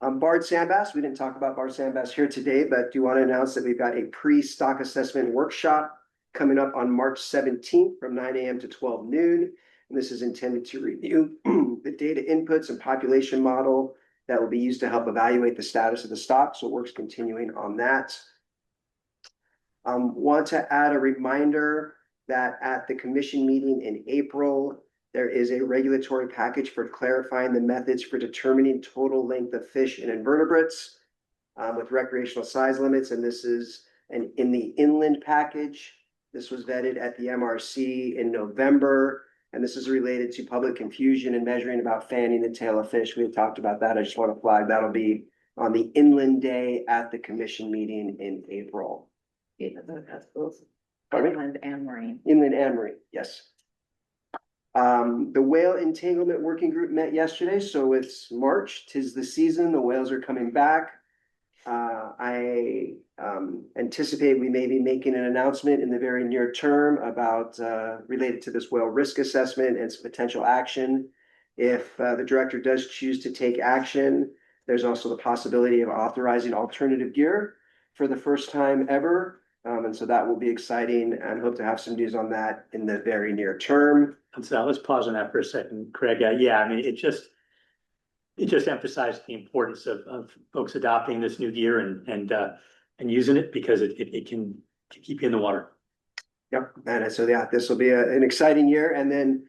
Speaker 7: Barred Sandbass, we didn't talk about Barred Sandbass here today, but do want to announce that we've got a pre-stock assessment workshop coming up on March 17th from 9 a.m. to 12 noon. And this is intended to review the data inputs and population model that will be used to help evaluate the status of the stock. So work's continuing on that. Want to add a reminder that at the commission meeting in April, there is a regulatory package for clarifying the methods for determining total length of fish and invertebrates with recreational size limits. And this is in the inland package. This was vetted at the MRC in November. And this is related to public confusion and measuring about fanning the tail of fish. We had talked about that. I just want to flag that'll be on the inland day at the commission meeting in April.
Speaker 2: Inland and marine.
Speaker 7: Inland and marine, yes. The whale entanglement working group met yesterday, so it's March, 'tis the season, the whales are coming back. I anticipate we may be making an announcement in the very near term about related to this whale risk assessment and some potential action. If the director does choose to take action, there's also the possibility of authorizing alternative gear for the first time ever. And so that will be exciting and hope to have some news on that in the very near term.
Speaker 1: So let's pause on that for a second, Craig. Yeah, I mean, it just emphasized the importance of folks adopting this new gear and using it because it can keep you in the water.
Speaker 7: Yep, and so yeah, this will be an exciting year. And then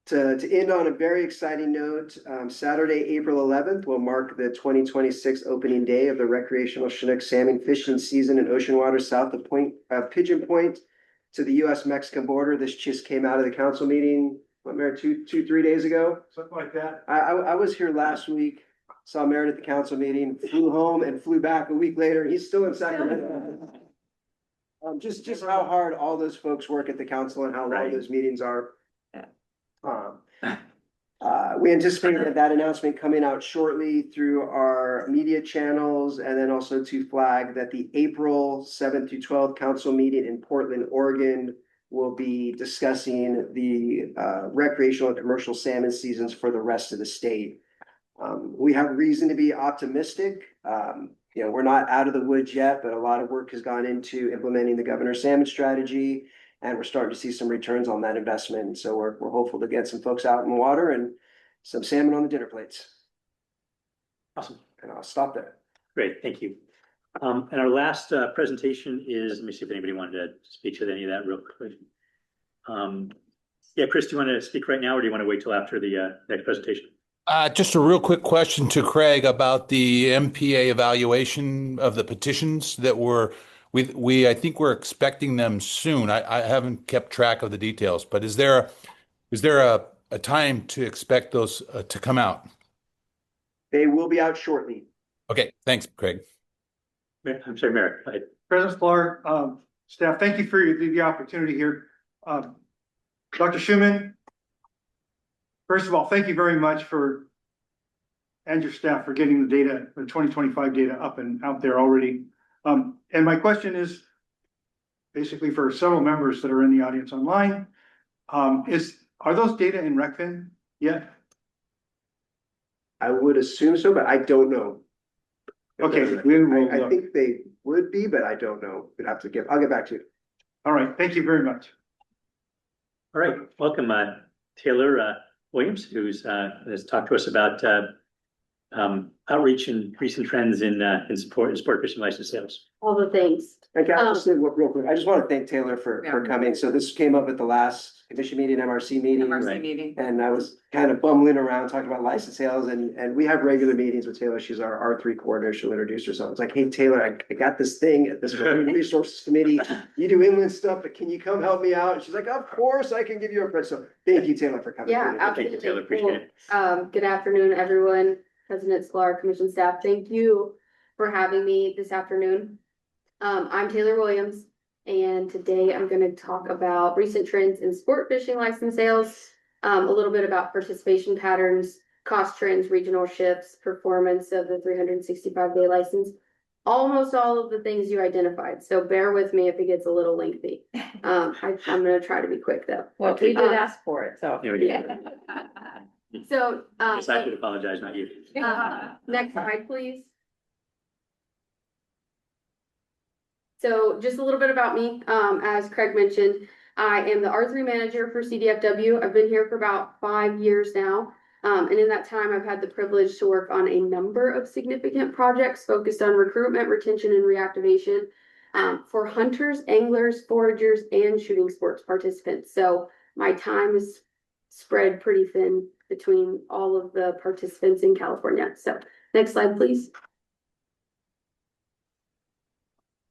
Speaker 7: to end on a very exciting note, Saturday, April 11th will mark the 2026 opening day of the recreational Chinook salmon fishing season in ocean waters south of Pigeon Point to the U.S.-Mexican border. This just came out of the council meeting, what, Mayor, 3 days ago?
Speaker 18: Something like that.
Speaker 7: I was here last week, saw Mayor at the council meeting, flew home and flew back a week later. He's still in Sacramento. Just how hard all those folks work at the council and how long those meetings are. We anticipate that announcement coming out shortly through our media channels, and then also to flag that the April 7th through 12th council meeting in Portland, Oregon will be discussing the recreational and commercial salmon seasons for the rest of the state. We have reason to be optimistic. We're not out of the woods yet, but a lot of work has gone into implementing the governor's salmon strategy, and we're starting to see some returns on that investment. So we're hopeful to get some folks out in the water and some salmon on the dinner plates.
Speaker 1: Awesome.
Speaker 7: And I'll stop there.
Speaker 1: Great, thank you. And our last presentation is, let me see if anybody wanted to speak to any of that real quick. Yeah, Chris, do you want to speak right now or do you want to wait till after the next presentation?
Speaker 21: Just a real quick question to Craig about the MPA evaluation of the petitions that I think we're expecting them soon. I haven't kept track of the details, but is there a time to expect those to come out?
Speaker 7: They will be out shortly.
Speaker 21: Okay, thanks, Craig.
Speaker 1: I'm sorry, Merrick.
Speaker 18: President Sklar, staff, thank you for the opportunity here. Dr. Schumann, first of all, thank you very much and your staff for getting the data, the 2025 data up and out there already. And my question is basically for several members that are in the audience online, are those data in RecFin yet?
Speaker 7: I would assume so, but I don't know.
Speaker 18: Okay,
Speaker 7: I think they would be, but I don't know. I'll get back to you.
Speaker 18: All right, thank you very much.
Speaker 1: All right, welcome, Taylor Williams, who's has talked to us about outreach and recent trends in sport fishing license sales.
Speaker 6: All the things.
Speaker 7: I got just real quick. I just want to thank Taylor for coming. So this came up at the last commission meeting, MRC meeting.
Speaker 3: Meeting.
Speaker 7: And I was kind of bumbling around talking about license sales, and we have regular meetings with Taylor. She's our R3 coordinator. She'll introduce herself. It's like, hey, Taylor, I got this thing at this resources committee. You do inland stuff, but can you come help me out? And she's like, of course, I can give you a print. So thank you, Taylor, for coming.
Speaker 6: Yeah, absolutely.
Speaker 1: Thank you, Taylor. Appreciate it.
Speaker 6: Good afternoon, everyone. President Sklar, commission staff, thank you for having me this afternoon. I'm Taylor Williams, and today I'm going to talk about recent trends in sport fishing license sales, a little bit about participation patterns, cost trends, regional shifts, performance of the 365-day license, almost all of the things you identified. So bear with me if it gets a little lengthy. I'm going to try to be quick though.
Speaker 2: Well, we did ask for it, so.
Speaker 1: Yeah.
Speaker 6: So,
Speaker 1: Yes, I could apologize, not you.
Speaker 6: next slide, please. So just a little bit about me. As Craig mentioned, I am the R3 manager for CDFW. I've been here for about 5 years now. And in that time, I've had the privilege to work on a number of significant projects focused on recruitment, retention, and reactivation for hunters, anglers, foragers, and shooting sports participants. So my time is spread pretty thin between all of the participants in California. So next slide, please.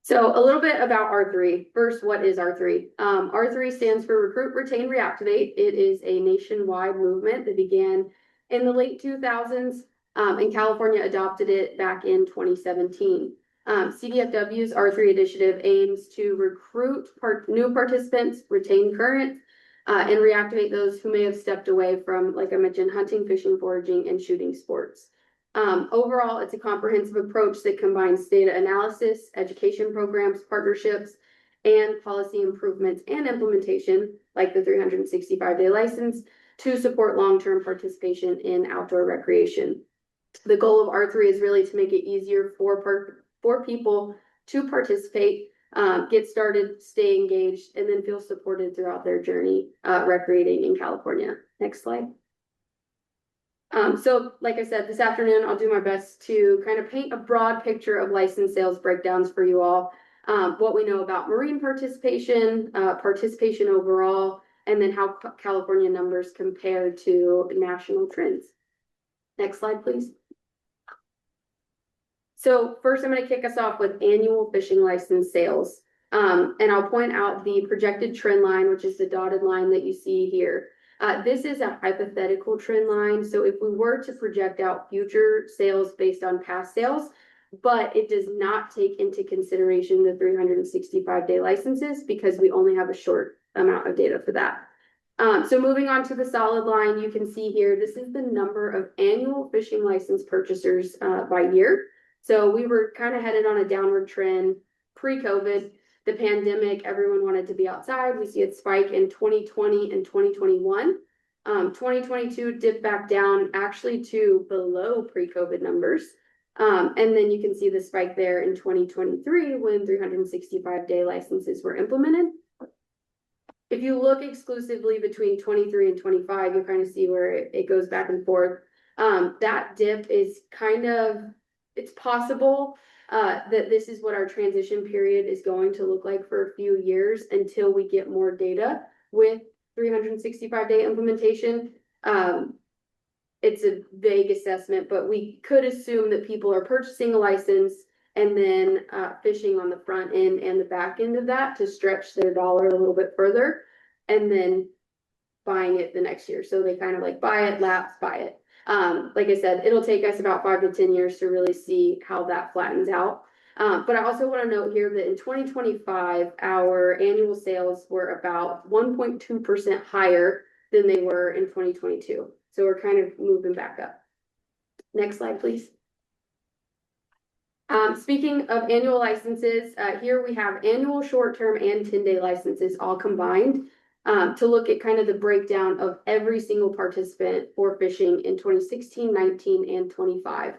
Speaker 6: So a little bit about R3. First, what is R3? R3 stands for Recruit, Retain, Reactivate. It is a nationwide movement that began in the late 2000s, and California adopted it back in 2017. CDFW's R3 initiative aims to recruit new participants, retain current, and reactivate those who may have stepped away from, like I mentioned, hunting, fishing, foraging, and shooting sports. Overall, it's a comprehensive approach that combines data analysis, education programs, partnerships, and policy improvements and implementation, like the 365-day license, to support long-term participation in outdoor recreation. The goal of R3 is really to make it easier for people to participate, get started, stay engaged, and then feel supported throughout their journey recreating in California. Next slide. So like I said, this afternoon, I'll do my best to kind of paint a broad picture of license sales breakdowns for you all, what we know about marine participation, participation overall, and then how California numbers compare to national trends. Next slide, please. So first, I'm going to kick us off with annual fishing license sales. And I'll point out the projected trend line, which is the dotted line that you see here. This is a hypothetical trend line. So if we were to project out future sales based on past sales, but it does not take into consideration the 365-day licenses because we only have a short amount of data for that. So moving on to the solid line, you can see here, this is the number of annual fishing license purchasers by year. So we were kind of headed on a downward trend pre-COVID. The pandemic, everyone wanted to be outside. We see it spike in 2020 and 2021. 2022 dipped back down actually to below pre-COVID numbers. And then you can see the spike there in 2023 when 365-day licenses were implemented. If you look exclusively between 23 and 25, you'll kind of see where it goes back and forth. That dip is kind of, it's possible that this is what our transition period is going to look like for a few years until we get more data with 365-day implementation. It's a vague assessment, but we could assume that people are purchasing a license and then fishing on the front end and the back end of that to stretch their dollar a little bit further, and then buying it the next year. So they kind of like buy it, lapse, buy it. Like I said, it'll take us about 5 to 10 years to really see how that flattens out. But I also want to note here that in 2025, our annual sales were about 1.2% higher than they were in 2022. So we're kind of moving back up. Next slide, please. Speaking of annual licenses, here we have annual short-term and 10-day licenses all combined to look at kind of the breakdown of every single participant for fishing in 2016, 19, and 25.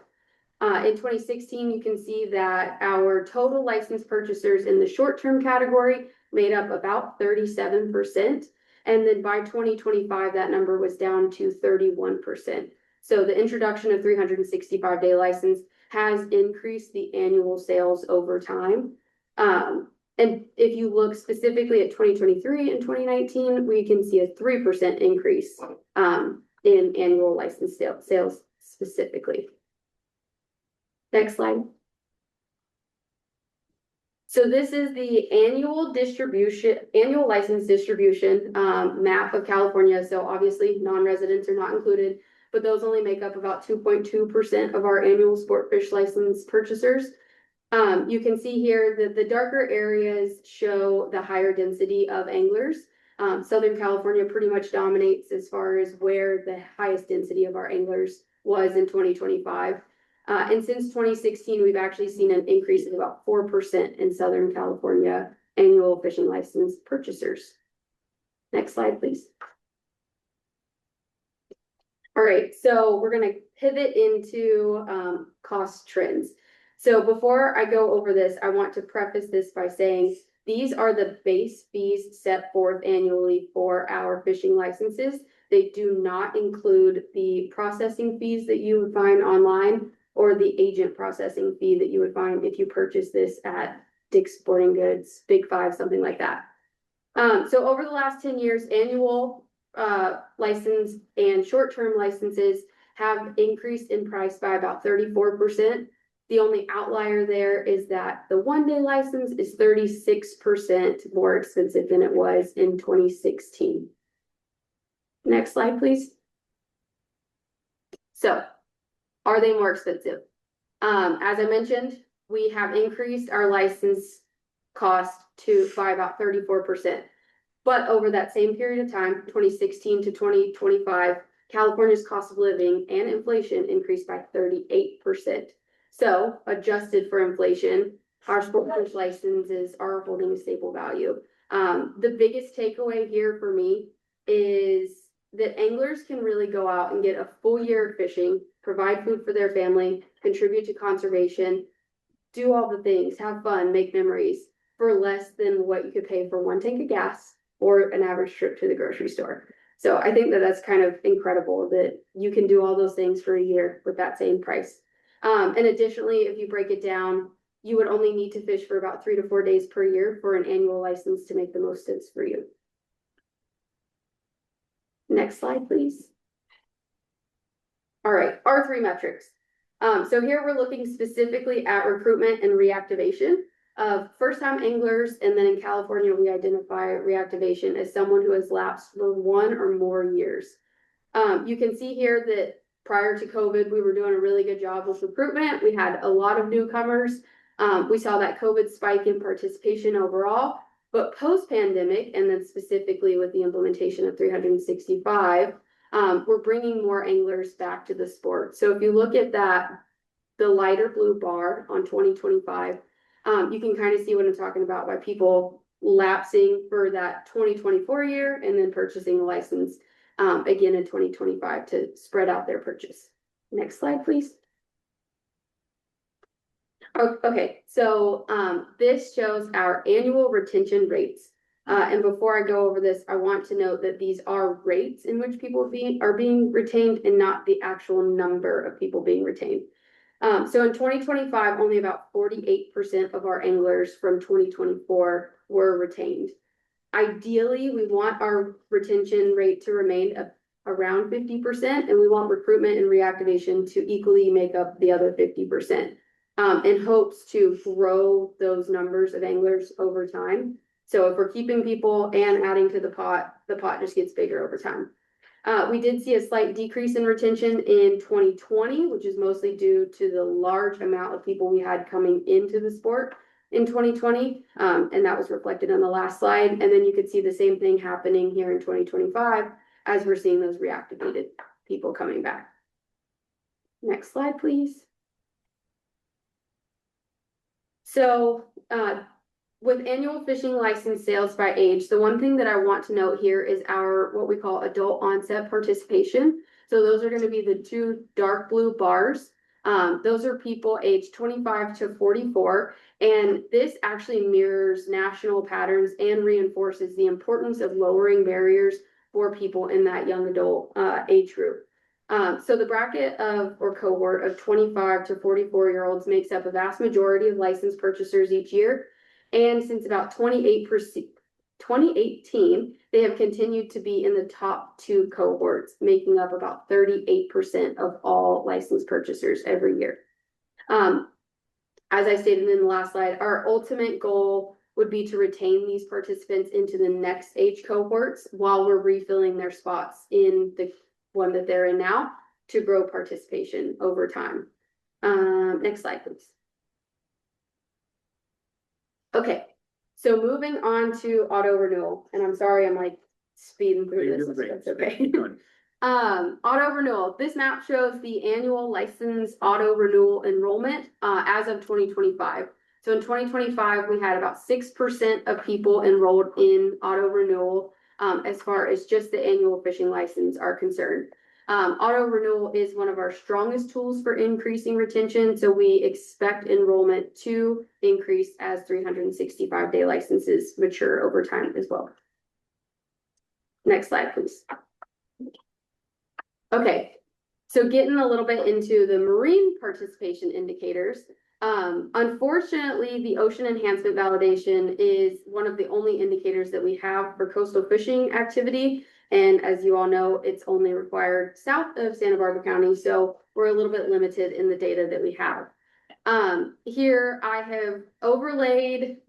Speaker 6: In 2016, you can see that our total license purchasers in the short-term category made up about 37%. And then by 2025, that number was down to 31%.
Speaker 11: So the introduction of 365-day license has increased the annual sales over time. And if you look specifically at 2023 and 2019, we can see a 3% increase in annual license sales specifically. Next slide. So this is the annual license distribution map of California. So obviously non-residents are not included, but those only make up about 2.2% of our annual sport fish license purchasers. You can see here that the darker areas show the higher density of anglers. Southern California pretty much dominates as far as where the highest density of our anglers was in 2025. And since 2016, we've actually seen an increase of about 4% in Southern California annual fishing license purchasers. Next slide, please. All right, so we're going to pivot into cost trends. So before I go over this, I want to preface this by saying these are the base fees set forth annually for our fishing licenses. They do not include the processing fees that you would find online or the agent processing fee that you would find if you purchase this at Dick's Sporting Goods, Big Five, something like that. So over the last 10 years, annual license and short-term licenses have increased in price by about 34%. The only outlier there is that the one-day license is 36% more expensive than it was in 2016. Next slide, please. So, are they more expensive? As I mentioned, we have increased our license cost by about 34%. But over that same period of time, 2016 to 2025, California's cost of living and inflation increased by 38%. So, adjusted for inflation, our sport fish licenses are holding a stable value. The biggest takeaway here for me is that anglers can really go out and get a full year of fishing, provide food for their family, contribute to conservation, do all the things, have fun, make memories for less than what you could pay for one tank of gas or an average trip to the grocery store. So I think that that's kind of incredible that you can do all those things for a year with that same price. And additionally, if you break it down, you would only need to fish for about 3 to 4 days per year for an annual license to make the most sense for you. Next slide, please. All right, our 3 metrics. So here we're looking specifically at recruitment and reactivation of first-time anglers, and then in California, we identify reactivation as someone who has lapsed for 1 or more years. You can see here that prior to COVID, we were doing a really good job with recruitment. We had a lot of newcomers. We saw that COVID spike in participation overall, but post-pandemic, and then specifically with the implementation of 365, we're bringing more anglers back to the sport. So if you look at that, the lighter blue bar on 2025, you can kind of see what I'm talking about by people lapsing for that 2024 year and then purchasing a license again in 2025 to spread out their purchase. Next slide, please. Okay, so this shows our annual retention rates. And before I go over this, I want to note that these are rates in which people are being retained and not the actual number of people being retained. So in 2025, only about 48% of our anglers from 2024 were retained. Ideally, we want our retention rate to remain around 50%, and we want recruitment and reactivation to equally make up the other 50%, in hopes to grow those numbers of anglers over time. So if we're keeping people and adding to the pot just gets bigger over time. We did see a slight decrease in retention in 2020, which is mostly due to the large amount of people we had coming into the sport in 2020. And that was reflected on the last slide. And then you could see the same thing happening here in 2025 as we're seeing those reactivated people coming back. Next slide, please. So, with annual fishing license sales by age, the one thing that I want to note here is our what we call adult onset participation. So those are going to be the 2 dark blue bars. Those are people aged 25 to 44. And this actually mirrors national patterns and reinforces the importance of lowering barriers for people in that young adult age group. So the bracket of or cohort of 25 to 44-year-olds makes up a vast majority of licensed purchasers each year. And since about 2018, they have continued to be in the top 2 cohorts, making up about 38% of all licensed purchasers every year. As I stated in the last slide, our ultimate goal would be to retain these participants into the next age cohorts while we're refilling their spots in the one that they're in now to grow participation over time. Next slide, please. Okay, so moving on to auto renewal, and I'm sorry, I'm like speeding through this. That's okay. Auto renewal. This map shows the annual license auto renewal enrollment as of 2025. So in 2025, we had about 6% of people enrolled in auto renewal as far as just the annual fishing license are concerned. Auto renewal is one of our strongest tools for increasing retention, so we expect enrollment to increase as 365-day licenses mature over time as well. Next slide, please. Okay, so getting a little bit into the marine participation indicators. Unfortunately, the ocean enhancement validation is one of the only indicators that we have for coastal fishing activity. And as you all know, it's only required south of Santa Barbara County. So we're a little bit limited in the data that we have. Here I have overlaid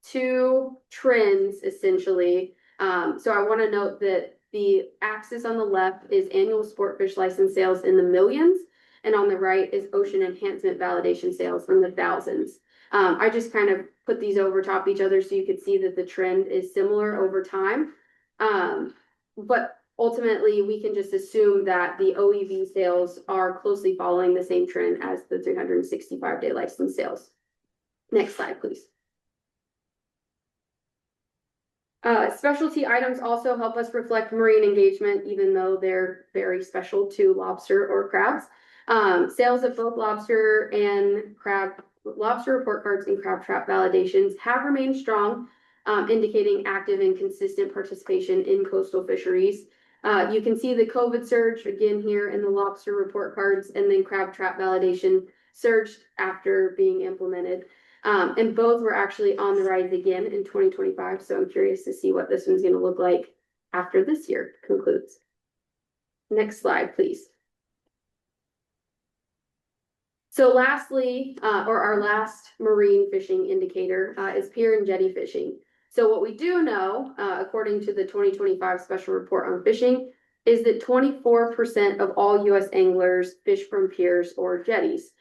Speaker 11: 2 trends essentially. So I want to note that the axis on the left is annual sport fish license sales in the millions. And on the right is ocean enhancement validation sales from the thousands. I just kind of put these over top each other so you could see that the trend is similar over time. But ultimately, we can just assume that the OEV sales are closely following the same trend as the 365-day license sales. Next slide, please. Specialty items also help us reflect marine engagement, even though they're very special to lobster or crabs. Sales of both lobster and crab, lobster report cards and crab trap validations have remained strong, indicating active and consistent participation in coastal fisheries. You can see the COVID surge again here in the lobster report cards, and then crab trap validation surged after being implemented. And both were actually on the rise again in 2025. So I'm curious to see what this one's going to look like after this year concludes. Next slide, please. So lastly, or our last marine fishing indicator is pier and jetty fishing. So what we do know, according to the 2025 special report on fishing, is that 24% of all U.S. anglers fish from piers or jetties.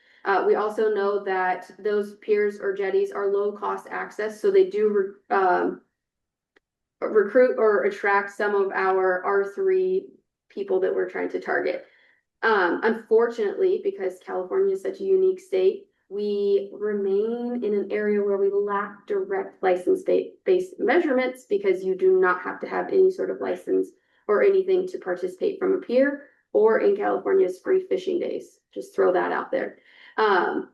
Speaker 11: We also know that those piers or jetties are low cost access, so they do recruit or attract some of our R3 people that we're trying to target. Unfortunately, because California is such a unique state, we remain in an area where we lack direct license-based measurements because you do not have to have any sort of license or anything to participate from a pier or in California's free fishing days. Just throw that out there.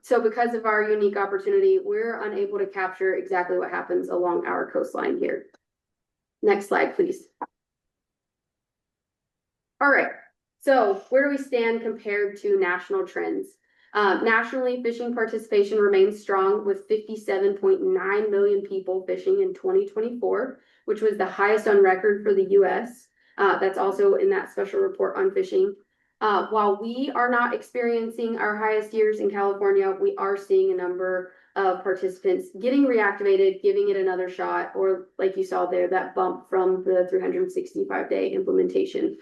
Speaker 11: So because of our unique opportunity, we're unable to capture exactly what happens along our coastline here. Next slide, please. All right. So where do we stand compared to national trends? Nationally, fishing participation remains strong with 57.9 million people fishing in 2024, which was the highest on record for the US. That's also in that special report on fishing. While we are not experiencing our highest years in California, we are seeing a number of participants getting reactivated, giving it another shot, or like you saw there, that bump from the 365-day implementation.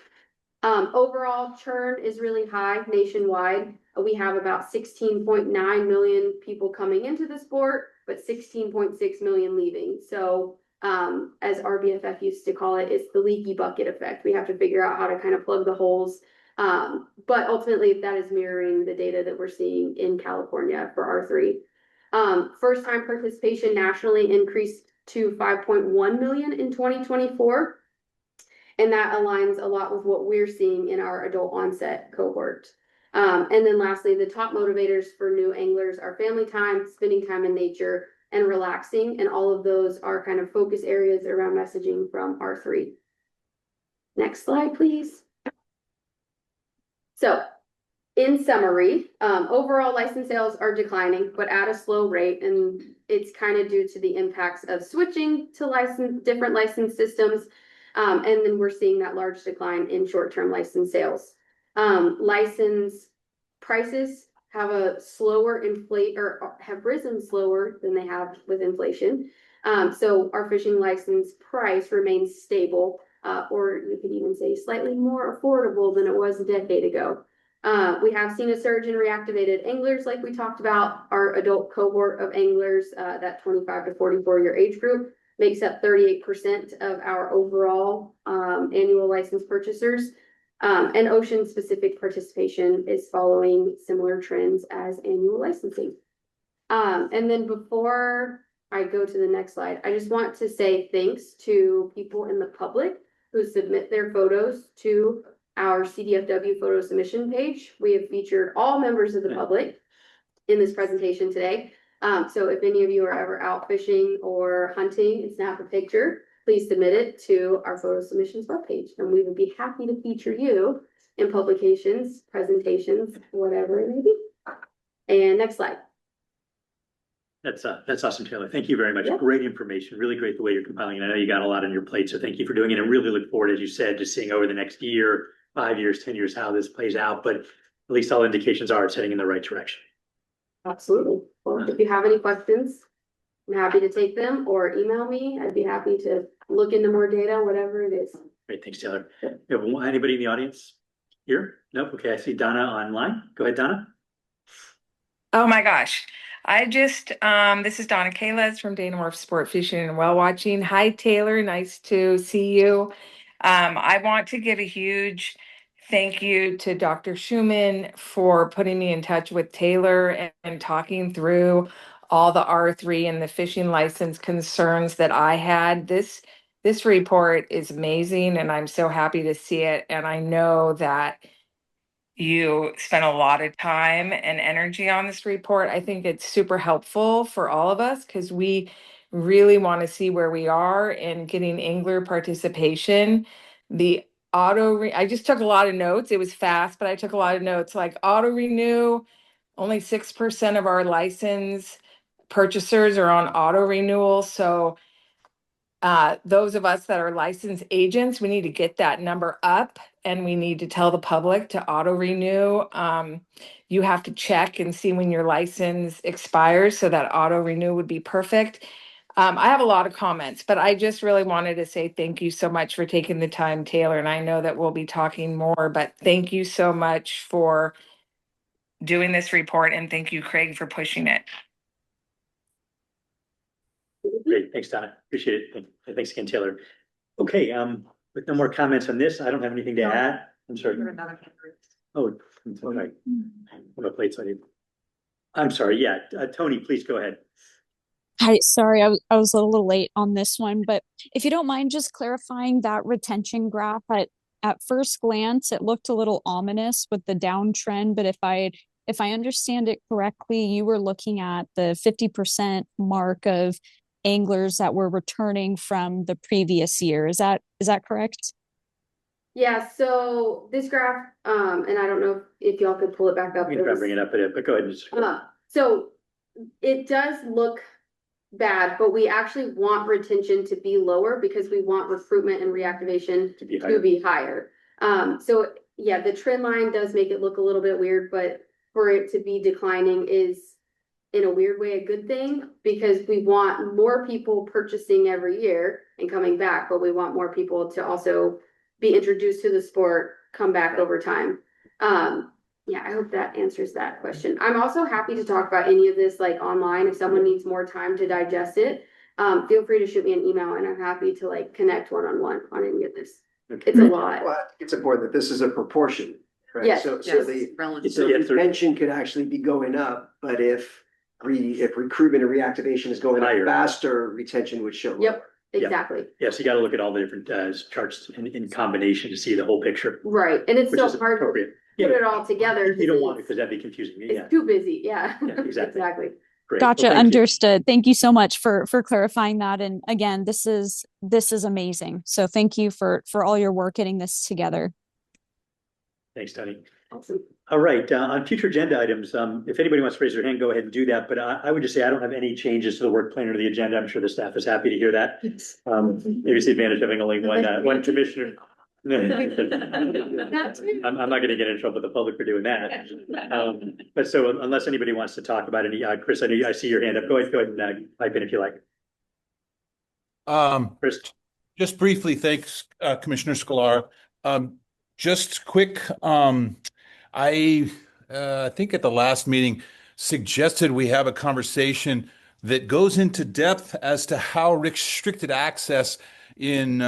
Speaker 11: Overall churn is really high nationwide. We have about 16.9 million people coming into the sport, but 16.6 million leaving. So as RBFF used to call it, it's the leaky bucket effect. We have to figure out how to kind of plug the holes. But ultimately that is mirroring the data that we're seeing in California for R3. First time participation nationally increased to 5.1 million in 2024. And that aligns a lot with what we're seeing in our adult onset cohort. And then lastly, the top motivators for new anglers are family time, spending time in nature, and relaxing. And all of those are kind of focus areas around messaging from R3. Next slide, please. So in summary, overall license sales are declining, but at a slow rate, and it's kind of due to the impacts of switching to different license systems. And then we're seeing that large decline in short-term license sales. License prices have a slower or have risen slower than they have with inflation. So our fishing license price remains stable, or you could even say slightly more affordable than it was a decade ago. We have seen a surge in reactivated anglers, like we talked about. Our adult cohort of anglers, that 25 to 44-year age group, makes up 38% of our overall annual license purchasers. And ocean-specific participation is following similar trends as annual licensing. And then before I go to the next slide, I just want to say thanks to people in the public who submit their photos to our CDFW photo submission page. We have featured all members of the public in this presentation today. So if any of you are ever out fishing or hunting and snap a picture, please submit it to our photo submissions webpage, and we would be happy to feature you in publications, presentations, whatever it may be. And next slide.
Speaker 1: That's awesome, Taylor. Thank you very much.
Speaker 11: Yep.
Speaker 1: Great information. Really great the way you're compiling it. I know you got a lot on your plate, so thank you for doing it. And really look forward, as you said, to seeing over the next year, 5 years, 10 years, how this plays out. But at least all indications are it's heading in the right direction.
Speaker 11: Absolutely. Well, if you have any questions, I'm happy to take them, or email me. I'd be happy to look into more data, whatever it is.
Speaker 1: Great, thanks, Taylor. Anybody in the audience here? Nope. Okay, I see Donna online. Go ahead, Donna.
Speaker 5: Oh my gosh. This is Donna Kales from Dana Wharf Sport Fishing and Whale Watching. Hi, Taylor. Nice to see you. I want to give a huge thank you to Dr. Schumann for putting me in touch with Taylor and talking through all the R3 and the fishing license concerns that I had. This report is amazing, and I'm so happy to see it. And I know that you spent a lot of time and energy on this report. I think it's super helpful for all of us because we really want to see where we are in getting angler participation. I just took a lot of notes. It was fast, but I took a lot of notes. Like auto renew, only 6% of our license purchasers are on auto renewal. So those of us that are licensed agents, we need to get that number up, and we need to tell the public to auto renew. You have to check and see when your license expires, so that auto renew would be perfect. I have a lot of comments, but I just really wanted to say thank you so much for taking the time, Taylor. And I know that we'll be talking more, but thank you so much for doing this report, and thank you, Craig, for pushing it.
Speaker 1: Great, thanks, Donna. Appreciate it. Thanks again, Taylor. Okay, with no more comments on this, I don't have anything to add. I'm sorry. Oh, okay. My plate's on you. I'm sorry. Yeah, Tony, please go ahead.
Speaker 22: Hi, sorry, I was a little late on this one, but if you don't mind just clarifying that retention graph, at first glance, it looked a little ominous with the downtrend, but if I understand it correctly, you were looking at the 50% mark of anglers that were returning from the previous year. Is that correct?
Speaker 11: Yeah, so this graph, and I don't know if y'all could pull it back up.
Speaker 1: We can try to bring it up, but go ahead.
Speaker 11: So it does look bad, but we actually want retention to be lower because we want recruitment and reactivation to be higher. So yeah, the trend line does make it look a little bit weird, but for it to be declining is in a weird way a good thing, because we want more people purchasing every year and coming back, but we want more people to also be introduced to the sport, come back over time. Yeah, I hope that answers that question. I'm also happy to talk about any of this like online if someone needs more time to digest it. Feel free to shoot me an email, and I'm happy to like connect one-on-one on any of this. Okay. It's a lot.
Speaker 7: Well, it's important that this is a proportion, right?
Speaker 11: Yes,
Speaker 7: So
Speaker 11: yes.
Speaker 7: the retention could actually be going up, but if recruitment and reactivation is going up faster, retention would show lower.
Speaker 11: Yep, exactly.
Speaker 1: Yeah, so you got to look at all the different charts in combination to see the whole picture.
Speaker 11: Right, and it's
Speaker 1: Which
Speaker 11: so
Speaker 1: is
Speaker 11: hard to
Speaker 1: appropriate.
Speaker 11: put it all together.
Speaker 1: You don't want it because that'd be confusing. Yeah,
Speaker 11: It's too busy, yeah.
Speaker 1: Yeah, exactly.
Speaker 11: Exactly.
Speaker 1: Great.
Speaker 22: Gotcha,
Speaker 1: Well, thank you.
Speaker 22: understood. Thank you so much for clarifying that. And again, this is amazing. So thank you for all your work getting this together.
Speaker 1: Thanks, Tony.
Speaker 11: Awesome.
Speaker 1: All right, on future agenda items, if anybody wants to raise their hand, go ahead and do that. But I would just say I don't have any changes to the work plan or the agenda. I'm sure the staff is happy to hear that. Maybe it's the advantage of having only one commissioner. I'm not going to get in trouble with the public for doing that. But so unless anybody wants to talk about any, Chris, I see your hand up. Go ahead and pipe in if you like. Chris.
Speaker 21: Just briefly, thanks, Commissioner Sklar. Just quick, I think at the last meeting suggested we have a conversation that goes into depth as to how restricted access in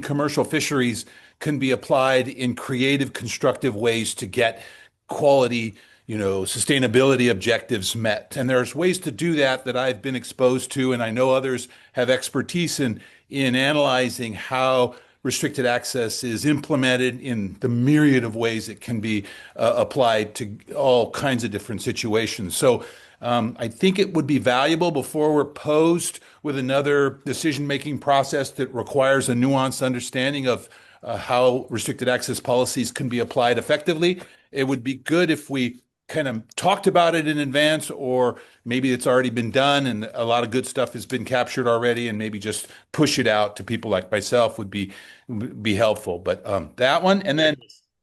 Speaker 21: commercial fisheries can be applied in creative, constructive ways to get quality, sustainability objectives met. And there's ways to do that I've been exposed to, and I know others have expertise in analyzing how restricted access is implemented in the myriad of ways it can be applied to all kinds of different situations. So I think it would be valuable before we're posed with another decision-making process that requires a nuanced understanding of how restricted access policies can be applied effectively. It would be good if we kind of talked about it in advance, or maybe it's already been done and a lot of good stuff has been captured already, and maybe just push it out to people like myself would be helpful. But that one, and then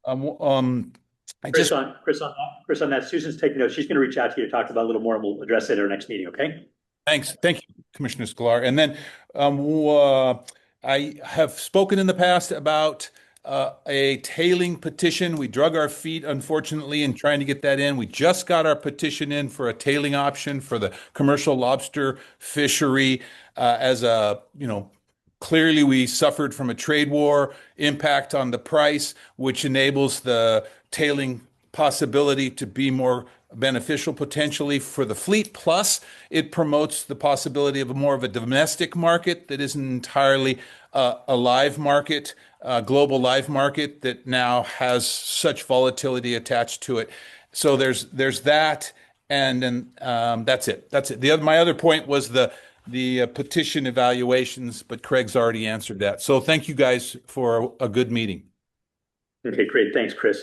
Speaker 1: Chris on that. Susan's taking notes. She's going to reach out to you to talk about a little more, and we'll address it at our next meeting. Okay.
Speaker 21: Thanks. Thank you, Commissioner Sklar. And then I have spoken in the past about a tailing petition. We drug our feet, unfortunately, in trying to get that in. We just got our petition in for a tailing option for the commercial lobster fishery. Clearly we suffered from a trade war impact on the price, which enables the tailing possibility to be more beneficial potentially for the fleet. Plus, it promotes the possibility of more of a domestic market that isn't entirely a live market, global live market that now has such volatility attached to it. So there's that, and then that's it. My other point was the petition evaluations, but Craig's already answered that. So thank you guys for a good meeting.
Speaker 1: Okay, great. Thanks, Chris.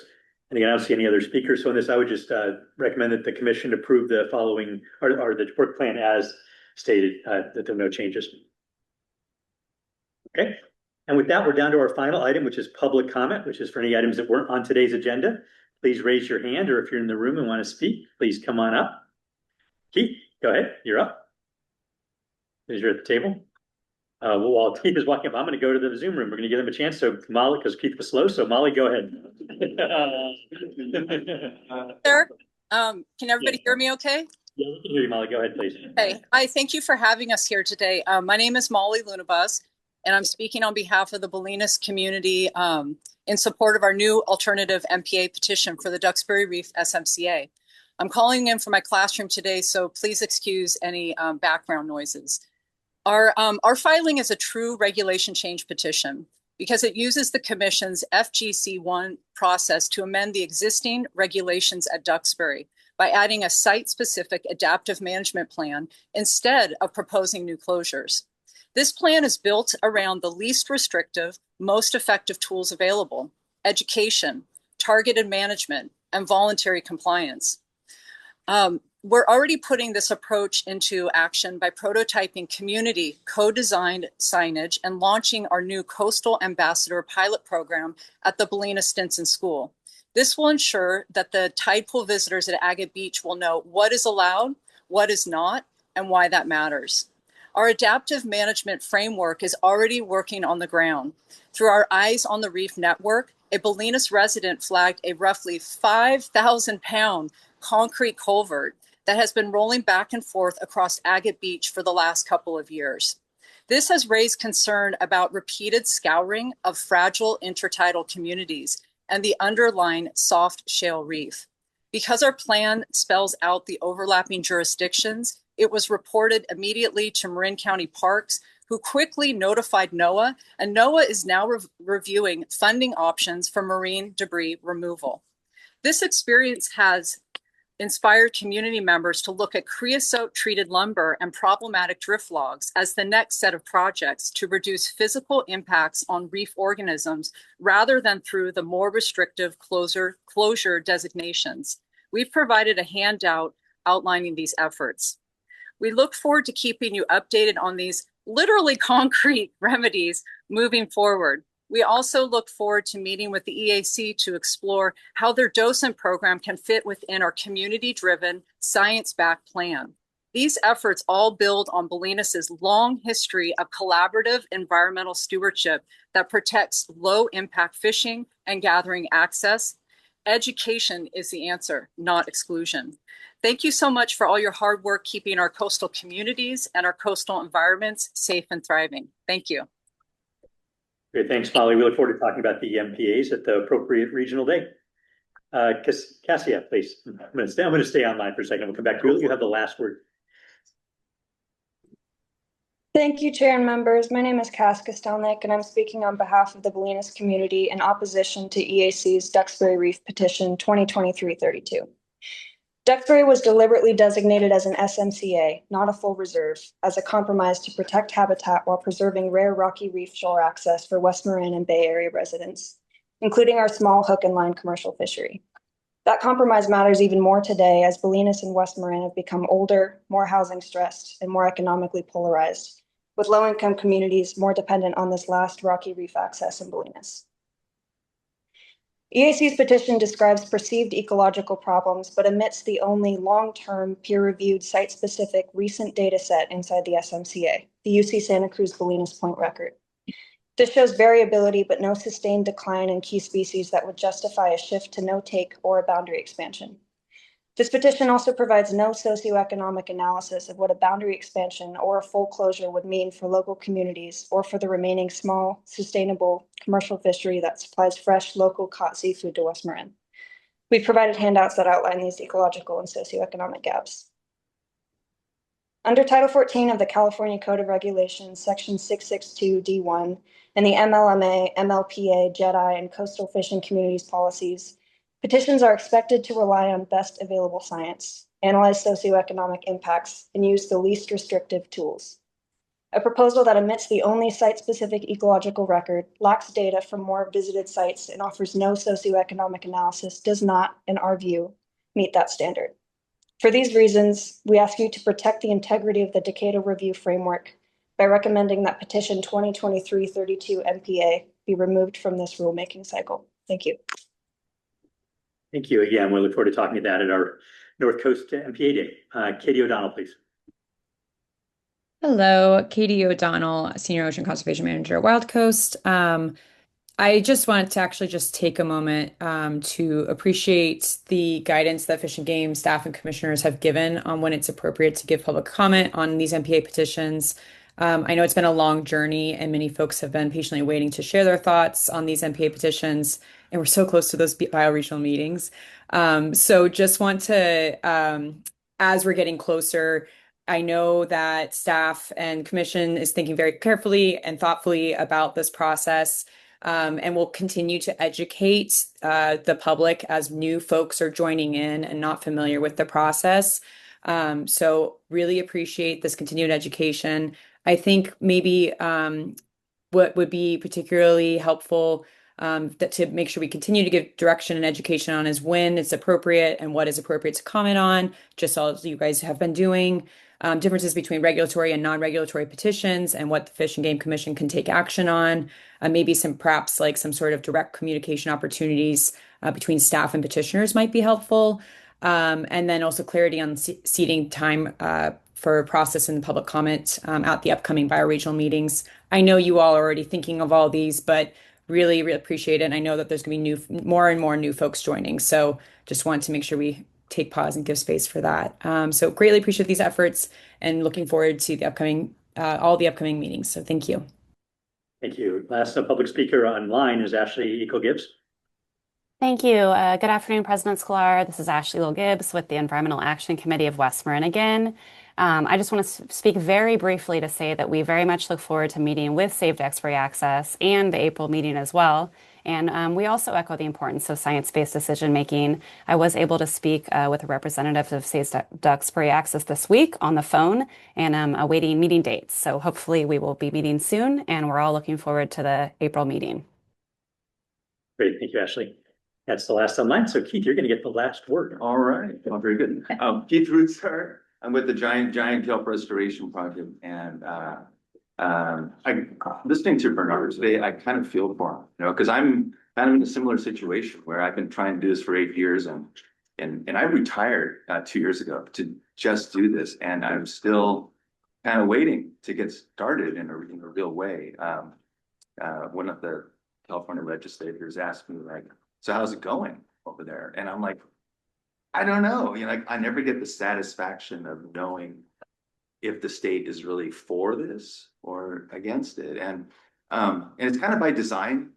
Speaker 1: And again, I don't see any other speakers. So on this, I would just recommend that the commission approve the following, or the work plan as stated, that there are no changes. Okay. And with that, we're down to our final item, which is public comment, which is for any items that weren't on today's agenda. Please raise your hand, or if you're in the room and want to speak, please come on up. Keith, go ahead. You're up. You're at the table. While Keith is walking up, I'm going to go to the Zoom room. We're going to give them a chance. So Molly, because Keith was slow. So Molly, go ahead.
Speaker 19: Sir, can everybody hear me okay?
Speaker 1: Yeah, we can hear you, Molly. Go ahead, please.
Speaker 19: Okay. I thank you for having us here today. My name is Molly Lunabus, and I'm speaking on behalf of the Bolinas community in support of our new alternative MPA petition for the Duxbury Reef SMCA. I'm calling in from my classroom today, so please excuse any background noises. Our filing is a true regulation change petition because it uses the Commission's FGC1 process to amend the existing regulations at Duxbury by adding a site-specific adaptive management plan instead of proposing new closures. This plan is built around the least restrictive, most effective tools available: education, targeted management, and voluntary compliance. We're already putting this approach into action by prototyping community co-designed signage and launching our new Coastal Ambassador pilot program at the Bolinas Stinson School. This will ensure that the tide pool visitors at Agate Beach will know what is allowed, what is not, and why that matters. Our adaptive management framework is already working on the ground. Through our Eyes on the Reef network, a Bolinas resident flagged a roughly 5,000-pound concrete culvert that has been rolling back and forth across Agate Beach for the last couple of years. This has raised concern about repeated scouring of fragile intertidal communities and the underlying soft shale reef. Because our plan spells out the overlapping jurisdictions, it was reported immediately to Marin County Parks, who quickly notified NOAA, and NOAA is now reviewing funding options for marine debris removal. This experience has inspired community members to look at creosote-treated lumber and problematic drift logs as the next set of projects to reduce physical impacts on reef organisms rather than through the more restrictive closure designations. We've provided a handout outlining these efforts. We look forward to keeping you updated on these literally concrete remedies moving forward. We also look forward to meeting with the EAC to explore how their docent program can fit within our community-driven, science-backed plan. These efforts all build on Bolinas' long history of collaborative environmental stewardship that protects low-impact fishing and gathering access. Education is the answer, not exclusion. Thank you so much for all your hard work keeping our coastal communities and our coastal environments safe and thriving. Thank you.
Speaker 1: Great, thanks, Molly. We look forward to talking about the MPAs at the appropriate regional day. Cassia, please. I'm going to stay online for a second. We'll come back to you. You have the last word.
Speaker 16: Thank you, Chair and members. My name is Cass Kostelnik, and I'm speaking on behalf of the Bolinas community in opposition to EAC's Duxbury Reef Petition 2023-32. Duxbury was deliberately designated as an SMCA, not a full reserve, as a compromise to protect habitat while preserving rare rocky reef shore access for West Marin and Bay Area residents, including our small hook and line commercial fishery. That compromise matters even more today as Bolinas and West Marin have become older, more housing stressed, and more economically polarized, with low-income communities more dependent on this last rocky reef access in Bolinas. EAC's petition describes perceived ecological problems, but omits the only long-term, peer-reviewed, site-specific recent data set inside the SMCA, the UC Santa Cruz Bolinas Point record. This shows variability, but no sustained decline in key species that would justify a shift to no-take or a boundary expansion. This petition also provides no socioeconomic analysis of what a boundary expansion or a full closure would mean for local communities or for the remaining small, sustainable commercial fishery that supplies fresh, local caught seafood to West Marin. We've provided handouts that outline these ecological and socioeconomic gaps. Under Title 14 of the California Code of Regulations, Section 662D1, and the MLMA, MLPA, JEDI, and Coastal Fishing Communities policies, petitions are expected to rely on best available science, analyze socioeconomic impacts, and use the least restrictive tools. A proposal that omits the only site-specific ecological record, lacks data from more visited sites, and offers no socioeconomic analysis does not, in our view, meet that standard. For these reasons, we ask you to protect the integrity of the Decada Review Framework by recommending that Petition 2023-32 MPA be removed from this rulemaking cycle. Thank you.
Speaker 1: Thank you again. We look forward to talking about that at our North Coast MPA Day. Katie O'Donnell, please.
Speaker 4: Hello, Katie O'Donnell, Senior Ocean Conservation Manager at Wild Coast. I just wanted to actually just take a moment to appreciate the guidance that Fish and Game staff and commissioners have given on when it's appropriate to give public comment on these MPA petitions. I know it's been a long journey and many folks have been patiently waiting to share their thoughts on these MPA petitions, and we're so close to those bioregional meetings. So just want to, as we're getting closer, I know that staff and commission is thinking very carefully and thoughtfully about this process, and will continue to educate the public as new folks are joining in and not familiar with the process. So really appreciate this continued education. I think maybe what would be particularly helpful to make sure we continue to give direction and education on is when it's appropriate and what is appropriate to comment on, just as you guys have been doing. Differences between regulatory and non-regulatory petitions and what the Fish and Game Commission can take action on. Maybe perhaps like some sort of direct communication opportunities between staff and petitioners might be helpful. And then also clarity on seating time for process and public comment at the upcoming bioregional meetings. I know you all are already thinking of all these, but really, really appreciate it. And I know that there's going to be more and more new folks joining. So just want to make sure we take pause and give space for that. So greatly appreciate these efforts and looking forward to the upcoming, all the upcoming meetings. So thank you.
Speaker 1: Thank you. Last public speaker online is Ashley Eco-Gibbs.
Speaker 20: Thank you. Good afternoon, President Sklar. This is Ashley Gibbs with the Environmental Action Committee of West Marin again. I just want to speak very briefly to say that we very much look forward to meeting with Save Duxbury Access and the April meeting as well, And we also echo the importance of science-based decision-making. I was able to speak with a representative of Say's Duxbury Access this week on the phone, and I'm awaiting meeting dates. So hopefully we will be meeting soon, and we're all looking forward to the April meeting.
Speaker 1: Great, thank you, Ashley. That's the last online. So Keith, you're going to get the last word.
Speaker 12: All right, well, very good. Keith Rootsar. I'm with the Giant Kelp Restoration Project, and I'm listening to Bernard today. I kind of feel for him, you know, because I'm kind of in a similar situation where I've been trying to do this for 8 years, and I retired 2 years ago to just do this, and I'm still kind of waiting to get started in a real way. One of the California legislators asked me, like, so how's it going over there? And I'm like, I don't know. You know, like, I never get the satisfaction of knowing if the state is really for this or against it. And it's kind of by design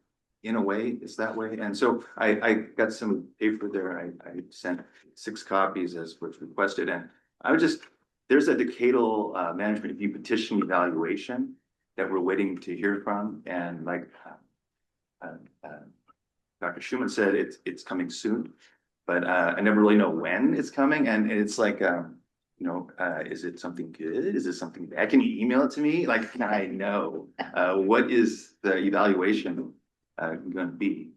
Speaker 12: in a way, it's that way. And so I got some paper there. I sent 6 copies as was requested. And I would just, there's a decadal management review petition evaluation that we're waiting to hear from. And like Dr. Schumann said, it's coming soon, but I never really know when it's coming. And it's like, you know, is it something good? Is it something bad? Can you email it to me? Like, can I know what is the evaluation going to be?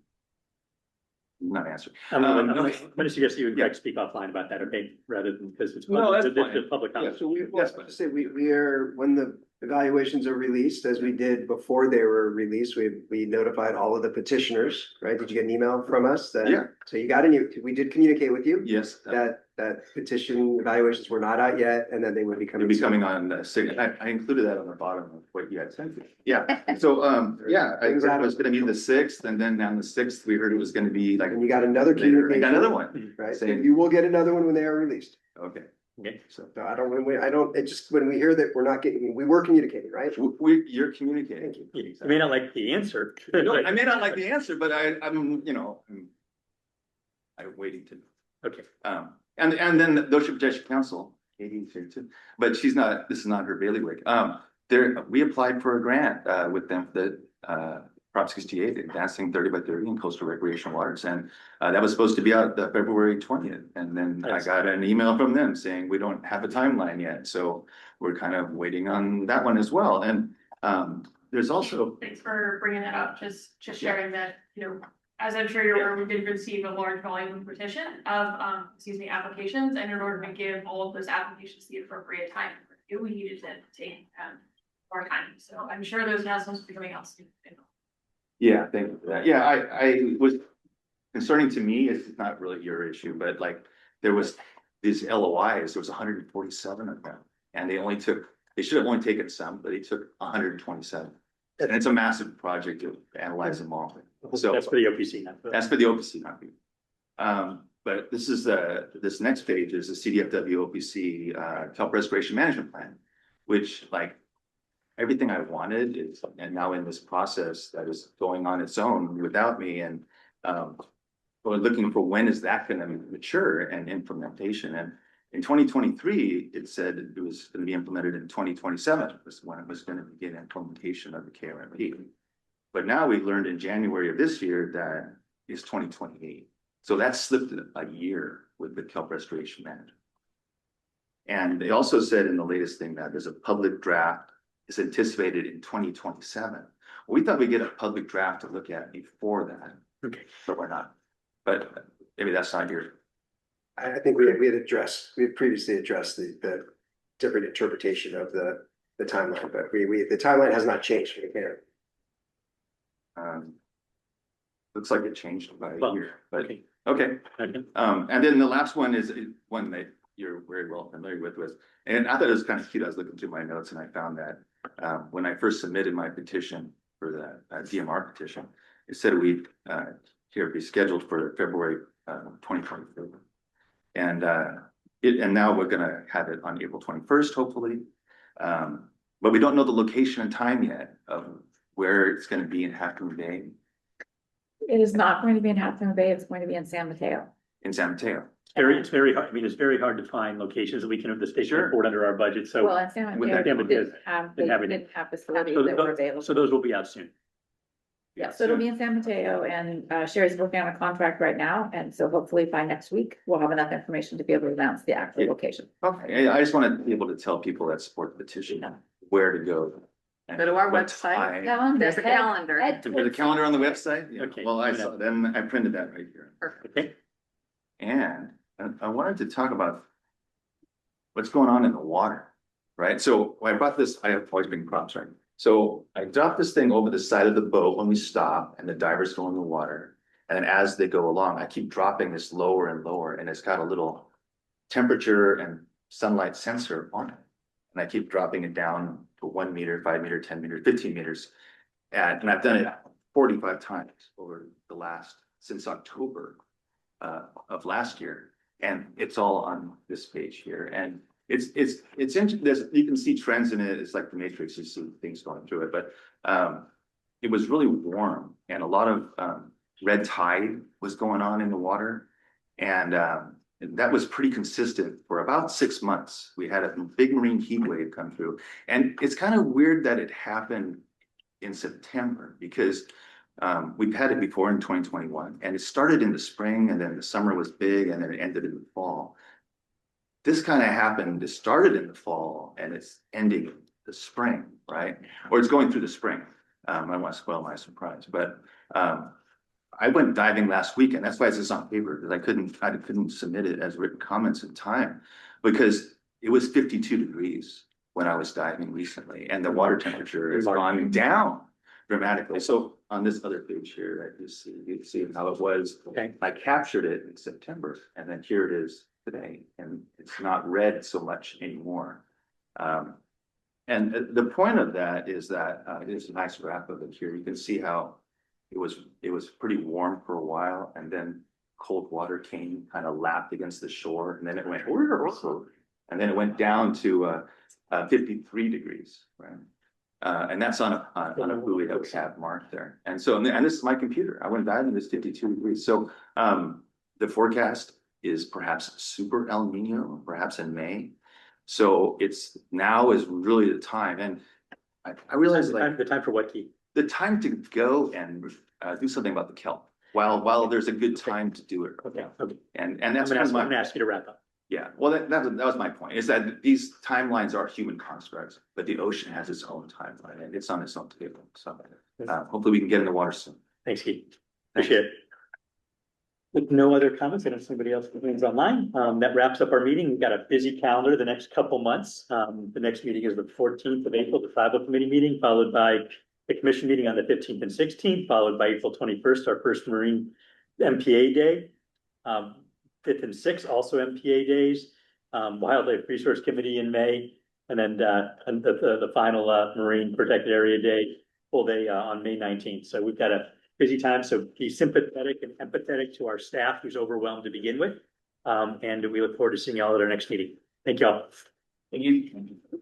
Speaker 12: Not answering.
Speaker 1: I'm going to suggest you and Greg speak offline about that, okay? Rather than, because it's
Speaker 12: No, that's
Speaker 1: the public
Speaker 7: Yeah,
Speaker 1: comment.
Speaker 7: so we are, when the evaluations are released, as we did before they were released, we notified all of the petitioners, right? Did you get an email from us?
Speaker 12: Yeah.
Speaker 7: So you got we did communicate with you?
Speaker 12: Yes.
Speaker 7: That petition evaluations were not out yet, and then they would be coming.
Speaker 12: It'll be coming on the 6th. I included that on the bottom of what you had sent me. Yeah. So yeah, I heard it was going to be the 6th, and then on the 6th we heard it was going to be like.
Speaker 7: And you got another
Speaker 12: later.
Speaker 7: communication.
Speaker 12: I got another one.
Speaker 7: Right.
Speaker 12: Saying
Speaker 7: You will get another one when they are released.
Speaker 12: okay.
Speaker 1: Okay.
Speaker 7: So it just, when we hear that we're not getting, we were communicating, right?
Speaker 12: You're communicating.
Speaker 7: Thank you.
Speaker 1: You may not like the answer.
Speaker 12: No, I may not like the answer, but I'm waiting to.
Speaker 1: Okay.
Speaker 12: And then the Ocean Protection Council, Katie's here too, but this is not her bailiwick. We applied for a grant with them that Prop 68, advancing 30 by 30 in coastal recreational waters, and that was supposed to be out February 20th. And then I got an email from them saying we don't have a timeline yet, so we're kind of waiting on that one as well. And there's also.
Speaker 6: Thanks for bringing that up, just sharing that, you know, as I'm sure you're aware, we did receive a large volume of petition of, applications, and in order to give all of those applications the appropriate time, we needed to take more time. So I'm sure those announcements will be coming out soon.
Speaker 12: Yeah, thank you for that. Yeah, I was concerning to me, it's not really your issue, but like there was these LOIs, there was 147 of them, and they should have only taken some, but they took 127. And it's a massive project to analyze them all. So
Speaker 1: that's for the OPC, not for
Speaker 12: that's for the OPC, not for you. But this is this next page is the CDFW OPC Kelp Restoration Management Plan, which like everything I wanted is and now in this process that is going on its own without me. And we're looking for when is that going to mature and implementation. And in 2023, it said it was going to be implemented in 2027 was when it was going to begin implementation of the KRMP. But now we learned in January of this year that it's 2028. So that slipped a year with the kelp restoration management. And they also said in the latest thing that there's a public draft is anticipated in 2027. Well, we thought we'd get a public draft to look at before that.
Speaker 1: Okay.
Speaker 12: But we're not. But maybe that's not your.
Speaker 7: I think we had previously addressed the different interpretation of the timeline, but the timeline has not changed for the parent.
Speaker 12: Looks like it changed by a year, but
Speaker 1: okay.
Speaker 12: And then the last one is one that you're very well familiar with, and I thought it was kind of cute. I was looking through my notes and I found that when I first submitted my petition for the DMR petition, it said we'd be scheduled for February 2023. And now we're gonna have it on April 21st, hopefully. But we don't know the location and time yet of where it's gonna be in Half Moon Bay.
Speaker 2: It is not going to be in Half Moon Bay, it's going to be in San Mateo.
Speaker 12: In San Mateo.
Speaker 1: It's very hard. I mean, it's very hard to find locations that we can have the state afford under our budget. So
Speaker 2: Well, in San Mateo, they didn't have facilities that were available.
Speaker 1: So those will be out soon.
Speaker 2: Yeah, so it'll be in San Mateo, and Sherry's working on a contract right now, and so hopefully by next week, we'll have enough information to be able to announce the actual location.
Speaker 12: Okay, I just want to be able to tell people that support the petition where to go. and
Speaker 3: Go to our
Speaker 12: what
Speaker 3: website.
Speaker 12: time.
Speaker 2: Calendar,
Speaker 3: There's a calendar.
Speaker 12: There's a calendar on the website? Yeah.
Speaker 1: Okay.
Speaker 12: Well, I saw, then I printed that right here.
Speaker 3: Perfect.
Speaker 1: Okay.
Speaker 12: And I wanted to talk about what's going on in the water, right? So when I brought this, I have always been props, right? So I dropped this thing over the side of the boat when we stop and the divers go in the water. And then as they go along, I keep dropping this lower and lower, and it's got a little temperature and sunlight sensor on it. And I keep dropping it down to 1 meter, 5 meter, 10 meters, 15 meters. And I've done it 45 times over the last, since October of last year. And it's all on this page here. And it's interesting. You can see trends in it. It's like the Matrix, you see things going through it. But it was really warm, and a lot of red tide was going on in the water. And that was pretty consistent for about 6 months. We had a big marine heat wave come through. And it's kind of weird that it happened in September, because we've had it before in 2021, and it started in the spring, and then the summer was big, and then it ended in the fall. This kind of happened, it started in the fall and it's ending in the spring, right? Or it's going through the spring. I don't want to spoil my surprise, but I went diving last week, and that's why it's on paper, because I couldn't submit it as written comments in time, because it was 52 degrees when I was diving recently, and the water temperature has gone down dramatically. So on this other page here, you see how it was.
Speaker 1: Okay.
Speaker 12: I captured it in September, and then here it is today, and it's not red so much anymore. And the point of that is that there's a nice graph of it here. You can see how it was pretty warm for a while, and then cold water came, kind of lapped against the shore, and then it went, and then it went down to 53 degrees, right? And that's on a buoy that we have marked there. And so, and this is my computer. I went diving, it's 52 degrees. So the forecast is perhaps super El Nino, perhaps in May. So it's now is really the time. And I realize like
Speaker 1: the time for what, Keith?
Speaker 12: The time to go and do something about the kelp while there's a good time to do it.
Speaker 1: Okay.
Speaker 12: And that's
Speaker 1: I'm
Speaker 12: kind of
Speaker 1: gonna ask you to wrap up.
Speaker 12: Yeah, well, that was my point, is that these timelines are human constructs, but the ocean has its own timeline, and it's on its own table. So hopefully we can get in the water soon.
Speaker 1: Thanks, Keith. Appreciate it. With no other comments, I don't see anybody else who's online. That wraps up our meeting. We've got a busy calendar the next couple months. The next meeting is the 14th of April, the tribal committee meeting, followed by the commission meeting on the 15th and 16th, followed by April 21st, our first Marine MPA day. 5th and 6th, also MPA days, Wildlife Resource Committee in May, and then the final Marine Protected Area Day, full day on May 19th. So we've got a busy time, so be sympathetic and empathetic to our staff who's overwhelmed to begin with. And we look forward to seeing y'all at our next meeting. Thank y'all.
Speaker 12: Thank you.